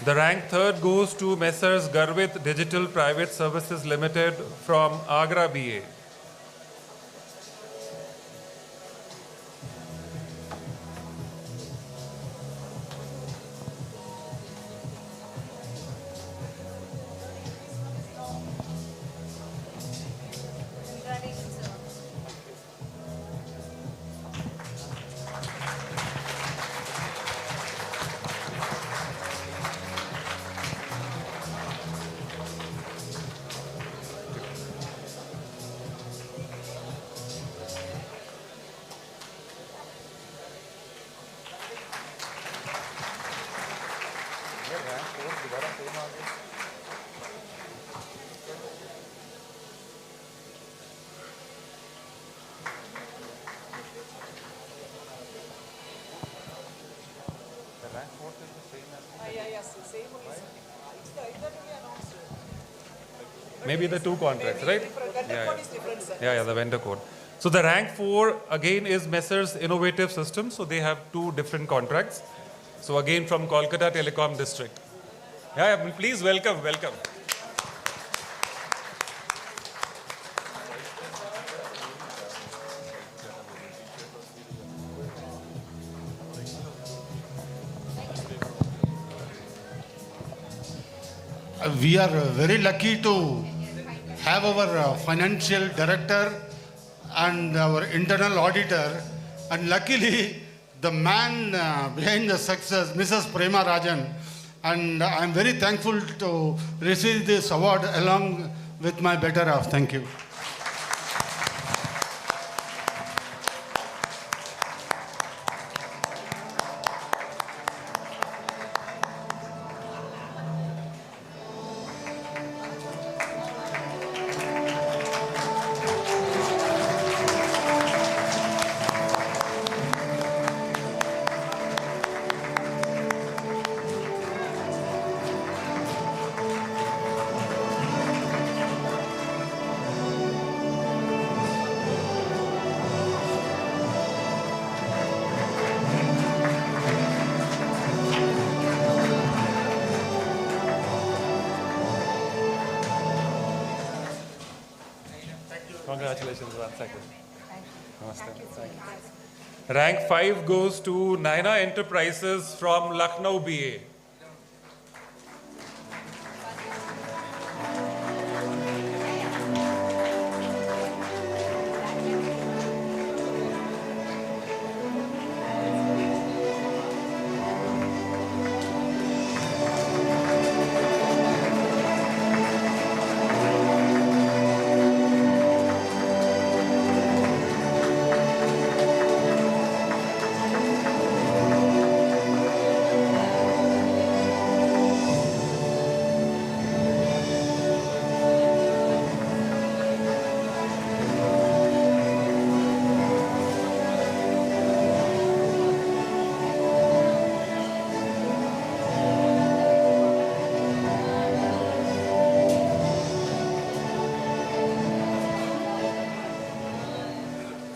The rank third goes to Messrs. Garvit Digital Private Services Limited from Agra BA. Maybe the two contracts, right? Yeah, the vendor code. So the rank 4 again is Messrs. Innovative Systems. So they have two different contracts. So again from Kolkata Telecom District. Yeah, please welcome. We are very lucky to have our financial director and our internal auditor, and luckily the man behind the success, Mrs. Prema Rajan, and I'm very thankful to receive this award along with my better half. Thank you. Congratulations once again. Rank 5 goes to Naina Enterprises from Lucknow BA.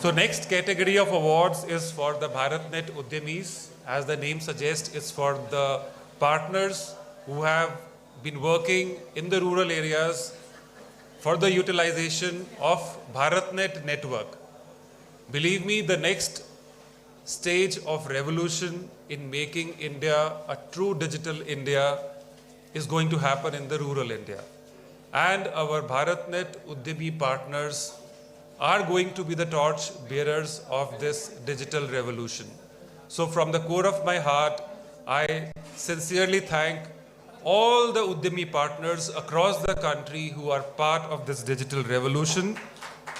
So next category of awards is for the BharatNet Udyamis. As the name suggests, it's for the partners who have been working in the rural areas for the utilization of BharatNet network. Believe me, the next stage of revolution in making India a true digital India is going to happen in the rural India. And our BharatNet Udyami partners are going to be the torch bearers of this digital revolution. So from the core of my heart, I sincerely thank all the Udyami partners across the country who are part of this digital revolution.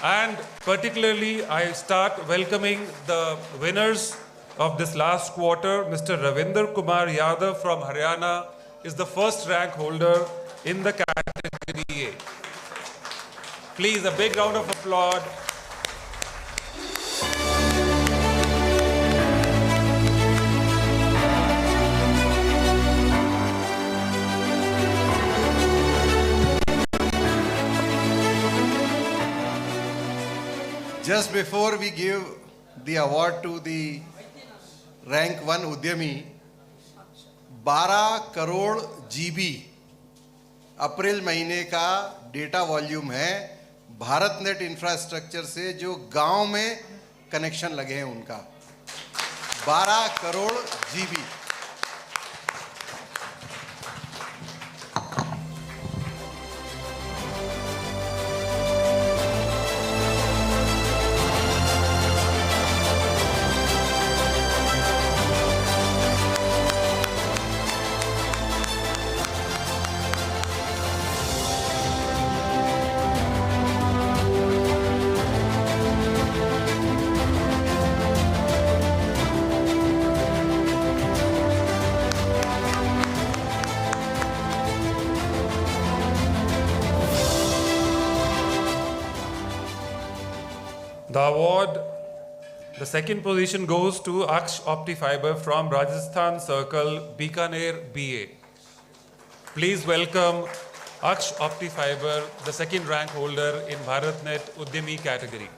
And particularly, I start welcoming the winners of this last quarter. Mr. Ravinder Kumar Yadav from Haryana is the first rank holder in the category A. Please, a big round of applause. Just before we give the award to the rank 1 Udyami, 12 crore GB अप्रैल महीने का data volume है BharatNet infrastructure से जो गांव में connection लगे हैं उनका 12 crore GB। The award, the second position goes to Aksh Optifiber from Rajasthan Circle, Bikaner, BA. Please welcome Aksh Optifiber, the second rank holder in BharatNet Udyami category.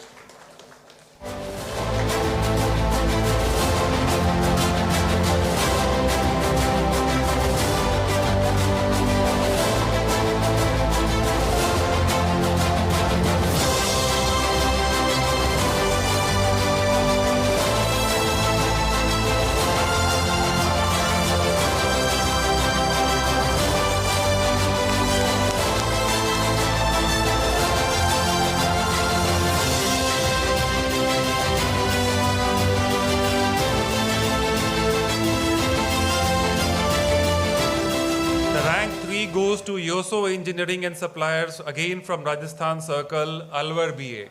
Goes to Yoso Engineering and Suppliers, again from Rajasthan Circle, Alwar BA.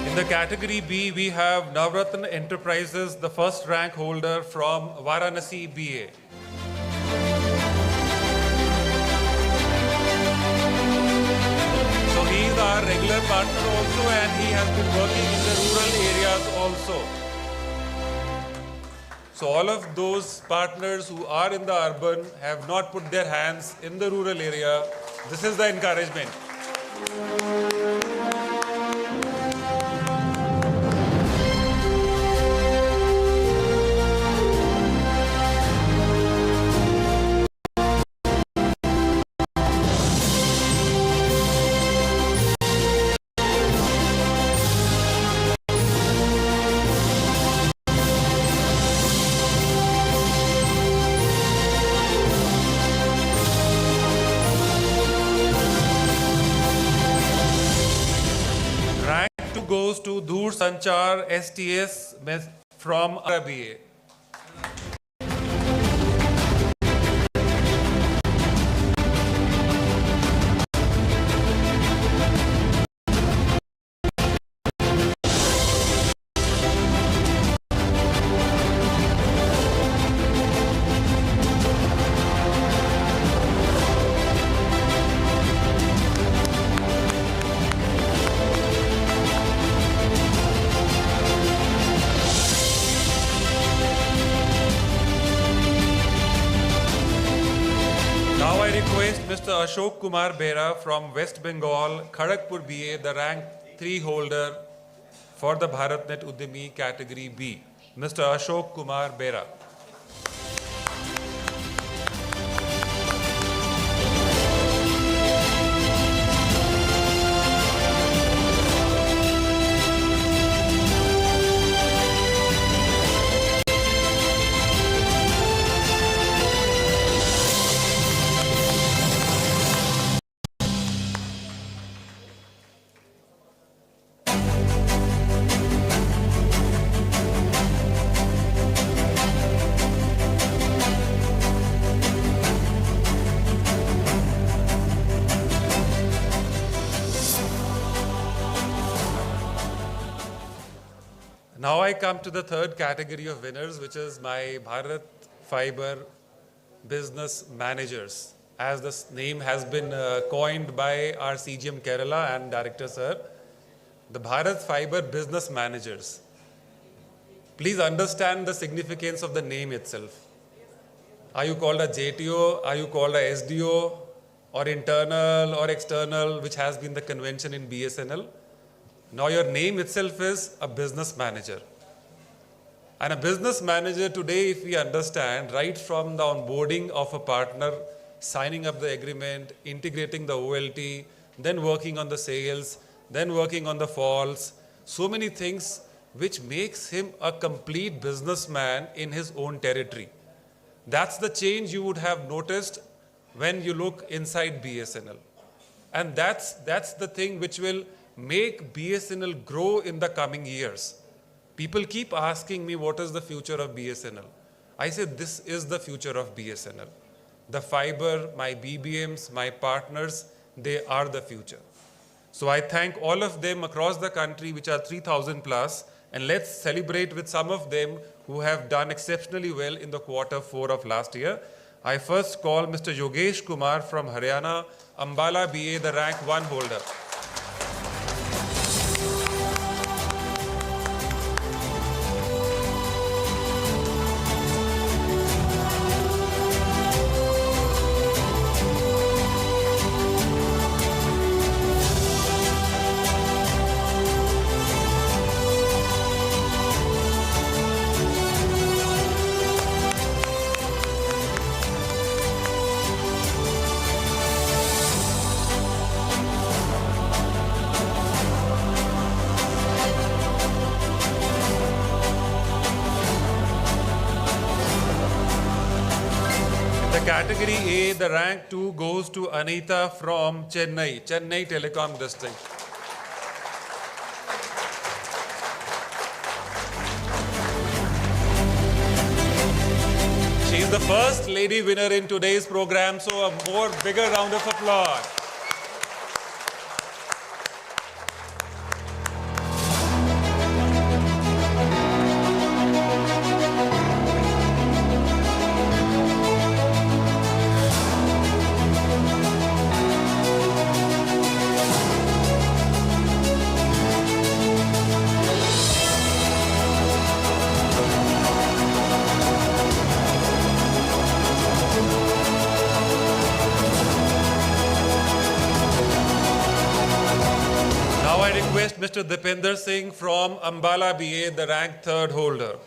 In the category B, we have Navratna Enterprises, the first rank holder from Varanasi, BA. So he is our regular partner also, and he has been working in the rural areas also. So all of those partners who are in the urban have not put their hands in the rural area. This is the encouragement. Goes to Dur Sanchar STS from BA. Now I request Mr. Ashok Kumar Bera from West Bengal, Kharagpur BA, the rank 3 holder for the BharatNet Udyami category B. Mr. Ashok Kumar Bera. Now I come to the third category of winners, which is my Bharat Fibre Business Managers. As this name has been coined by our CGM Kerala and Director Sir, the Bharat Fibre Business Managers. Please understand the significance of the name itself. Are you called a JTO? Are you called a SDO? Or internal or external, which has been the convention in BSNL? Now your name itself is a business manager. And a business manager today, if we understand, right from the onboarding of a partner, signing up the agreement, integrating the OLT, then working on the sales, then working on the falls, so many things which makes him a complete businessman in his own territory. That's the change you would have noticed when you look inside BSNL. And that's the thing which will make BSNL grow in the coming years. People keep asking me, what is the future of BSNL? I say, this is the future of BSNL. The fiber, my BBMs, my partners, they are the future. So I thank all of them across the country, which are 3,000 plus, and let's celebrate with some of them who have done exceptionally well in the Q4 of last year. I first call Mr. Yogesh Kumar from Haryana, Ambala BA, the rank 1 holder. Category A, the rank 2 goes to Anita from Chennai Telecom district. She's the first lady winner in today's program, so a bigger round of applause. Mr. Dipender Singh from Ambala BA, the rank 3rd holder.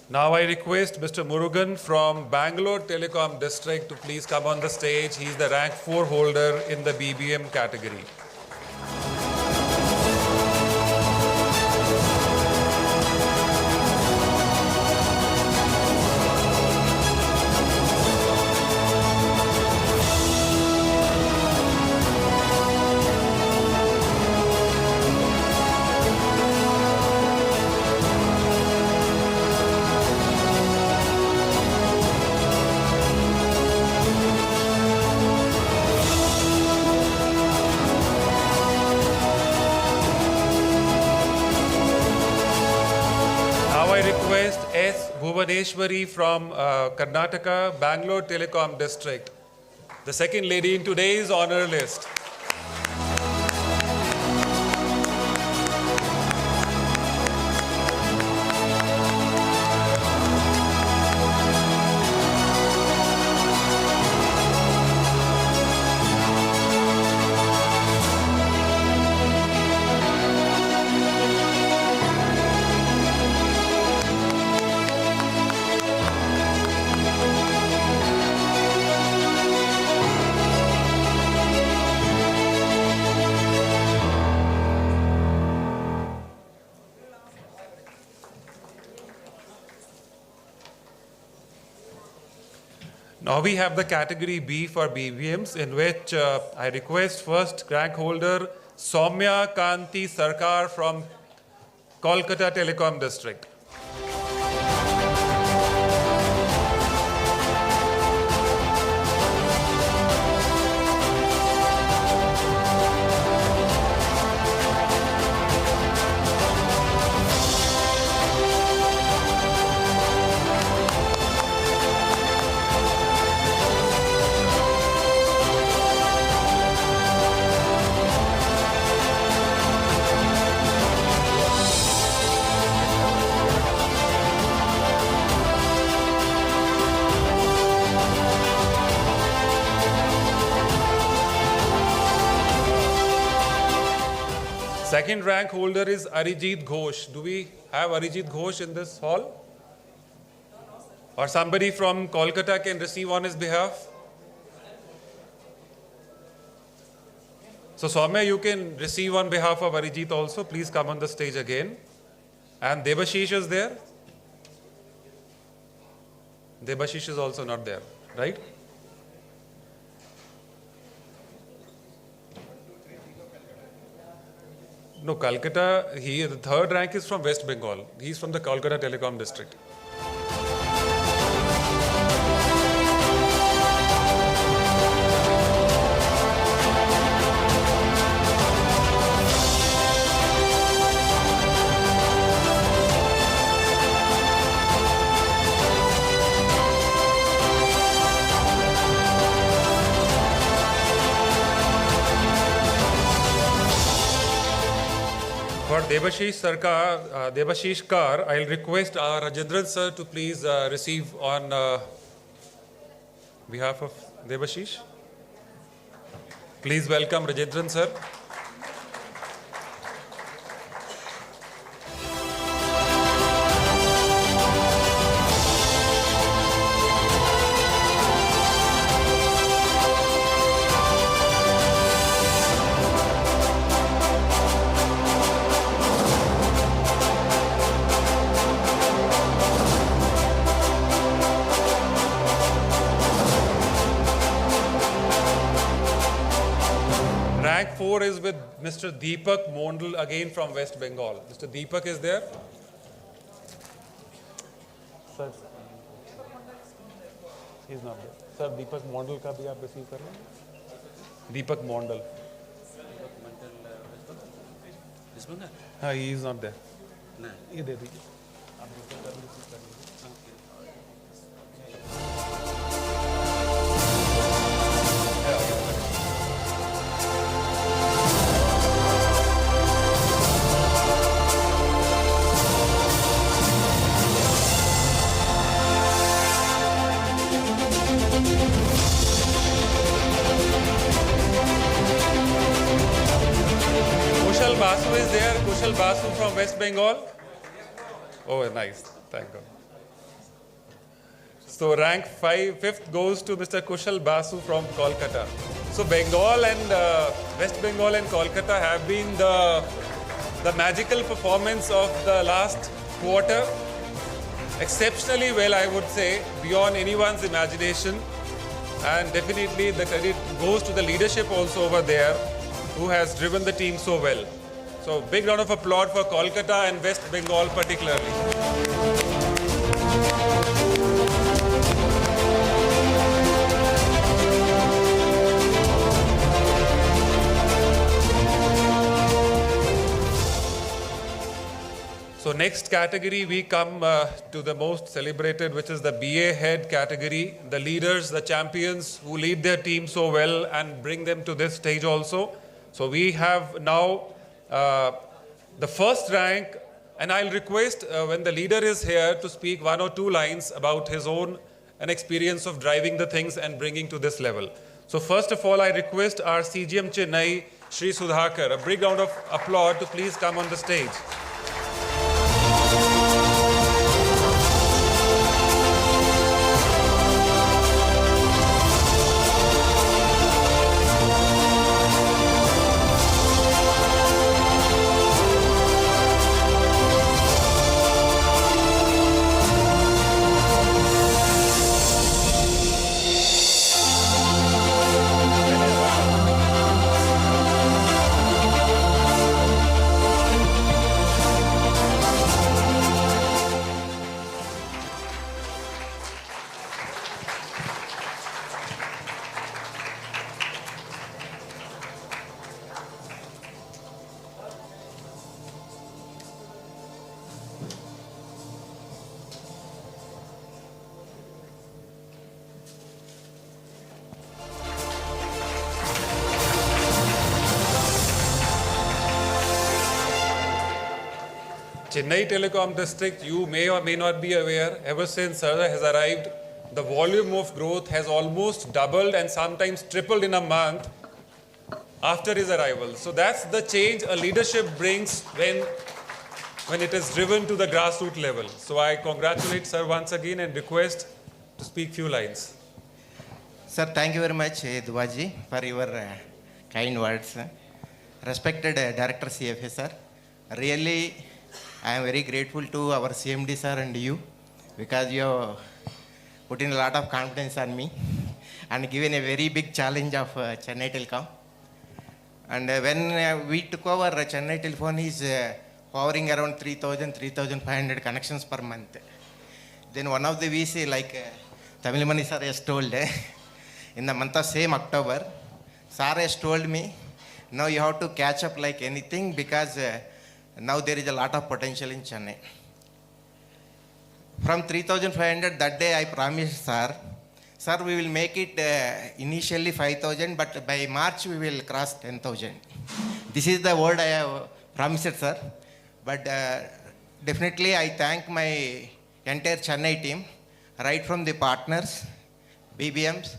Now I request Mr. Murugan from Bangalore Telecom district to please come on the stage. He's the rank 4 holder in the BBM category. Bhuvaneshwari from Karnataka, Bangalore Telecom District. The second lady in today's honor list. Now we have the category B for BVMs, in which I request first rank holder Soumya Kanti Sarkar from Kolkata Telecom District. Second rank holder is Arijit Ghosh. Do we have Arijit Ghosh in this hall? Or somebody from Kolkata can receive on his behalf? So Soumya, you can receive on behalf of Arijit also. Please come on the stage again. And Debashish is there? Debashish is also not there, right? No, Calcutta, the third rank is from West Bengal. He's from the Kolkata Telecom District. For Debashish Kar, I'll request our Rajendran sir to please receive on behalf of Debashish. Please welcome Rajendran sir. Rank 4 is with Mr. Deepak Mondal, again from West Bengal. Mr. Deepak is there? Sir, he's not there. Sir, Deepak Mondal ka bhi aap receive kar rahe hain? Deepak Mondal. He is not there. ये दे दीजिए. आप दूसरा कर लीजिए. Kushal Basu is there. Kushal Basu from West Bengal. Oh, nice. Thank God. So rank 5th goes to Mr. Kushal Basu from Kolkata. So Bengal and West Bengal and Kolkata have been the magical performance of the last quarter. Exceptionally well, I would say, beyond anyone's imagination. And definitely the credit goes to the leadership also over there, who has driven the team so well. So big round of applause for Kolkata and West Bengal particularly. So next category, we come to the most celebrated, which is the BA head category. The leaders, the champions who lead their team so well and bring them to this stage also. So we have now the first rank, and I'll request when the leader is here to speak 1 or 2 lines about his own an experience of driving the things and bringing to this level. So first of all, I request our CGM Chennai, Shri Sudhakar, a big round of applause to please come on the stage. Chennai Telecom District, you may or may not be aware, ever since Sir has arrived, the volume of growth has almost doubled and sometimes tripled in a month after his arrival. So that's the change a leadership brings when it is driven to the grassroots level. So I congratulate Sir once again and request to speak few lines. Sir, thank you very much, Duvaji, for your kind words. Respected Director CFA, sir, really, I am very grateful to our CMD, sir, and you, because you have put in a lot of confidence on me and given a very big challenge of Chennai Telecom. And when we took over, Chennai Telephone is hovering around 3,000, 3,500 connections per month. Then one of the VC, like Tamil Mani sir has told, in the month of same October, sir has told me, now you have to catch up like anything because now there is a lot of potential in Chennai. From 3,500 that day I promised sir, we will make it initially 5,000, but by March we will cross 10,000. This is the word I have promised, sir. But definitely I thank my entire Chennai team, right from the partners, BBMs,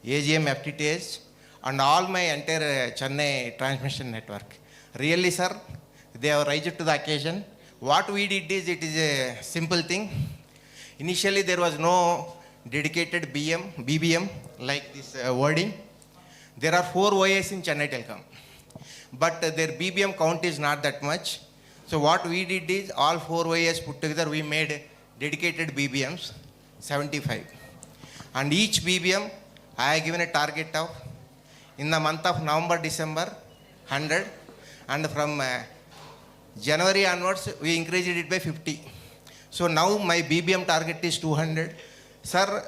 AGM, FTTH, and all my entire Chennai transmission network. Really, sir, they have risen to the occasion. What we did is, it is a simple thing. Initially, there was no dedicated BBM like this wording. There are 4 OAS in Chennai Telecom, but their BBM count is not that much. So what we did is, all 4 OAS put together, we made dedicated BBMs, 75. And each BBM, I have given a target of, in the month of November, December, 100. And from January onwards, we increased it by 50. So now my BBM target is 200. Sir,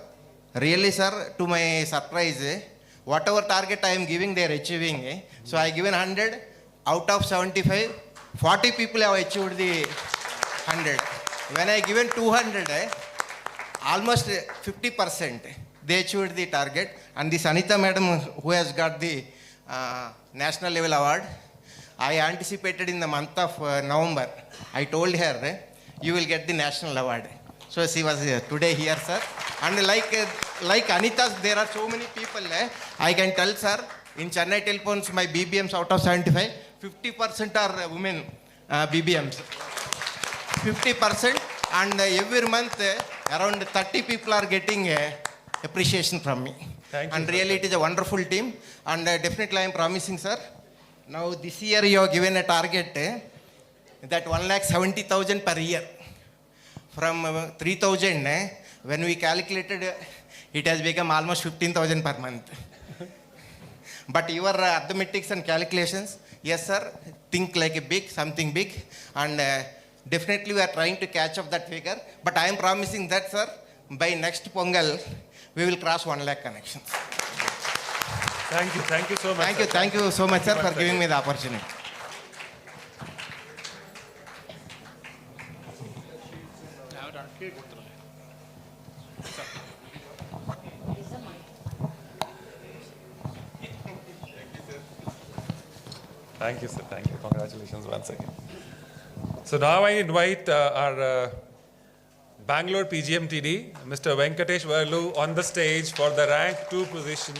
really, sir, to my surprise, whatever target I am giving, they are achieving. So I given 100. Out of 75, 40 people have achieved the 100. When I given 200, almost 50%, they achieved the target. And this Anita madam, who has got the national level award, I anticipated in the month of November. I told her, you will get the national award. So she was today here, sir. And like Anita's, there are so many people. I can tell, sir, in Chennai Telephones, my BBMs out of 75, 50% are women BBMs. 50%, and every month around 30 people are getting appreciation from me. Thank you, and really, it is a wonderful team. And definitely, I am promising, sir. Now, this year, you have given a target that 1,70,000 per year. From 3,000, when we calculated, it has become almost 15,000 per month. But your arithmetics and calculations, yes, sir, think like a big, something big. And definitely, we are trying to catch up that figure. But I am promising that, sir, by next Pongal, we will cross 1 lakh connections. Thank you so much. Thank you so much, sir, for giving me the opportunity. Thank you, sir. Thank you. Congratulations once again. So now I invite our Bangalore PGMTD, Mr. Venkatesh Varlu, on the stage for the rank 2 position.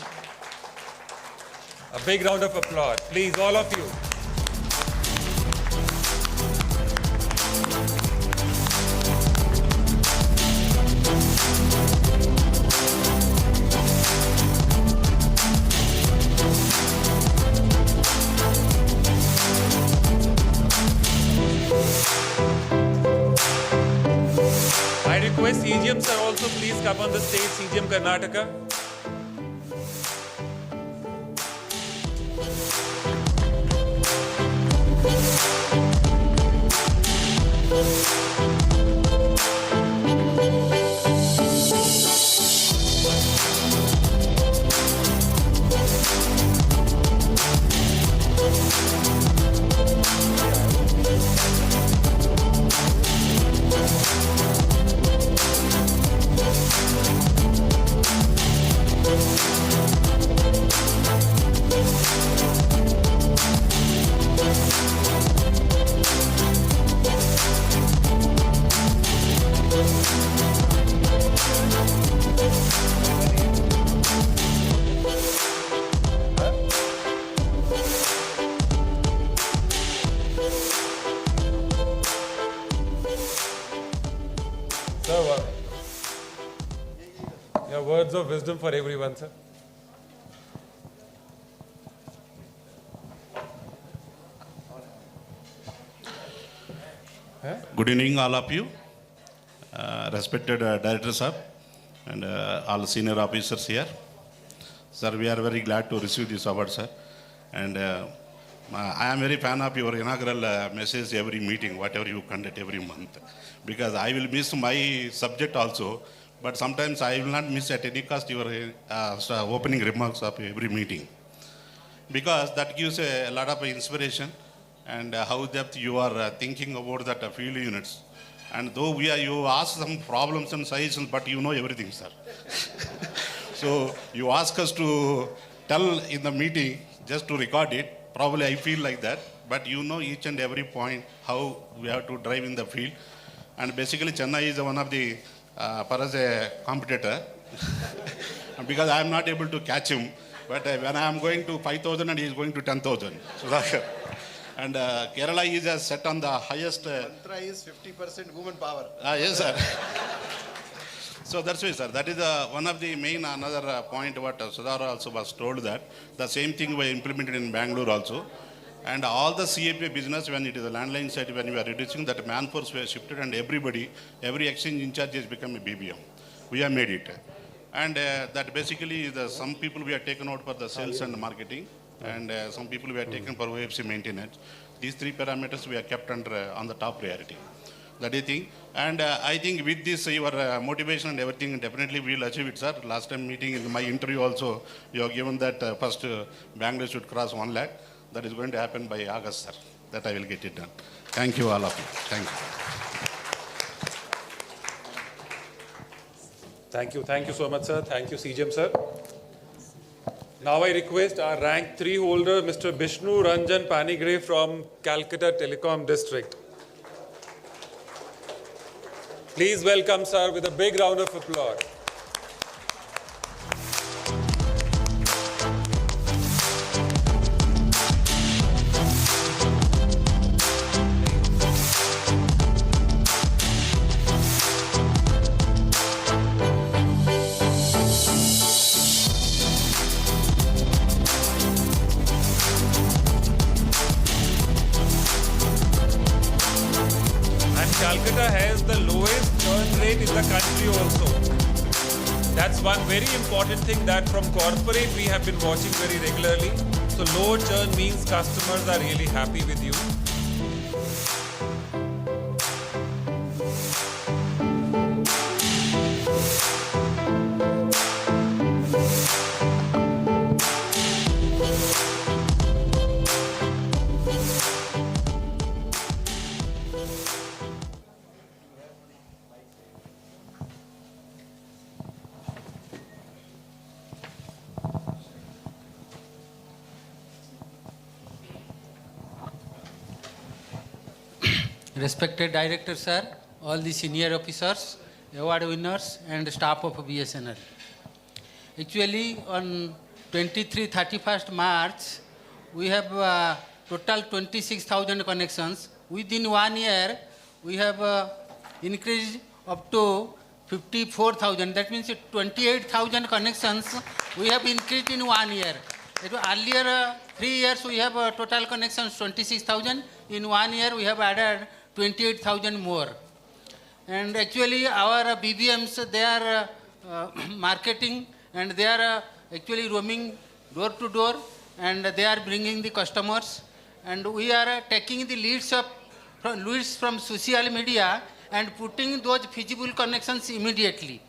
A big round of applause, please, all of you. I request CGM sir also please come on the stage, CGM Karnataka. Sir, your words of wisdom for everyone, sir. Good evening, all of you. Respected Director Sir and all senior officers here. Sir, we are very glad to receive this award, sir. And I am very fan of your inaugural message every meeting, whatever you conduct every month. Because I will miss my subject also, but sometimes I will not miss at any cost your opening remarks of every meeting. Because that gives a lot of inspiration and how depth you are thinking about that field units. And though you ask some problems and suggestions, but you know everything, sir. So you ask us to tell in the meeting, just to record it. Probably I feel like that, but you know each and every point, how we have to drive in the field. And basically Chennai is one of the, for us a competitor, because I am not able to catch him. But when I am going to 5,000 and he is going to 10,000. So and Kerala is set on the highest. Mantra is 50% woman power. Yes, sir. So that's why, sir. That is one of the main another point what Sudhara also was told, that the same thing we implemented in Bangalore also. And all the CAPA business, when it is a landline site, when we are reducing that manforce were shifted, and every exchange in charge has become a BBM. We have made it. And that basically some people we have taken out for the sales and marketing, and some people we have taken for OFC maintenance. These three parameters we are kept under on the top priority. That is thing. And I think with this, your motivation and everything, definitely we will achieve it, sir. Last time meeting in my interview also, you have given that first Bangalore should cross 1 lakh. That is going to happen by August, sir. That I will get it done. Thank you, all of you. Thank you. Thank you. Thank you so much, sir. Thank you, CGM, sir. Now I request our rank 3 holder, Mr. Bishnu Ranjan Panigre from Calcutta Telecom District. Please welcome, sir, with a big round of applause. Calcutta has the lowest churn rate in the country also. That's one very important thing that from corporate we have been watching very regularly. So low churn means customers are really happy with you. respected director sir, all the senior officers, award winners and staff of BSNL. Actually on 31st March, we have total 26,000 connections. Within 1 year, we have increased up to 54,000. That means 28,000 connections we have increased in 1 year. Earlier 3 years we have total connections 26,000. In 1 year we have added 28,000 more. And actually our BBMs, they are marketing and they are actually roaming door to door and they are bringing the customers. And we are taking the leads from social media and putting those feasible connections immediately.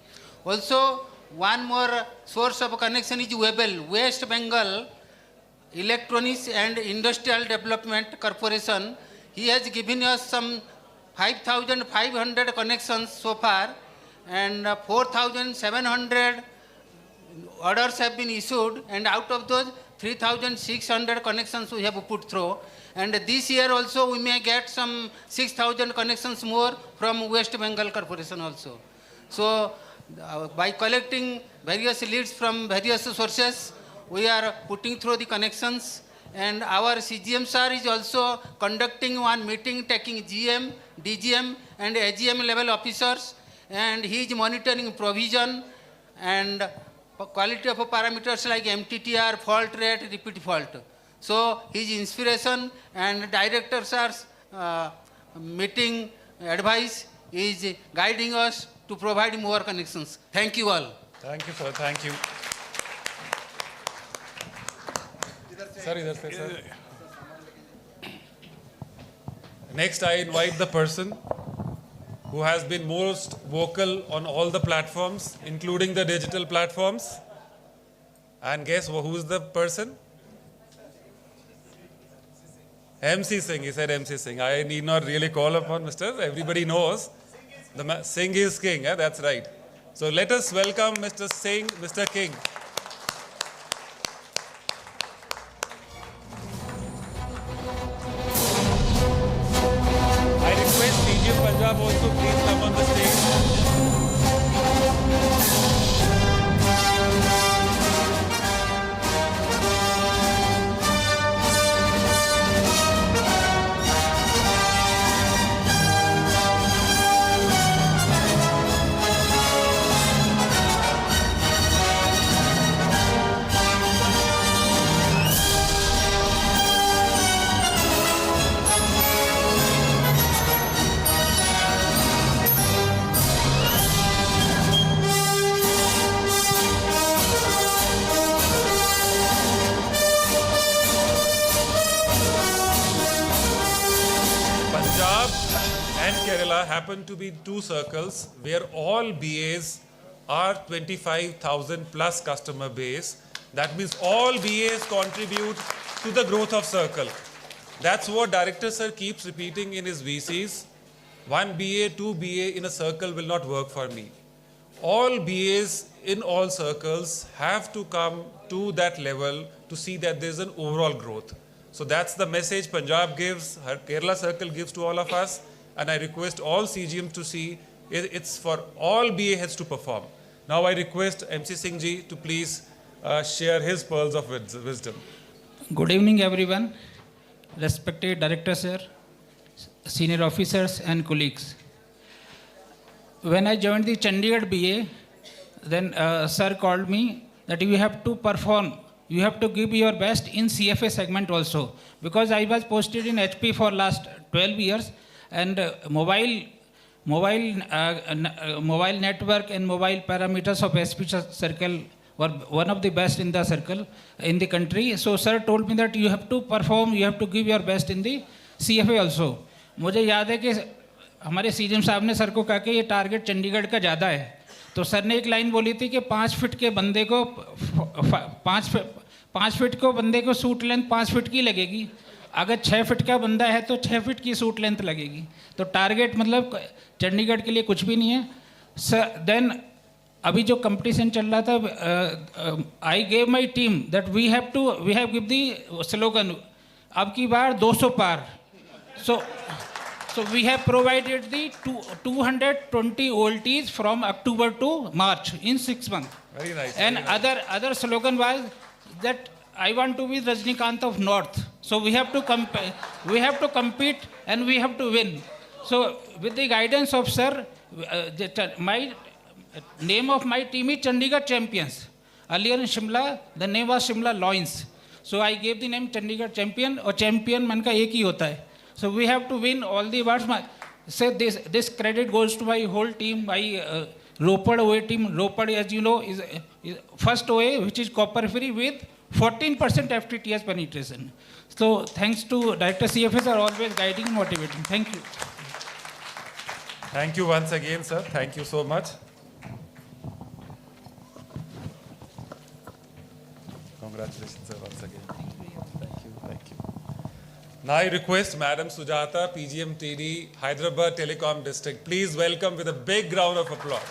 Also, one more source of connection is WEBEL, West Bengal Electronics and Industrial Development Corporation. He has given us some 5,500 connections so far, and 4,700 orders have been issued, and out of those 3,600 connections we have put through. And this year also we may get some 6,000 connections more from West Bengal Corporation also. So by collecting various leads from various sources, we are putting through the connections, and our CGM sir is also conducting one meeting taking GM, DGM and AGM level officers, and he is monitoring provision and quality of parameters like MTTR, fault rate, repeat fault. So his inspiration and director sir's meeting advice is guiding us to provide more connections. Thank you all. Thank you, sir. Thank you. Sir. Next, I invite the person who has been most vocal on all the platforms, including the digital platforms. And guess who's the person? MC Singh. He said MC Singh. I need not really call upon Mr. Everybody knows. Singh is king. That's right. So let us welcome Mr. Singh, Mr. King. I request CGM Punjab also please come on the stage. Kerala happen to be two circles where all BAs are 25,000 plus customer base. That means all BAs contribute to the growth of circle. That's what Director Sir keeps repeating in his VCs. 1 BA, 2 BA in a circle will not work for me. All BAs in all circles have to come to that level to see that there's an overall growth. So that's the message Punjab gives, Kerala circle gives to all of us. And I request all CGM to see it's for all BA heads to perform. Now I request MC Singh ji to please share his pearls of wisdom. Good evening, everyone. Respected Director Sir, senior officers and colleagues. When I joined the Chandigarh BA, then Sir called me that you have to perform. You have to give your best in CFA segment also. Because I was posted in HP for last 12 years. And mobile network and mobile parameters of SP circle were one of the best in the circle in the country. So sir told me that you have to perform, you have to give your best in the CFA also. मुझे याद है कि हमारे CGM साहब ने sir को कहा कि ये टारगेट चंडीगढ़ का ज़्यादा है, तो सर ने एक लाइन बोली थी कि 5 फीट के बंदे को 5 फीट को बंदे को सूट लेंथ 5 फीट की लगेगी, अगर 6 फीट का बंदा है तो 6 फीट की सूट लेंथ लगेगी. तो टारगेट मतलब चंडीगढ़ के लिए कुछ भी नहीं है सर. देन अभी जो कंपटीशन चल रहा था, I gave my team that we have give the slogan अब की बार 200 पार. सो So we have provided the 220 OLTs from October to March in 6 months. Very nice. And very nice. other slogan was that I want to be Rajnikant of North. So we have to compete and we have to win. So with the guidance of sir, my name of my team is Chandigarh Champions. Earlier in Shimla, the name was Shimla Lions. So I gave the name Chandigarh Champion, or champion man ka ek hi hota hai. So we have to win all the awards. So this credit goes to my whole team, my Ropad OA team. Ropad, as you know, is first OA which is copper free with 14% FTTH penetration. So thanks to Director CFS are always guiding and motivating. Thank you. Thank you once again, sir. Thank you so much. Congratulations, sir, once again. Thank you. Thank you. Now I request Madam Sujata, PGMTD, Hyderabad Telecom District. Please welcome with a big round of applause.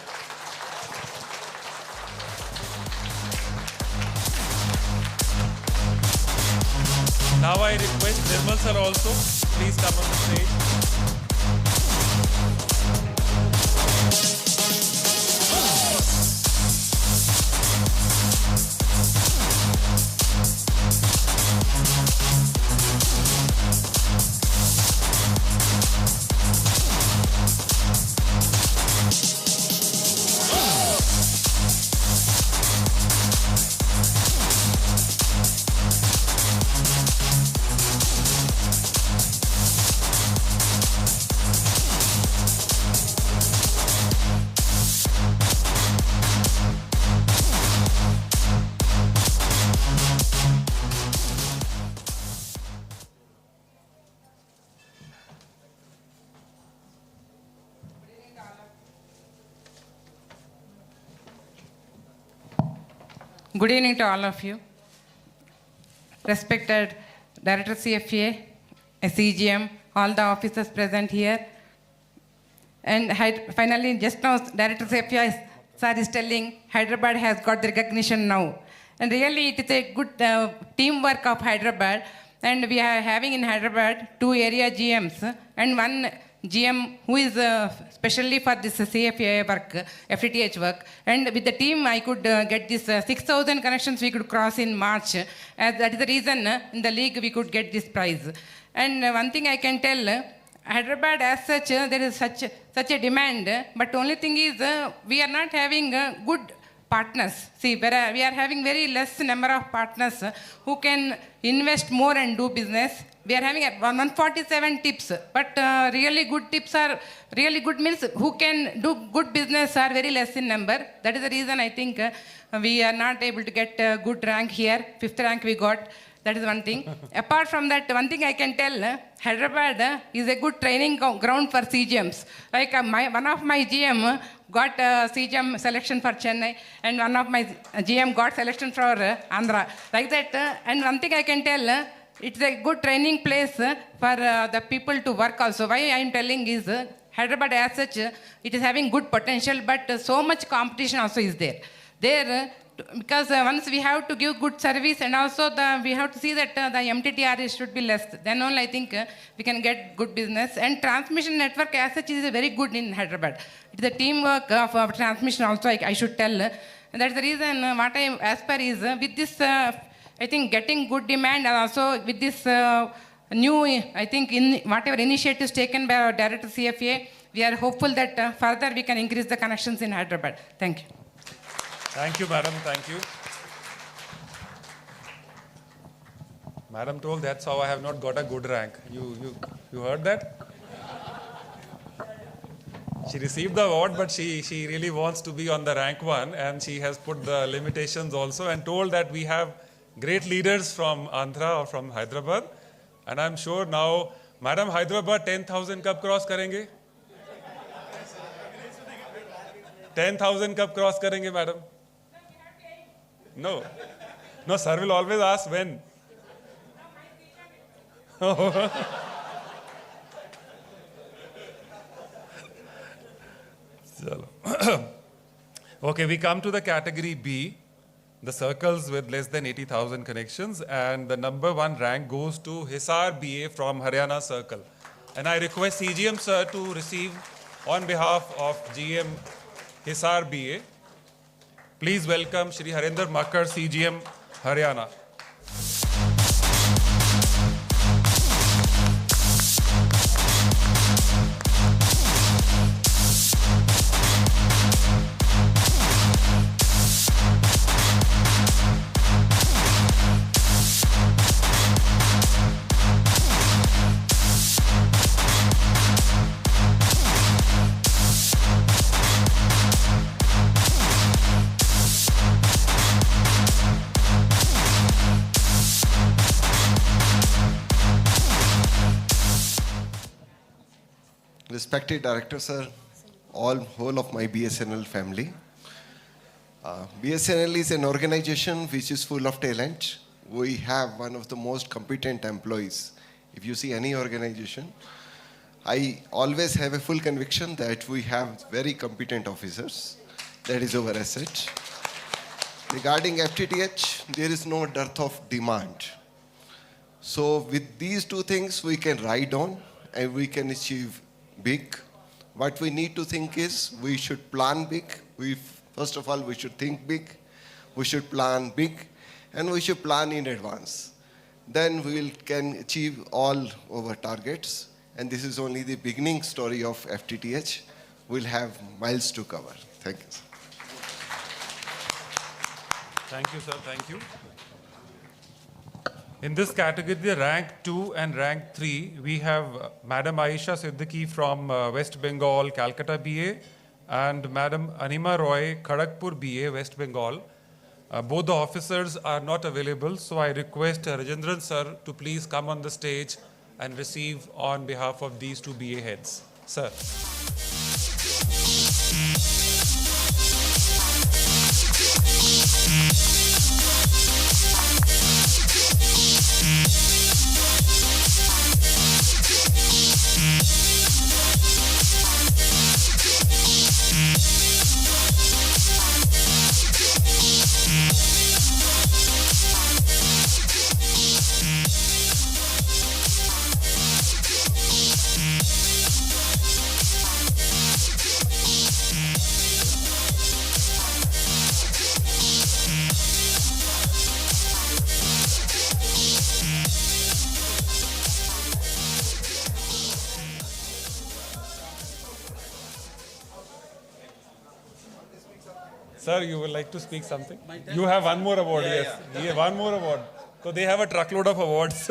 Now I request Nirmal sir also. Please come on the stage. Good evening to all of you. Respected Director CFA, CGM, all the officers present here. And finally, just now, Director CFA sir is telling Hyderabad has got the recognition now. And really, it is a good teamwork of Hyderabad. And we are having in Hyderabad 2 area GMs and 1 GM who is specially for this CFA work, FTTH work. And with the team, I could get this 6,000 connections we could cross in March. That is the reason in the league we could get this prize. And one thing I can tell, Hyderabad as such, there is such a demand. But only thing is, we are not having good partners. See, we are having very less number of partners who can invest more and do business. We are having 147 tips, but really good tips are, really good means who can do good business are very less in number. That is the reason I think we are not able to get a good rank here. 5th rank we got. That is one thing. Apart from that, one thing I can tell, Hyderabad is a good training ground for CGMs. Like one of my GM got CGM selection for Chennai, and one of my GM got selection for Andhra. Like that, and one thing I can tell, it's a good training place for the people to work also. Why I am telling is, Hyderabad as such, it is having good potential, but so much competition also is there. Because once we have to give good service, and also we have to see that the MTTR should be less. Then only I think we can get good business. And transmission network as such is very good in Hyderabad. It's the teamwork of transmission also I should tell. And that's the reason what I aspire is with this, I think getting good demand, and also with this new, I think in whatever initiatives taken by our Director CFA, we are hopeful that further we can increase the connections in Hyderabad. Thank you. Thank you, madam. Thank you. Madam told that's how I have not got a good rank. You heard that? She received the award, but she really wants to be on the rank 1, and she has put the limitations also and told that we have great leaders from Andhra or from Hyderabad. And I'm sure now, Madam, Hyderabad 10,000 kab cross karenge? 10,000 kab cross karenge, madam? No. No, sir will always ask when. Okay, we come to the category B, the circles with less than 80,000 connections, and the number 1 rank goes to Hisar BA from Haryana Circle. And I request CGM sir to receive on behalf of GM Hisar BA. Please welcome Shri Harinder Makkar, CGM Haryana. Respected Director Sir, whole of my BSNL family. BSNL is an organization which is full of talent. We have one of the most competent employees. If you see any organization, I always have a full conviction that we have very competent officers. That is our asset. Regarding FTTH, there is no dearth of demand. So with these two things, we can ride on and we can achieve big. What we need to think is we should plan big. First of all, we should think big. We should plan big, and we should plan in advance. Then we can achieve all our targets. And this is only the beginning story of FTTH. We'll have miles to cover. Thank you, sir. Thank you, sir. Thank you. In this category, the rank 2 and rank 3, we have Madam Aisha Siddiqui from West Bengal, Calcutta BA, and Madam Anima Roy, Kharagpur BA, West Bengal. Both the officers are not available, so I request Rajendran sir to please come on the stage and receive on behalf of these two BA heads. Sir. Sir, you would like to speak something? You have one more award, yes. Yeah, one more award. So they have a truckload of awards.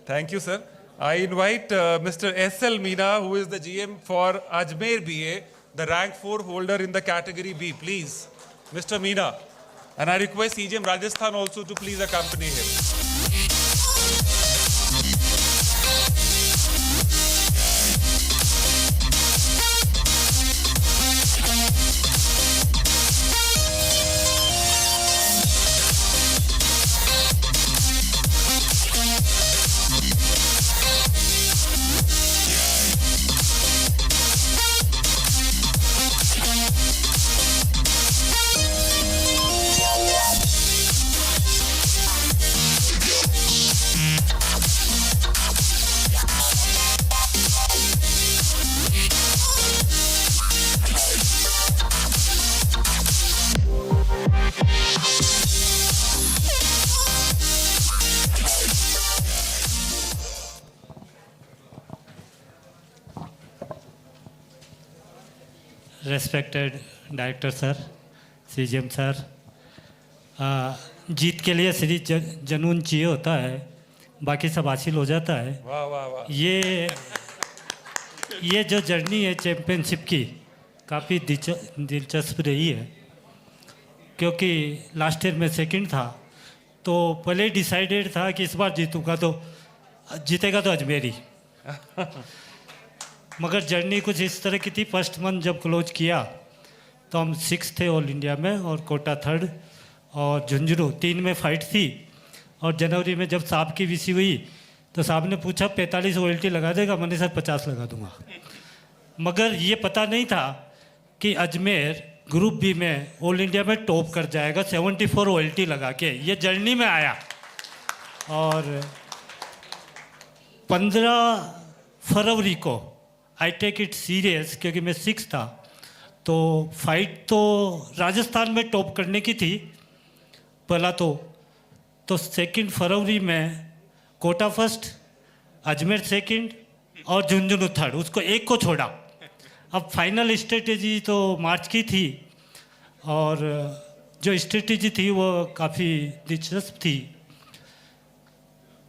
Thank you, sir. I invite Mr. S.L. Meena, who is the GM for Ajmer BA, the rank 4 holder in the category B, please. Mr. Meena. And I request CGM Rajasthan also to please accompany him. Respected Director Sir, CGM Sir, जीत के लिए सिर्फ जनून चाहिए होता है, बाकी सब हासिल हो जाता है। वाह वाह वाह। ये जो जर्नी है चैम्पियनशिप की काफ़ी दिलचस्प रही है, क्योंकि लास्ट ईयर में सेकंड था, तो पहले डिसाइडेड था कि इस बार जीतूंगा तो जीतेगा तो अजमेरी। मगर जर्नी कुछ इस तरह की थी। फर्स्ट मंथ जब क्लोज किया तो हम 6 थे ऑल इंडिया में और कोटा 3rd और झुंझुनू 3 में फाइट थी। और जनवरी में जब साहब की वीसी हुई तो साहब ने पूछा 45 OLT लगा देगा, मैंने सर 50 लगा दूंगा। मगर ये पता नहीं था कि अजमेर ग्रुप बी में ऑल इंडिया में टॉप कर जाएगा 74 OLT लगा के। ये जर्नी में आया और 15 फरवरी को आई टेक इट सीरियस, क्योंकि मैं 6 था, तो फाइट तो राजस्थान में टॉप करने की थी पहला तो 2 फरवरी में कोटा फर्स्ट, अजमेर सेकंड और झुंझुनू थर्ड, उसको एक को छोड़ा। अब फाइनल स्ट्रेटेजी तो मार्च की थी, और जो स्ट्रेटेजी थी वो काफ़ी दिलचस्प थी।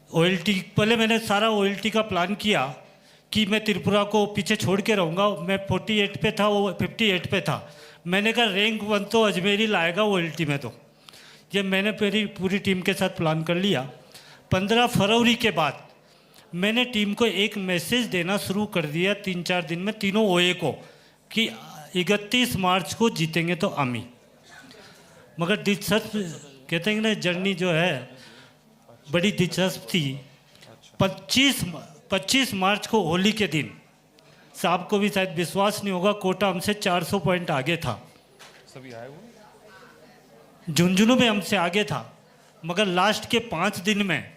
ओएलटी पहले मैंने सारा ओएलटी का प्लान किया कि मैं त्रिपुरा को पीछे छोड़ के रहूँगा। मैं 48 पे था, वो 58 पे था। मैंने कहा रैंक 1 तो अजमेर ही लाएगा ओएलटी में। तो ये मैंने पूरी टीम के साथ प्लान कर लिया। 15 फरवरी के बाद मैंने टीम को एक मैसेज देना शुरू कर दिया 3-4 दिन में, तीनों ओए को, कि 31 मार्च को जीतेंगे तो आमी। मगर दिलचस्प कहते हैं ना, जर्नी जो है बड़ी दिलचस्प थी। 25 मार्च को होली के दिन, साहब को भी शायद विश्वास नहीं होगा, कोटा हमसे 400 पॉइंट आगे था, झुंझुनू में हमसे आगे था। मगर लास्ट के 5 दिन में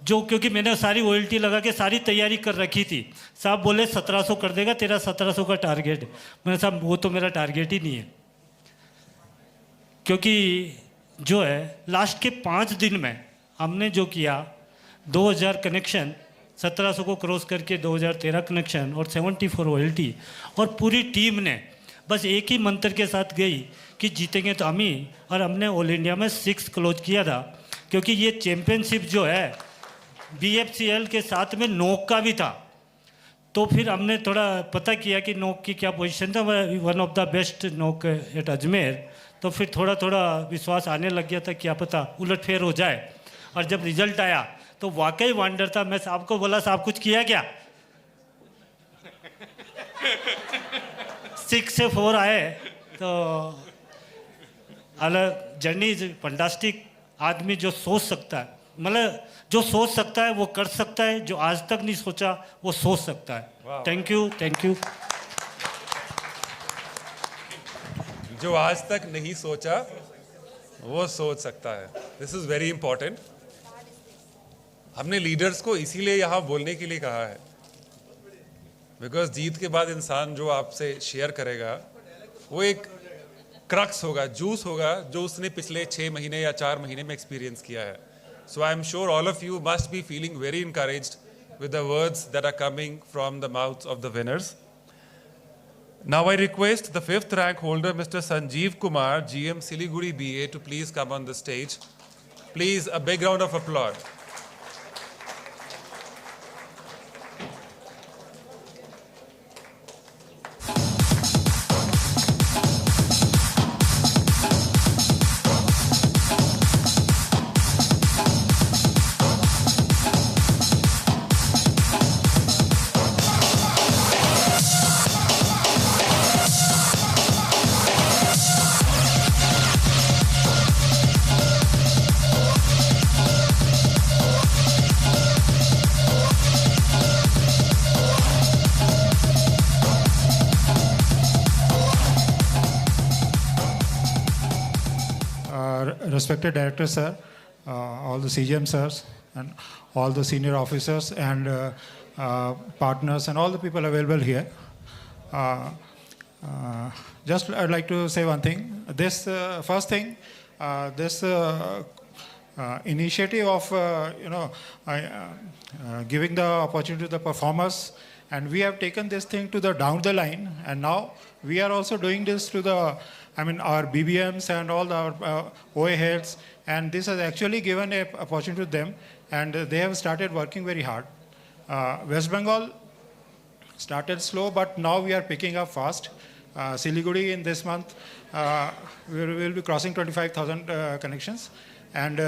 जो, क्योंकि मैंने सारी ओएलटी लगा के सारी तैयारी कर रखी थी, साहब बोले 1700 कर देगा, तेरा 1700 का टारगेट। मैंने साहब वो तो मेरा टारगेट ही नहीं है, क्योंकि जो है लास्ट के 5 दिन में हमने जो किया 2000 कनेक्शन, 1700 को क्रॉस करके 2013 कनेक्शन और 74 ओएलटी, और पूरी टीम ने बस एक ही मंत्र के साथ गई कि जीतेंगे तो हम ही। और हमने ऑल इंडिया में 6 क्लोज किया था, क्योंकि ये चैम्पियनशिप जो है BFCL के साथ में नोक का भी था। तो फिर हमने थोड़ा पता किया कि नोक की क्या पोजीशन था, वन ऑफ द बेस्ट नोक एट अजमेर। तो फिर थोड़ा थोड़ा विश्वास आने लग गया था, क्या पता उलटफेर हो जाए। और जब रिजल्ट आया तो वाकई वंडर था। मैं साहब को बोला, साहब कुछ किया क्या? 6 से 4 आए तो अलग जर्नी इज फंटास्टिक। आदमी जो सोच सकता है, मतलब जो सोच सकता है वो कर सकता है, जो आज तक नहीं सोचा वो सोच सकता है। Thank you, thank you. जो आज तक नहीं सोचा वो सोच सकता है। This is very important. हमने लीडर्स को इसीलिए यहाँ बोलने के लिए कहा है, बिकॉज जीत के बाद इंसान जो आपसे शेयर करेगा वो एक क्रक्स होगा, जूस होगा, जो उसने पिछले 6 महीने या 4 महीने में एक्सपीरियंस किया है। So I am sure all of you must be feeling very encouraged with the words that are coming from the mouths of the winners. Now I request the 5th rank holder, Mr. Sanjeev Kumar, GM Siliguri BA, to please come on the stage. Please, a big round of applause. Respected Director Sir, all the CGM sirs, and all the senior officers and partners and all the people available here. Just I'd like to say one thing. This first thing, this initiative of giving the opportunity to the performers, and we have taken this thing to the down the line, and now we are also doing this to the, our BBMs and all our OA heads, and this has actually given an opportunity to them, and they have started working very hard. West Bengal started slow, but now we are picking up fast. Siliguri in this month, we will be crossing 25,000 connections, and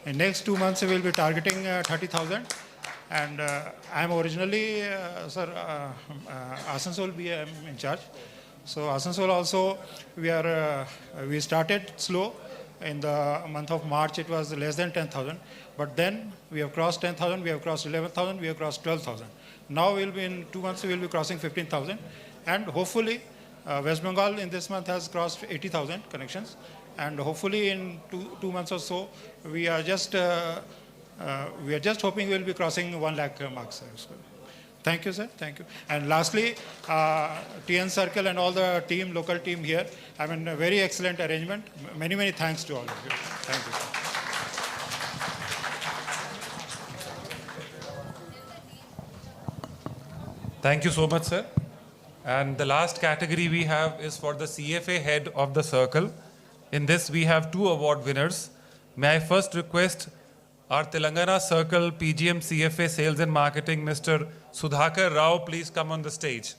in next 2 months we will be targeting 30,000. And I am originally, Asansol BM in charge. So Asansol also, we started slow. In the month of March, it was less than 10,000. But then we have crossed 10,000, we have crossed 11,000, we have crossed 12,000. Now we'll be in 2 months, we will be crossing 15,000. And hopefully, West Bengal in this month has crossed 80,000 connections. And hopefully in two months or so, we are just we are just hoping we will be crossing 1 lakh mark, sir. So, thank you, sir. Thank you. And lastly, TN Circle and all the team, local team here, I mean, a very excellent arrangement. Many, many thanks to all of you. Thank you, sir. Thank you so much, sir. And the last category we have is for the CFA head of the circle. In this, we have 2 award winners. May I first request our Telangana Circle PGM CFA Sales and Marketing, Mr. Sudhakar Rao, please come on the stage.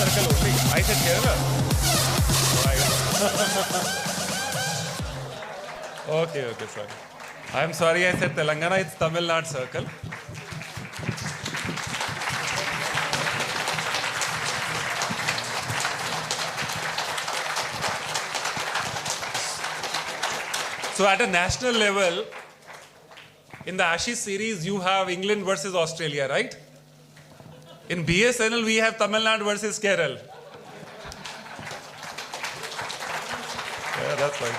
Circle only. I said Kerala. Okay, sorry. I'm sorry I said Telangana, it's Tamil Nadu Circle. So at a national level, in the Ashes series, you have England versus Australia, right? In BSNL, we have Tamil Nadu versus Kerala. Yeah, that's fine.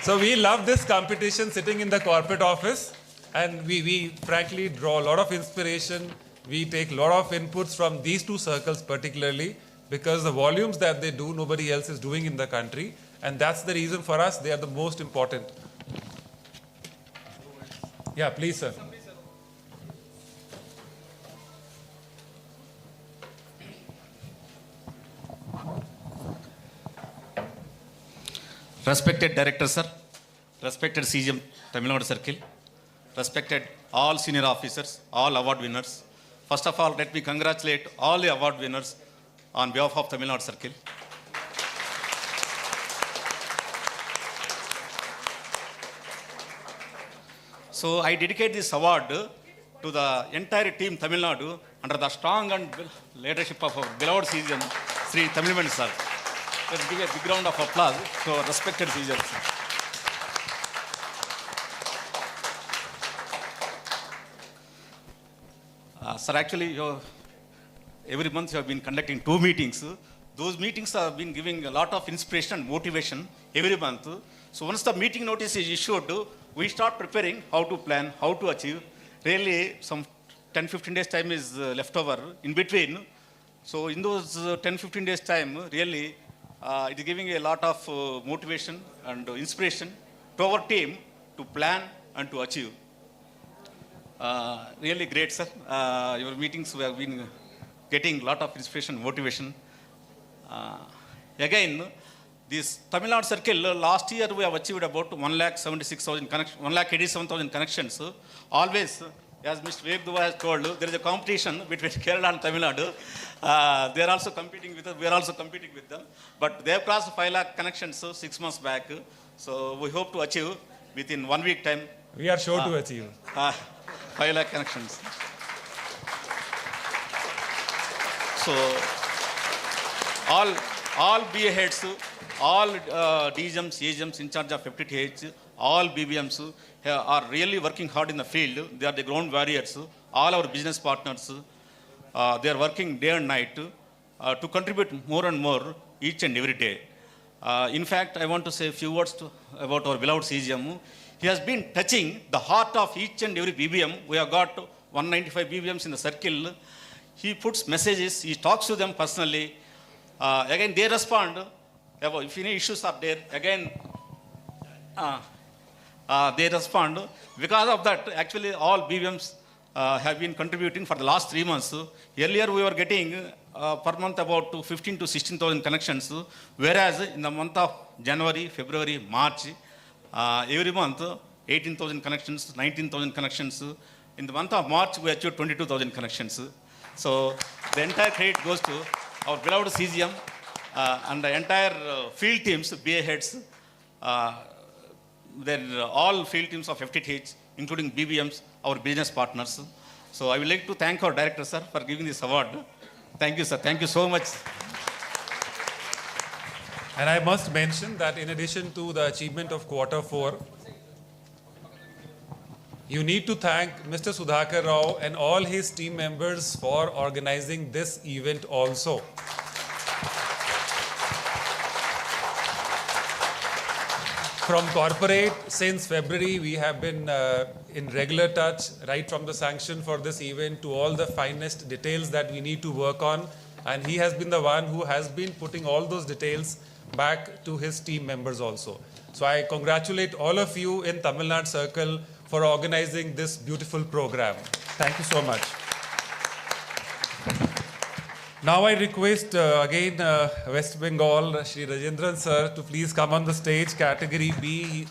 So we love this competition sitting in the corporate office, and we frankly draw a lot of inspiration. We take a lot of inputs from these 2 circles particularly, because the volumes that they do, nobody else is doing in the country. And that's the reason for us, they are the most important. Yeah, please, sir. Respected Director, sir, respected CGM Tamil Nadu Circle, respected all senior officers, all award winners. First of all, let me congratulate all the award winners on behalf of Tamil Nadu Circle. So I dedicate this award to the entire team Tamil Nadu under the strong and leadership of our beloved CGM, Sri Tamilman sir. Let's give a big round of applause to our respected CGM. Sir, actually, every month you have been conducting 2 meetings. Those meetings have been giving a lot of inspiration and motivation every month. So once the meeting notice is issued, we start preparing how to plan, how to achieve. Really, some 10-15 days time is left over in between. So in those 10-15 days time, really, it is giving a lot of motivation and inspiration to our team to plan and to achieve. Really great, sir. Your meetings we have been getting a lot of inspiration, motivation. Again, this Tamil Nadu Circle, last year we have achieved about 1,76,000 connections, 1,87,000 connections. Always, as Mr. Vivek Dua has told, there is a competition between Kerala and Tamil Nadu. They are also competing with us, we are also competing with them. But they have crossed 5 lakh connections 6 months back. So we hope to achieve within 1 week time. We are sure to achieve. 5 lakh connections. So all BA heads, all DGMs, AGMs in charge of FTTH, all BBMs are really working hard in the field. They are the ground warriors. All our business partners, they are working day and night to contribute more and more each and every day. In fact, I want to say a few words about our beloved CGM. He has been touching the heart of each and every BBM. We have got 195 BBMs in the circle. He puts messages, he talks to them personally. Again, they respond. If any issues are there, again, they respond. Because of that, actually, all BBMs have been contributing for the last 3 months. Earlier, we were getting per month about 15 to 16,000 connections, whereas in the month of January, February, March, every month, 18,000 connections, 19,000 connections. In the month of March, we achieved 22,000 connections. So the entire credit goes to our beloved CGM and the entire field teams, BA heads, then all field teams of FTTH, including BBMs, our business partners. So I would like to thank our director, sir, for giving this award. Thank you, sir. Thank you so much. And I must mention that in addition to the achievement of Q4, You need to thank Mr. Sudhakar Rao and all his team members for organizing this event also. From corporate, since February, we have been in regular touch, right from the sanction for this event to all the finest details that we need to work on. And he has been the one who has been putting all those details back to his team members also. So I congratulate all of you in Tamil Nadu Circle for organizing this beautiful program. Thank you so much. Now I request again West Bengal, Shri Rajendran sir, to please come on the stage. Category B,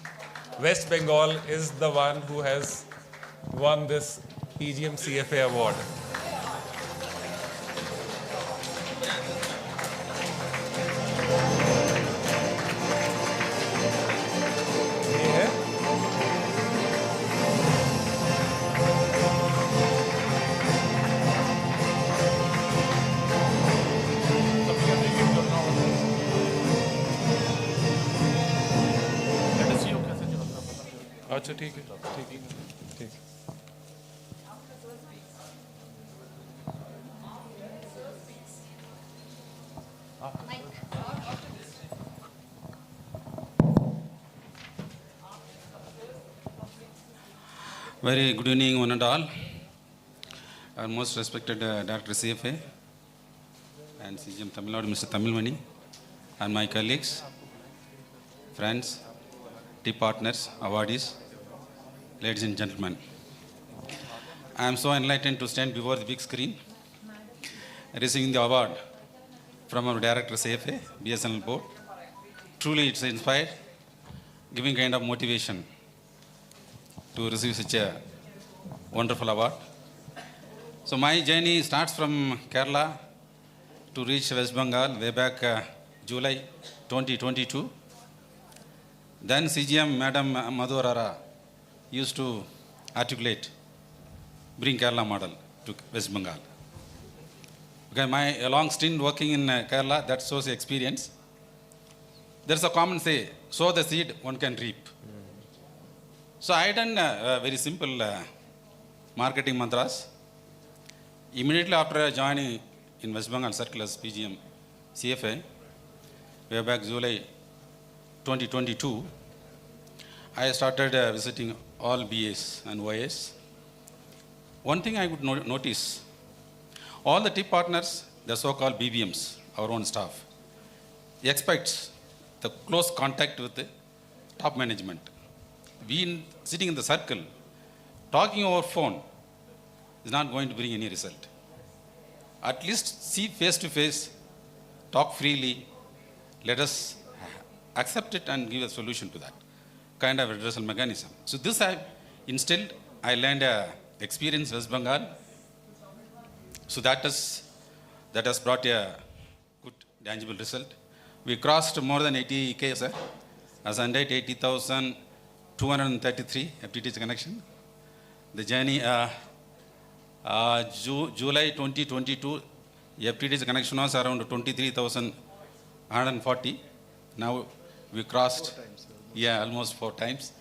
West Bengal is the one who has won this PGM CFA award. अच्छा ठीक है ठीक Very good evening, one and all. Our most respected Director CFA and CGM Tamil Nadu, Mr. Tamilmani, and my colleagues, friends, team partners, awardees, ladies and gentlemen. I am so enlightened to stand before the big screen, receiving the award from our Director CFA, BSNL board. Truly it's inspired, giving kind of motivation to receive such a wonderful award. So my journey starts from Kerala to reach West Bengal way back July 2022. Then CGM Madam Madhurara used to articulate, bring Kerala model to West Bengal. Okay, my long stint working in Kerala, that shows the experience. There's a common say, sow the seed, one can reap. So I done very simple marketing mantras. Immediately after joining in West Bengal Circle as PGM CFA, way back July 2022, I started visiting all BAs and YAs. One thing I would notice, all the tip partners, the so-called BBMs, our own staff, expects the close contact with the top management. We sitting in the circle, talking over phone is not going to bring any result. At least see face to face, talk freely, let us accept it and give a solution to that kind of redressal mechanism. So this I instilled, I learned experience West Bengal. So that has brought a good tangible result. We crossed more than 80K, sir. As on date, 80,233 FTTH connection. The journey, July 2022, FTTH connection was around 23,140. Now we crossed, almost 4 times.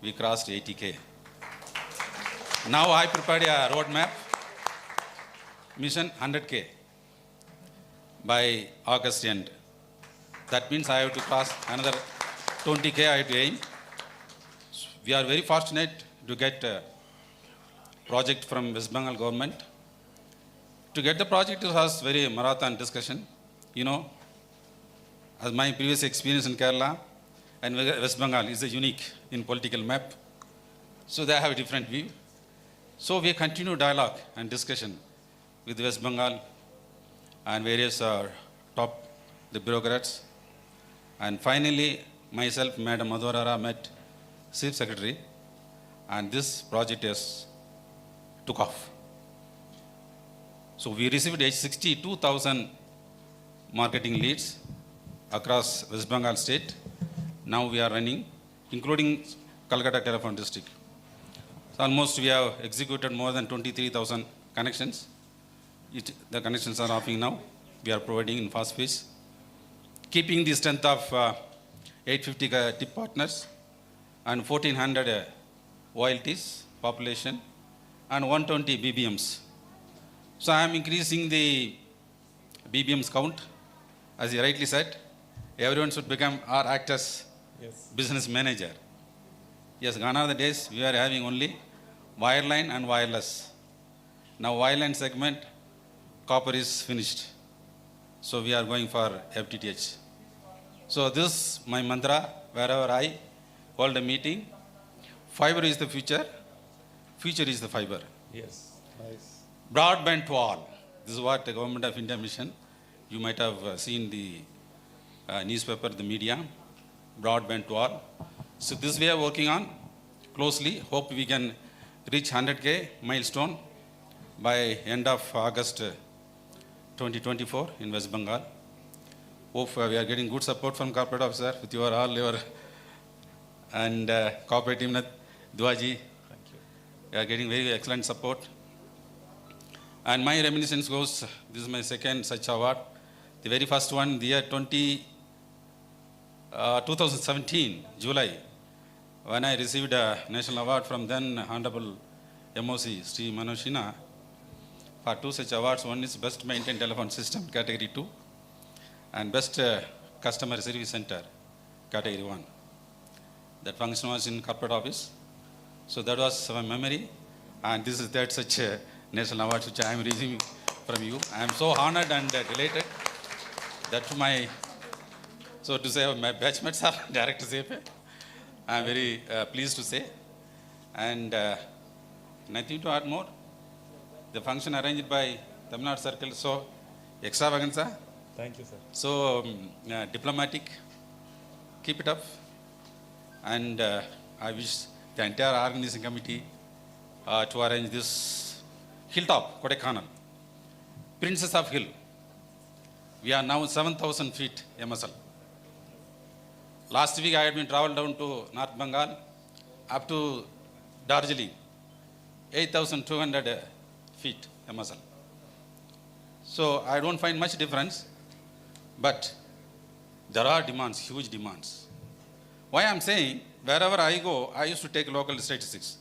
We crossed 80K. Now I prepared a roadmap, mission 100K by August end. That means I have to cross another 20K I have to aim. We are very fortunate to get a project from West Bengal government. To get the project, it was very marathon discussion. You know, as my previous experience in Kerala and West Bengal is a unique in political map. So they have a different view. So we continue dialogue and discussion with West Bengal and various top the bureaucrats. And finally, myself, Madam Madhurara, met Chief Secretary, and this project has took off. So we received 62,000 marketing leads across West Bengal state. Now we are running, including Calcutta Telephone District. So almost we have executed more than 23,000 connections. The connections are offering now. We are providing in fast phase. Keeping the strength of 850 tip partners and 1,400 royalties population and 120 BBMs. So I am increasing the BBMs count. As you rightly said, everyone should become or act as business manager. Yes, gone are the days we are having only wireline and wireless. Now wireline segment, copper is finished. So we are going for FTTH. So this my mantra wherever I hold a meeting. Fibre is the future. Future is the fibre. Yes, nice. Broadband to all. This is what the Government of India mission. You might have seen the newspaper, the media. Broadband to all. So this we are working on closely. Hope we can reach 100K milestone by end of August 2024 in West Bengal. Hope we are getting good support from corporate officer with your and corporate team, Duaji. Thank you. We are getting very excellent support. And my reminiscence goes, this is my second such award. The very first one, the year 2017, July, when I received a national award from then Honorable MOC, Sri Manoshina, for two such awards. One is Best Maintained Telephone System, Category 2, and Best Customer Service Center, Category 1. That function was in corporate office. So that was my memory. And this is that such a national award which I am receiving from you. I am so honored and delighted that my, so to say, my batchmates are Director CFA. I am very pleased to say. And nothing to add more. The function arranged by Tamil Nadu Circle, so extravaganza. Thank you, sir. So diplomatic. Keep it up. And I wish the entire organizing committee to arrange this hilltop, Kodaikanal, Princess of Hill. We are now 7,000 feet MSL. Last week I had been traveled down to North Bengal up to Darjeeling, 8,200 feet MSL. So I don't find much difference, but there are demands, huge demands. Why I'm saying, wherever I go, I used to take local statistics,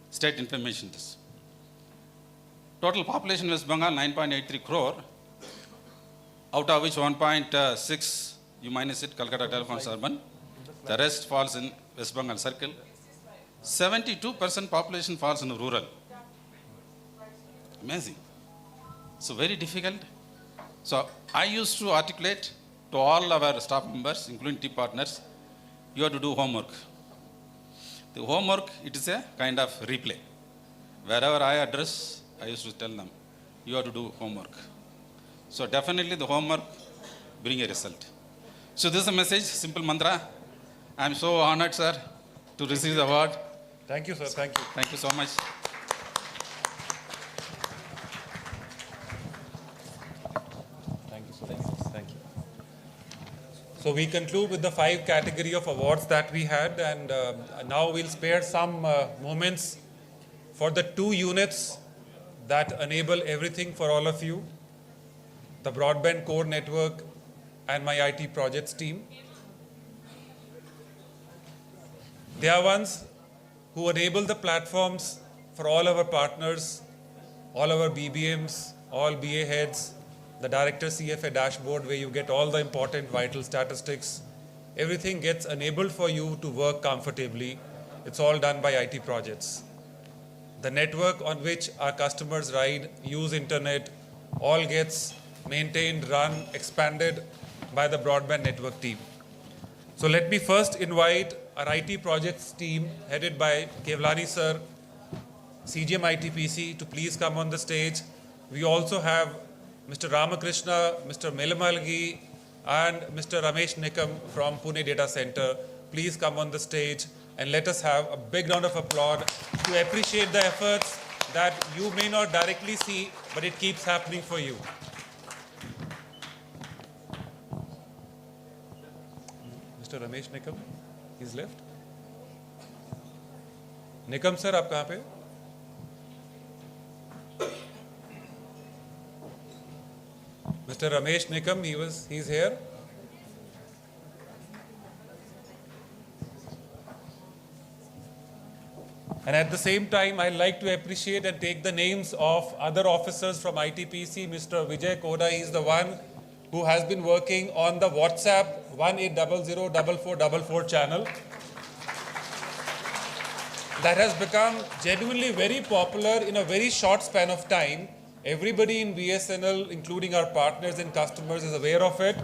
state information. Total population in West Bengal, 9.83 crore, out of which 1.6, you minus it, Calcutta telephones urban. The rest falls in West Bengal circle. 72% population falls in rural. Amazing. So very difficult. So I used to articulate to all our staff members, including team partners, you have to do homework. The homework, it is a kind of replay. Wherever I address, I used to tell them, you have to do homework. So definitely the homework bring a result. So this is a message, simple mantra. I am so honored, sir, to receive the award. Thank you, sir. Thank you. Thank you so much. Thank you so much. Thank you. So we conclude with the 5 category of awards that we had, and now we'll spare some moments for the 2 units that enable everything for all of you, the Broadband Core Network and my IT projects team. They are ones who enable the platforms for all our partners, all our BBMs, all BA heads, the Director CFA dashboard where you get all the important vital statistics. Everything gets enabled for you to work comfortably. It's all done by IT projects. The network on which our customers ride, use internet, all gets maintained, run, expanded by the broadband network team. So let me first invite our IT projects team headed by Kevlani sir, CGM ITPC, to please come on the stage. We also have Mr. Ramakrishna, Mr. Melamalgi, and Mr. Ramesh Nikam from Pune Data Center. Please come on the stage and let us have a big round of applause to appreciate the efforts that you may not directly see, but it keeps happening for you. Mr. Ramesh Nikam, he's left. Nikam sir, आप कहाँ पे? Mr. Ramesh Nikam, he's here. And at the same time, I'd like to appreciate and take the names of other officers from ITPC. Mr. Vijay Koda is the one who has been working on the WhatsApp 18004444 channel. That has become genuinely very popular in a very short span of time. Everybody in BSNL, including our partners and customers, is aware of it.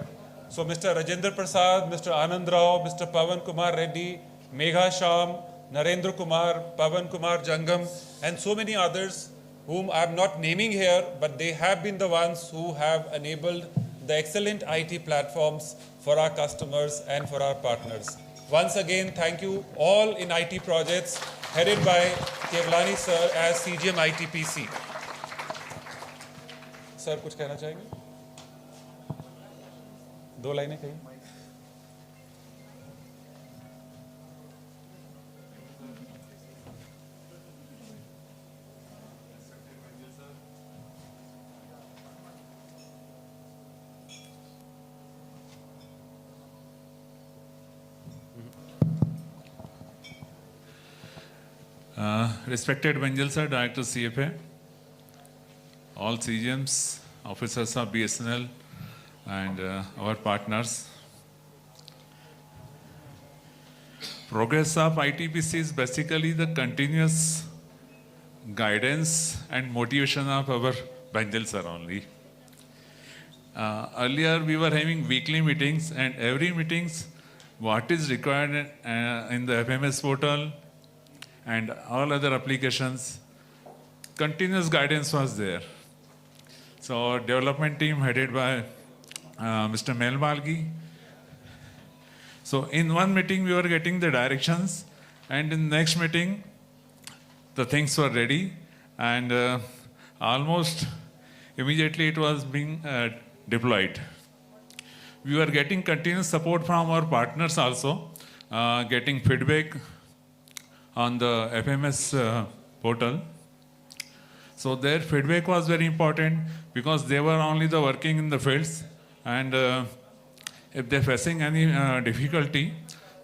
So Mr. Rajendra Prasad, Mr. Anand Rao, Mr. Pavan Kumar Reddy, Megha Sham, Narendra Kumar, Pavan Kumar Jangam, and so many others whom I am not naming here, but they have been the ones who have enabled the excellent IT platforms for our customers and for our partners. Once again, thank you all in IT projects headed by Kevlani sir as CGM ITPC. Sir, कुछ कहना चाहेंगे? दो लाइनें कहिए. Respected Benjal sir, Director CFA, all CGMs, officers of BSNL, and our partners. Progress of ITPC is basically the continuous guidance and motivation of our Benjal sir only. Earlier we were having weekly meetings, and every meetings what is required in the FMS portal and all other applications, continuous guidance was there. So our development team headed by Mr. Mel Malgi. So in one meeting we were getting the directions, and in the next meeting the things were ready, and almost immediately it was being deployed. We were getting continuous support from our partners also, getting feedback on the FMS portal. So their feedback was very important because they were only the working in the fields, and if they're facing any difficulty,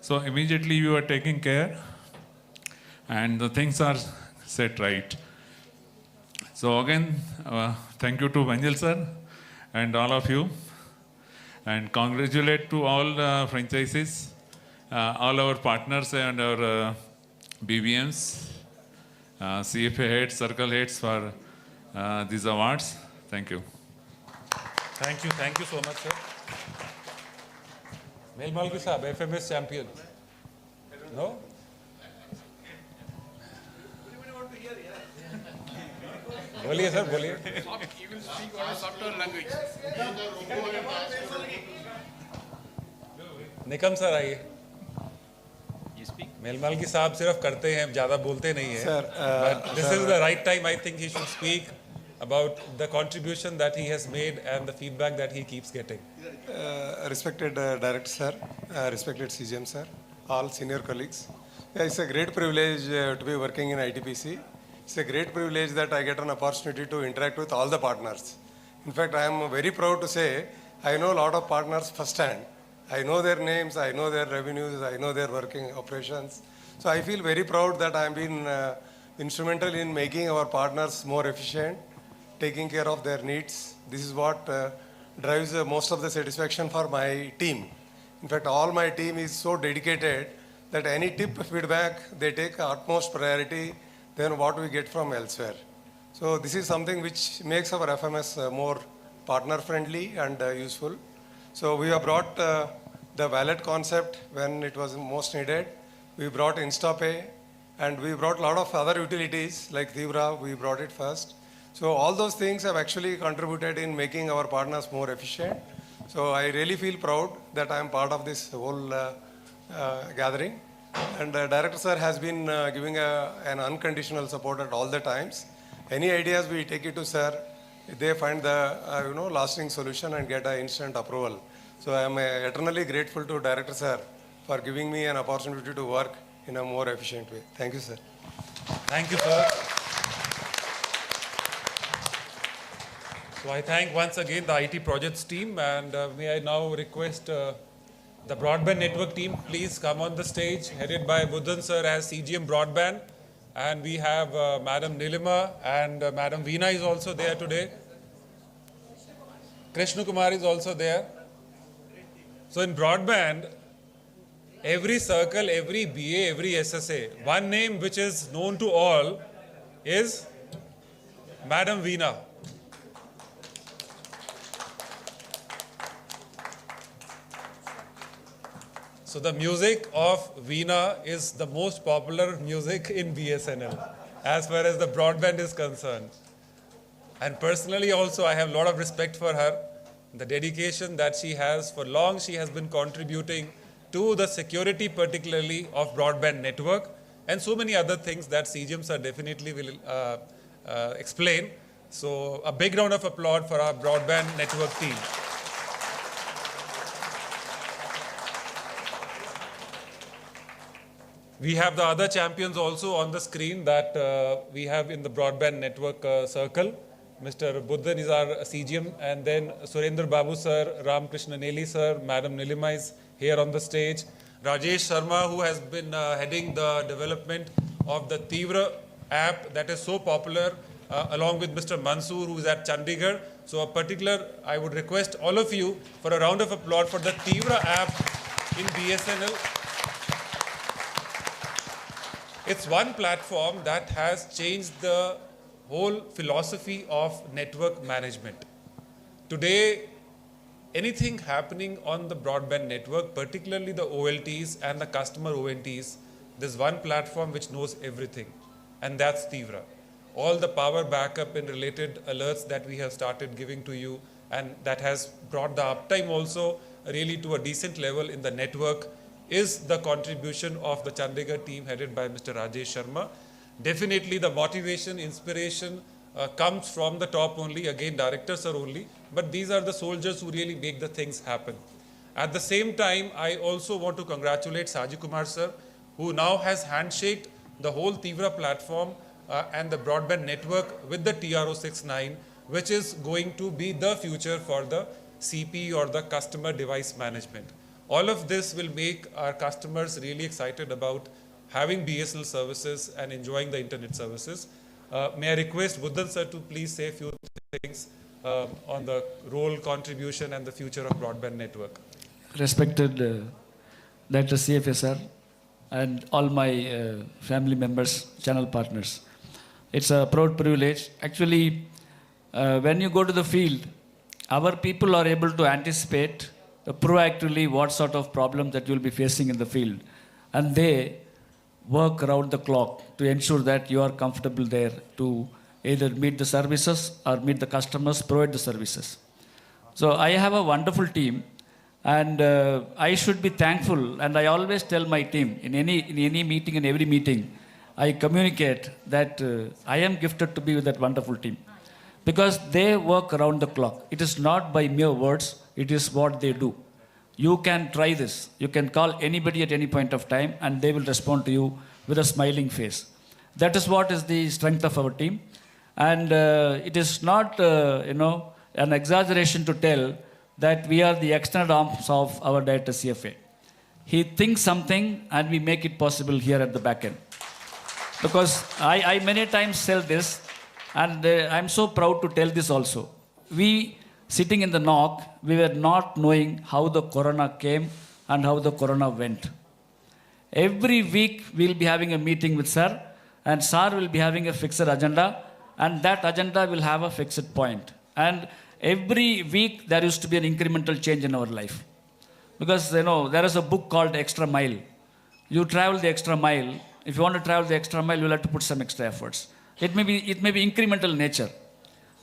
so immediately we were taking care and the things are set right. So again, thank you to Benjal sir and all of you, and congratulate to all franchises, all our partners and our BBMs, CFA heads, circle heads for these awards. Thank you. Thank you so much, sir. Mel Malgi sahab, FMS champion. No? बोलिए sir, बोलिए. He will speak on a software language. Nikam sir आइए. Mail मालगी साहब सिर्फ करते हैं, ज़्यादा बोलते नहीं हैं. But this is the right time, I think he should speak about the contribution that he has made and the feedback that he keeps getting. Respected Director sir, respected CGM sir, all senior colleagues. Yeah, it's a great privilege to be working in ITPC. It's a great privilege that I get an opportunity to interact with all the partners. In fact, I am very proud to say I know a lot of partners firsthand. I know their names, I know their revenues, I know their working operations. So I feel very proud that I have been instrumental in making our partners more efficient, taking care of their needs. This is what drives most of the satisfaction for my team. In fact, all my team is so dedicated that any tip feedback, they take utmost priority than what we get from elsewhere. So this is something which makes our FMS more partner friendly and useful. So we have brought the wallet concept when it was most needed. We brought InstaPay, and we brought a lot of other utilities like Fibre, we brought it first. So all those things have actually contributed in making our partners more efficient. So I really feel proud that I am part of this whole gathering. And Director Sir has been giving an unconditional support at all the times. Any ideas we take it to Sir, they find the lasting solution and get an instant approval. So I am eternally grateful to Director Sir for giving me an opportunity to work in a more efficient way. Thank you, sir. Thank you, sir. So I thank once again the IT projects team, and may I now request the Broadband network team, please come on the stage, headed by Buddhan sir as CGM Broadband. And we have Madam Nilima and Madam Veena is also there today. Krishna Kumar is also there. So in broadband, every circle, every BA, every SSA, one name which is known to all is Madam Veena. So the music of Veena is the most popular music in BSNL as far as the broadband is concerned. And personally also I have a lot of respect for her. The dedication that she has, for long she has been contributing to the security particularly of broadband network and so many other things that CGM sir definitely will explain. So a big round of applause for our broadband network team. We have the other champions also on the screen that we have in the broadband network circle. Mr. Buddhan is our CGM, and then Surendra Babu sir, Ram Krishna Neli sir, Madam Nilima is here on the stage. Rajesh Sharma, who has been heading the development of the Fibre app that is so popular, along with Mr. Mansoor, who is at Chandigarh. So a particular, I would request all of you for a round of applause for the Fibre app in BSNL. It's one platform that has changed the whole philosophy of network management. Today, anything happening on the broadband network, particularly the OLTs and the customer ONTs, there's one platform which knows everything, and that's Fibre. All the power backup and related alerts that we have started giving to you, and that has brought the uptime also really to a decent level in the network, is the contribution of the Chandigarh team headed by Mr. Rajesh Sharma. Definitely the motivation, inspiration comes from the top only, again directors are only, but these are the soldiers who really make the things happen. At the same time, I also want to congratulate Saji Kumar sir, who now has handshaked the whole Fibre platform and the broadband network with the TR069, which is going to be the future for the CP or the customer device management. All of this will make our customers really excited about having BSNL services and enjoying the internet services. May I request Buddhan sir to please say a few things on the role, contribution and the future of broadband network. Respected Director CFA sir and all my family members, channel partners. It's a proud privilege. Actually, when you go to the field, our people are able to anticipate proactively what sort of problem that you'll be facing in the field. And they work around the clock to ensure that you are comfortable there to either meet the services or meet the customers, provide the services. So I have a wonderful team, and I should be thankful, and I always tell my team in any meeting, in every meeting, I communicate that I am gifted to be with that wonderful team. Because they work around the clock. It is not by mere words, it is what they do. You can try this. You can call anybody at any point of time and they will respond to you with a smiling face. That is what is the strength of our team. And it is not an exaggeration to tell that we are the extended arms of our director CFA. He thinks something and we make it possible here at the back end. Because I many times tell this, and I'm so proud to tell this also. We, sitting in the NOC, we were not knowing how the corona came and how the corona went. Every week we'll be having a meeting with sir, and sir will be having a fixed agenda, and that agenda will have a fixed point. And every week there used to be an incremental change in our life. Because there is a book called Extra Mile. You travel the extra mile. If you want to travel the extra mile, you'll have to put some extra efforts. It may be incremental nature.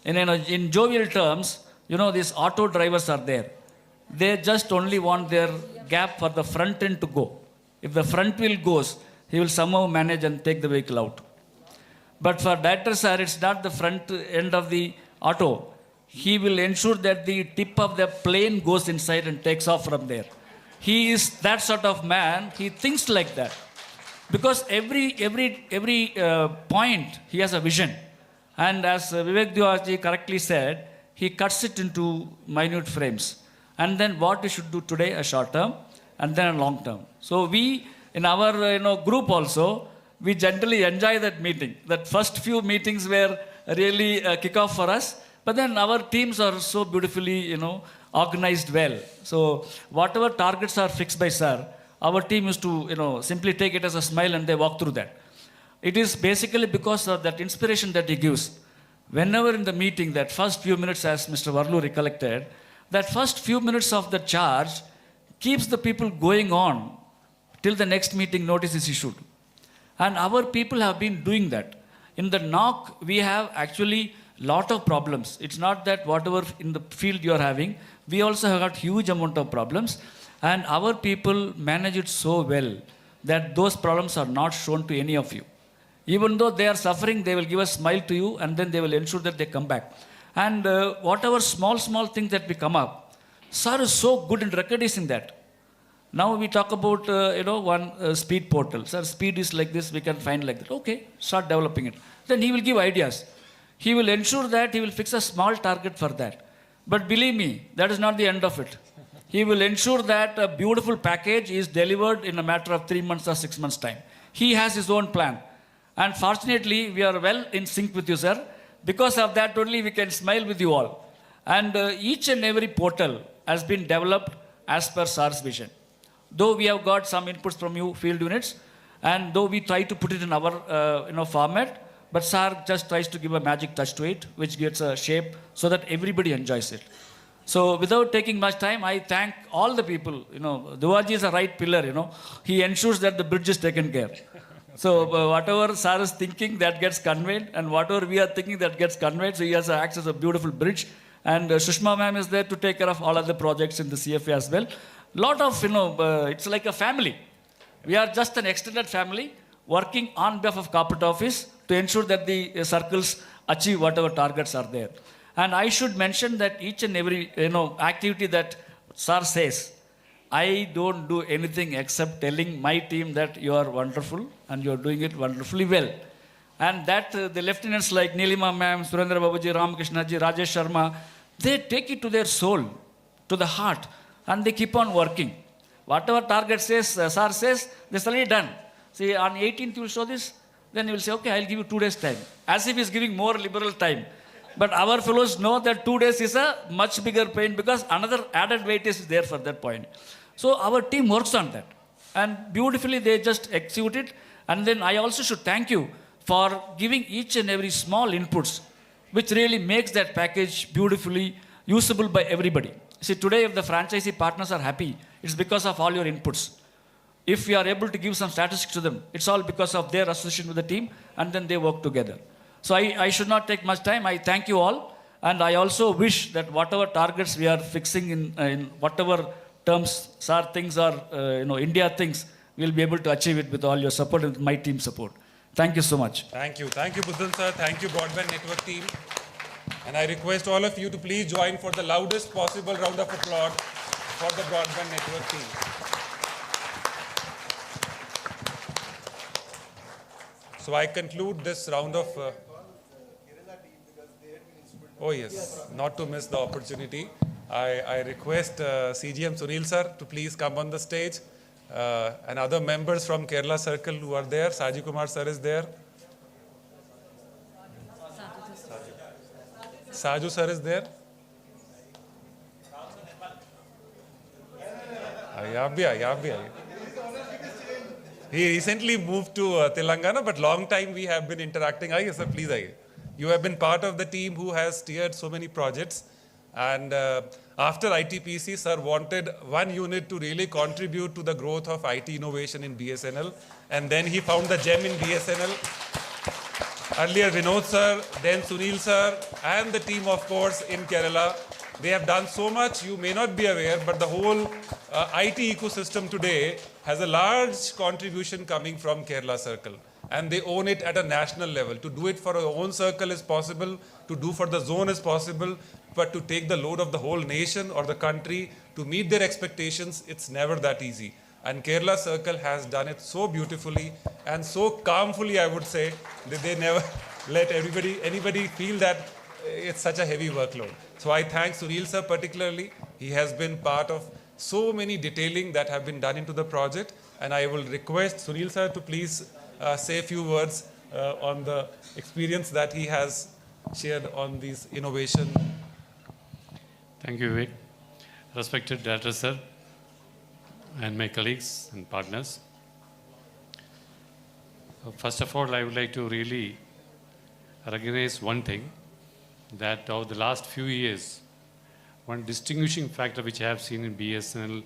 In jovial terms, these auto drivers are there. They just only want their gap for the front end to go. If the front wheel goes, he will somehow manage and take the vehicle out. But for director sir, it's not the front end of the auto. He will ensure that the tip of the plane goes inside and takes off from there. He is that sort of man. He thinks like that. Because every point, he has a vision. And as Vivek Diwaji correctly said, he cuts it into minute frames. And then what we should do today, a short term, and then a long term. So we, in our group also, we generally enjoy that meeting. That first few meetings were really a kickoff for us. But then our teams are so beautifully, organized well. So whatever targets are fixed by sir, our team used to, simply take it as a smile and they walk through that. It is basically because of that inspiration that he gives. Whenever in the meeting, that first few minutes, as Mr. Varlu recollected, that first few minutes of the charge keeps the people going on till the next meeting notice is issued. And our people have been doing that. In the knock, we have actually lot of problems. It's not that whatever in the field you're having, we also have got huge amount of problems. And our people manage it so well that those problems are not shown to any of you. Even though they are suffering, they will give a smile to you and then they will ensure that they come back. And whatever small things that we come up, sir is so good in recognizing that. Now we talk about, one speed portal. Sir, speed is like this, we can find like that. Okay, start developing it. Then he will give ideas. He will ensure that he will fix a small target for that. But believe me, that is not the end of it. He will ensure that a beautiful package is delivered in a matter of 3 months or 6 months' time. He has his own plan. And fortunately, we are well in sync with you, sir. Because of that only, we can smile with you all. And each and every portal has been developed as per SAR's vision. Though we have got some inputs from you, field units, and though we try to put it in our format, but SAR just tries to give a magic touch to it, which gets a shape so that everybody enjoys it. So without taking much time, I thank all the people. Duwaji is a right pillar, He ensures that the bridge is taken care. So whatever SAR is thinking, that gets conveyed, and whatever we are thinking, that gets conveyed. So he has acts as a beautiful bridge. And Sushma ma'am is there to take care of all other projects in the CFA as well. Lot of, it's like a family. We are just an extended family working on behalf of corporate office to ensure that the circles achieve whatever targets are there. And I should mention that each and every, activity that SAR says, I don't do anything except telling my team that you are wonderful and you are doing it wonderfully well. And that the lieutenants like Nilima ma'am, Surendra Babuji, Ramakrishna ji, Rajesh Sharma, they take it to their soul, to the heart, and they keep on working. Whatever target says, SAR says, that's already done. See, on 18th you will show this, then you will say, okay, I'll give you 2 days time. As if he's giving more liberal time. But our fellows know that 2 days is a much bigger pain because another added weight is there for that point. So our team works on that. And beautifully they just execute it. And then I also should thank you for giving each and every small inputs, which really makes that package beautifully usable by everybody. See, today if the franchisee partners are happy, it's because of all your inputs. If we are able to give some statistics to them, it's all because of their association with the team, and then they work together. So I should not take much time. I thank you all. And I also wish that whatever targets we are fixing in whatever terms SAR thinks or India thinks, we'll be able to achieve it with all your support and my team support. Thank you so much. Thank you. Thank you, Buddhan sir. Thank you, Broadband Network team. And I request all of you to please join for the loudest possible round of applause for the Broadband Network team. So I conclude this round of... oh yes, not to miss the opportunity. I request CGM Sunil sir to please come on the stage. And other members from Kerala Circle who are there. Saji Kumar sir is there. Saju sir is there. He recently moved to Telangana, but long time we have been interacting. Aye, sir, please aye. You have been part of the team who has steered so many projects. And after ITPC, sir wanted one unit to really contribute to the growth of IT innovation in BSNL. And then he found the gem in BSNL. Earlier Vinod sir, then Sunil sir, and the team of course in Kerala. They have done so much, you may not be aware, but the whole IT ecosystem today has a large contribution coming from Kerala Circle. And they own it at a national level. To do it for our own circle is possible, to do for the zone is possible, but to take the load of the whole nation or the country to meet their expectations, it's never that easy. And Kerala Circle has done it so beautifully and so calmly, I would say, that they never let anybody feel that it's such a heavy workload. So I thank Sunil sir particularly. He has been part of so many detailing that have been done into the project. And I will request Sunil sir to please say a few words on the experience that he has shared on these innovation. Thank you, Vivek. Respected Director Sir and my colleagues and partners. First of all, I would like to really recognize one thing, that over the last few years, one distinguishing factor which I have seen in BSNL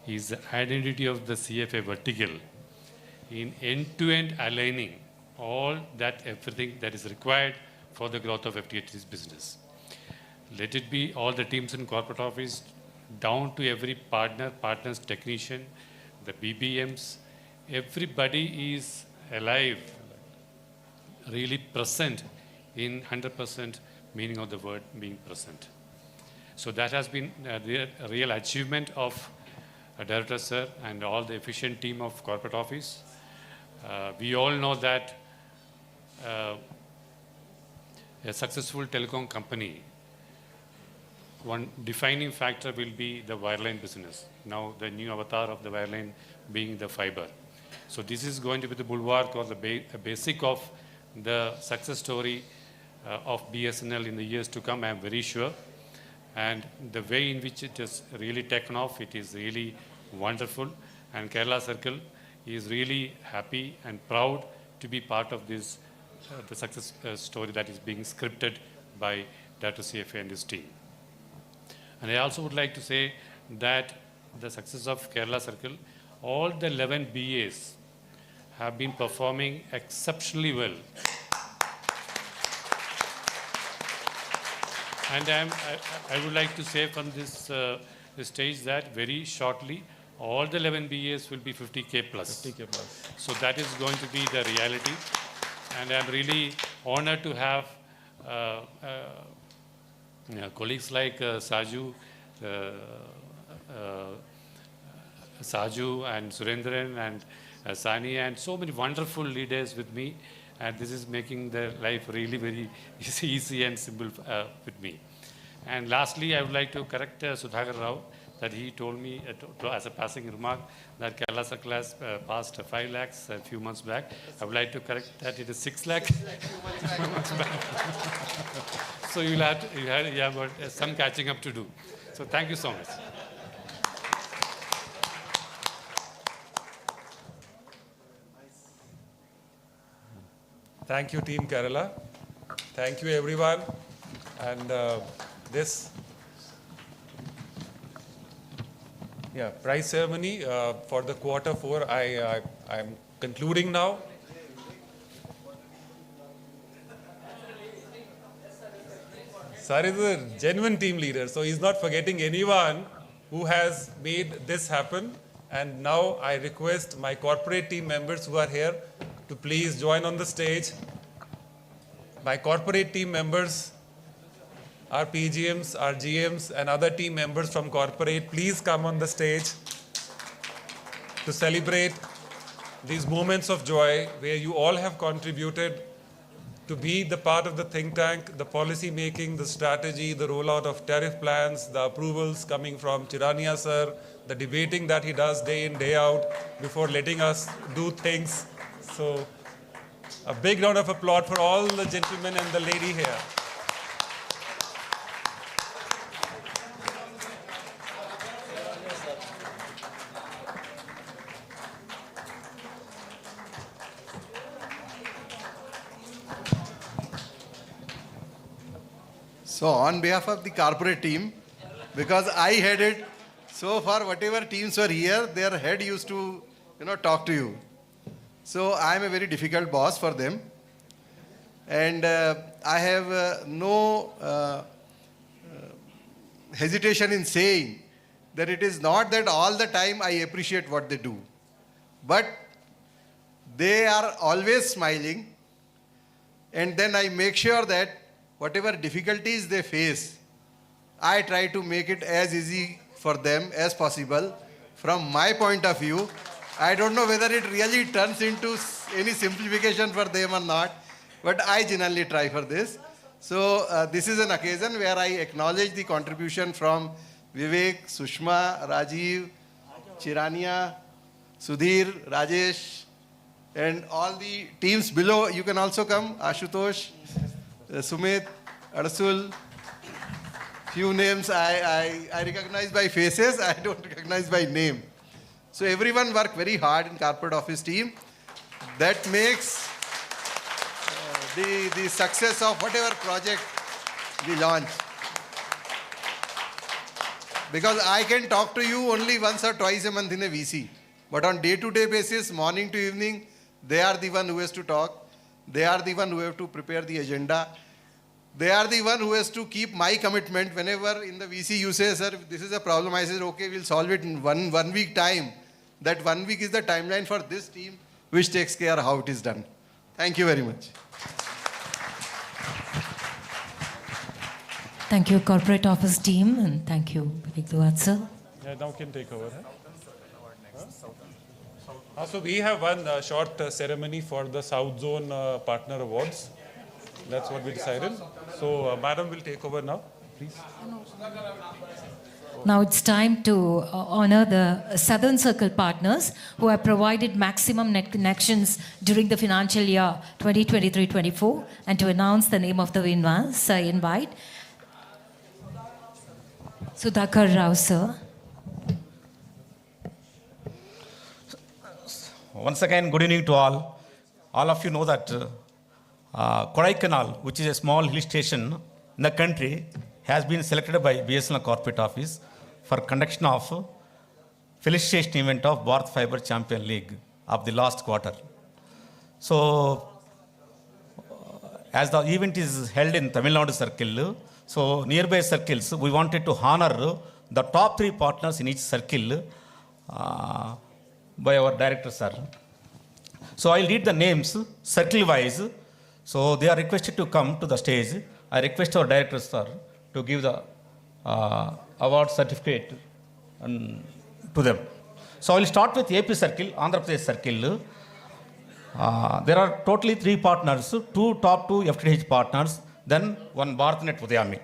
is the identity of the CFA vertical in end-to-end aligning all that, everything that is required for the growth of FTTH business. Let it be all the teams in corporate office, down to every partner's technician, the BBMs, everybody is alive, really present in 100% meaning of the word being present. So that has been a real achievement of Director Sir and all the efficient team of corporate office. We all know that a successful telecom company, one defining factor will be the wireline business. Now the new avatar of the wireline being the fiber. So this is going to be the bulwark or the basic of the success story of BSNL in the years to come, I am very sure. And the way in which it has really taken off, it is really wonderful. And Kerala Circle is really happy and proud to be part of this, the success story that is being scripted by Dr. CFA and his team. And I also would like to say that the success of Kerala Circle, all the 11 BAs have been performing exceptionally well. And I would like to say from this stage that very shortly, all the 11 BAs will be 50K plus. 50K plus. So that is going to be the reality. And I'm really honored to have colleagues like Saju and Surendran and Sani and so many wonderful leaders with me. And this is making their life really very easy and simple with me. And lastly, I would like to correct Sudhakar Rao that he told me as a passing remark that Kerala Circle has passed 5 lakhs a few months back. I would like to correct that it is 6 lakhs. So you have some catching up to do. So thank you so much. Thank you, Team Kerala. Thank you, everyone. And this prize ceremony for the Q4, I'm concluding now. Sir is a genuine team leader, so he's not forgetting anyone who has made this happen. And now I request my corporate team members who are here to please join on the stage. My corporate team members, our PGMs, our GMs, and other team members from corporate, please come on the stage to celebrate these moments of joy where you all have contributed to be the part of the think tank, the policy making, the strategy, the rollout of tariff plans, the approvals coming from Chirania sir, the debating that he does day in, day out before letting us do things. So a big round of applause for all the gentlemen and the lady here. So on behalf of the corporate team, because I headed, so far whatever teams were here, their head used to, talk to you. So I am a very difficult boss for them. And I have no hesitation in saying that it is not that all the time I appreciate what they do. But they are always smiling. And then I make sure that whatever difficulties they face, I try to make it as easy for them as possible. From my point of view, I don't know whether it really turns into any simplification for them or not, but I generally try for this. So this is an occasion where I acknowledge the contribution from Vivek, Sushma, Rajiv, Chirania, Sudhir, Rajesh, And all the teams below, you can also come. Ashutosh, Sumit, Arsul. Few names I recognize by faces, I don't recognize by name. So everyone worked very hard in corporate office team. That makes the success of whatever project we launch. Because I can talk to you only once or twice a month in a VC. But on day-to-day basis, morning to evening, they are the one who has to talk. They are the one who have to prepare the agenda. They are the one who has to keep my commitment. Whenever in the VC you say, sir, this is a problem, I say, okay, we'll solve it in one week time. That 1 week is the timeline for this team, which takes care of how it is done. Thank you very much. Thank you, corporate office team, and thank you, Vivek Duat, sir. Yeah, now can take over. So we have one short ceremony for the South Zone Partner Awards. That's what we decided. So Madam will take over now, please. Now it's time to honor the Southern Circle partners who have provided maximum net connections during the financial year 2023-24, and to announce the name of the winners, I invite Sudhakar Rao, sir. Once again, good evening to all. All of you know that Kodaikanal, which is a small hill station in the country, has been selected by BSNL corporate office for conduction of Felicitation event of Bharat Fibre Champion League of the last quarter. So, as the event is held in Tamil Nadu circle, so nearby circles, we wanted to honor the top 3 partners in each circle by our director, sir. So I'll read the names circle-wise. So they are requested to come to the stage. I request our director, sir, to give the award certificate to them. So I will start with AP Circle, Andhra Pradesh Circle. There are totally 3 partners, 2 top 2 FTTH partners, then 1 BharatNet Udayami.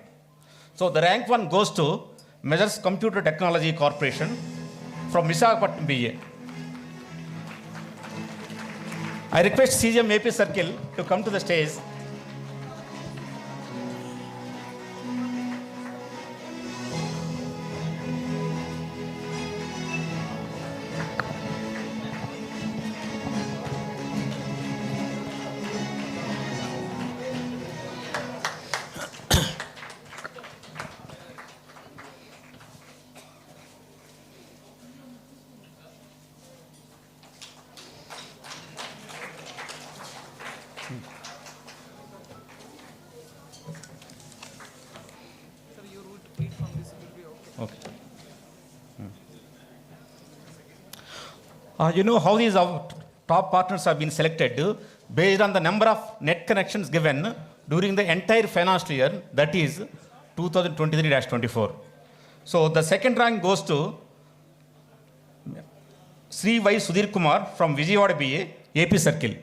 So the rank 1 goes to Measures Computer Technology Corporation from Visakhapatnam BA. I request CGM AP Circle to come to the stage. Okay. You know how these top partners have been selected based on the number of net connections given during the entire financial year, that is 2023-24. So the second rank goes to Sri Y. Sudhir Kumar from Vijayawada BA, AP Circle.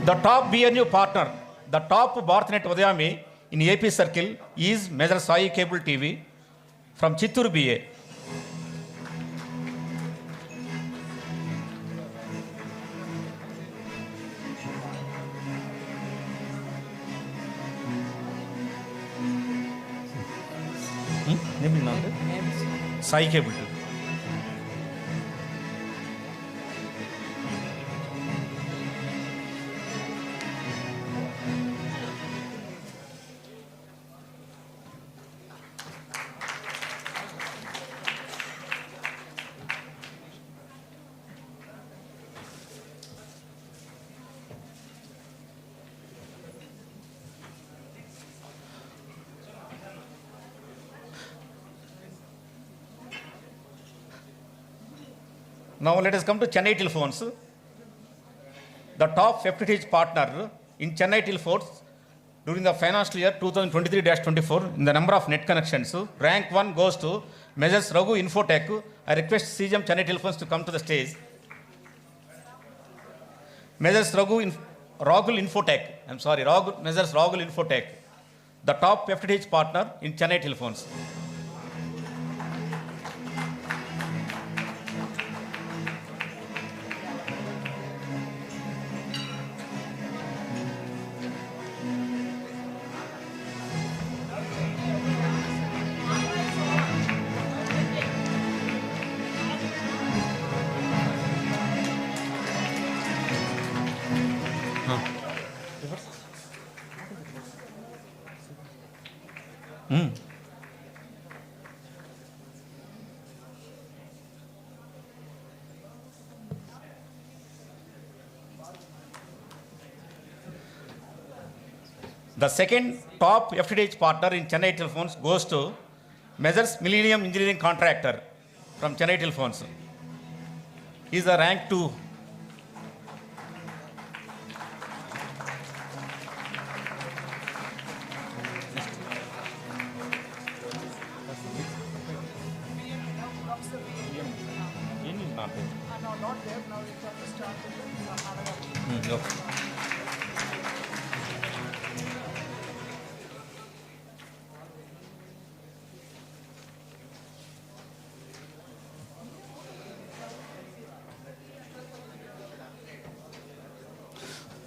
The top BNU partner, the top BharatNet Udayami in AP Circle is Major Sai Cable TV from Chittoor BA. Sai Cable TV. Now let us come to Chennai Telephones. The top FTTH partner in Chennai Telephones during the financial year 2023-24 in the number of net connections. Rank 1 goes to Measures Raghu Infotech. I request CGM Chennai Telephones to come to the stage. Measures Raghu Infotech. Measures Raghu Infotech. The top FTTH partner in Chennai Telephones. The second top FTTH partner in Chennai Telephones goes to Measures Millennium Engineering Contractor from Chennai Telephones. He is the rank 2.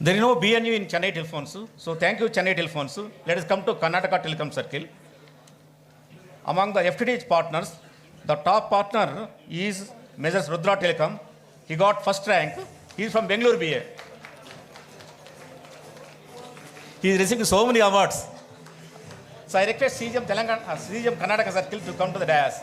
There is no BNU in Chennai Telephones. So thank you, Chennai Telephones. Let us come to Karnataka Telecom Circle. Among the FTTH partners, the top partner is Measures Rudra Telecom. He got first rank. He is from Bengaluru BA. He is receiving so many awards. So I request CGM Karnataka Circle to come to the dais.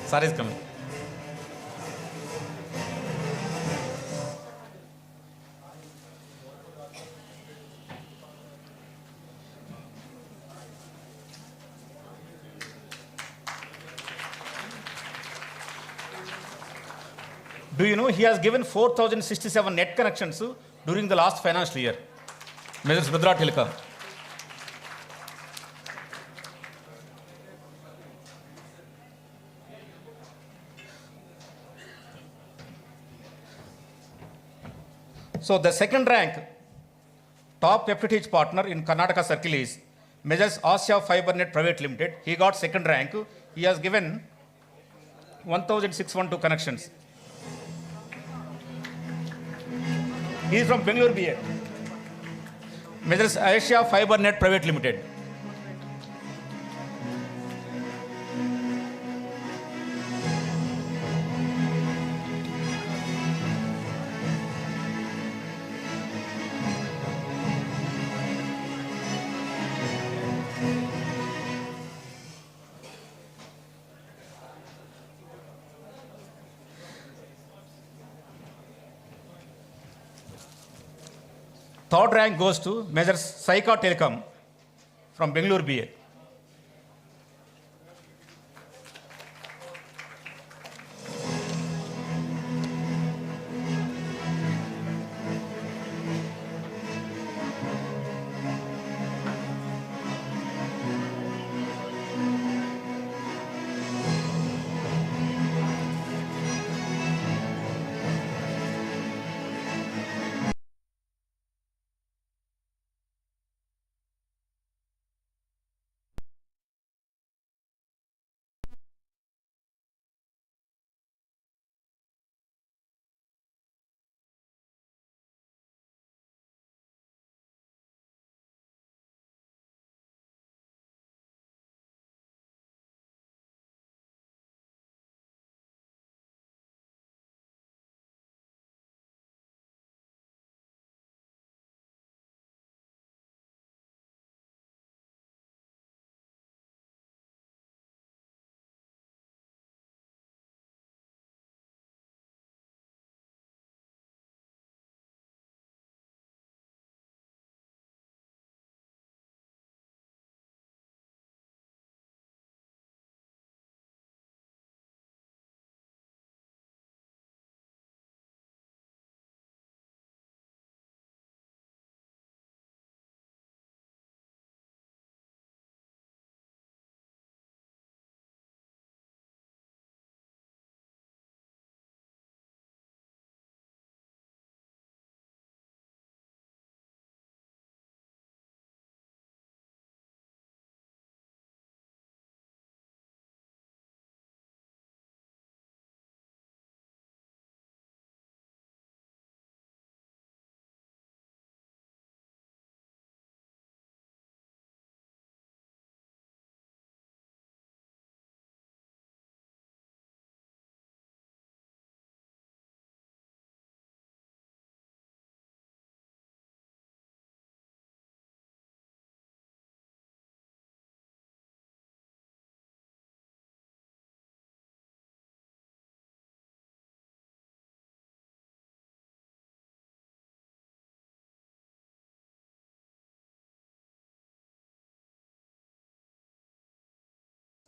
Sir is coming. Do you know he has given 4,067 net connections during the last financial year? Measures Rudra Telecom. So the second rank top FTTH partner in Karnataka Circle is Measures Asia Fibre Net Private Limited. He got second rank. He has given 1,612 connections. He is from Bengaluru BA. Measures Asia Fibre Net Private Limited. Third rank goes to Measures Saika Telecom from Bengaluru BA.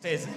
stage.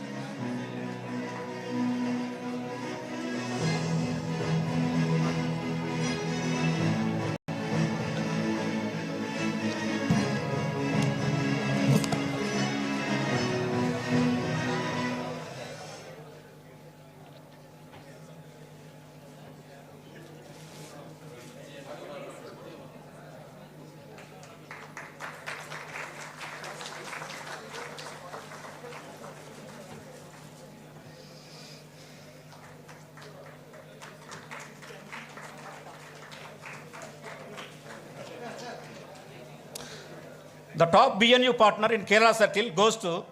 The top BNU partner in Kerala Circle goes to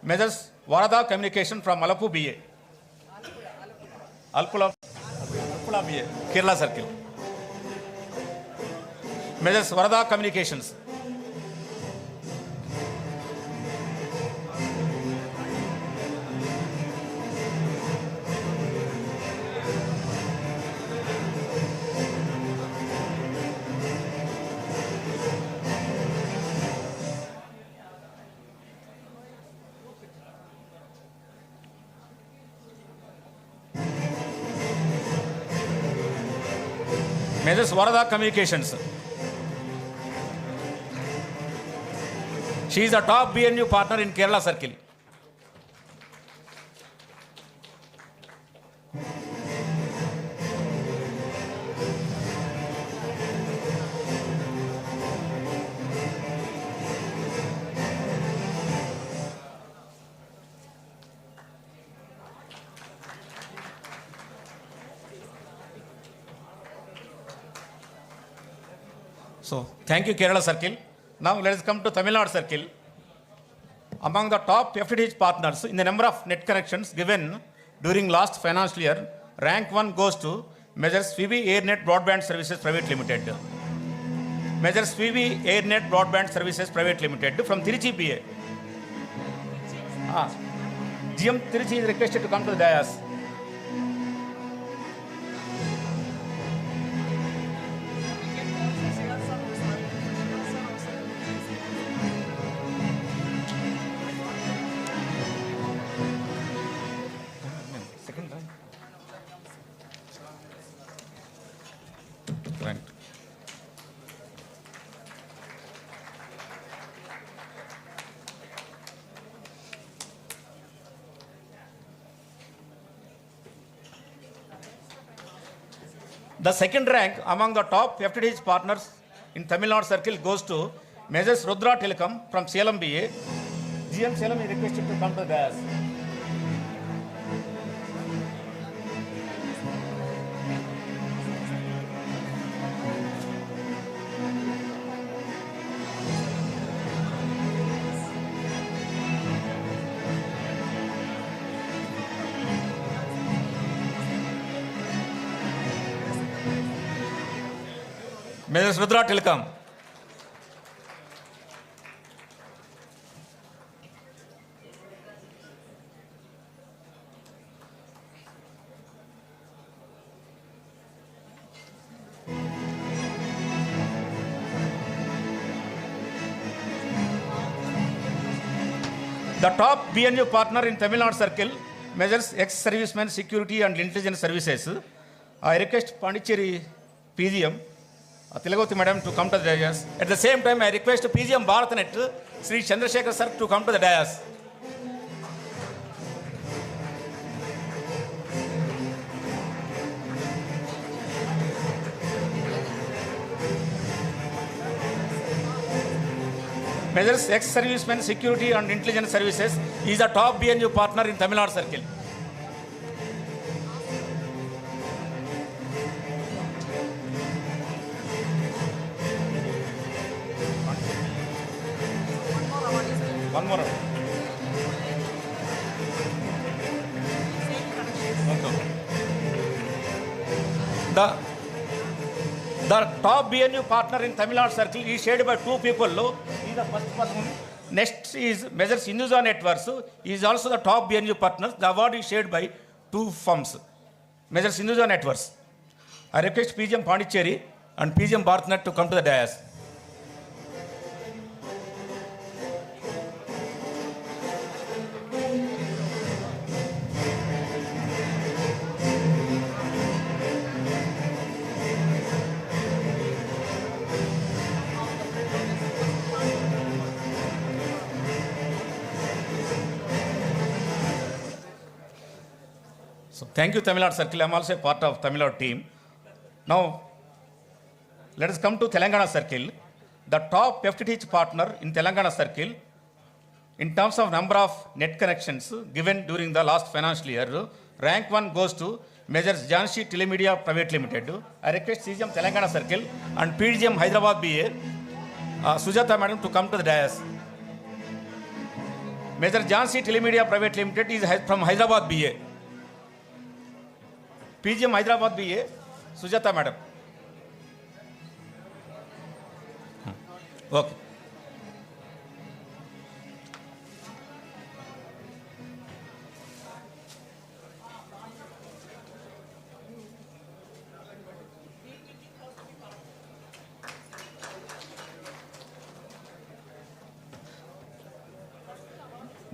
Measures Varada Communication from Malappu BA. Alpula BA, Kerala Circle. Measures Varada Communications. Measures Varada Communications. She is a top BNU partner in Kerala Circle. So, thank you Kerala Circle. Now let us come to Tamil Nadu Circle. Among the top FTTH partners in the number of net connections given during last financial year, rank 1 goes to Measures Fibre AirNet Broadband Services Private Limited. Measures Fibre AirNet Broadband Services Private Limited from Tiruchi BA. GM Tiruchi is requested to come to the dais. The second rank among the top FTTH partners in Tamil Nadu Circle goes to Measures Rudra Telecom from Salem BA. GM Salem is requested to come to the dais. Measures Rudra Telecom. The top BNU partner in Tamil Nadu Circle measures ex-servicemen security and intelligence services. I request Pondicherry PGM, Tilagavati madam, to come to the dais. At the same time, I request PGM Bharat Sri Chandrasekhar sir to come to the dais. Measures ex-servicemen security and intelligence services. He is a top BNU partner in Tamil Nadu Circle. One more. The top BNU partner in Tamil Nadu Circle is shared by two people. He is the first person. Next is Measures Inaugural Networks. He is also the top BNU partner. The award is shared by two firms. Measures Inaugural Networks. I request PGM Pondicherry and PGM Bharat to come to the dais. So thank you, Tamil Nadu Circle. I'm also a part of Tamil Nadu team. Now, let us come to Telangana Circle. The top FTTH partner in Telangana Circle, in terms of number of net connections given during the last financial year, rank 1 goes to Majors Janshi Telemedia Private Limited. I request CGM Telangana Circle and PGM Hyderabad BA, Sujata Madam, to come to the dais. Major Janshi Telemedia Private Limited is from Hyderabad BA. PGM Hyderabad BA, Sujata Madam. Okay.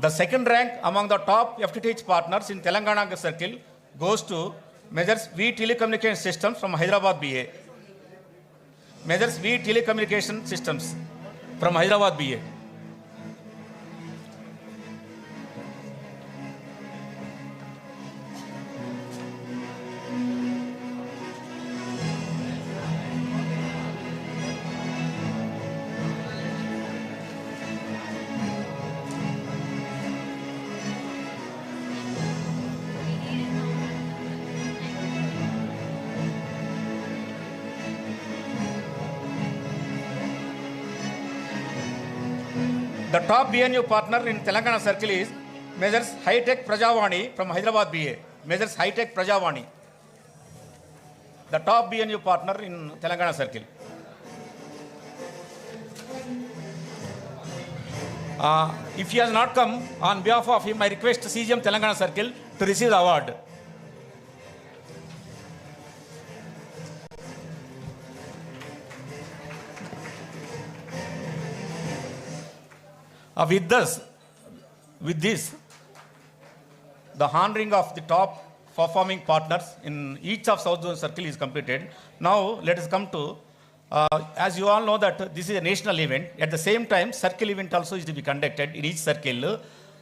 The second rank among the top FTTH partners in Telangana Circle goes to Majors V Telecommunication Systems from Hyderabad BA. Majors V Telecommunication Systems from Hyderabad BA. The top BNU partner in Telangana Circle is Majors High Tech Prajavani from Hyderabad BA. Majors High Tech Prajavani. The top BNU partner in Telangana Circle. If he has not come, on behalf of him, I request CGM Telangana Circle to receive the award. With this, the honoring of the top performing partners in each of South Zone Circle is completed. Now, let us come to, as you all know that this is a national event. At the same time, circle event also is to be conducted in each circle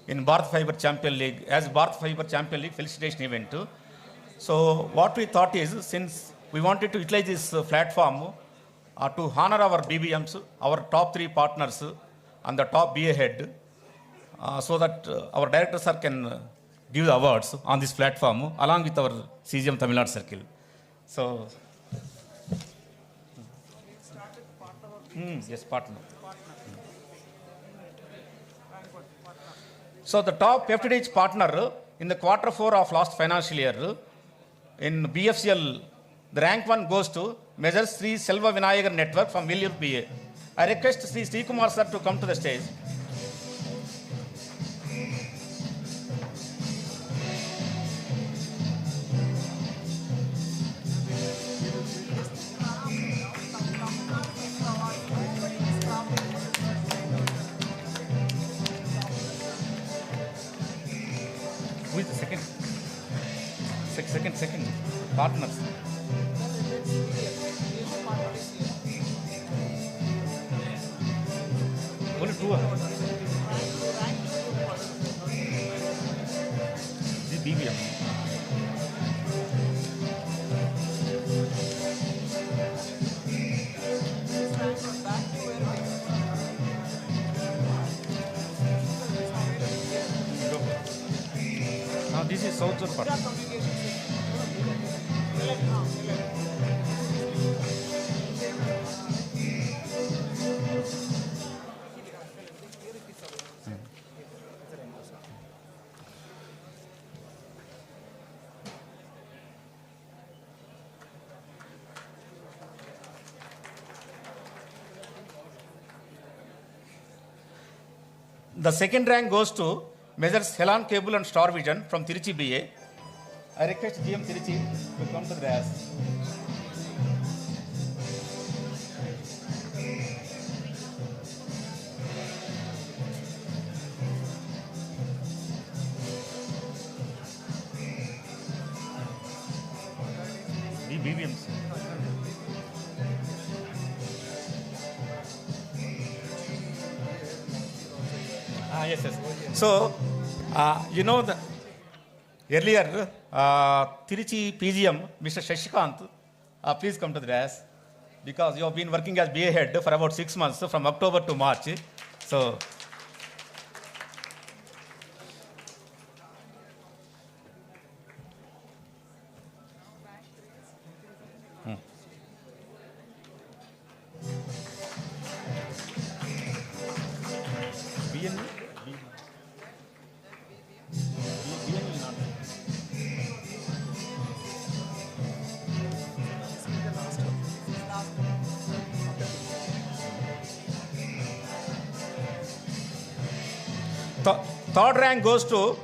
in Bharat Fibre Champion League, as Bharat Fibre Champion League Felicitation event. So, what we thought is, since we wanted to utilize this platform to honor our BBMs, our top 3 partners, and the top BA head, so that our director sir can give the awards on this platform along with our CGM Tamil Nadu Circle. So, yes, partner. So, the top FTTH partner in the quarter 4 of last financial year in BFCL, the rank 1 goes to Major Sri Selva Vinayagar Network from Villur BA. I request Sri Kumar sir to come to the stage. Who is the second partners? Only 2 are. This BBM. Now this is South Zone part. The second rank goes to Measures Helan Cable and Star Vision from Tiruchi BA. I request GM Tiruchi to come to the dais. BBMs. Yes. So, you know, Earlier, Tiruchi PGM, Mr. Shashikant, please come to the dais, because you have been working as BA head for about 6 months, from October to March. So, third rank goes to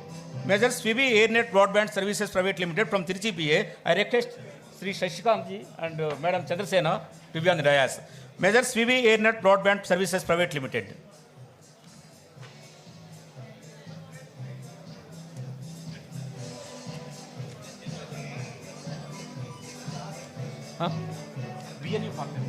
Measures Fibre Airnet Broadband Services Private Limited from Tiruchi PA. I request Sri Shashikant ji and Madam Chandrasena to be on the dais. Measures Fibre Airnet Broadband Services Private Limited. Huh? BNU partner.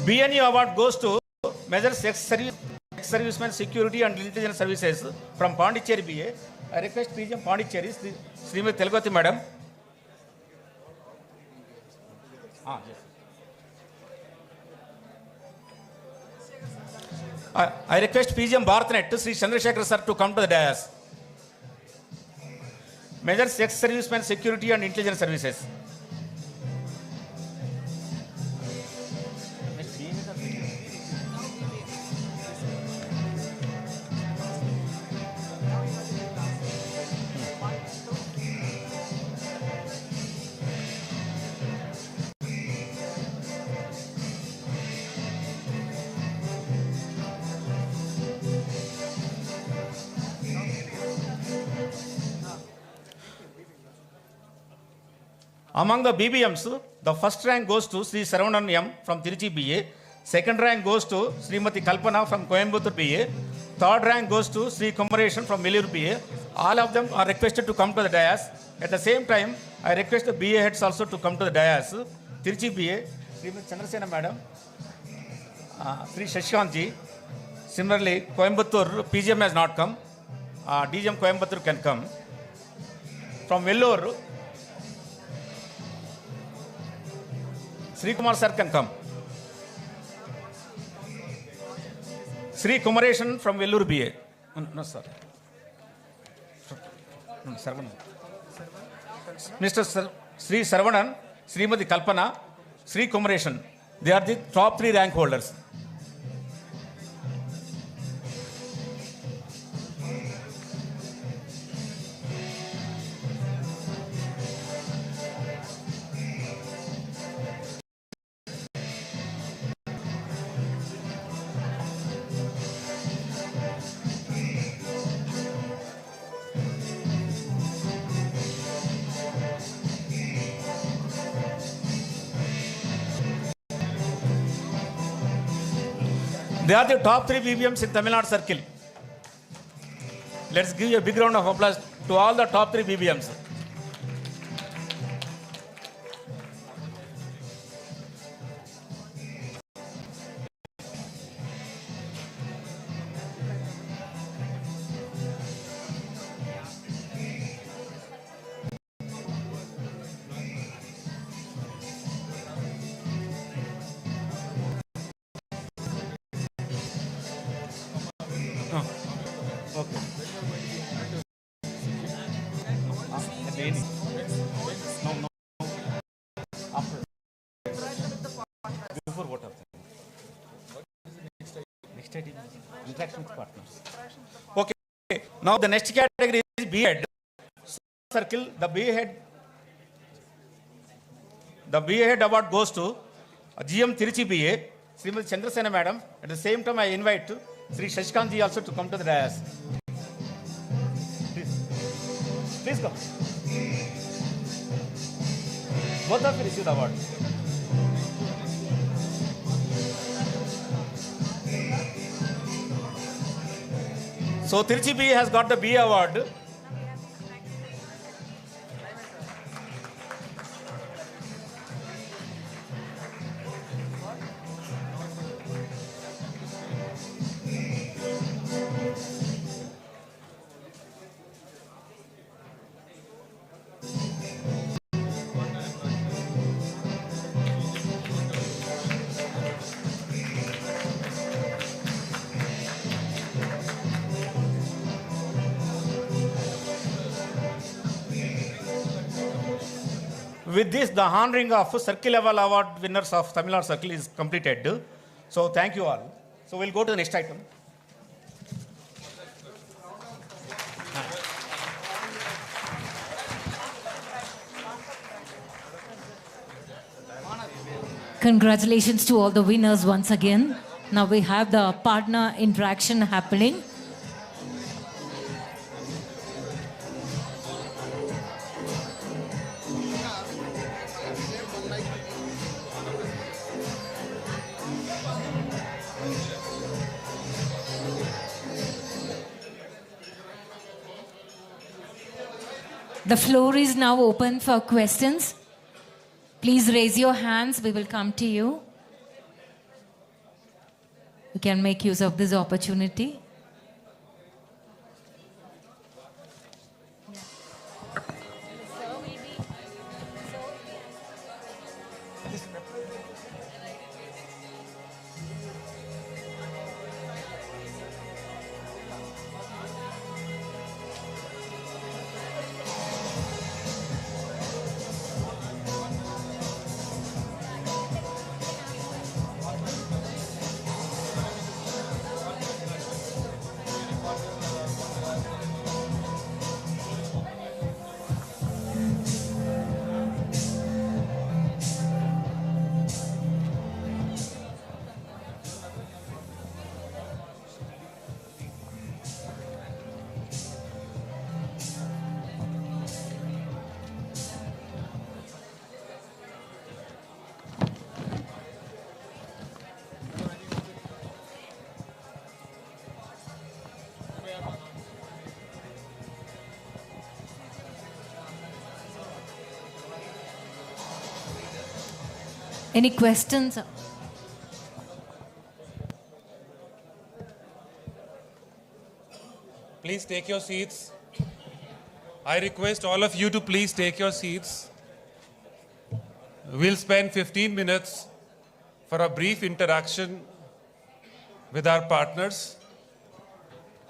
BNU award goes to Measures Ex-Servicemen Security and Intelligence Services from Pondicherry BA. I request PGM Pondicherry, Srimati Telagati Madam. Yes. I request PGM Bharatnet, Sri Chandrasekhar sir, to come to the dais. Measures Ex-Servicemen Security and Intelligence Services. Among the BBMs, the first rank goes to Sri Saravanan M from Tiruchi BA. Second rank goes to Srimati Kalpana from Coimbatore BA. Third rank goes to Sri Kumaresan from Vellore BA. All of them are requested to come to the dais. At the same time, I request the BA heads also to come to the dais. Tiruchi BA, Srimati Chandrasena Madam, Sri Shashikant ji. Similarly, Coimbatore PGM has not come. DGM Coimbatore can come. From Vellore, Sri Kumar sir can come. Sri Kumaresan from Vellore BA. No, sir. No, Saravanan. Mr. Sri Saravanan, Srimati Kalpana, Sri Kumaresan. They are the top 3 rank holders. They are the top 3 BBMs in Tamil Nadu circle. Let's give a big round of applause to all the top 3 BBMs. Okay. Now the next category is B head. Circle, the B head. The B head award goes to GM Tiruchi BA, Srimati Chandrasena Madam. At the same time, I invite Sri Shashikant ji also to come to the dais. Please come. Both of you received the award. So Tiruchi B has got the B award. With this, the honoring of circle level award winners of Tamil Nadu Circle is completed. So thank you all. So we'll go to the next item. Congratulations to all the winners once again. Now we have the partner interaction happening. The floor is now open for questions. Please raise your hands. We will come to you. You can make use of this opportunity. Any questions? Please take your seats. I request all of you to please take your seats. We'll spend 15 minutes for a brief interaction with our partners.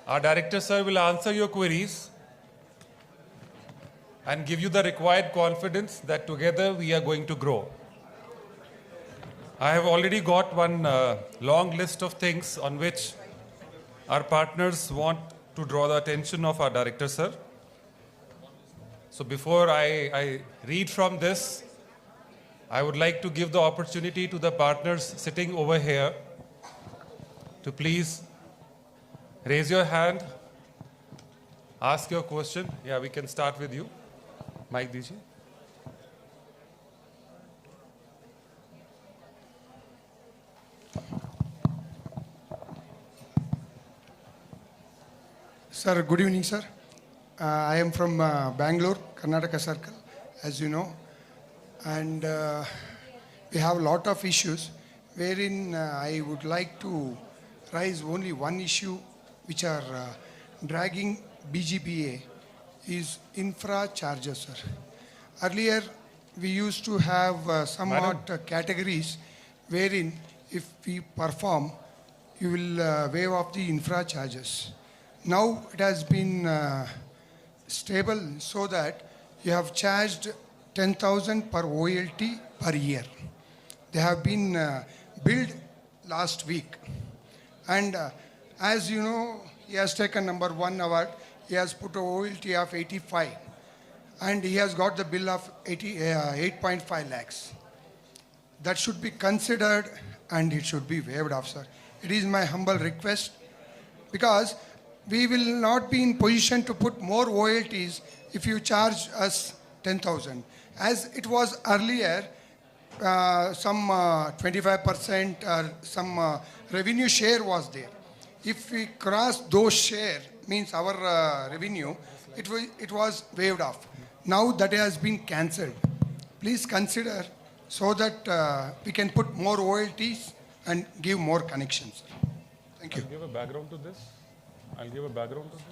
Our director, sir, will answer your queries and give you the required confidence that together we are going to grow. I have already got one long list of things on which our partners want to draw the attention of our director, sir. So before I read from this, I would like to give the opportunity to the partners sitting over here to please raise your hand, ask your question. Yeah, we can start with you. Mic dijiye. Sir, good evening, sir. I am from Bangalore, Karnataka Circle, as you know. And we have a lot of issues wherein I would like to raise only one issue which are dragging BGPA is infra charges, sir. Earlier, we used to have somewhat categories wherein if we perform, you will waive off the infra charges. Now it has been stable so that you have charged 10,000 per OLT per year. They have been billed last week. And as you know, he has taken number 1 award. He has put a OLT of 85. And he has got the bill of 8.5 lakhs. That should be considered and it should be waived off, sir. It is my humble request because we will not be in position to put more OLTs if you charge us 10,000. As it was earlier, some 25% or some revenue share was there. If we cross those share, means our revenue, it was waived off. Now that has been cancelled. Please consider so that we can put more OLTs and give more connections. Thank you. I'll give a background to this. I'll give a background to this.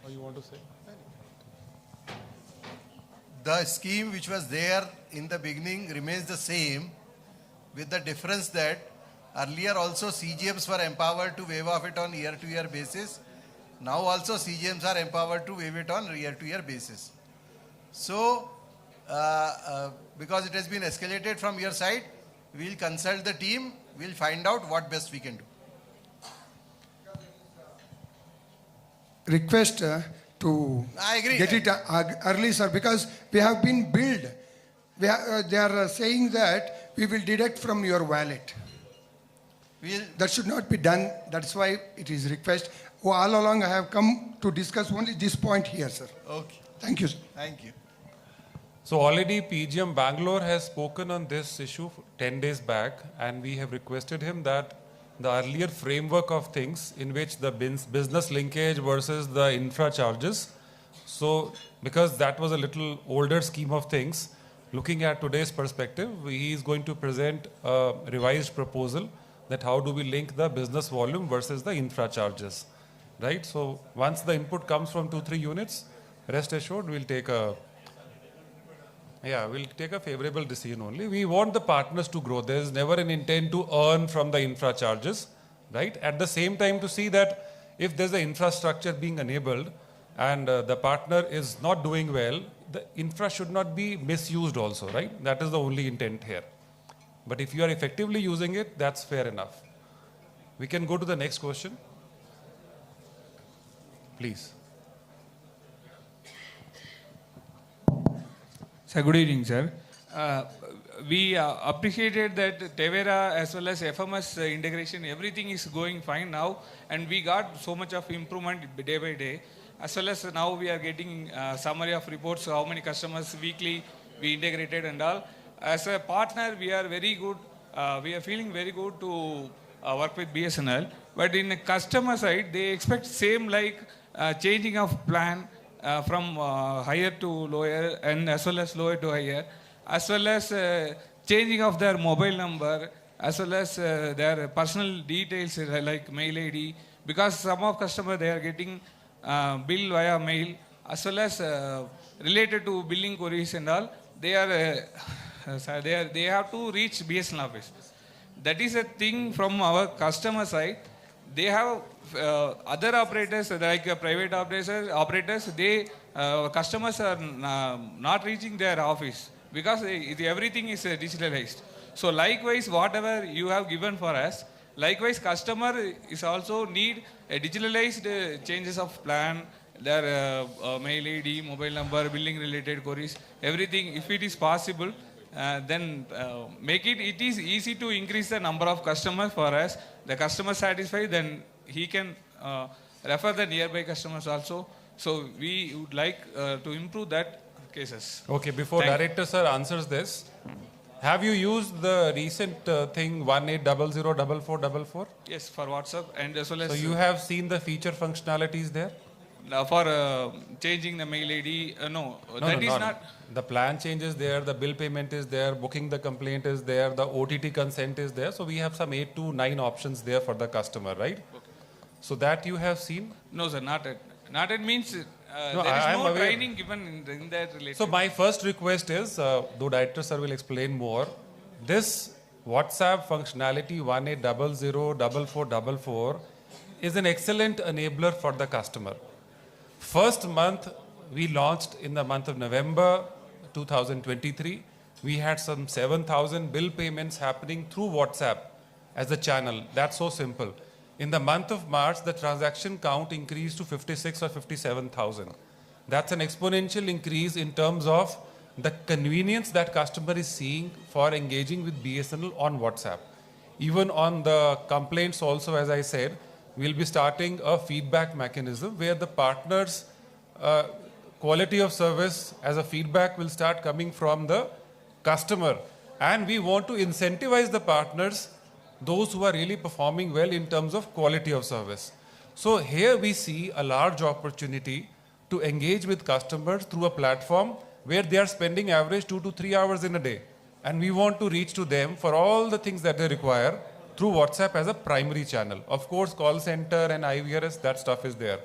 Or you want to say? The scheme which was there in the beginning remains the same, with the difference that earlier also CGMs were empowered to waive off it on year-to-year basis. Now also CGMs are empowered to waive it on year-to-year basis. So, because it has been escalated from your side, we'll consult the team, we'll find out what best we can do. Request to I agree. get it early, sir, because we have been billed. They are saying that we will deduct from your wallet. That should not be done. That's why it is request. Oh, all along I have come to discuss only this point here, sir. Okay. Thank you, sir. Thank you. So already PGM Bangalore has spoken on this issue 10 days back, and we have requested him that the earlier framework of things in which the business linkage versus the infra charges. So because that was a little older scheme of things, looking at today's perspective, he is going to present a revised proposal that how do we link the business volume versus the infra charges, right? So once the input comes from 2-3 units, rest assured we'll take a favorable decision only. We want the partners to grow. There is never an intent to earn from the infra charges, right? At the same time, to see that if there's an infrastructure being enabled and the partner is not doing well, the infra should not be misused also, right? That is the only intent here. But if you are effectively using it, that's fair enough. We can go to the next question. Please. Sir, good evening, sir. We appreciated that Tevera as well as FMS integration, everything is going fine now, and we got so much of improvement day by day. As well as now we are getting summary of reports, how many customers weekly we integrated and all. As a partner, we are very good. We are feeling very good to work with BSNL. But in the customer side, they expect same like changing of plan from higher to lower, and as well as lower to higher, as well as changing of their mobile number, as well as their personal details like mail ID, because some of customers they are getting bill via mail, as well as related to billing queries and all, they have to reach BSNL office. That is a thing from our customer side. They have other operators like private operators. They customers are not reaching their office because everything is digitalized. So likewise, whatever you have given for us, likewise customer is also need a digitalized changes of plan, their mail ID, mobile number, billing related queries, everything. If it is possible, then make it. It is easy to increase the number of customers for us. The customer satisfied, then he can refer the nearby customers also. So we would like to improve that cases. Okay, before Director Sir answers this, have you used the recent thing 18004444? Yes, for WhatsApp and as well as. So you have seen the feature functionalities there? For changing the mail ID, no, that is not. The plan change is there, the bill payment is there, booking the complaint is there, the OTT consent is there. So we have some 8 to 9 options there for the customer, right? Okay. So that you have seen? No, sir, not it. Not it means there is no training given in that related. So my first request is, though Director Sir will explain more, this WhatsApp functionality 18004444 is an excellent enabler for the customer. First month we launched in the month of November 2023. We had some 7,000 bill payments happening through WhatsApp as a channel. That's so simple. In the month of March, the transaction count increased to 56 or 57,000. That's an exponential increase in terms of the convenience that customer is seeing for engaging with BSNL on WhatsApp. Even on the complaints also, as I said, we'll be starting a feedback mechanism where the partners quality of service as a feedback will start coming from the customer. And we want to incentivize the partners, those who are really performing well in terms of quality of service. So here we see a large opportunity to engage with customers through a platform where they are spending average 2 to 3 hours in a day. And we want to reach to them for all the things that they require through WhatsApp as a primary channel. Of course, call center and IVRS, that stuff is there.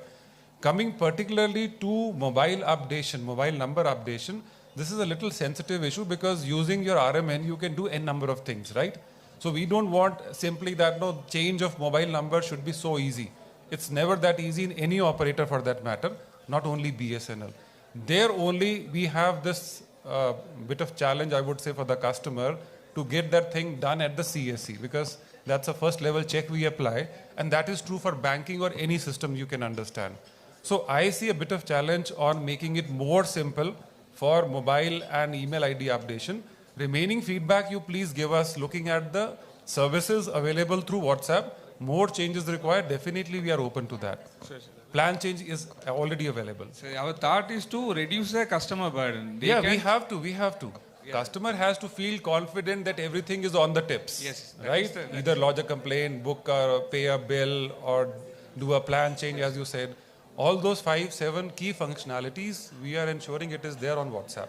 Coming particularly to mobile updation, mobile number updation, this is a little sensitive issue because using your RMN, you can do n number of things, right? So we don't want simply that no change of mobile number should be so easy. It's never that easy in any operator for that matter, not only BSNL. There only we have this bit of challenge, I would say, for the customer to get that thing done at the CSC, because that's a first level check we apply, and that is true for banking or any system you can understand. So I see a bit of challenge on making it more simple for mobile and email ID updation. Remaining feedback you please give us looking at the services available through WhatsApp. More changes required, definitely we are open to that. Sure. Plan change is already available. So our thought is to reduce the customer burden. We have to. Yeah. Customer has to feel confident that everything is on the tips. Yes. Right? Either lodge a complaint, book or pay a bill, or do a plan change, as you said. All those 5-7 key functionalities, we are ensuring it is there on WhatsApp.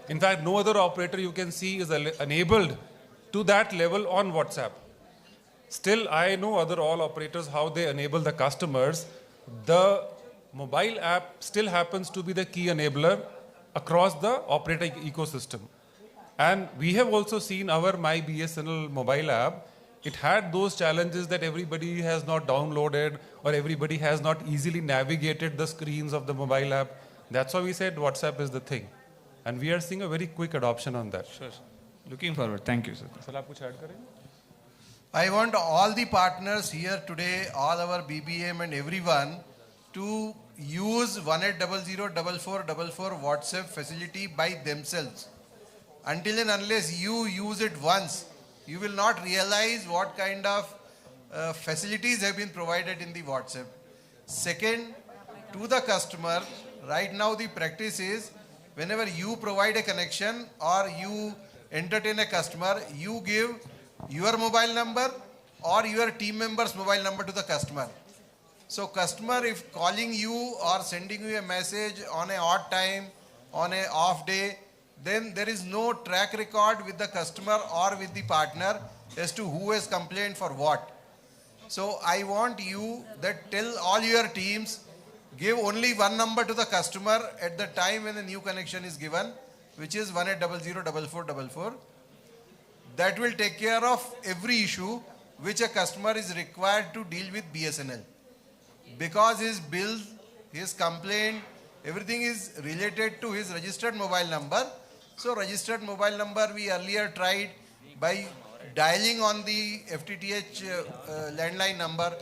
In fact, no other operator you can see is enabled to that level on WhatsApp. Still, I know other all operators, how they enable the customers. The mobile app still happens to be the key enabler across the operator ecosystem. And we have also seen our My BSNL mobile app. It had those challenges that everybody has not downloaded or everybody has not easily navigated the screens of the mobile app. That's why we said WhatsApp is the thing. And we are seeing a very quick adoption on that. Sure. Looking forward. Thank you, sir. I want all the partners here today, all our BBM and everyone, to use 18004444 WhatsApp facility by themselves. Until and unless you use it once, you will not realize what kind of facilities have been provided in the WhatsApp. Second, to the customer, right now the practice is whenever you provide a connection or you entertain a customer, you give your mobile number or your team member's mobile number to the customer. So customer, if calling you or sending you a message on an odd time, on an off day, then there is no track record with the customer or with the partner as to who has complained for what. So I want you that tell all your teams, give only one number to the customer at the time when a new connection is given, which is 18004444. That will take care of every issue which a customer is required to deal with BSNL. Because his bill, his complaint, everything is related to his registered mobile number. So registered mobile number we earlier tried by dialing on the FTTH landline number,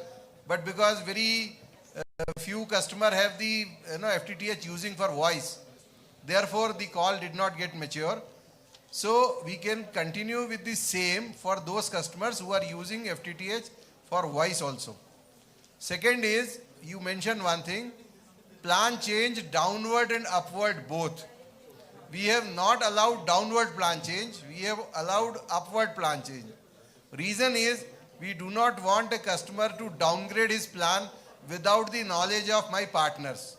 but because very few customer have the FTTH using for voice, therefore the call did not get mature. So we can continue with the same for those customers who are using FTTH for voice also. Second is, you mentioned one thing, plan change downward and upward both. We have not allowed downward plan change, we have allowed upward plan change. Reason is, we do not want a customer to downgrade his plan without the knowledge of my partners.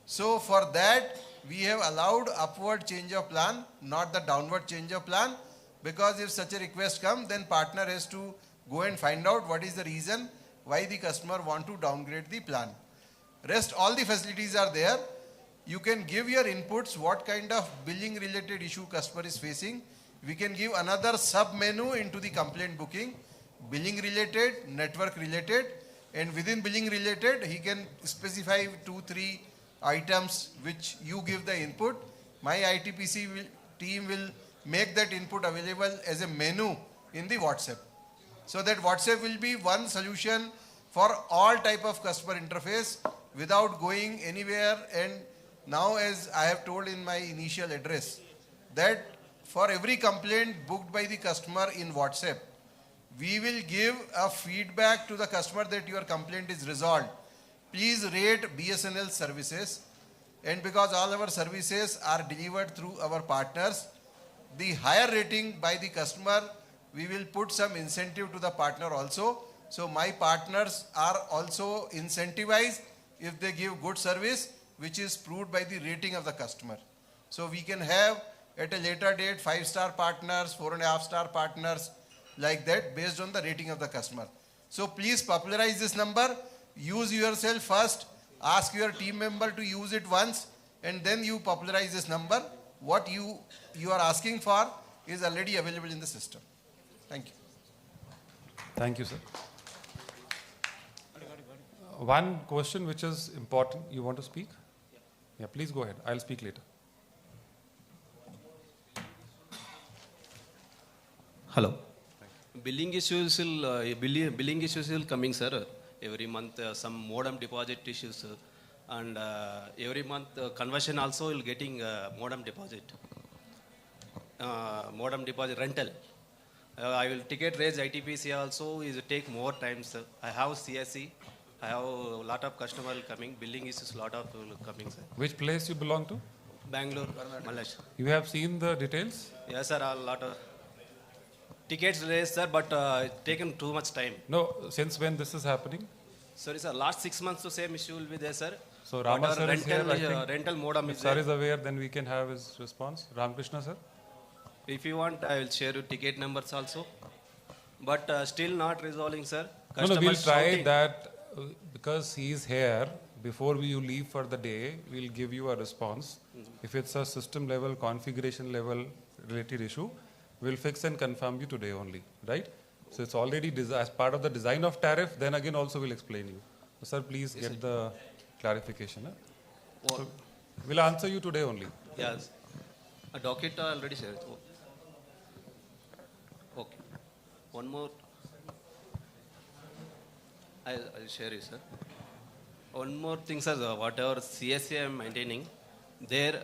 So for that, we have allowed upward change of plan, not the downward change of plan, because if such a request comes, then partner has to go and find out what is the reason why the customer want to downgrade the plan. Rest all the facilities are there. You can give your inputs, what kind of billing related issue customer is facing. We can give another sub menu into the complaint booking, billing related, network related, and within billing related, he can specify 2-3 items which you give the input. My ITPC team will make that input available as a menu in the WhatsApp. So that WhatsApp will be one solution for all type of customer interface without going anywhere. And now, as I have told in my initial address, that for every complaint booked by the customer in WhatsApp, we will give a feedback to the customer that your complaint is resolved. Please rate BSNL services. And because all our services are delivered through our partners, the higher rating by the customer, we will put some incentive to the partner also. So my partners are also incentivized if they give good service, which is proved by the rating of the customer. So we can have at a later date 5-star partners, 4.5-star partners, like that, based on the rating of the customer. So please popularize this number. Use yourself first. Ask your team member to use it once, and then you popularize this number. What you are asking for is already available in the system. Thank you. Thank you, sir. One question which is important. You want to speak? Yeah, please go ahead. I'll speak later. Hello. Billing issues will coming, sir. Every month some modem deposit issues, and every month conversion also will getting modem deposit rental. I will ticket raise ITPC also is take more time, sir. I have CSE. I have a lot of customer coming. Billing issues lot of coming, sir. Which place you belong to? Bangalore, Malaysia. You have seen the details? Yes, sir. A lot of tickets raised, sir, but taken too much time. No, since when this is happening? Sorry, sir. Last 6 months, the same issue will be there, sir. So Rama sir is here, I think. Rental modem if is sir there. is aware, then we can have his response. Ramakrishna sir? If you want, I will share you ticket numbers also. But still not resolving, sir. No, we'll Customers try shouting. that because he is here. Before you leave for the day, we'll give you a response. If it's a system level, configuration level related issue, we'll fix and confirm you today only, right? So it's already as part of the design of tariff, then again also we'll explain you. So, sir, please get the clarification. So we'll answer you today only. Yes. A docket already shared. Okay. One more. I'll share you, sir. One more thing, sir. Whatever CSA I am maintaining, there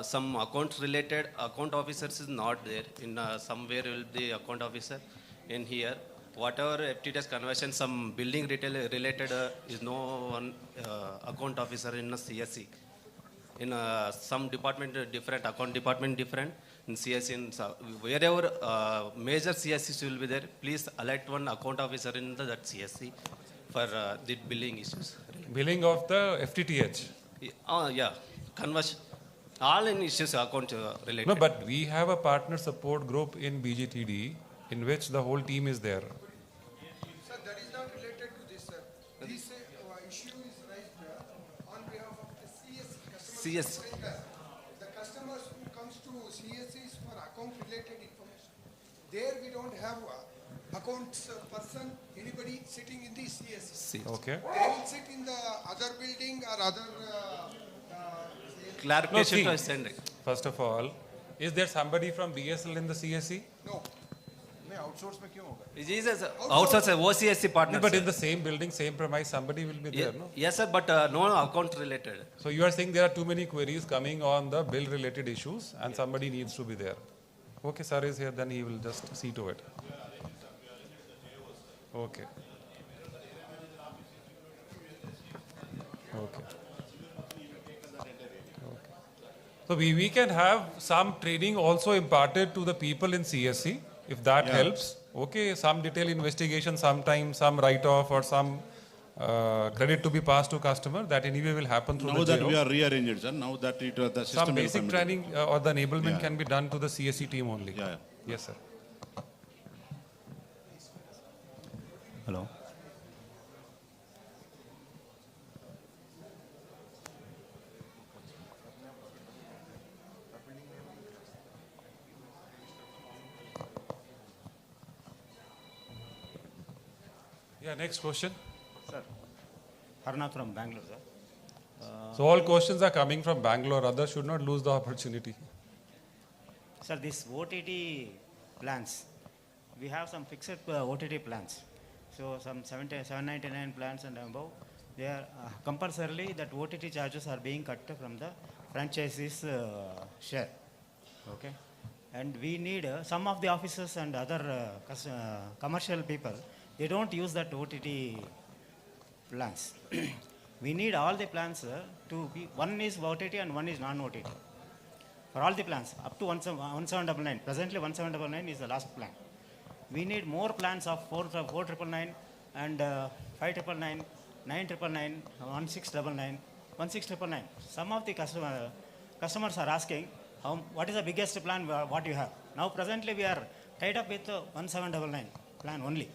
some account related account officers is not there. In somewhere will be account officer. In here, whatever FTTS conversion, some building retail related is no one account officer in a CSC. In some department different, account department different. In CSC, in wherever major CSCs will be there, please elect one account officer in that CSC for the billing issues. Billing of the FTTH? Yeah, conversion. All in issues account related. No, but we have a partner support group in BGTD in which the whole team is there. Sir, that is not related to this, sir. This issue is raised on behalf of the CSC. CS. The customers who comes to CSCs for account-related information, there we don't have accounts person, anybody sitting in the CSC. Okay. They will sit in the other building or other... Clarification No, to send it. First of all, is there somebody from BSL in the CSC? No. Outsource में क्यों होगा? It is outsource OCSC partner. But sir. in the same building, same premise, somebody will be there, no? Yes, sir, but no account related. So you are saying there are too many queries coming on the bill related issues and somebody needs to be there. Okay, sir is here, then he will just see to it. Okay. Okay. So we can have some training also imparted to the people in CSC, if that helps. Okay, some detailed investigation, sometime some write-off or some credit to be passed to customer, that anyway will happen through Now the that GO. we are rearranged, sir. Now that the system Some will basic permit. training or the enablement can be done to the CSC team only. Yeah. Yes, sir. Hello. Yeah, next question. Sir, Harnath from Bangalore, sir. So all questions are coming from Bangalore. Others should not lose the opportunity. Sir, this OTT plans, we have some fixed OTT plans. So some 799 plans and above, they are compulsorily that OTT charges are being cut from the franchisees share. Okay. And we need some of the officers and other commercial people, they don't use that OTT plans. We need all the plans to be, one is OTT and one is non-OTT. For all the plans, up to 1799. Presently 1799 is the last plan. We need more plans of 4999 and 5999, 9999, 1699, 16999. Some of the customers are asking, what is the biggest plan what you have? Now presently we are tied up with 1799 plan only.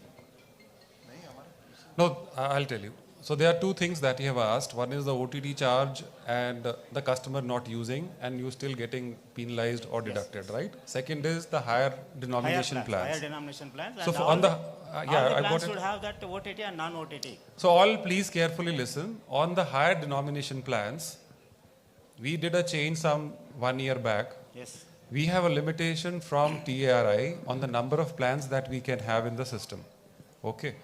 No, I'll tell you. So there are two things that you have asked. One is the OTT charge and the customer not using and you still getting penalized or deducted, Yes. right? Second is the higher denomination plans. Higher denomination plans. So And for all on the, all yeah, the I plans got should it. have that OTT and non-OTT. So all please carefully listen. On the higher denomination plans, we did a change some 1 year back. Yes. We have a limitation from TARI on the number of plans that we can have in the system. Okay.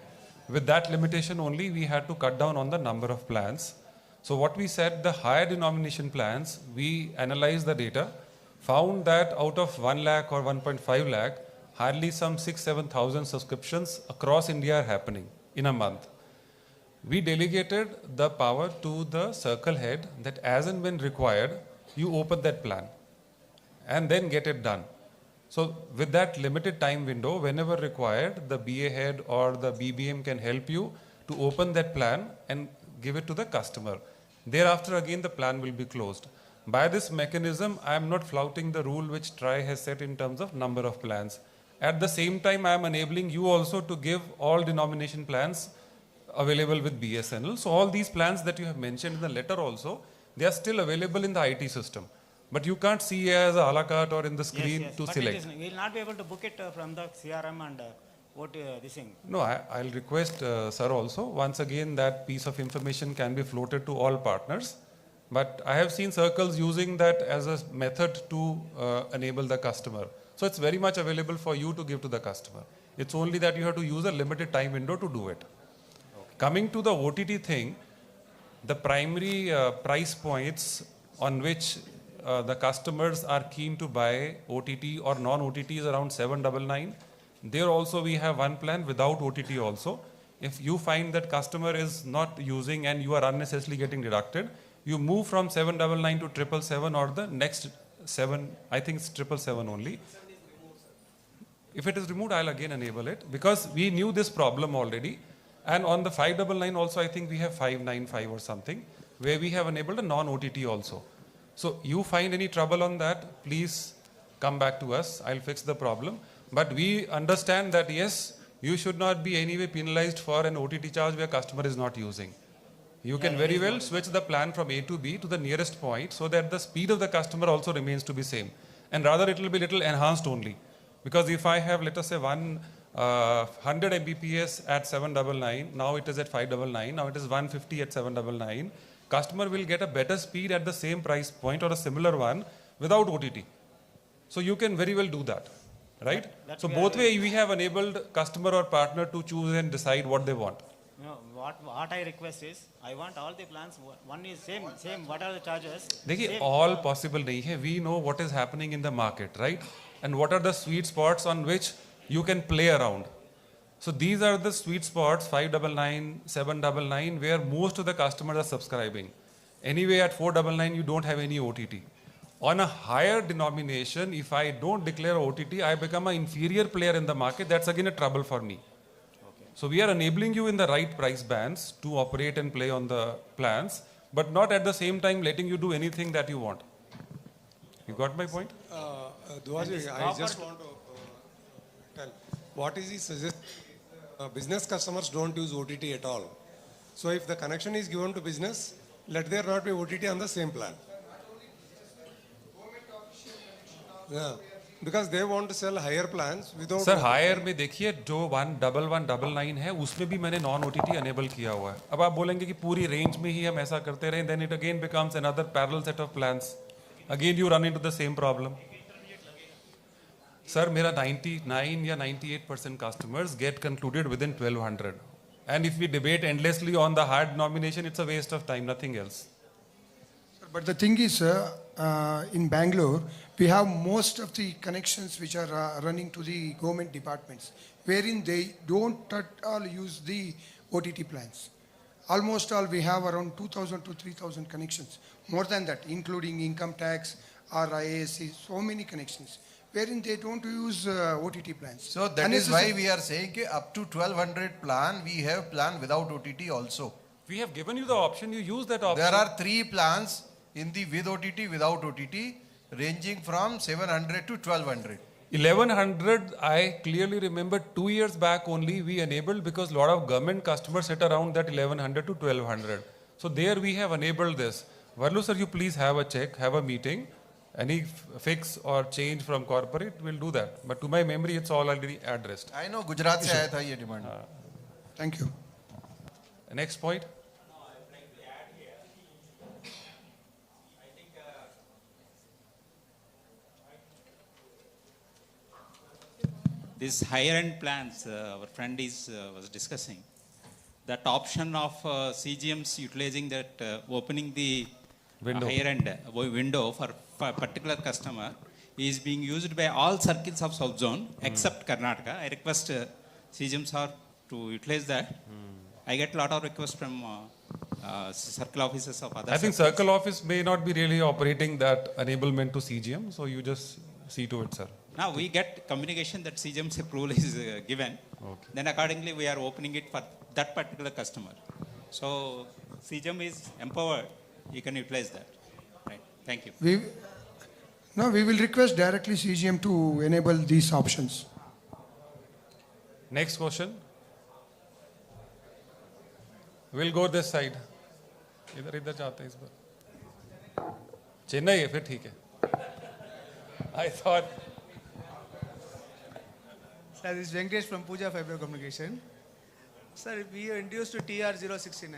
With that limitation only, we had to cut down on the number of plans. So what we said, the higher denomination plans, we analyzed the data, found that out of 1 lakh or 1.5 lakh, hardly some 6,000-7,000 subscriptions across India are happening in a month. We delegated the power to the circle head that as and when required, you open that plan and then get it done. So with that limited time window, whenever required, the BA head or the BBM can help you to open that plan and give it to the customer. Thereafter, again, the plan will be closed. By this mechanism, I am not flouting the rule which TRAI has set in terms of number of plans. At the same time, I am enabling you also to give all denomination plans available with BSNL. So all these plans that you have mentioned in the letter also, they are still available in the IT system. But you can't see as a la carte or in the screen Yes, yes. to But select. we will not be able to book it from the CRM and this thing. No, I'll request sir also, once again that piece of information can be floated to all partners. But I have seen circles using that as a method to enable the customer. So it's very much available for you to give to the customer. It's only that you have to use a limited time window to do it. Okay. Coming to the OTT thing, the primary price points on which the customers are keen to buy OTT or non-OTT is around 799. There also we have one plan without OTT also. If you find that customer is not using and you are unnecessarily getting deducted, you move from 799 to 777 or the next 7, I think it's 777 only. If it is removed, I'll again enable it because we knew this problem already. And on the 599 also, I think we have 595 or something where we have enabled a non-OTT also. So you find any trouble on that, please come back to us. I'll fix the problem. But we understand that yes, you should not be anyway penalized for an OTT charge where customer is not using. You can very well switch the plan from A to B to the nearest point so that the speed of the customer also remains to be same. And rather it will be little enhanced only. Because if I have, let us say 100 Mbps at 799, now it is at 599, now it is 150 at 799. Customer will get a better speed at the same price point or a similar one without OTT. So you can very well do that, right? So both way we have enabled customer or partner to choose and decide what they want. No, what I request is, I want all the plans, one is same, what are the charges? देखिए, all possible नहीं है. We know what is happening in the market, right? And what are the sweet spots on which you can play around. So these are the sweet spots, 599, 799, where most of the customers are subscribing. Anyway, at 499, you don't have any OTT. On a higher denomination, if I don't declare OTT, I become an inferior player in the market. That's again a trouble for me. Okay. So we are enabling you in the right price bands to operate and play on the plans, but not at the same time letting you do anything that you want. You got my point? Duaji, I just want to tell, what is he suggest? Business customers don't use OTT at all. So if the connection is given to business, let there not be OTT on the same plan. Yeah, because they want to sell higher plans without. Sir, higher में देखिए जो 11199 है उसमें भी मैंने non OTT enable किया हुआ है. अब आप बोलेंगे कि पूरी range में ही हम ऐसा करते रहें, then it again becomes another parallel set of plans. Again you run into the same problem. Sir, मेरा 99 या 98% customers get concluded within 1200. And if we debate endlessly on the higher denomination, it's a waste of time, nothing else. But the thing is, in Bangalore, we have most of the connections which are running to the government departments, wherein they don't at all use the OTT plans. almost all we have around 2,000 to 3,000 connections. More than that, including income tax or IAC, so many connections, wherein they don't use OTT plans. So that is why we are saying कि up to 1200 plan, we have plan without OTT also. We have given you the option, you use that option. There are 3 plans in the with OTT, without OTT, ranging from 700 to 1200. 1100, I clearly remember 2 years back only we enabled because a lot of government customers sit around that 1100 to 1200. So there we have enabled this. Varlu sir, you please have a check, have a meeting. Any fix or change from corporate, we'll do that. But to my memory, it's all already addressed. I know Gujarat se aaya tha ye demand. Thank you. Next point. This higher end plans, our friend was discussing, that option of CGMs utilizing that, opening the higher end window for particular customer is being used by all circles of South Zone except Karnataka. I request CGMs are to utilize that. I get a lot of requests from circle offices of other I think circles. circle office may not be really operating that enablement to CGM, so you just see to it, sir. Now we get communication that CGM's approval is given. Okay. Then accordingly we are opening it for that particular customer. So CGM is empowered. You can utilize that. Right. Thank you. We will request directly CGM to enable these options. Next question. We'll go this side. इधर जाते हैं इस बार. चेन्नई है फिर ठीक है. I thought. Sir, this is Venkatesh from Puja Fibre Communication. Sir, we are introduced to TR069.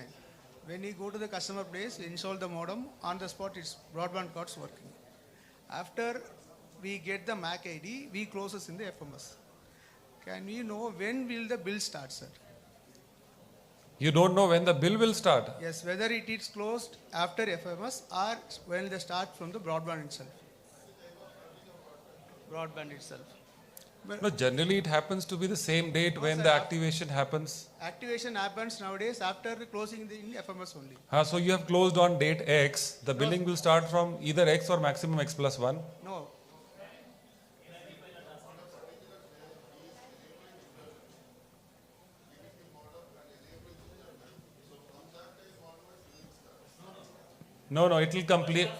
When you go to the customer place, install the modem, on the spot its broadband cards working. After we get the MAC ID, we close us in the FMS. Can we know when will the bill start, sir? You don't know when the bill will start. Yes, whether it is closed after FMS or when they start from the broadband itself. Broadband itself. No, generally it happens to be the same date when the activation happens. Activation happens nowadays after closing in FMS only. So you have closed on date X. The billing will start from either X or maximum X plus 1. No. No, it will complete.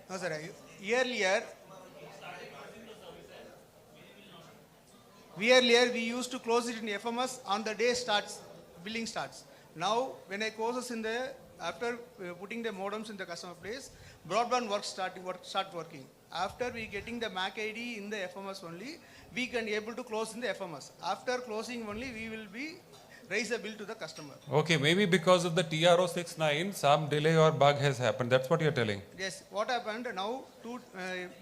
No, sir. Earlier, we used to close it in FMS on the day billing starts. Now, when I close in the, after putting the modems in the customer place, broadband start working. After we getting the MAC ID in the FMS only, we can able to close in the FMS. After closing only, we will be raise a bill to the customer. Okay, maybe because of the TR069, some delay or bug has happened. That's what you're telling. Yes, what happened now,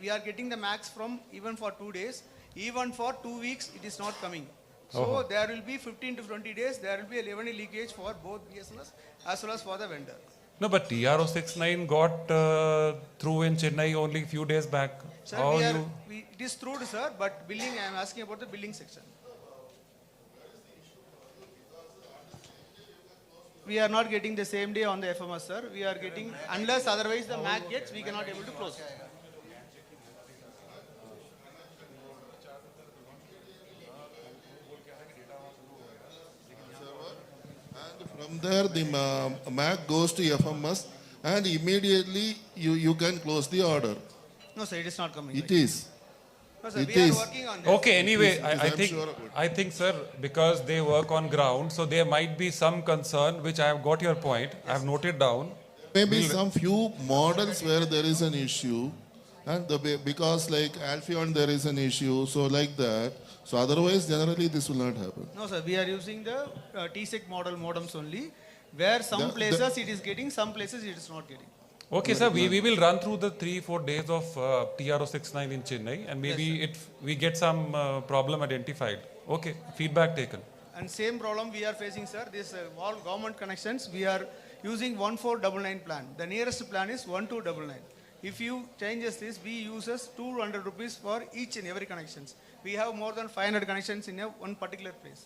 we are getting the max from even for 2 days. Even for 2 weeks, it is not coming. So there will be 15 to 20 days, there will be a revenue leakage for both BSNL as well as for the vendor. No, but TR069 got through in Chennai only few days back. Sir, it is through, sir, but billing, I am asking about the billing section. We are not getting the same day on the FMS, sir. We are getting, unless otherwise the MAC gets, we cannot able to close. From there, the MAC goes to FMS and immediately you can close the order. No, sir, it is not coming. It is. No, sir, it we is. are working on this. Okay, anyway, I'm I think, sir, because they work on ground, so there might be some concern, which I have got your point. I have noted down. Maybe some few models where there is an issue, and because like Alpheon there is an issue, so like that. So otherwise, generally this will not happen. No, sir, we are using the TSEC model modems only, where some places it is getting, some places it is not getting. Okay, sir, we will run through the 3-4 days of TR069 in Chennai, and maybe we get some problem identified. Okay, feedback taken. And same problem we are facing, sir. This all government connections, we are using 1499 plan. The nearest plan is 1299. If you changes this, we uses 200 rupees for each and every connections. We have more than 500 connections in one particular place.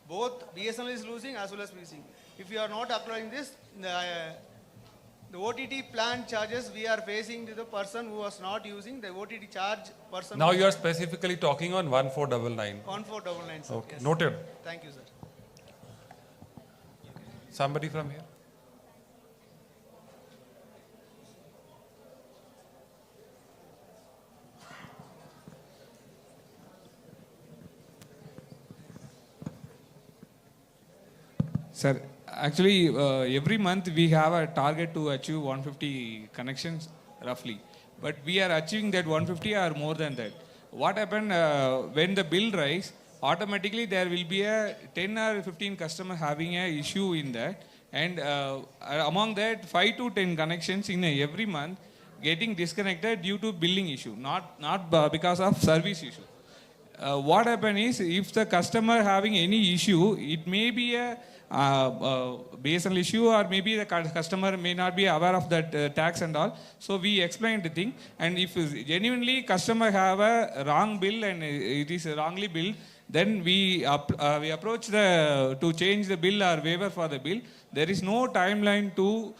Both BSNL is losing as well as we losing. If you are not applying this, the OTT plan charges we are facing to the person who was not using the OTT charge person. Now you are specifically talking on 1499. 1499, sir. Okay, Yes. noted. Thank you, sir. Somebody from here? Sir, actually, every month we have a target to achieve 150 connections roughly. But we are achieving that 150 or more than that. What happened when the bill rise, automatically there will be a 10 or 15 customers having a issue in that. And among that, 5 to 10 connections in every month getting disconnected due to billing issue, not because of service issue. What happens is, if the customer having any issue, it may be a BSNL issue, or maybe the customer may not be aware of that tax and all. So we explain the thing, and if genuinely customer have a wrong bill and it is wrongly billed, then we approach to change the bill or waiver for the bill. There is no timeline to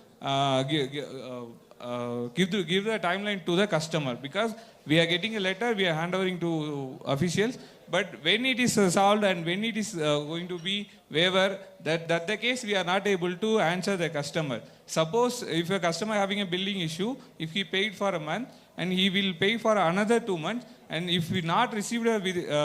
give the timeline to the customer, because we are getting a letter, we are handovering to officials. But when it is solved and when it is going to be waiver, that the case we are not able to answer the customer. Suppose if a customer having a billing issue, if he paid for a month and he will pay for another 2 months, and if we not received a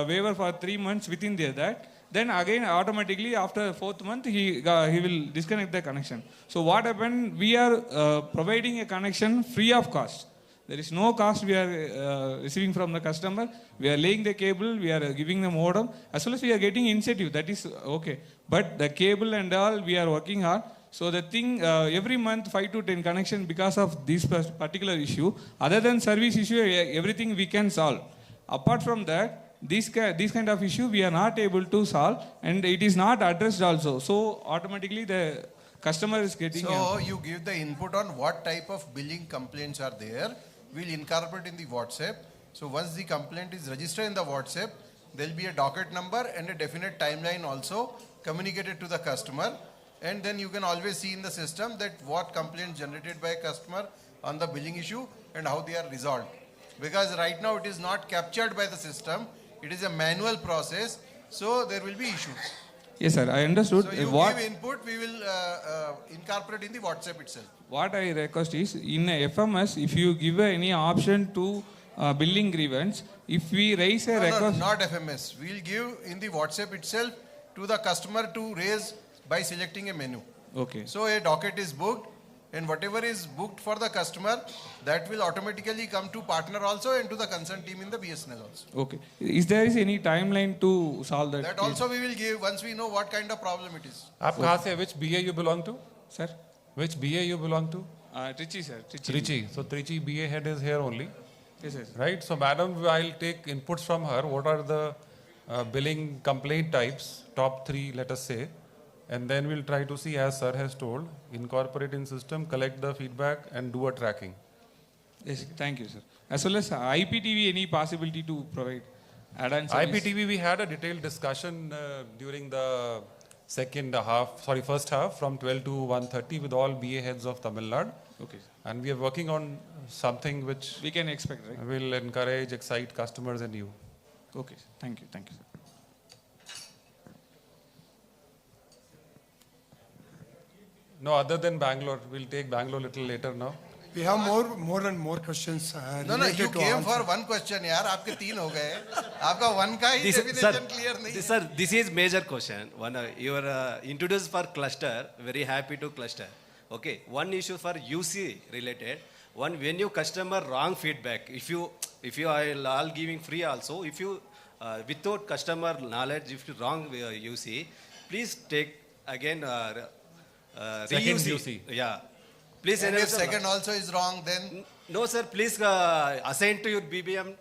waiver for 3 months within that, then again automatically after the 4th month he will disconnect the connection. So what happened? We are providing a connection free of cost. There is no cost we are receiving from the customer. We are laying the cable, we are giving the modem, as well as we are getting incentive. That is okay. But the cable and all, we are working hard. So the thing, every month 5 to 10 connection because of this particular issue. Other than service issue, everything we can solve. Apart from that, this kind of issue we are not able to solve, and it is not addressed also. So automatically the customer is getting... So you give the input on what type of billing complaints are there. We'll incorporate in the WhatsApp. So once the complaint is registered in the WhatsApp, there will be a docket number and a definite timeline also communicated to the customer. And then you can always see in the system that what complaints generated by a customer on the billing issue and how they are resolved. Because right now it is not captured by the system. It is a manual process. So there will be issues. Yes, sir, I understood. So you give input, we will incorporate in the WhatsApp itself. What I request is, in a FMS, if you give any option to billing grievance, if we raise a request... No, not FMS. We will give in the WhatsApp itself to the customer to raise by selecting a menu. Okay. So a docket is booked, and whatever is booked for the customer, that will automatically come to partner also and to the concerned team in the BSNL also. Okay. Is there any timeline to solve that? That also we will give once we know what kind of problem it is. Which BA you belong to? Sir? Which BA you belong to? Trichy, sir. Trichy. So Trichy BA head is here only. Yes, yes. Right? So madam, I'll take inputs from her. What are the billing complaint types, top 3, let us say. And then we'll try to see, as sir has told, incorporate in system, collect the feedback and do a tracking. Yes, thank you, sir. As well as IPTV, any possibility to provide add-on service? IPTV, we had a detailed discussion during the first half from 12 to 1:30 with all BA heads of Tamil Nadu. Okay. And we are working on something which we can expect, right? Will encourage, excite customers and you. Okay, thank you, sir. No, other than Bangalore. We'll take Bangalore a little later now. We have more and more questions. No, you came for one question, yaar. Aapke 3 ho gaye. Aapka one ka hi definition clear nahi hai. Sir, this is major question. One, you are introduced for cluster. Very happy to cluster. Okay. One issue for UC related. One, when you customer wrong feedback. If you are all giving free also. If you without customer knowledge, if you wrong UC, please take again. Second UC. Yeah. Please. And if second also is wrong, then? No, sir. Please assign to your BBM.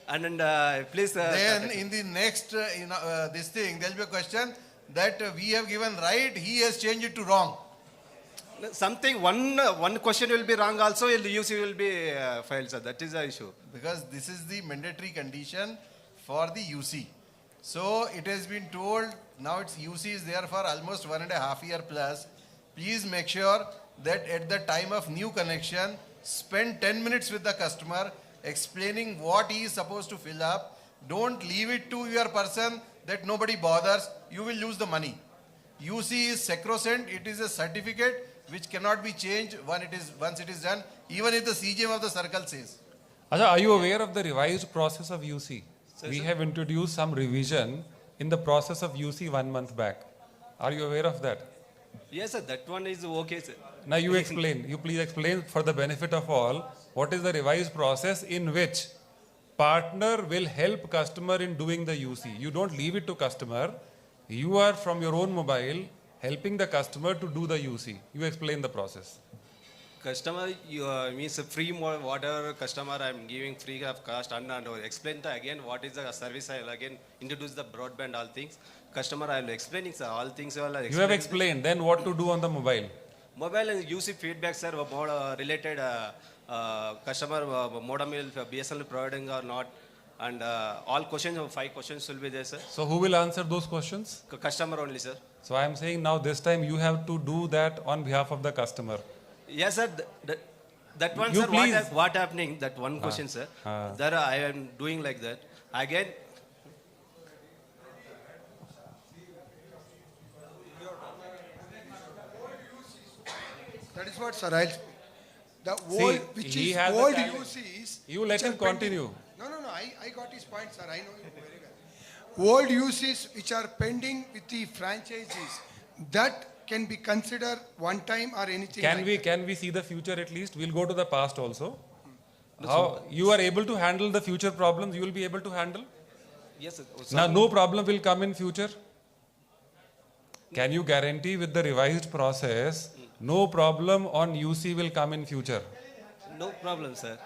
And please. Then in the next this thing, there will be a question that we have given right, he has changed it to wrong. Something, one question will be wrong also, the UC will be failed, sir. That is the issue. Because this is the mandatory condition for the UC. So it has been told, now its UC is there for almost 1.5 years plus. Please make sure that at the time of new connection, spend 10 minutes with the customer, explaining what he is supposed to fill up. Don't leave it to your person that nobody bothers. You will lose the money. UC is sacrosanct. It is a certificate which cannot be changed once it is done, even if the CGM of the circle says. Acha, are you aware of the revised process of UC? We sir. have introduced some revision in the process of UC 1 month back. Are you aware of that? Yes, sir. That one is okay, sir. Now you explain. You please explain for the benefit of all, what is the revised process in which partner will help customer in doing the UC. You don't leave it to customer. You are from your own mobile helping the customer to do the UC. You explain the process. Customer, you means free water customer I'm giving free of cost and explain again what is the service. I will again introduce the broadband, all things. Customer, I will explaining, sir, all things. You have explained. Then what to do on the mobile? Mobile and UC feedback, sir, more related customer modem will BSNL providing or not, and all questions, 5 questions will be there, sir. So who will answer those questions? Customer only, sir. So I am saying now this time you have to do that on behalf of the customer. Yes, sir. That one, You sir, please. what happening, that one question, sir. That I am doing like that. Again, That is what, sir. The See, old, which he is has a old talent. UCs. You let which him are pending. continue. No, I got his point, sir. I know you very well. Old UCs which are pending with the franchises, that can be considered one time or anything. Can we see the future at least? We'll go to the past also. How you are able to handle the future problems, you will be able to handle? yes, sir. Now no problem will come in future. Can you guarantee with the revised process, no problem on UC will come in future? No problem, sir.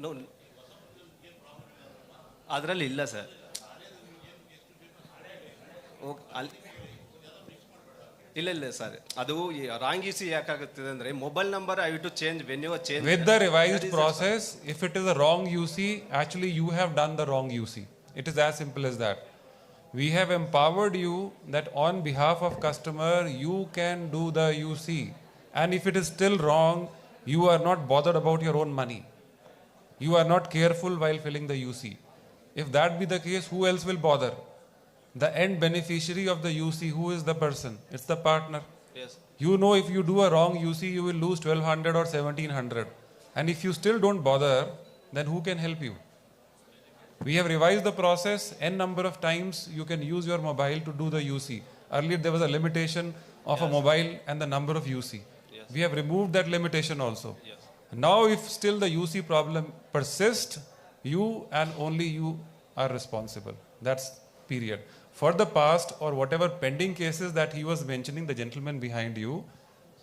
No, ಅದರಲ್ಲಿ ಇಲ್ಲ sir. ಇಲ್ಲ sir, ಅದು wrong ಸಿ ಯಾಕಾಗುತ್ತದೆ ಅಂದ್ರೆ mobile number I to change when you change With the revised process, if it is a wrong UC, actually you have done the wrong UC. It is as simple as that. We have empowered you that on behalf of customer, you can do the UC. And if it is still wrong, you are not bothered about your own money. You are not careful while filling the UC. If that be the case, who else will bother? The end beneficiary of the UC, who is the person? It's the partner. Yes. You know if you do a wrong UC, you will lose 1200 or 1700. And if you still don't bother, then who can help you? We have revised the process. N number of times you can use your mobile to do the UC. Earlier there was a limitation of a mobile and the number of UC. Yes. We have removed that limitation also. Yes. Now if still the UC problem persists, you and only you are responsible. That's period. For the past or whatever pending cases that he was mentioning, the gentleman behind you,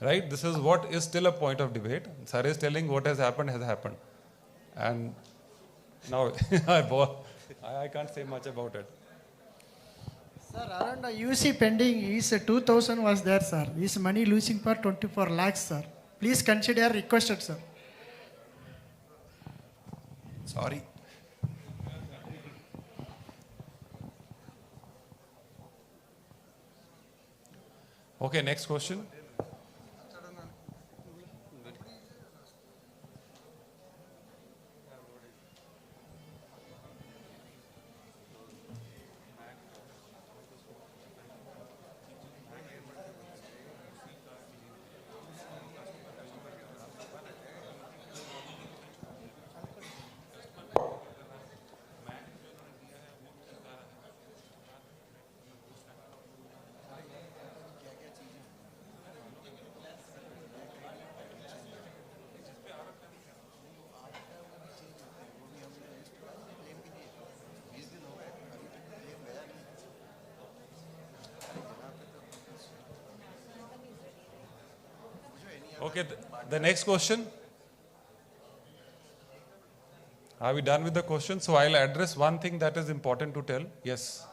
right? This is what is still a point of debate. Sir is telling what has happened has happened. And now I can't say much about it. Sir, around the UC pending is 2000 was there, sir. Is money losing for 24 lakhs, sir. Please consider requested, sir. Sorry. Okay, next question. Okay, the next question. Are we done with the question? So I'll address one thing that is important to tell. Yes.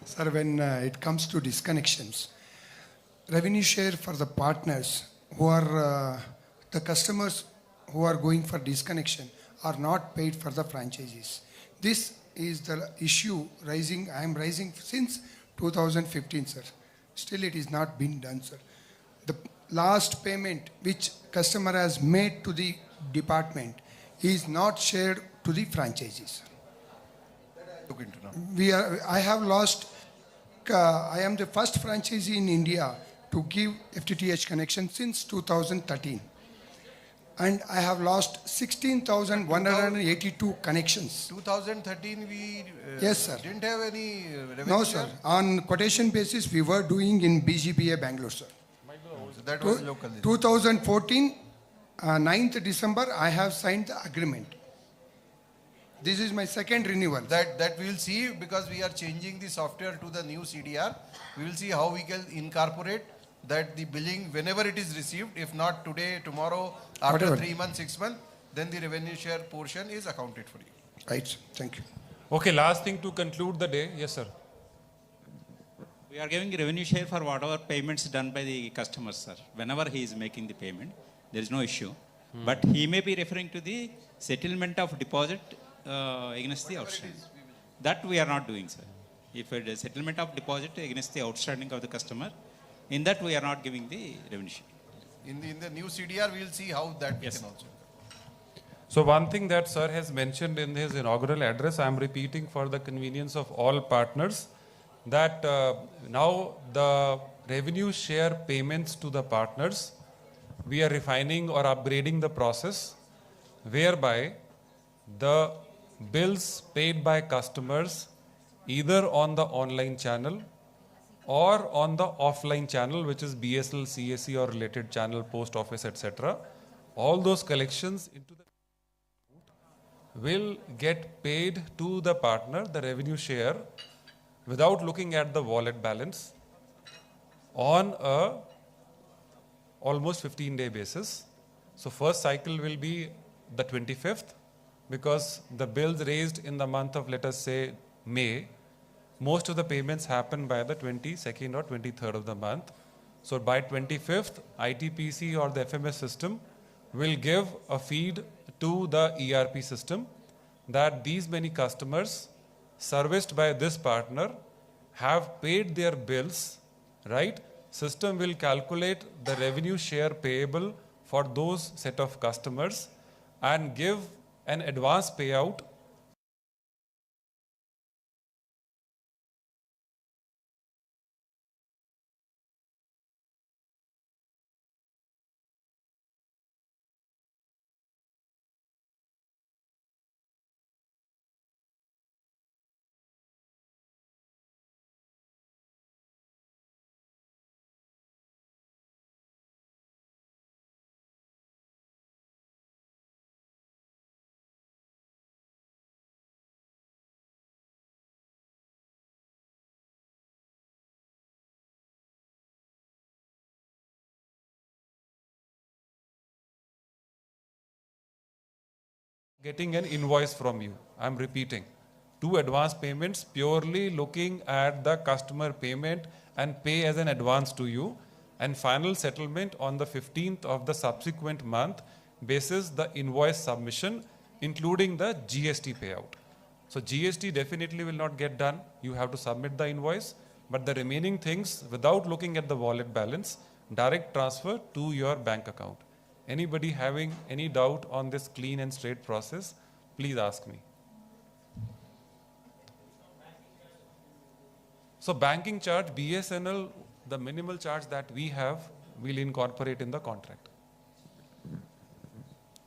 Sir, when it comes to disconnections, revenue share for the partners who are the customers who are going for disconnection are not paid for the franchisees. This is the issue rising. I am rising since 2015, sir. Still, it is not been done, sir. The last payment which customer has made to the department is not shared to the franchisees. Look into now. I have lost. I am the first franchisee in India to give FTTH connection since 2013. And I have lost 16,182 connections. 2013 we Yes, sir. didn't have any revenue. No, sir. On quotation basis, we were doing in BGPA Bangalore, sir. So that was local. 2014, 9th December, I have signed the agreement. This is my second renewal. That we will see, because we are changing the software to the new CDR. We will see how we can incorporate that the billing whenever it is received, if not today, tomorrow, after Whatever. 3 months, 6 months, then the revenue share portion is accounted for you. Right, sir. Thank you. Okay, last thing to conclude the day. Yes, sir. We are giving revenue share for whatever payments done by the customer, sir. Whenever he is making the payment, there is no issue. But he may be referring to the settlement of deposit against the outstanding. That we are not doing, sir. If it is settlement of deposit against the outstanding of the customer, in that we are not giving the revenue share. In the new CDR, we will see how that we can also. So one thing that sir has mentioned in his inaugural address, I am repeating for the convenience of all partners, that now the revenue share payments to the partners, we are refining or upgrading the process whereby the bills paid by customers either on the online channel or on the offline channel, which is BSNL, CSC or related channel, post office, etc. All those collections into the will get paid to the partner, the revenue share, without looking at the wallet balance on a almost 15-day basis. So first cycle will be the 25th, because the bills raised in the month of, let us say, May, most of the payments happen by the 22nd or 23rd of the month. So by 25th, ITPC or the FMS system will give a feed to the ERP system that these many customers serviced by this partner have paid their bills, right? System will calculate the revenue share payable for those set of customers and give an advance payout getting an invoice from you. I'm repeating. 2 advance payments purely looking at the customer payment and pay as an advance to you, and final settlement on the 15th of the subsequent month basis the invoice submission, including the GST payout. So GST definitely will not get done. You have to submit the invoice, but the remaining things, without looking at the wallet balance, direct transfer to your bank account. Anybody having any doubt on this clean and straight process, please ask me. So banking charge, BSNL, the minimal charge that we have, we'll incorporate in the contract.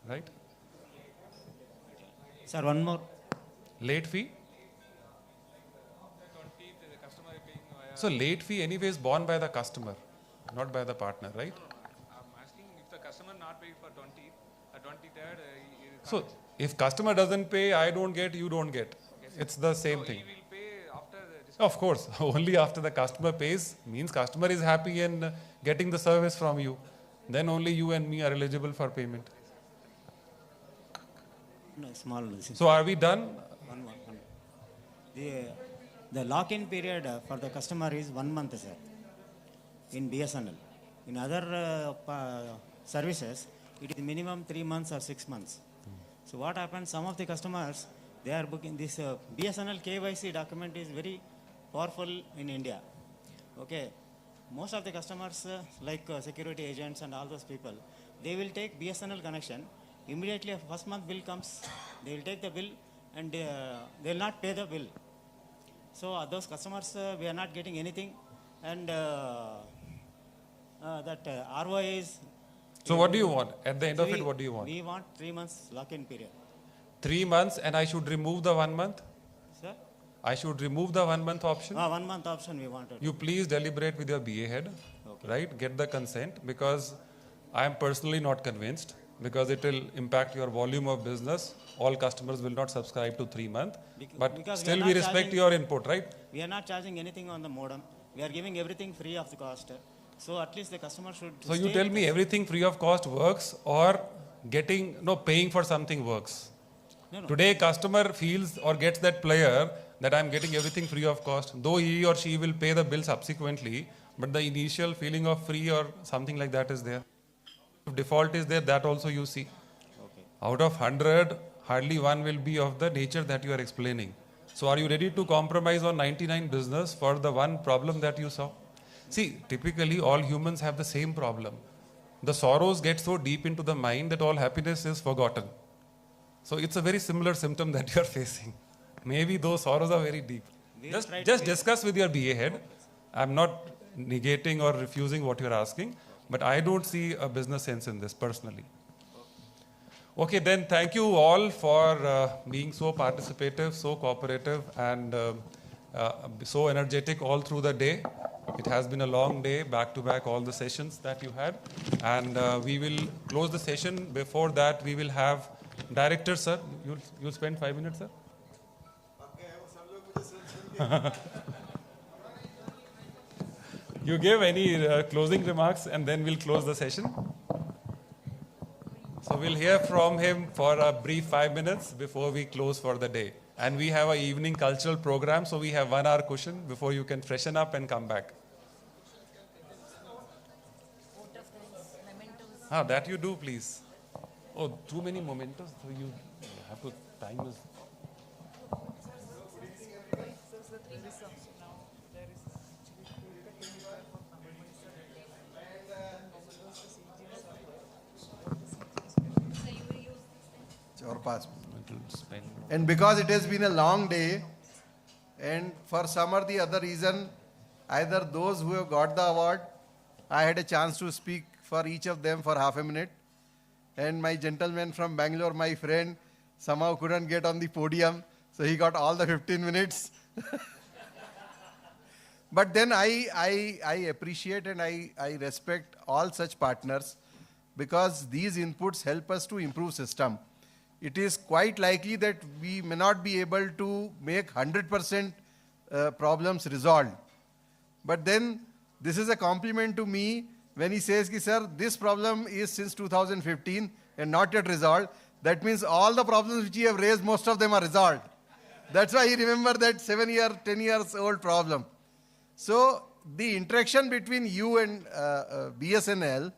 Right? Sir, one more. Late fee? So late fee anyway is borne by the customer, not by the partner, right? I'm asking if the customer not paid for 23rd. So if customer doesn't pay, I don't get, you don't get. It's the same thing. He will pay after Of course, only after the customer pays means customer is happy and getting the service from you. Then only you and me are eligible for payment. No, small. So are we done? One. The lock-in period for the customer is 1 month, sir, in BSNL. In other services, it is minimum 3 months or 6 months. So what happens, some of the customers, they are booking this BSNL KYC document is very powerful in India. Okay, most of the customers like security agents and all those people, they will take BSNL connection. Immediately first month bill comes, they will take the bill and they will not pay the bill. So those customers, we are not getting anything, and that ROI is. So what do you want? At the end of it, what do you want? We want 3 months lock-in period. 3 months, and I should remove the 1 month? Sir? I should remove the 1 month option? 1 month option we wanted. You please deliberate with your BA head, right? Get the consent, because I am personally not convinced, because it will impact your volume of business. All customers will not subscribe to 3 months, but Because still we respect your input, right? We are not charging anything on the modem. We are giving everything free of the cost. So at least the customer should. So you tell me everything free of cost works, or paying for something works? No. Today customer feels or gets that player that I'm getting everything free of cost, though he or she will pay the bill subsequently, but the initial feeling of free or something like that is there. If default is there, that also you see. Okay. Out of 100, hardly one will be of the nature that you are explaining. So are you ready to compromise on 99 business for the one problem that you saw? See, typically all humans have the same problem. The sorrows get so deep into the mind that all happiness is forgotten. So it's a very similar symptom that you are facing. Maybe those sorrows are very deep. Just discuss with your BA head. I'm not negating or refusing what you're asking, but I don't see a business sense in this personally. Okay, then thank you all for being so participative, so cooperative, and so energetic all through the day. It has been a long day, back-to-back all the sessions that you had. And we will close the session. Before that, we will have Director, sir. You'll spend 5 minutes, sir. You give any closing remarks, and then we'll close the session. So we'll hear from him for a brief 5 minutes before we close for the day. And we have an evening cultural program, so we have 1 hour cushion before you can freshen up and come back. That you do, please. Oh, too many mementos, so you have to time is. And because it has been a long day, and for some or the other reason, either those who have got the award, I had a chance to speak for each of them for half a minute, and my gentleman from Bangalore, my friend, somehow couldn't get on the podium, so he got all the 15 minutes. But then I appreciate and I respect all such partners, because these inputs help us to improve system. It is quite likely that we may not be able to make 100% problems resolved. But then this is a compliment to me when he says, sir, this problem is since 2015 and not yet resolved. That means all the problems which you have raised, most of them are resolved. That's why he remembered that 10 years old problem. So the interaction between you and BSNL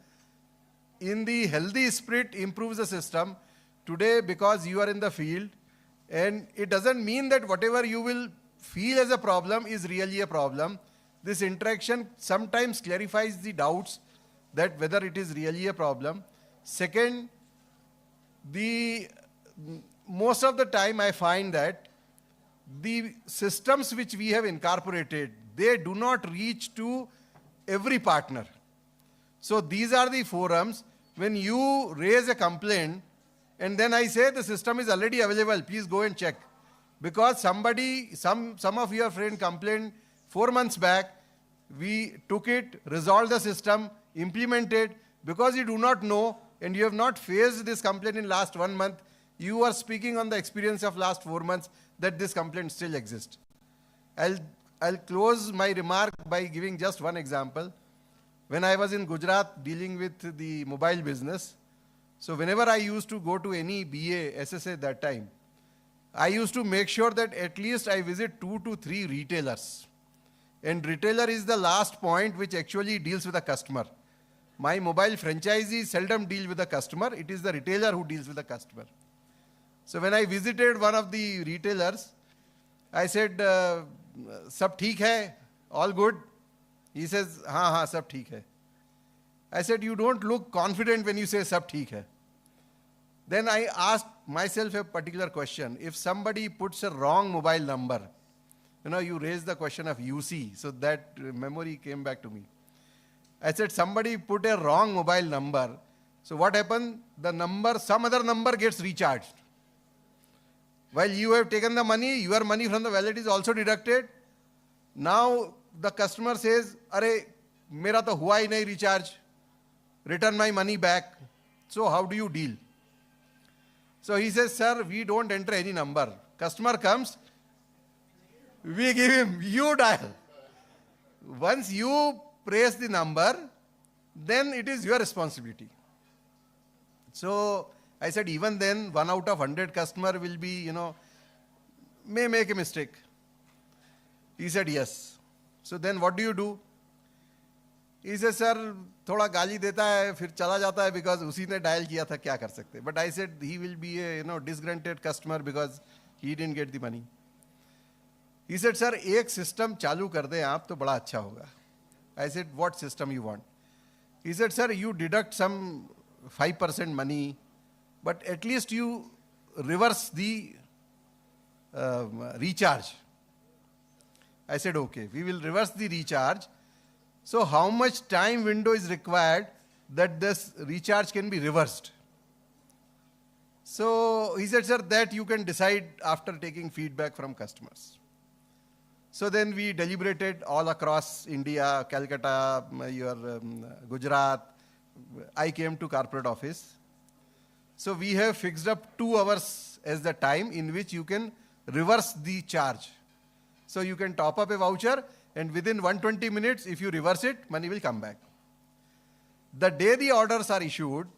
in the healthy spirit improves the system. Today, because you are in the field, and it doesn't mean that whatever you will feel as a problem is really a problem. This interaction sometimes clarifies the doubts that whether it is really a problem. Second, most of the time I find that the systems which we have incorporated, they do not reach to every partner. So these are the forums when you raise a complaint, and then I say the system is already available, please go and check. Because some of your friends complained 4 months back, we took it, resolved the system, implemented. Because you do not know and you have not faced this complaint in last 1 month, you are speaking on the experience of last 4 months that this complaint still exists. I'll I'll close my remark by giving just one example. When I was in Gujarat dealing with the mobile business, so whenever I used to go to any BA, SSA that time, I used to make sure that at least I visit 2 to 3 retailers. And retailer is the last point which actually deals with the customer. My mobile franchisee seldom deal with the customer. It is the retailer who deals with the customer. So when I visited one of the retailers, I said, "Sab theek hai? All good?" He says, "Haan, sab theek hai." I said, "You don't look confident when you say sab theek hai." Then I asked myself a particular question. If somebody puts a wrong mobile number, you raised the question of UC, so that memory came back to me. I said, somebody put a wrong mobile number. So what happened? The number, some other number gets recharged. While you have taken the money, your money from the wallet is also deducted. Now the customer says, "Arey, mera to hua hi nahi recharge. Return my money back." So how do you deal? So he says, "Sir, we don't enter any number. Customer comes, we give him, you dial. Once you press the number, then it is your responsibility." So I said, even then, 1 out of 100 customer will be, may make a mistake. He said, yes. So then what do you do? He said, sir, thoda गाली देता है, फिर चला जाता है because उसी ने dial किया था, क्या कर सकते? But I said, he will be a, disgruntled customer because he didn't get the money. He said, sir, एक system चालू कर दें आप तो बड़ा अच्छा होगा. I said, what system you want? He said, sir, you deduct some 5% money, but at least you reverse the recharge. I said, okay, we will reverse the recharge. So how much time window is required that this recharge can be reversed? So he said, sir, that you can decide after taking feedback from customers. So then we deliberated all across India, Calcutta, Gujarat. I came to corporate office. So we have fixed up 2 hours as the time in which you can reverse the charge. So you can top up a voucher and within 120 minutes, if you reverse it, money will come back. The day the orders are issued,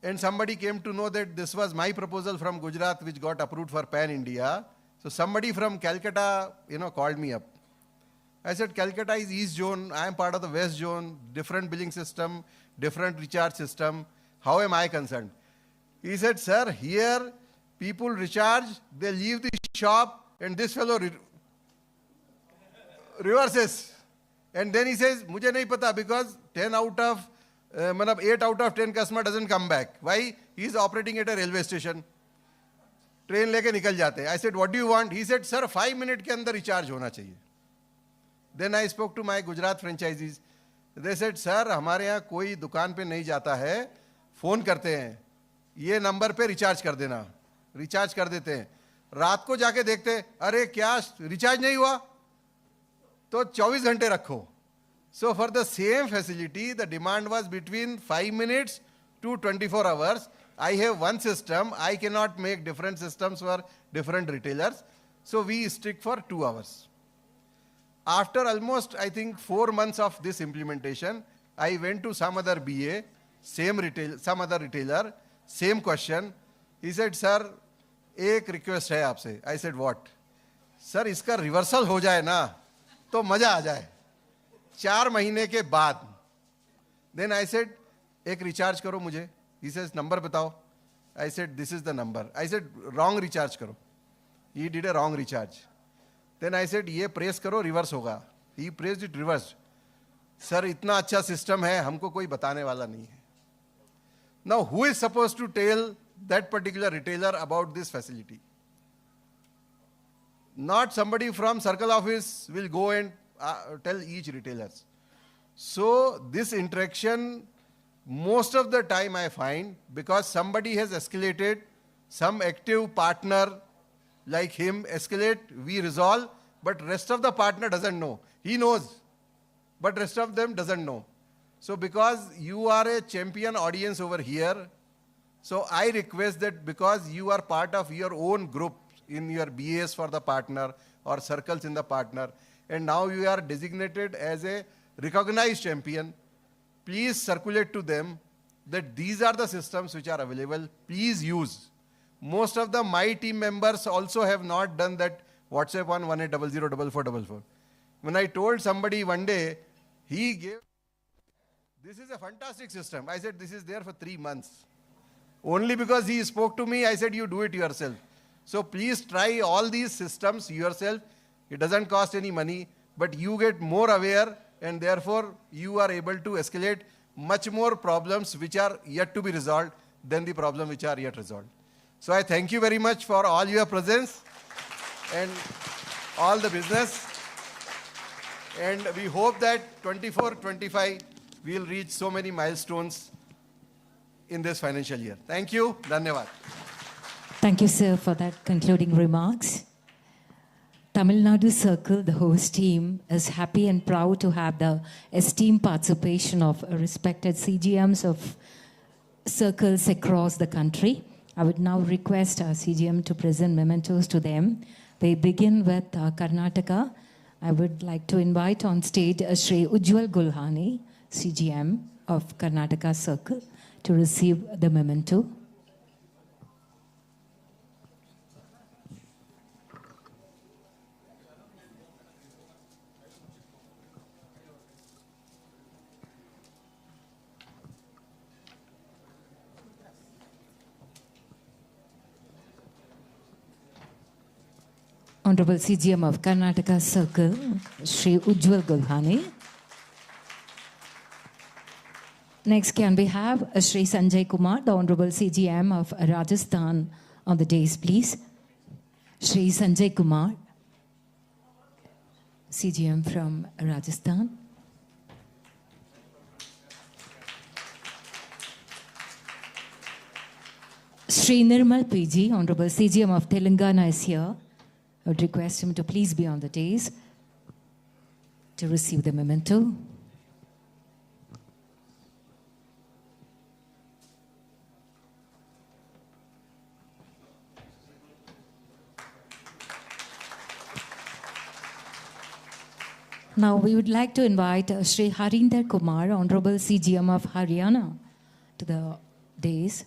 and somebody came to know that this was my proposal from Gujarat which got approved for Pan India. So somebody from Calcutta, called me up. I said, Calcutta is East Zone, I am part of the West Zone, different billing system, different recharge system. How am I concerned? He said, sir, here people recharge, they leave the shop, and this fellow reverses. And then he says, mujhe nahi pata, because 8 out of 10 customer doesn't come back. Why? He is operating at a railway station. Train leke nikal jate. I said, what do you want? He said, sir, 5 minutes ke andar recharge hona chahiye. Then I spoke to my Gujarat franchisees. They said, sir, हमारे यहाँ कोई दुकान पे नहीं जाता है, phone करते हैं, ये नंबर पे रिचार्ज कर देना, रिचार्ज कर देते हैं, रात को जाके देखते हैं, अरे क्या रिचार्ज नहीं हुआ, तो 24 घंटे रखो. So for the same facility, the demand was between 5 minutes to 24 hours. I have one system, I cannot make different systems for different retailers. So we stick for 2 hours. After almost, I think, 4 months of this implementation, I went to some other BA, some other retailer, same question. He said, sir, एक request है आपसे. I said, what? Sir, इसका reversal हो जाए ना, तो मजा आ जाए. 4 महीने के बाद. Then I said, एक recharge करो मुझे. He says, number बताओ. I said, this is the number. I said, wrong recharge करो. He did a wrong recharge. Then I said, ये press करो, reverse होगा. He pressed it reversed. Sir, इतना अच्छा system है, हमको कोई बताने वाला नहीं है. Now, who is supposed to tell that particular retailer about this facility? Not somebody from circle office will go and tell each retailer. So this interaction, most of the time I find, because somebody has escalated, some active partner like him escalate, we resolve, but rest of the partner doesn't know. He knows, but rest of them doesn't know. So because you are a champion audience over here, so I request that because you are part of your own group in your BAs for the partner or circles in the partner, and now you are designated as a recognized champion. Please circulate to them that these are the systems which are available. Please use. Most of my team members also have not done that WhatsApp on 18004444. When I told somebody one day, he gave, this is a fantastic system. I said, this is there for 3 months. Only because he spoke to me, I said, you do it yourself. So please try all these systems yourself. It doesn't cost any money, but you get more aware, and therefore you are able to escalate much more problems which are yet to be resolved than the problems which are yet resolved. So I thank you very much for all your presence and all the business. And we hope that 24-25 we will reach so many milestones in this financial year. Thank you. Dhanyavad. Thank you, sir, for that concluding remarks. Tamil Nadu Circle, the host team, is happy and proud to have the esteemed participation of respected CGMs of circles across the country. I would now request our CGM to present mementos to them. We begin with Karnataka. I would like to invite on stage Shri Ujjwal Gulhani, CGM of Karnataka Circle, to receive the memento. Honorable CGM of Karnataka Circle, Shri Ujjwal Gulhani. Next, can we have Shri Sanjay Kumar, the Honorable CGM of Rajasthan, on the dais, please. Shri Sanjay Kumar, CGM from Rajasthan. Shri Nirmal PG, Honorable CGM of Telangana, is here. I would request him to please be on the dais to receive the memento. Now we would like to invite Shri Harinder Kumar, Honorable CGM of Haryana, to the dais.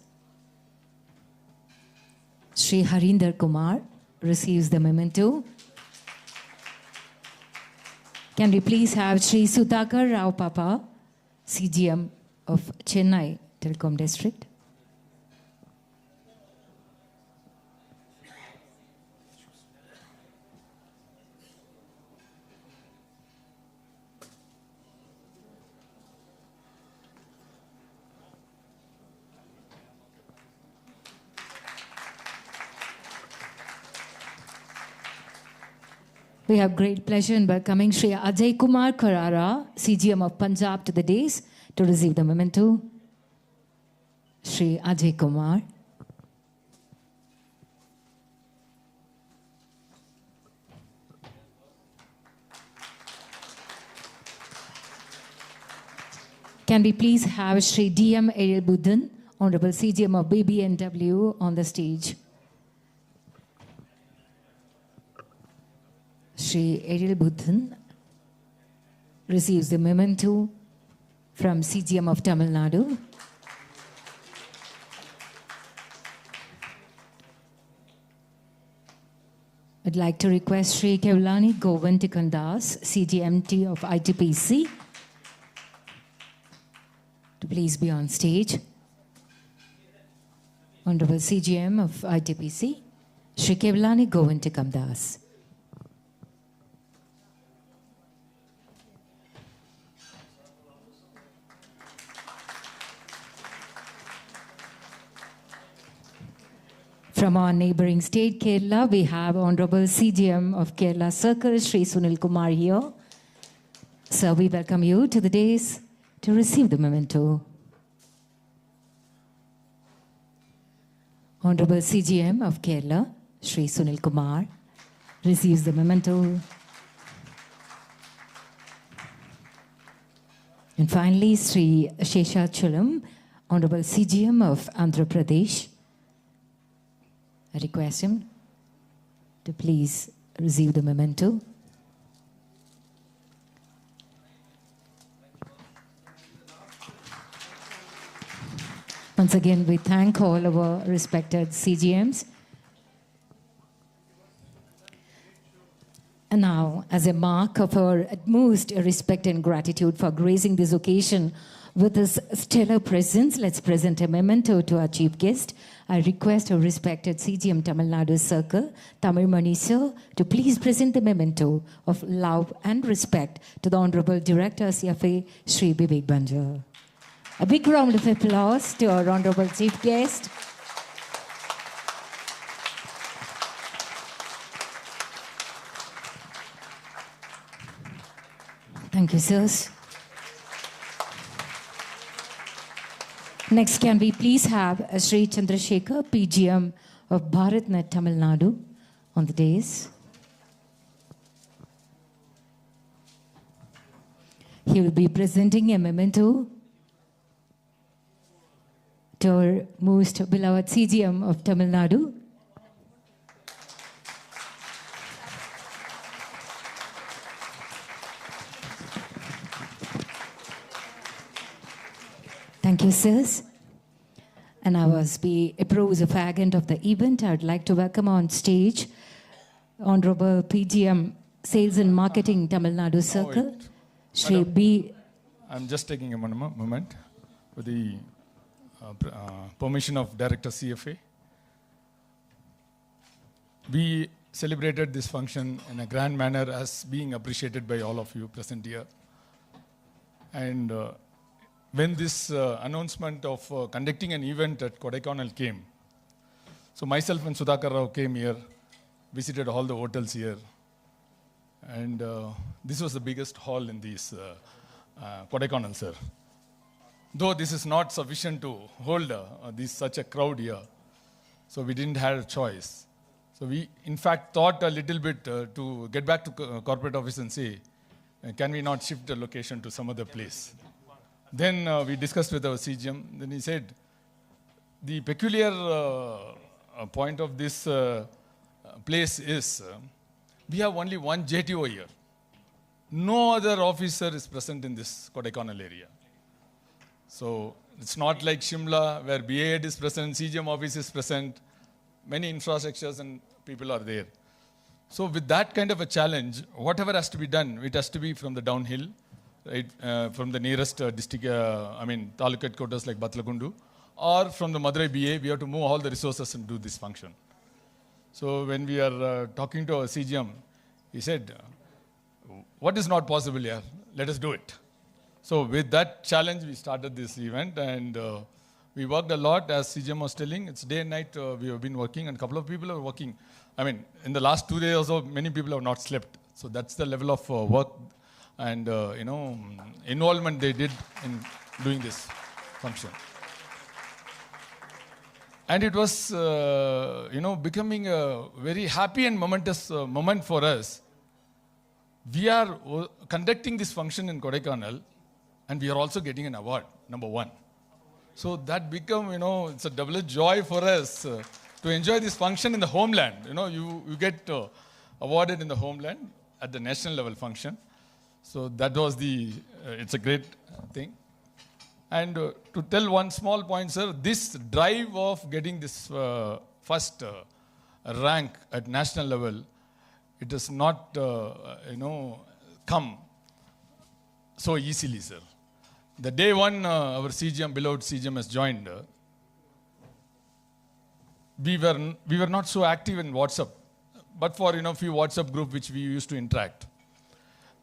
Shri Harinder Kumar receives the memento. Can we please have Shri Sudhakar Rao Papa, CGM of Chennai Telecom District? We have great pleasure in welcoming Shri Ajay Kumar Karara, CGM of Punjab, to the dais to receive the memento. Shri Ajay Kumar. Can we please have Shri DM Ariel Buddhan, Honorable CGM of BBNW, on the stage? Shri Ariel Buddhan receives the memento from CGM of Tamil Nadu. I'd like to request Shri Kevlani Govindikandas, CGMT of ITPC, to please be on stage. Honorable CGM of ITPC, Shri Kevlani Govindikandas. From our neighboring state, Kerala, we have Honorable CGM of Kerala Circle, Shri Sunil Kumar, here. Sir, we welcome you to the dais to receive the memento. Honorable CGM of Kerala, Shri Sunil Kumar, receives the memento. And finally, Sri Sheshachalam, Honorable CGM of Andhra Pradesh. I request him to please receive the memento. Once again, we thank all our respected CGMs. And now, as a mark of our utmost respect and gratitude for gracing this occasion with his stellar presence, let's present a memento to our chief guest. I request our respected CGM Tamil Nadu Circle, Tamil Mani sir, to please present the memento of love and respect to the Honorable Director CFA, Shri Vivek Banjar. A big round of applause to our Honorable Chief Guest. Thank you, sirs. Next, can we please have Sri Chandrasekhar, PGM of BharatNet Tamil Nadu, on the dais. He will be presenting a memento to our most beloved CGM of Tamil Nadu. Thank you, sirs. And now, as we approach the fag end of the event, I would like to welcome on stage Honorable PGM Sales and Marketing Tamil Nadu Circle, Shri B. I'm just taking a moment with the permission of Director CFA. We celebrated this function in a grand manner as being appreciated by all of you present here. And when this announcement of conducting an event at Kodaikanal came, so myself and Sudhakar Rao came here, visited all the hotels here, and this was the biggest hall in this Kodaikanal, sir. Though this is not sufficient to hold such a crowd here, so we didn't have a choice. So we, in fact, thought a little bit to get back to corporate office and say, can we not shift the location to some other place? Then we discussed with our CGM. Then he said, the peculiar point of this place is we have only one JTO here. No other officer is present in this Kodaikanal area. So it's not like Shimla where BA head is present, CGM office is present, many infrastructures and people are there. So with that kind of a challenge, whatever has to be done, it has to be from the downhill, right, from the nearest district, taluk headquarters like Batlagundu, or from the Madurai BA, we have to move all the resources and do this function. So when we are talking to our CGM, he said, what is not possible here? Let us do it. So with that challenge, we started this event, and we worked a lot, as CGM was telling. It's day and night we have been working, and a couple of people are working. In the last 2 days or so, many people have not slept. So that's the level of work and involvement they did in doing this function. And it was becoming a very happy and momentous moment for us. We are conducting this function in Kodaikanal, and we are also getting an award, number 1. So that become, it's a double joy for us to enjoy this function in the homeland. You get awarded in the homeland at the national level function. So that was it's a great thing. And to tell one small point, sir, this drive of getting this first rank at national level, it has not, come so easily, sir. The day one, our CGM, beloved CGM has joined, we were not so active in WhatsApp, but for, few WhatsApp group which we used to interact.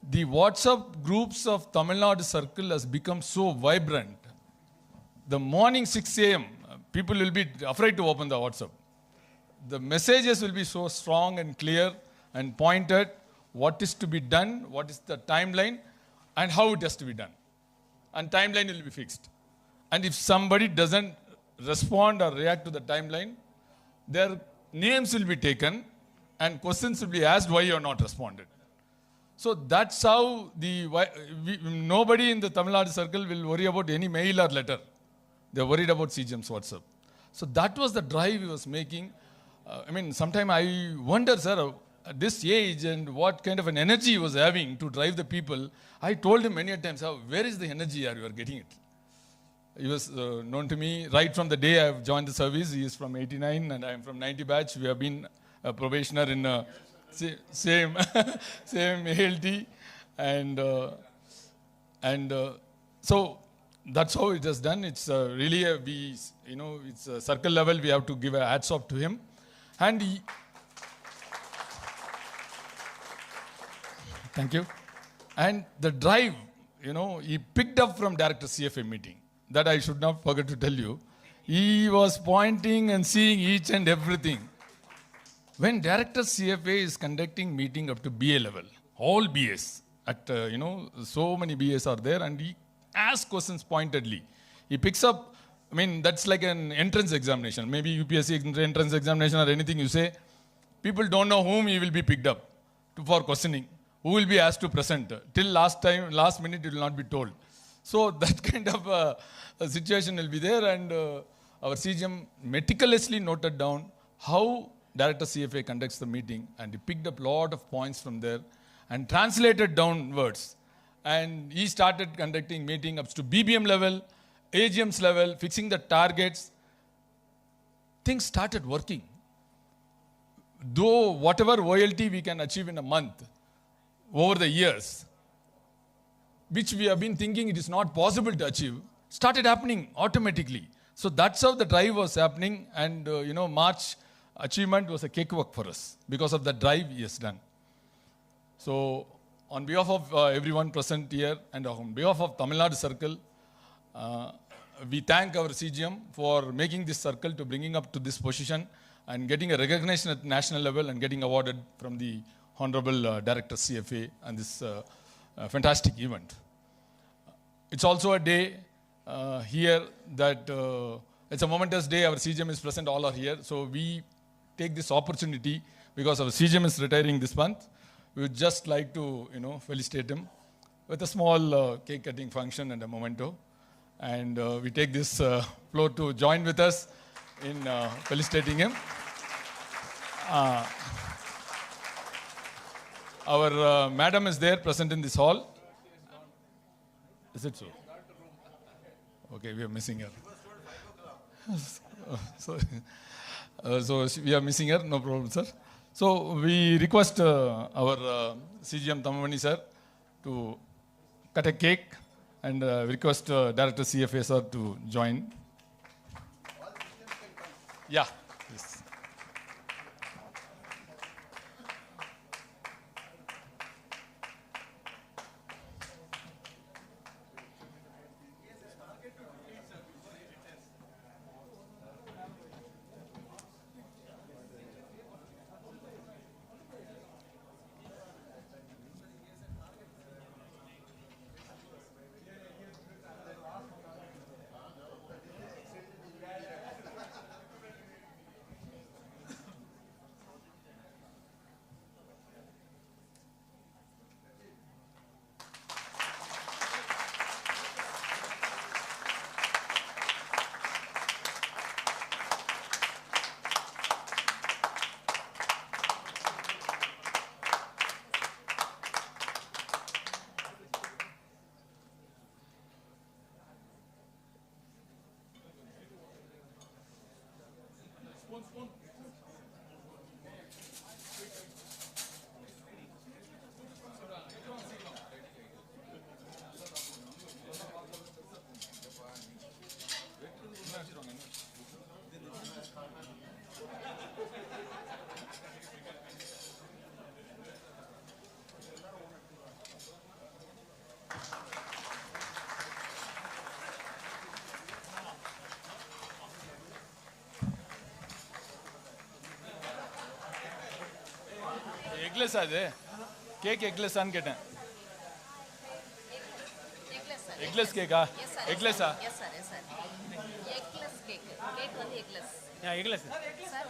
The WhatsApp groups of Tamil Nadu Circle has become so vibrant. The morning 6 a.m., people will be afraid to open the WhatsApp. The messages will be so strong and clear and pointed, what is to be done, what is the timeline, and how it has to be done. And timeline will be fixed. And if somebody doesn't respond or react to the timeline, their names will be taken and questions will be asked why you are not responded. So that's how nobody in the Tamil Nadu Circle will worry about any mail or letter. They're worried about CGM's WhatsApp. So that was the drive he was making. Sometimes I wonder, sir, at this age and what kind of an energy he was having to drive the people. I told him many times, where is the energy you are getting it? He was known to me right from the day I have joined the service. He is from 89 and I am from 90 batch. We have been a probationer in same same ALT. And so that's how it is done. It's really it's a circle level. We have to give a hats off to him. And thank you. And the drive, he picked up from Director CFA meeting. That I should not forget to tell you. He was pointing and seeing each and everything. When Director CFA is conducting meeting up to BA level, all BAs, so many BAs are there, and he asks questions pointedly. He picks up, that's like an entrance examination. Maybe UPSC entrance examination or anything you say. People don't know whom he will be picked up for questioning. Who will be asked to present. Till last minute it will not be told. So that kind of a situation will be there, and our CGM meticulously noted down how Director CFA conducts the meeting, and he picked up a lot of points from there and translated downwards. And he started conducting meeting up to BBM level, AGMs level, fixing the targets. Things started working. Though whatever OLT we can achieve in a month, over the years, which we have been thinking it is not possible to achieve, started happening automatically. So that's how the drive was happening, and March achievement was a cakewalk for us because of the drive he has done. So on behalf of everyone present here and on behalf of Tamil Nadu Circle, we thank our CGM for making this circle to bringing up to this position and getting a recognition at national level and getting awarded from the Honorable Director CFA and this fantastic event. It's also a day here that it's a momentous day. Our CGM is present, all are here. So we take this opportunity because our CGM is retiring this month. We would just like to felicitate him with a small cake cutting function and a memento. And we take this floor to join with us in felicitating him. Our madam is there present in this hall. Is it so? Okay, we are missing her. So we are missing her, no problem, sir. So we request our CGM Tamavani sir to cut a cake and request Director CFA sir to join. Yeah. Yes. Eggless அது cake எக்லெஸ்ஸான்னு கேட்டேன் eggless கேக்கா எக்லெஸ்ஸா yes sir eggless cake வந்து eggless eggless sir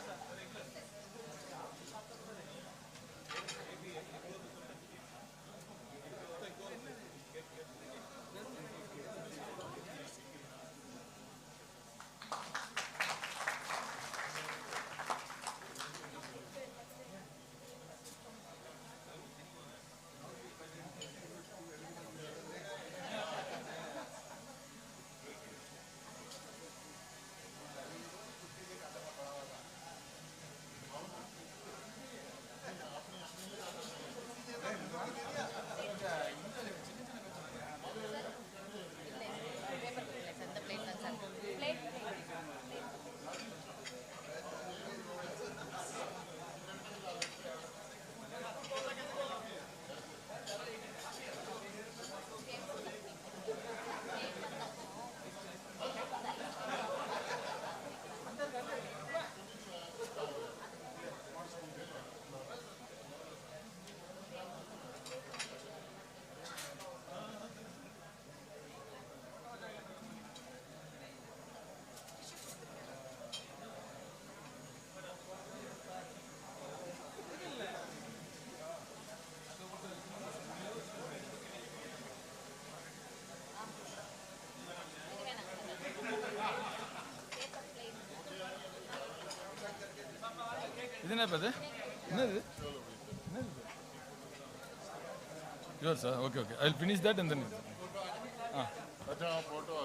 Yours, sir. Okay. I'll finish that and then.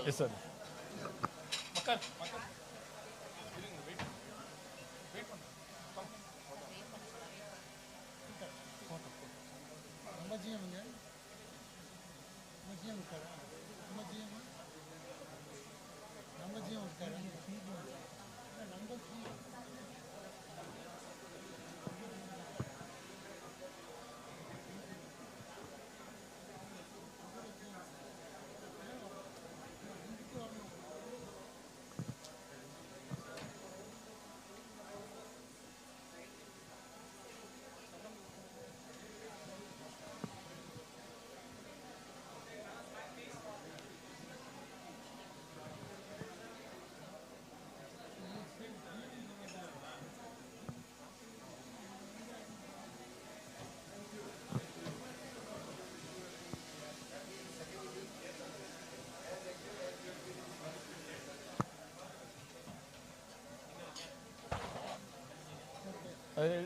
Yes, sir.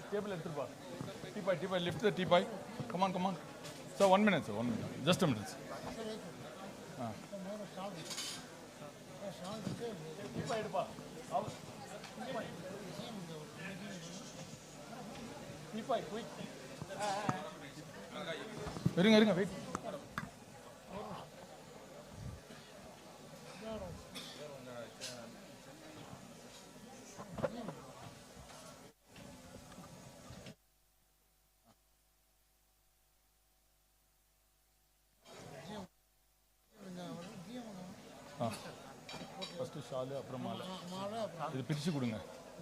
Table at teapot, lift the teapot. Come on. Sir, 1 minute, sir. 1 minute. Just a minute. Teapot, quick. Wait.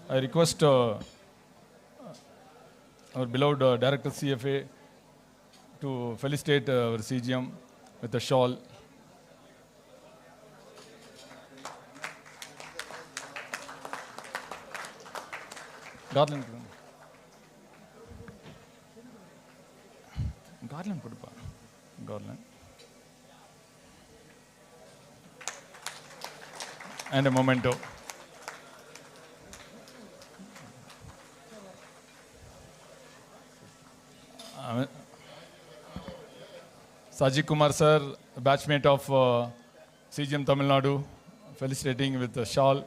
I request our beloved Director CFA to felicitate our CGM with a shawl. Garland. Garland. And a memento. Sajid Kumar sir, batchmate of CGM Tamil Nadu, felicitating with a shawl.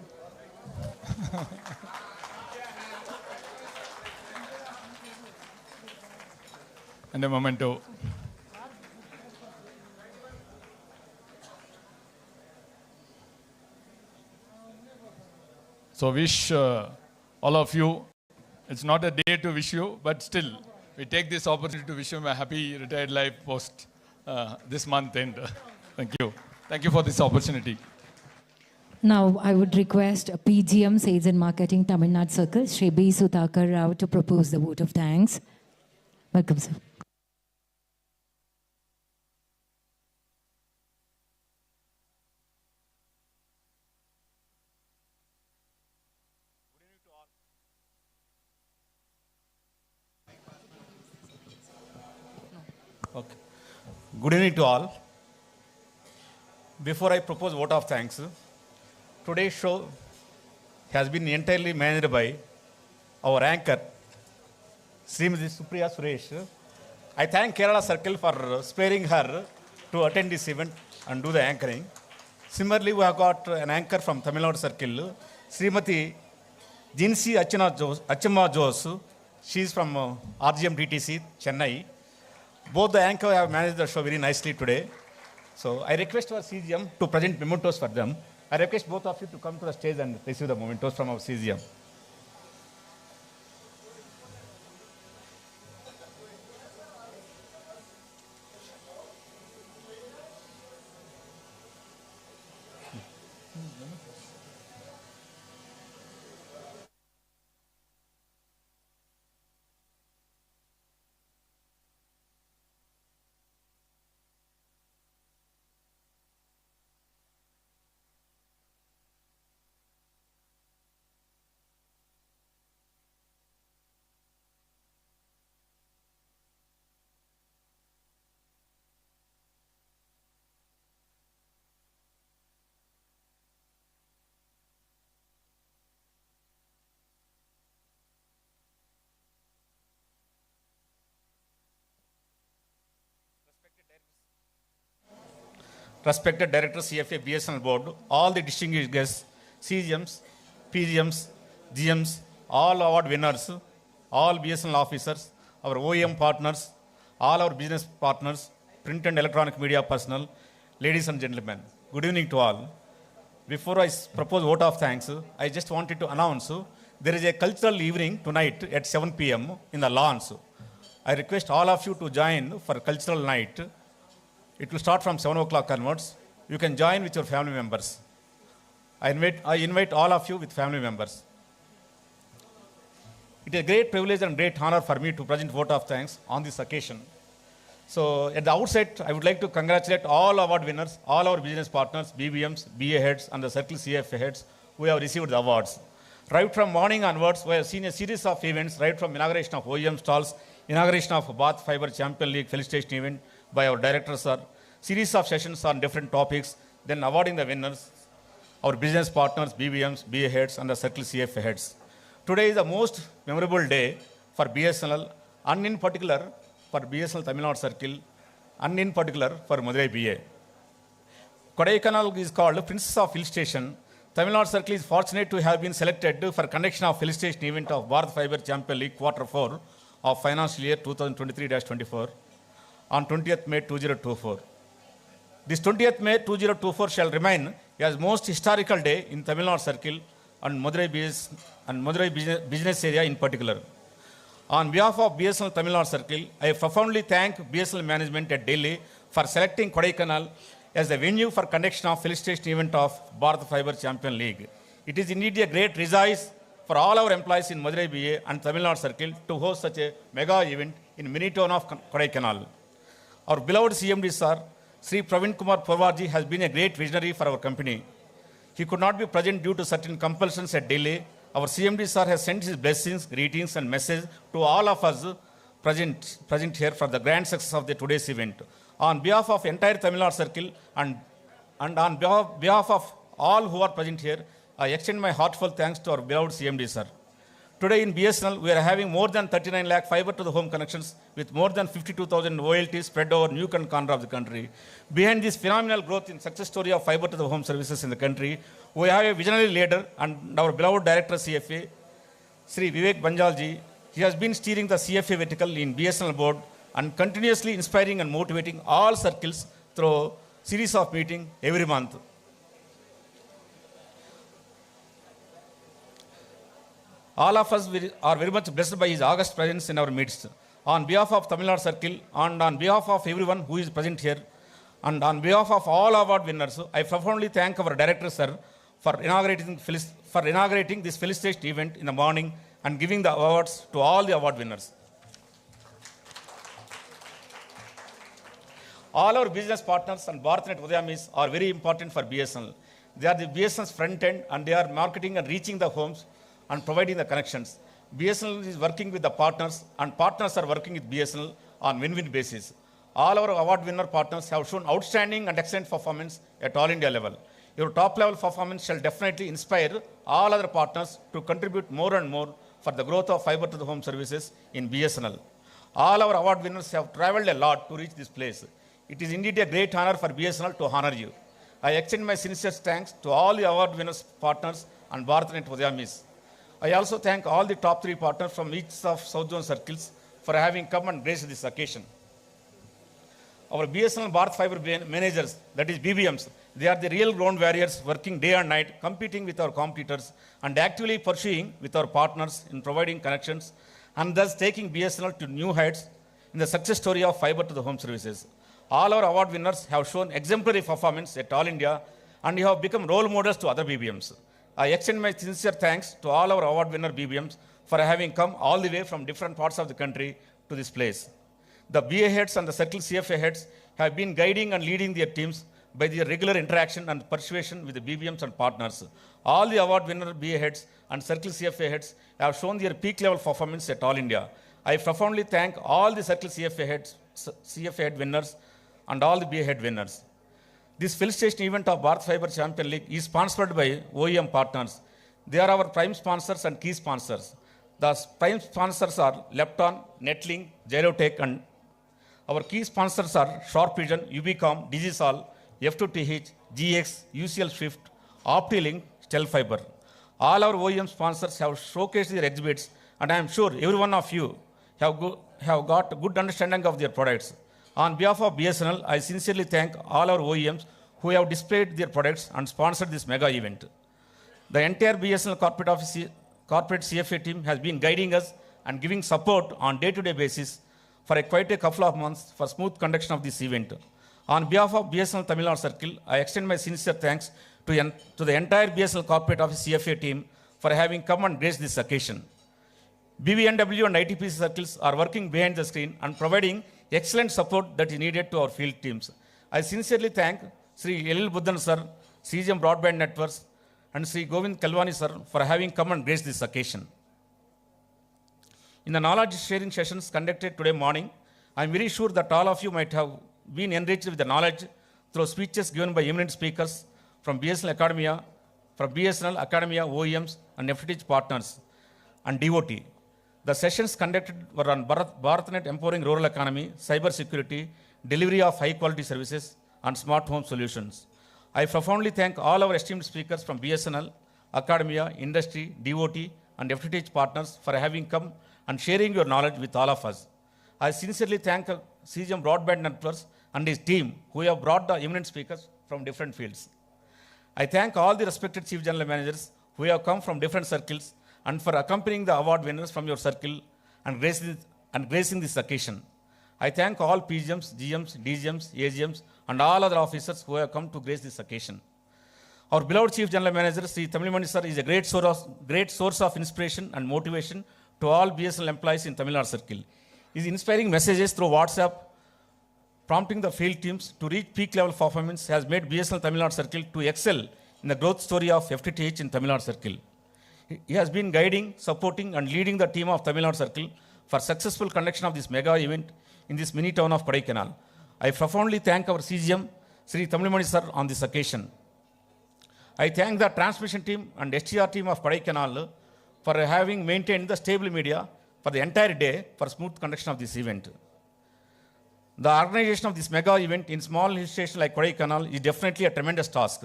And a memento. So wish all of you, it's not a day to wish you, but still, we take this opportunity to wish you a happy retired life post this month end. Thank you. Thank you for this opportunity. Now, I would request PGM Sales and Marketing Tamil Nadu Circle, Shri B. Sudhakar Rao, to propose the vote of thanks. Welcome, sir. Okay. Good evening to all. Before I propose vote of thanks, today's show has been entirely managed by our anchor, Srimati Supriya Suresh. I thank Kerala Circle for sparing her to attend this event and do the anchoring. Similarly, we have got an anchor from Tamil Nadu Circle, Srimati Jinsi Achama Jose. She is from RGM DTC, Chennai. Both the anchors have managed the show very nicely today. So I request our CGM to present mementos for them. I request both of you to come to the stage and receive the mementos from our CGM. respected Director CFA BSNL Board, all the distinguished guests, CGMs, PGMs, GMs, all award winners, all BSNL officers, our OEM partners, all our business partners, print and electronic media personnel, ladies and gentlemen, good evening to all. Before I propose vote of thanks, I just wanted to announce there is a cultural evening tonight at 7 p.m. in the lawns. I request all of you to join for cultural night. It will start from 7 o'clock onwards. You can join with your family members. I invite all of you with family members. It is a great privilege and great honor for me to present vote of thanks on this occasion. So at the outset, I would like to congratulate all award winners, all our business partners, BBMs, BA heads, and the Circle CFA heads who have received the awards. Right from morning onwards, we have seen a series of events, right from inauguration of OEM stalls, inauguration of Bharat Fibre Champion League Felicitation event by our directors, series of sessions on different topics, then awarding the winners, our business partners, BBMs, BA heads, and the Circle CFA heads. Today is the most memorable day for BSNL, and in particular for BSNL Tamil Nadu Circle, and in particular for Madurai BA. Kodaikanal is called Princess of Felicitation. Tamil Nadu Circle is fortunate to have been selected for conduction of Felicitation event of Bharat Fibre Champion League Quarter 4 of financial year 2023-24 on 20th May 2024. This 20th May 2024 shall remain as most historical day in Tamil Nadu Circle and Madurai business area in particular. On behalf of BSNL Tamil Nadu Circle, I profoundly thank BSNL management at Delhi for selecting Kodaikanal as the venue for conduction of Felicitation event of Bharat Fibre Champion League. It is indeed a great rejoice for all our employees in Madurai BA and Tamil Nadu Circle to host such a mega event in mini town of Kodaikanal. Our beloved CMD sir, Sri Praveen Kumar Purvarji, has been a great visionary for our company. He could not be present due to certain compulsions at Delhi. Our CMD sir has sent his blessings, greetings, and message to all of us present here for the grand success of today's event. On behalf of entire Tamil Nadu Circle and on behalf of all who are present here, I extend my heartfelt thanks to our beloved CMD sir. Today in BSNL, we are having more than 39 lakh fiber to the home connections with more than 52,000 OLTs spread over nook and corner of the country. Behind this phenomenal growth in success story of fiber to the home services in the country, we have a visionary leader and our beloved director CFA, Sri Vivek Banjalji. He has been steering the CFA vertical in BSNL board and continuously inspiring and motivating all circles through series of meetings every month. All of us are very much blessed by his august presence in our midst. On behalf of Tamil Nadu Circle and on behalf of everyone who is present here and on behalf of all award winners, I profoundly thank our director sir for inaugurating this Felicitation event in the morning and giving the awards to all the award winners. All our business partners and BharatNet Udayamis are very important for BSNL. They are the BSNL's front end and they are marketing and reaching the homes and providing the connections. BSNL is working with the partners and partners are working with BSNL on win-win basis. All our award winner partners have shown outstanding and excellent performance at all India level. Your top level performance shall definitely inspire all other partners to contribute more and more for the growth of fiber to the home services in BSNL. All our award winners have traveled a lot to reach this place. It is indeed a great honor for BSNL to honor you. I extend my sincere thanks to all the award winners partners and BharatNet Udayamis. I also thank all the top 3 partners from each of South Zone circles for having come and graced this occasion. Our BSNL Bharat Fibre managers, that is BBMs, they are the real ground warriors working day and night, competing with our competitors and actively pursuing with our partners in providing connections and thus taking BSNL to new heights in the success story of fiber to the home services. All our award winners have shown exemplary performance at all India and have become role models to other BBMs. I extend my sincere thanks to all our award winner BBMs for having come all the way from different parts of the country to this place. The BA heads and the Circle CFA heads have been guiding and leading their teams by their regular interaction and persuasion with the BBMs and partners. All the award winner BA heads and Circle CFA heads have shown their peak level performance at all India. I profoundly thank all the Circle CFA head winners and all the BA head winners. This Felicitation event of Bharat Fibre Champion League is sponsored by OEM partners. They are our prime sponsors and key sponsors. The prime sponsors are Lepton, Netlink, Gyrotech, and our key sponsors are Sharp Vision, Ubicom, Digisol, F2TH, GX, UCL Swift, OptiLink, Stel Fibre. All our OEM sponsors have showcased their exhibits, and I am sure every one of you have got a good understanding of their products. On behalf of BSNL, I sincerely thank all our OEMs who have displayed their products and sponsored this mega event. The entire BSNL corporate CFA team has been guiding us and giving support on day-to-day basis for quite a couple of months for smooth conduction of this event. On behalf of BSNL Tamil Nadu Circle, I extend my sincere thanks to the entire BSNL corporate office CFA team for having come and graced this occasion. BVNW and ITPC circles are working behind the screen and providing excellent support that is needed to our field teams. I sincerely thank Sri L. Buddhan sir, CGM Broadband Networks, and Sri Govind Kalwani sir for having come and graced this occasion. In the knowledge sharing sessions conducted today morning, I am very sure that all of you might have been enriched with the knowledge through speeches given by eminent speakers from BSNL Academia, OEMs, and FTTH partners, and DOT. The sessions conducted were on BharatNet empowering rural economy, cyber security, delivery of high-quality services, and smart home solutions. I profoundly thank all our esteemed speakers from BSNL, Academia, industry, DOT, and FTTH partners for having come and sharing your knowledge with all of us. I sincerely thank CGM Broadband Networks and his team who have brought the eminent speakers from different fields. I thank all the respected Chief General Managers who have come from different circles and for accompanying the award winners from your circle and gracing this occasion. I thank all PGMs, GMs, DGMs, AGMs, and all other officers who have come to grace this occasion. Our beloved Chief General Manager, Sri Tamilamani sir, is a great source of inspiration and motivation to all BSNL employees in Tamil Nadu Circle. His inspiring messages through WhatsApp, prompting the field teams to reach peak level performance, has made BSNL Tamil Nadu Circle to excel in the growth story of FTTH in Tamil Nadu Circle. He has been guiding, supporting, and leading the team of Tamil Nadu Circle for successful conduction of this mega event in this mini town of Kodaikanal. I profoundly thank our CGM, Sri Tamilamani sir, on this occasion. I thank the transmission team and STR team of Kodaikanal for having maintained the stable media for the entire day for smooth conduction of this event. The organization of this mega event in small hill station like Kodaikanal is definitely a tremendous task.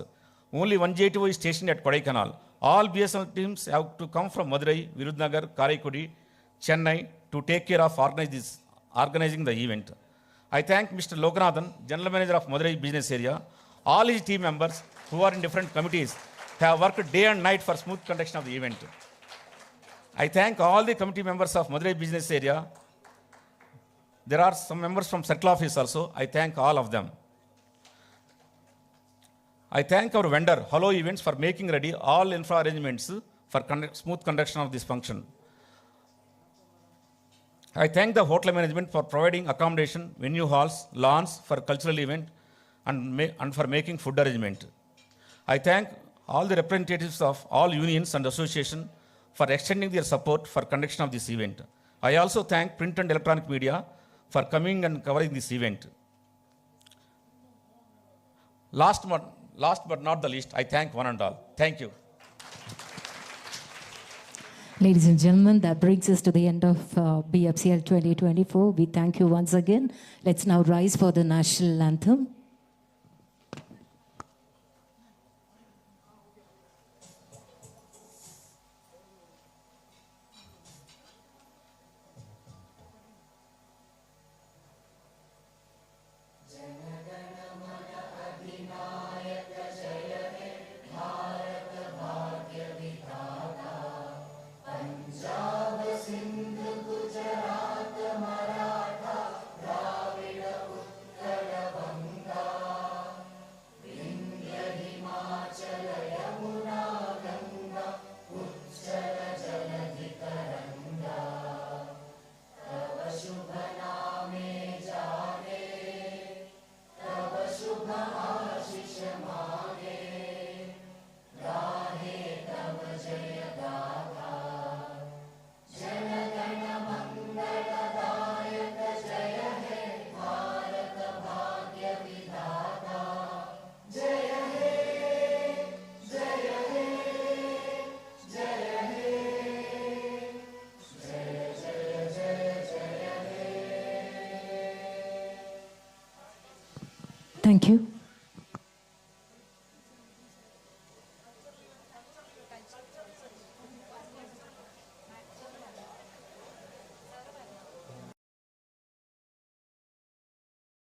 Only one JTO is stationed at Kodaikanal. All BSNL teams have to come from Madurai, Virudhunagar, Karaikudi, Chennai to take care of organizing the event. I thank Mr. Loganathan, General Manager of Madurai Business Area. All his team members who are in different committees have worked day and night for smooth conduction of the event. I thank all the committee members of Madurai Business Area. There are some members from Circle Office also. I thank all of them. I thank our vendor, Hello Events, for making ready all infra arrangements for smooth conduction of this function. I thank the hotel management for providing accommodation, venue halls, lawns for cultural event, and for making food arrangement. I thank all the representatives of all unions and associations for extending their support for conduction of this event. I also thank print and electronic media for coming and covering this event. Last but not the least, I thank one and all. Thank you. Ladies and gentlemen, that brings us to the end of BFCL 2024. We thank you once again. Let's now rise for the national anthem. Thank you.